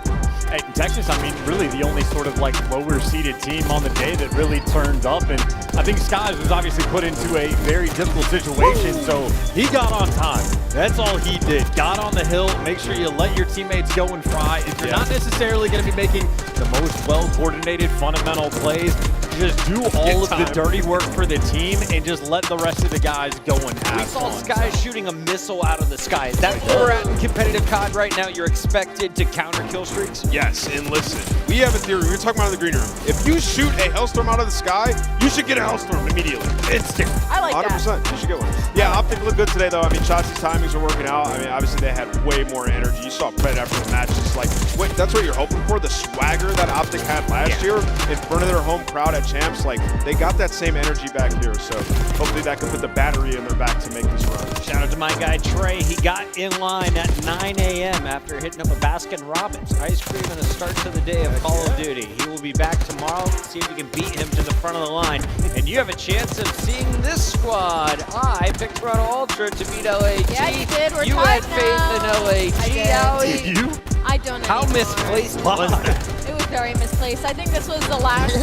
Hey, Texas, I mean, really the only sort of like lower seeded team on the day that really turned up. And I think Skies was obviously put into a very difficult situation. So he got on time. That's all he did. Got on the hill. Make sure you let your teammates go and fry. If you're not necessarily going to be making the most well-coordinated fundamental plays, just do all of the dirty work for the team and just let the rest of the guys go and have We saw fun. Skies shooting a missile out of the sky. Is that where we're at in competitive COD right now? You're expected to counter kill streaks? Yes, and listen, we have a theory. We were talking about in the green room. If you shoot a Hellstorm out of the sky, you should get a Hellstorm immediately. Instant. I like 100%. that. You should get one. Yeah, OpTic looked good today, though. I mean, Shotzi's timings are working out. I mean, obviously they had way more energy. You saw Pred after the match. Just like, that's what you're hoping for. The swagger that OpTic had last year in front of their home crowd at Champs, like, they got that same energy back here. So hopefully that can put the battery in their back to make this run. Shout out to my guy Trey. He got in line at 9 a.m. after hitting up a Baskin Robbins ice cream and a start to the day of Call of Duty. He will be back tomorrow. See if you can beat him to the front of the line. And you have a chance of seeing this squad. I picked Toronto Ultra to beat LAG. Yeah, you did. We're you tied had faith in LAG. I did. Did you? I don't know. How anymore. misplaced was that? It was very misplaced. I think this was the last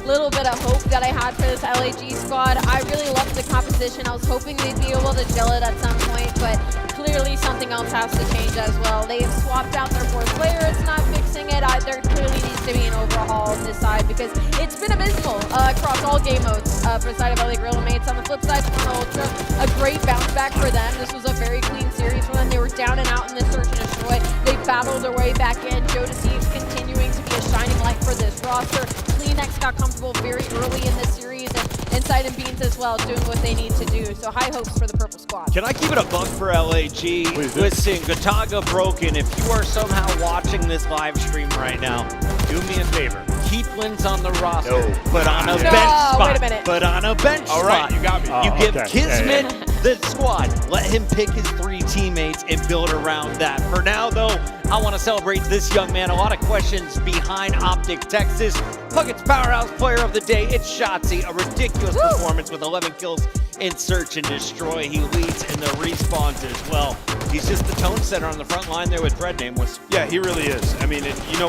little bit of hope that I had for this LAG squad. I really loved the composition. I was hoping they'd be able to gel it at some point, but clearly something else has to change as well. They've swapped out their fourth player. It's not fixing it. There clearly needs to be an overhaul on this side because it's been abysmal across all game modes for the side of LA Gorilla Mates. On the flip side, Toronto Ultra, a great bounce back for them. This was a very clean series for them. They were down and out in the search and destroy. They battled their way back in. Joe Deceives continuing to be a shining light for this roster. Kleenex got comfortable very early in this series, and Inside and Beans as well doing what they need to do. So high hopes for the purple squad. Can I keep it a buck for LAG? Listen, Gataga Broken, if you are somehow watching this live stream right now, do me a favor. Keeplin's on the roster, but on a bench spot. Wait a minute. But on a bench spot. All right, you got me. You give okay. Kismet the squad. Let him pick his 3 teammates and build around that. For now, though, I want to celebrate this young man. A lot of questions behind OpTic Texas. Puckett's Powerhouse Player of the Day, it's Shotzi. A ridiculous performance with 11 kills in Search and Destroy. He leads in the respawns as well. He's just the tone setter on the front line there with Fred Nameless. Yeah, he really is. I mean,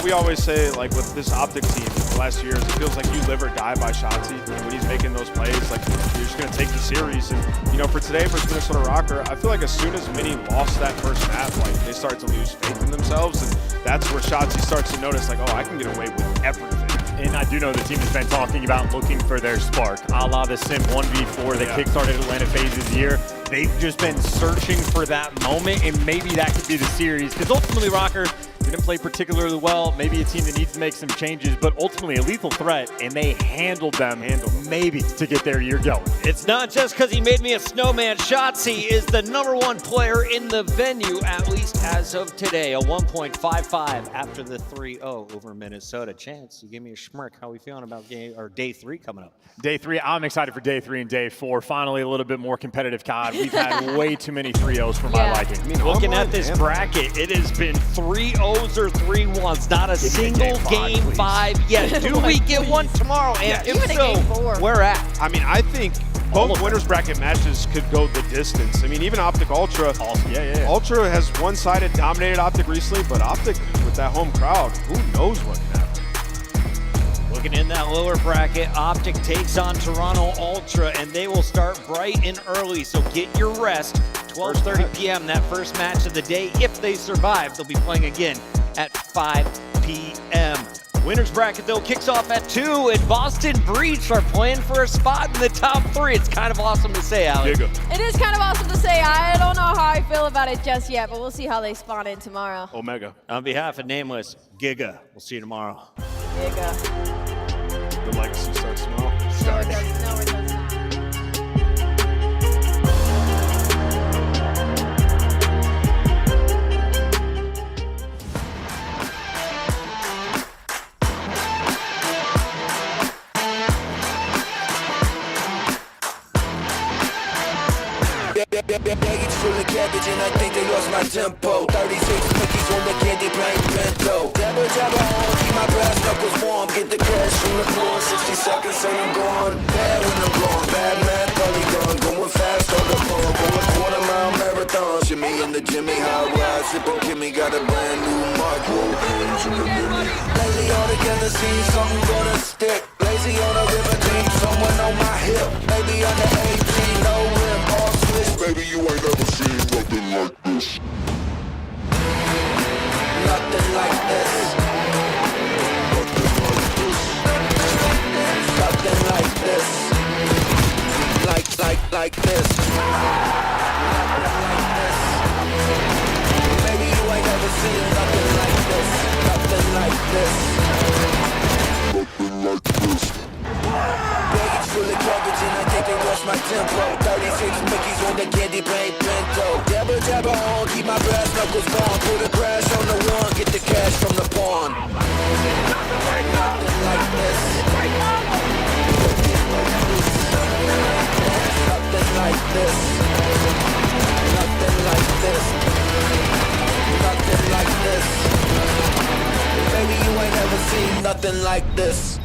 we always say, like, with this OpTic team the last years, it feels like you live or die by Shotzi. When he's making those plays, like, you're just going to take the series. And, for today versus Minnesota Rocker, I feel like as soon as Mini lost that first map, like, they start to lose faith in themselves. And that's where Shotzi starts to notice, like, oh, I can get away with everything. And I do know the team has been talking about looking for their spark, a la the Sim 1v4 that kickstarted Atlanta FaZe's year. They've just been searching for that moment, and maybe that could be the series. Because ultimately, Rocker didn't play particularly well. Maybe a team that needs to make some changes, but ultimately a lethal threat, and they handled them maybe to get their year going. It's not just because he made me a snowman. Shotzi is the #1 player in the venue, at least as of today. A 1.55 after the 3-0 over Minnesota. Chance, you give me a schmirk. How are we feeling about day 3 coming up? Day 3, I'm excited for day 3 and day 4. Finally, a little bit more competitive COD. We've had way too many 3-0s for my liking. Looking at this bracket, it has been 3-0s or 3-1s. Not a single game 5 yet. Do we get one tomorrow? And if so, where at? I mean, I think both winners bracket matches could go the distance. I mean, even OpTic Ultra. Ultra has one-sided dominated OpTic recently, but OpTic with that home crowd, who knows what can happen. Looking in that lower bracket, OpTic takes on Toronto Ultra, and they will start bright and early, so get your rest. 12:30 p.m., that first match of the day. If they survive, they'll be playing again at 5 p.m. Winners bracket, though, kicks off at 2, and Boston Breach are playing for a spot in the top 3. It's kind of awesome to say, Alex. It is kind of awesome to say. I don't know how I feel about it just yet, but we'll see how they spawn in tomorrow. Omega. On behalf of Nameless, Giga. We'll see you tomorrow. Giga. The legacy starts tomorrow. No, it does not. Baggage full of cabbage and I think they lost my tempo. 36 cookies on the candy plain bento. Jabba jabba on, keep my brass knuckles warm. Get the cash from the floor, 60 seconds and I'm gone. Bad when I'm gone, bad man, polygon. Going fast on the phone, going quarter-mile marathon. Shimmy in the Jimmy, high ride, sipping Kimmy. Got a brand new mark, roll hands in the Mini. Lately all together, see something gonna stick. Lazy on a river, team, someone on my hip. Maybe under 18, no rim, all switch. Baby, you ain't never seen nothing like this. Nothing like this. Nothing like this. Like this. Baby, you ain't never seen nothing like this. Nothing like this. Nothing like this. Baggage full of cabbage and I think they lost my tempo. 36 Mickeys on the candy plain bento. Jabba jabba on, keep my brass knuckles gone. Put a crash on the one, get the cash from the pawn. Nothing like this. Nothing like this. Nothing like this. Nothing like this. Baby, you ain't never seen nothing like this.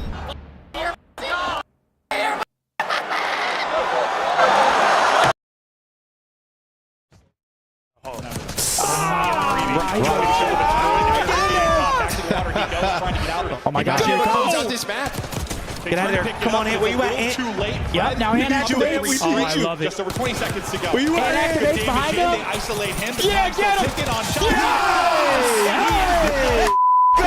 Oh my gosh, here it comes. Out this map. Get out of there. Come on, Ant. Where you at, Ant? Too late. Yep, now Ant activates. Oh, I love it. Just over 20 seconds to go. Where you at, Ant? Activates behind him. They isolate him. Yeah, get him. On shot. Yes! Hey! Go!